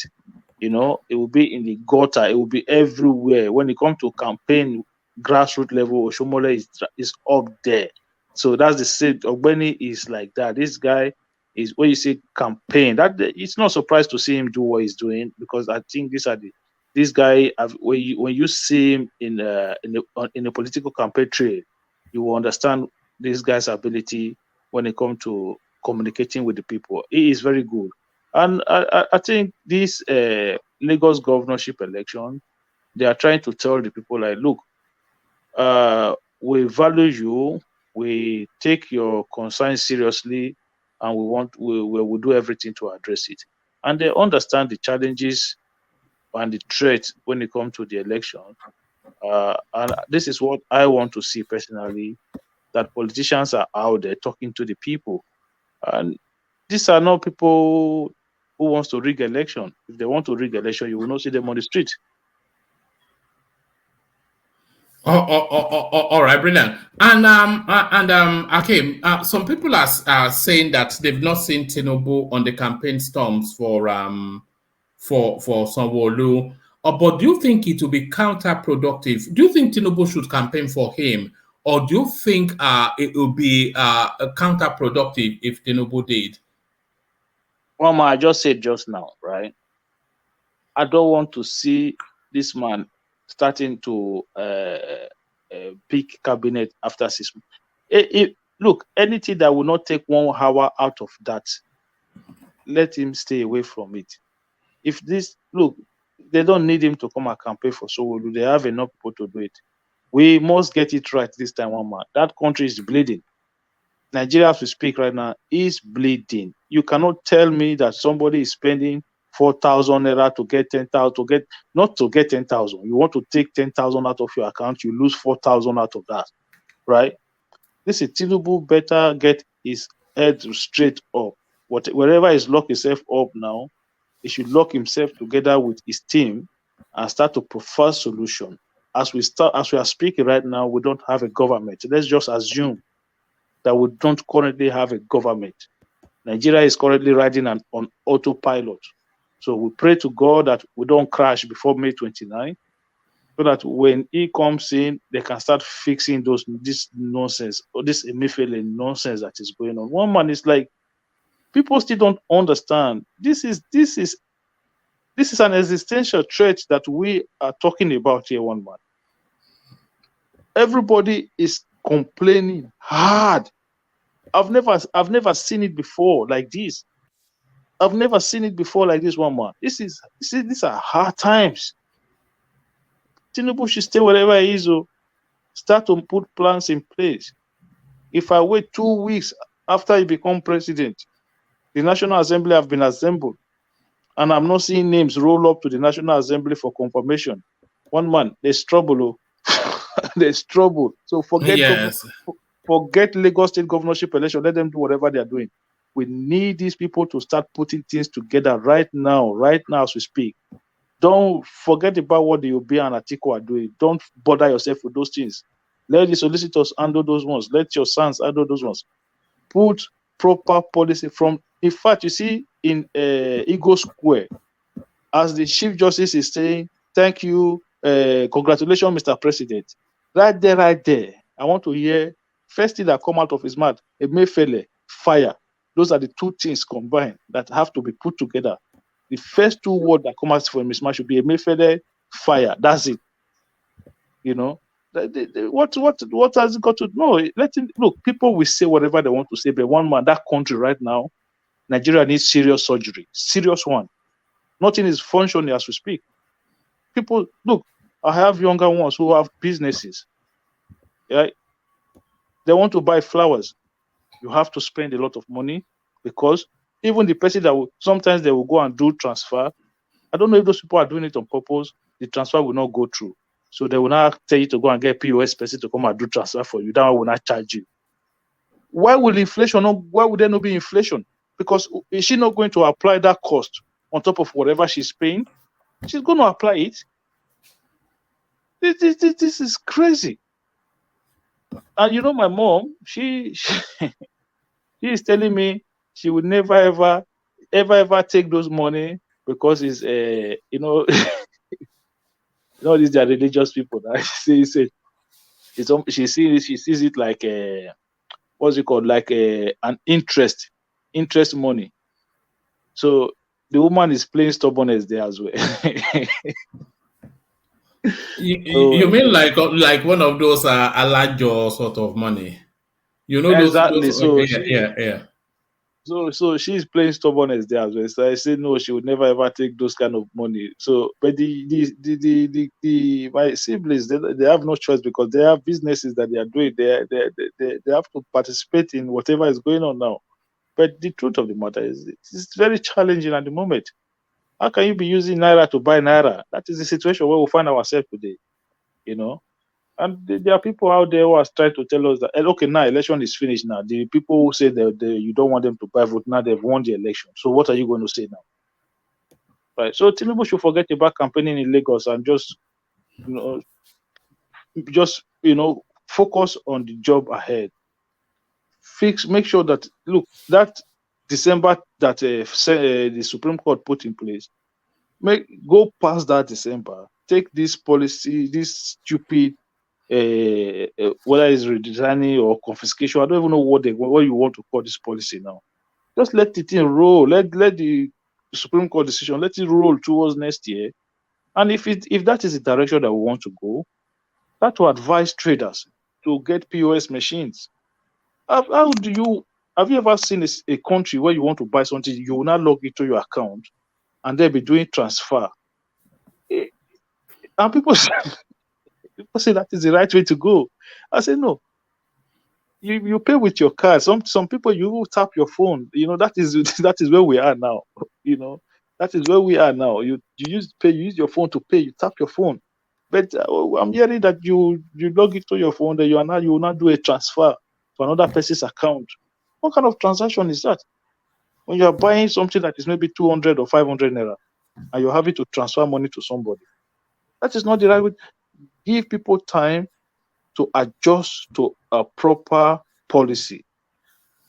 You know, it will be in the gutter. It will be everywhere. When it comes to campaign grassroots level, Oshomole is up there. So that's the same. Ogbeni is like that. This guy is when you say campaign. It's not surprised to see him do what he's doing, because I think this guy. When you see him in a political campaign trail, you will understand this guy's ability when it comes to communicating with the people. He is very good. And I think this Lagos governorship election, they are trying to tell the people, like, look, we value you, we take your concerns seriously, and we will do everything to address it. And they understand the challenges and the threats when it comes to the election. And this is what I want to see personally, that politicians are out there talking to the people. And these are not people who wants to rig election. If they want to rig election, you will not see them on the street. All right, brilliant. And Akim, some people are saying that they've not seen Tinubu on the campaign storms for Sanwo-Olu. But do you think it will be counterproductive? Do you think Tinubu should campaign for him, or do you think it will be counterproductive if Tinubu did? Well, I just said just now, right? I don't want to see this man starting to pick cabinet after 6 months. Look, anything that will not take 1 hour out of that, let him stay away from it. They don't need him to come and campaign for Sanwo-Olu. They have enough people to do it. We must get it right this time, one man. That country is bleeding. Nigeria, as we speak right now, is bleeding. You cannot tell me that somebody is spending 4,000 naira to get 10,000, not to get 10,000. You want to take 10,000 out of your account, you lose 4,000 out of that, right? This is Tinubu better get his head straight up. Wherever he's locked himself up now, he should lock himself together with his team and start to prefer solution. As we are speaking right now, we don't have a government. Let's just assume that we don't currently have a government. Nigeria is currently riding on autopilot. So we pray to God that we don't crash before May 29, so that when he comes in, they can start fixing this nonsense, or this Emefiele nonsense that is going on. One man is like, people still don't understand. This is an existential threat that we are talking about here, one man. Everybody is complaining hard. I've never seen it before like this. I've never seen it before like this, one man. These are hard times. Tinubu should stay wherever he is, or start to put plans in place. If I wait 2 weeks after he become president, the National Assembly have been assembled. and I'm not seeing names roll up to the National Assembly for confirmation. One man, there's trouble. There's trouble. So forget Yes. forget Lagos State governorship election. Let them do whatever they are doing. We need these people to start putting things together right now as we speak. Don't forget about what the Obi and Atiku are doing. Don't bother yourself with those things. Let the solicitors handle those ones. Let your sons handle those ones. Put proper policy from. In fact, you see in Eagle Square, as the Chief Justice is saying, "Thank you, congratulations, Mr. President." Right there. I want to hear first thing that come out of his mouth: Emefiele, fire. Those are the two things combined that have to be put together. The first two words that come out from his mouth should be Emefiele, fire. That's it. You know, what has it got to know? Look. People will say whatever they want to say, but one man, that country right now, Nigeria needs serious surgery, serious one. Nothing is functioning as we speak. People, look, I have younger ones who have businesses. Yeah, they want to buy flowers. You have to spend a lot of money because even the person that sometimes they will go and do transfer. I don't know if those people are doing it on purpose. The transfer will not go through. So they will not tell you to go and get POS person to come and do transfer for you. That one will not charge you. Why would there not be inflation? Because is she not going to apply that cost on top of whatever she's paying? She's going to apply it. This is crazy. And you know, my mom, she is telling me she would never ever take those money because it's you know these are religious people that she sees it like what's it called, like an interest money. So the woman is playing stubbornness there as well. You mean like one of those alajo sort of money? You know, exactly. those yeah. So she's playing stubbornness there as well. So I said no, she would never ever take those kind of money. So, but my siblings, they have no choice because they have businesses that they are doing. They have to participate in whatever is going on now. But the truth of the matter is, it's very challenging at the moment. How can you be using naira to buy naira? That is the situation where we find ourselves today. You know. And there are people out there who are trying to tell us that, okay, now election is finished now. The people who say that you don't want them to buy vote, now they've won the election. So what are you going to say now? Right. So Tinubu should forget about campaigning in Lagos and just focus on the job ahead. Make sure that, look, that December that the Supreme Court put in place, go past that December. Take this policy, this stupid whether it's redesigning or confiscation, I don't even know what you want to call this policy now. Just let the thing roll. Let the Supreme Court decision, let it roll towards next year. And if that is the direction that we want to go, that will advise traders to get POS machines. Have you ever seen a country where you want to buy something, you will not log into your account and they'll be doing transfer? And people say that is the right way to go. I say no. You pay with your card. Some people, you will tap your phone. You know, that is where we are now. You know, that is where we are now. You use your phone to pay. You tap your phone. But I'm hearing that you log into your phone, that you will not do a transfer to another person's account. What kind of transaction is that? When you are buying something that is maybe 200 or 500 naira, and you're having to transfer money to somebody, that is not the right way. Give people time to adjust to a proper policy.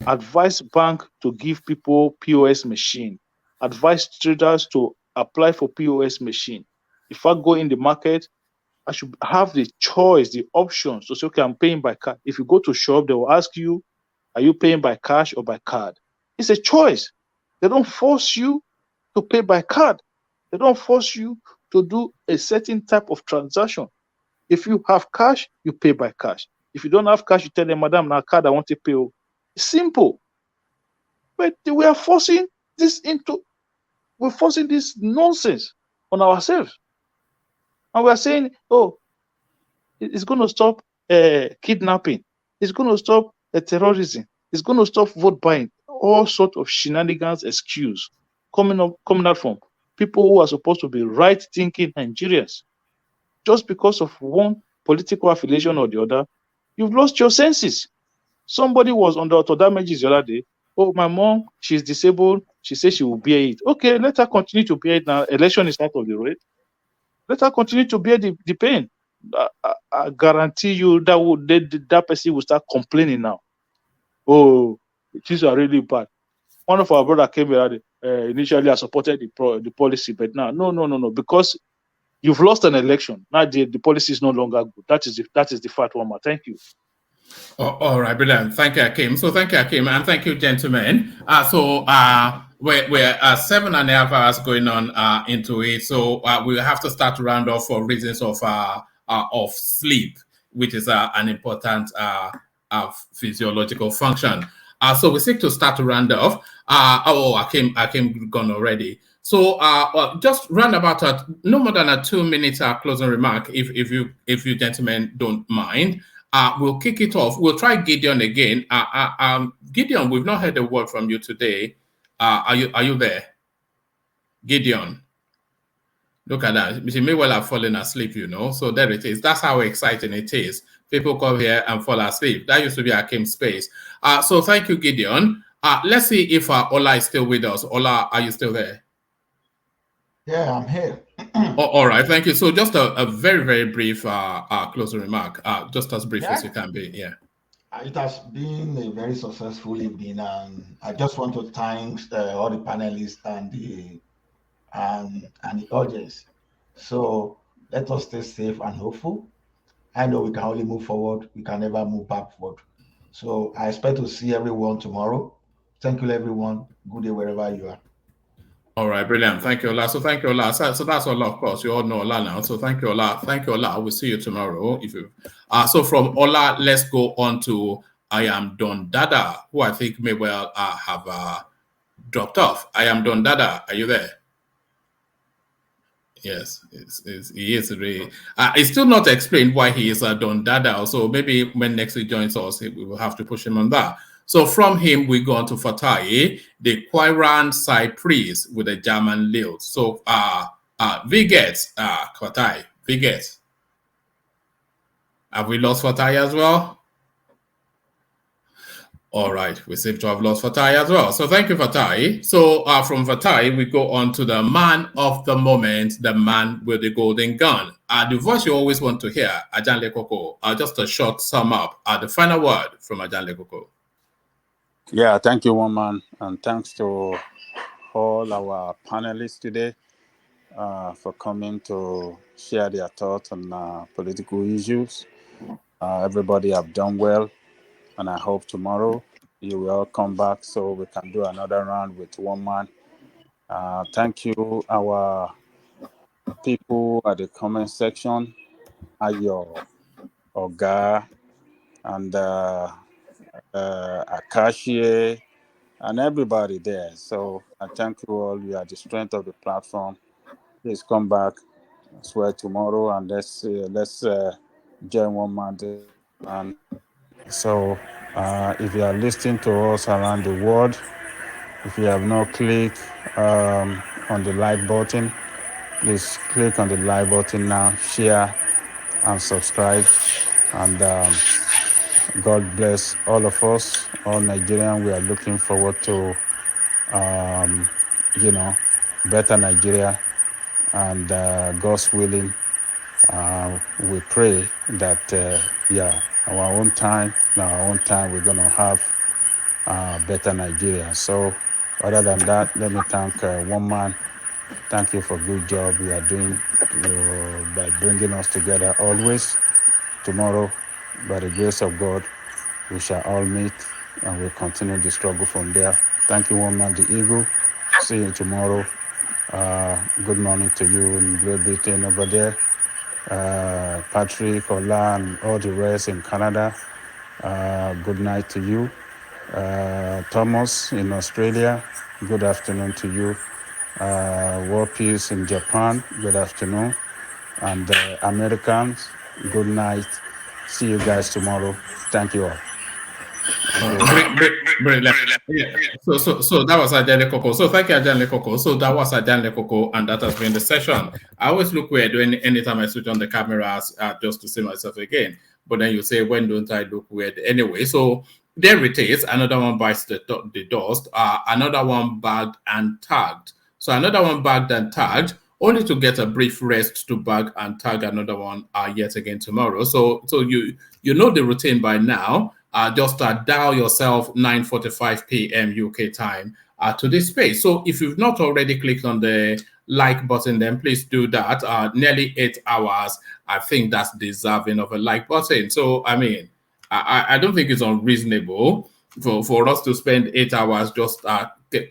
Advise bank to give people POS machine. Advise traders to apply for POS machine. If I go in the market, I should have the choice, the options to say, okay, I'm paying by card. If you go to shop, they will ask you, are you paying by cash or by card? It's a choice. They don't force you to pay by card. They don't force you to do a certain type of transaction. If you have cash, you pay by cash. If you don't have cash, you tell them, madam, now card I want to pay. It's simple. But we are forcing this nonsense on ourselves. And we are saying, oh, it's going to stop kidnapping. It's going to stop terrorism. It's going to stop vote buying. All sorts of shenanigans excuse coming out from people who are supposed to be right-thinking Nigerians. Just because of one political affiliation or the other, you've lost your senses. Somebody was under auto damages the other day. Oh, my mom, she's disabled. She says she will bear it. Okay, let her continue to bear it now. Election is out of the way. Let her continue to bear the pain. I guarantee you that person will start complaining now. Oh, things are really bad. One of our brother came here. Initially, I supported the policy, but now, no, because you've lost an election. Now the policy is no longer good. That is the fact, Wama. Thank you. Oh, all right, brilliant. Thank you, Akim. So thank you, Akim, and thank you, gentlemen. We're 7.5 hours going on into it, so we have to start to round off for reasons of sleep, which is an important physiological function. So we seek to start to round off. Akim gone already. So just round about no more than a 2 minute closing remark, if you gentlemen don't mind. We'll kick it off. We'll try Gideon again. Gideon, we've not heard a word from you today. Are you there? Gideon. Look at that. She may well have fallen asleep, So there it is. That's how exciting it is. People come here and fall asleep. That used to be Akim's space. So thank you, Gideon. Let's see if Ola is still with us. Ola, are you still there? Yeah, I'm here. All right, thank you. So just a very, very brief closing remark, just as brief as you can be. Yeah. It has been a very successful evening, and I just want to thank all the panelists and the audience. So let us stay safe and hopeful. I know we can only move forward. We can never move backward. So I expect to see everyone tomorrow. Thank you, everyone. Good day wherever you are. All right, brilliant. Thank you, Ola. So thank you, Ola. So that's Ola, of course. You all know Ola now. So thank you, Ola. Thank you, Ola. We'll see you tomorrow. So from Ola, let's go on to I am Don Dada, who I think may well have dropped off. I am Don Dada. Are you there? Yes, he is really. It's still not explained why he is Don Dada. So maybe when next he joins us, we will have to push him on that. So from him, we go on to Fatai, the Quairan Cypress with a German lilt. So Viget, Fatai, Viget. Have we lost Fatai as well? All right, we seem to have lost Fatai as well. So thank you, Fatai. So from Fatai, we go on to the man of the moment, the man with the golden gun. The voice you always want to hear, Ajan Lekoko. Just a short sum up. The final word from Ajan Lekoko. Yeah, thank you, Woman, and thanks to all our panelists today for coming to share their thoughts on political issues. Everybody have done well, and I hope tomorrow you will all come back so we can do another round with Woman. Thank you, our people at the comment section, Ayo, Oga, and Akashi, and everybody there. So I thank you all. You are the strength of the platform. Please come back as well tomorrow, and let's join Woman. And so if you are listening to us around the world, if you have not clicked on the like button, please click on the like button now, share and subscribe. And God bless all of us, all Nigerians. We are looking forward to, better Nigeria. And God's willing, we pray that, our own time, we're going to have better Nigeria. So other than that, let me thank one man. Thank you for good job you are doing by bringing us together always. Tomorrow, by the grace of God, we shall all meet and we'll continue the struggle from there. Thank you, one man, the Eagle. See you tomorrow. Good morning to you in Great Britain over there. Patrick, Ola, and all the rest in Canada. Good night to you. Thomas in Australia, good afternoon to you. War Peace in Japan, good afternoon. And Americans, good night. See you guys tomorrow. Thank you all. Brilliant. Yeah. So that was Ajane Coco. So thank you, Ajane Coco. So that was Ajane Coco, and that has been the session. I always look weird anytime I switch on the cameras just to see myself again. But then you say, when don't I look weird anyway? So there it is. Another one bites the dust. Another one bagged and tagged. So another one bagged and tagged, only to get a brief rest to bag and tag another one yet again tomorrow. So you know the routine by now. Just dial yourself 9:45 p.m. UK time to this space. So if you've not already clicked on the like button, then please do that. Nearly 8 hours. I think that's deserving of a like button. So, I mean, I don't think it's unreasonable for us to spend 8 hours just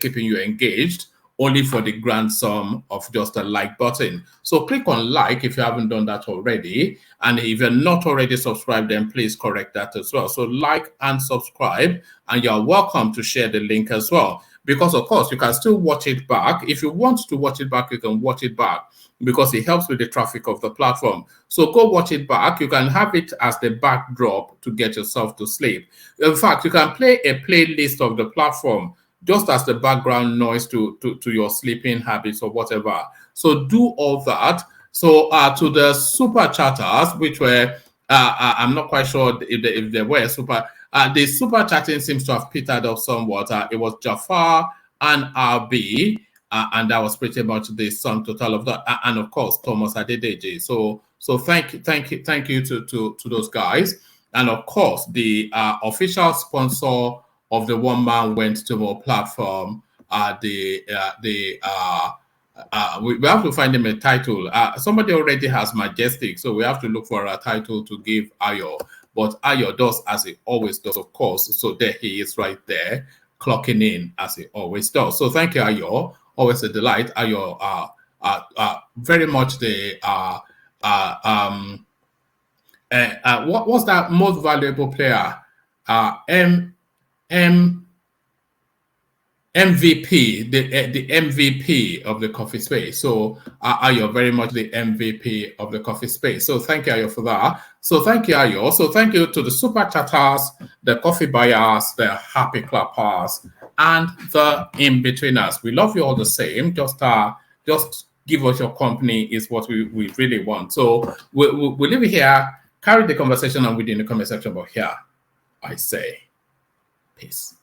keeping you engaged, only for the grand sum of just a like button. So click on like if you haven't done that already. And if you're not already subscribed, then please correct that as well. So like and subscribe, and you're welcome to share the link as well. Because of course, you can still watch it back. If you want to watch it back, you can watch it back, because it helps with the traffic of the platform. So go watch it back. You can have it as the backdrop to get yourself to sleep. In fact, you can play a playlist of the platform just as the background noise to your sleeping habits or whatever. So do all that. So to the super chatters, which were, I'm not quite sure if they were super, the super chatting seems to have petered off somewhat. It was Jafar and RB, and that was pretty much the sum total of that. And of course, Thomas Adedeji. So thank you to those guys. And of course, the official sponsor of the One Man Went to More platform, we have to find him a title. Somebody already has Majestic, so we have to look for a title to give Ayo. But Ayo does as he always does, of course. So there he is right there, clocking in as he always does. So thank you, Ayo. Always a delight. Ayo, very much the what was that most valuable player? MVP, the MVP of the coffee space. So Ayo, very much the MVP of the coffee space. So thank you, Ayo, for that. So thank you, Ayo. So thank you to the super chatters, the coffee buyers, the happy clappers, and the in-betweeners. We love you all the same. Just give us your company is what we really want. So we'll leave it here, carry the conversation on within the comment section, but here I say peace.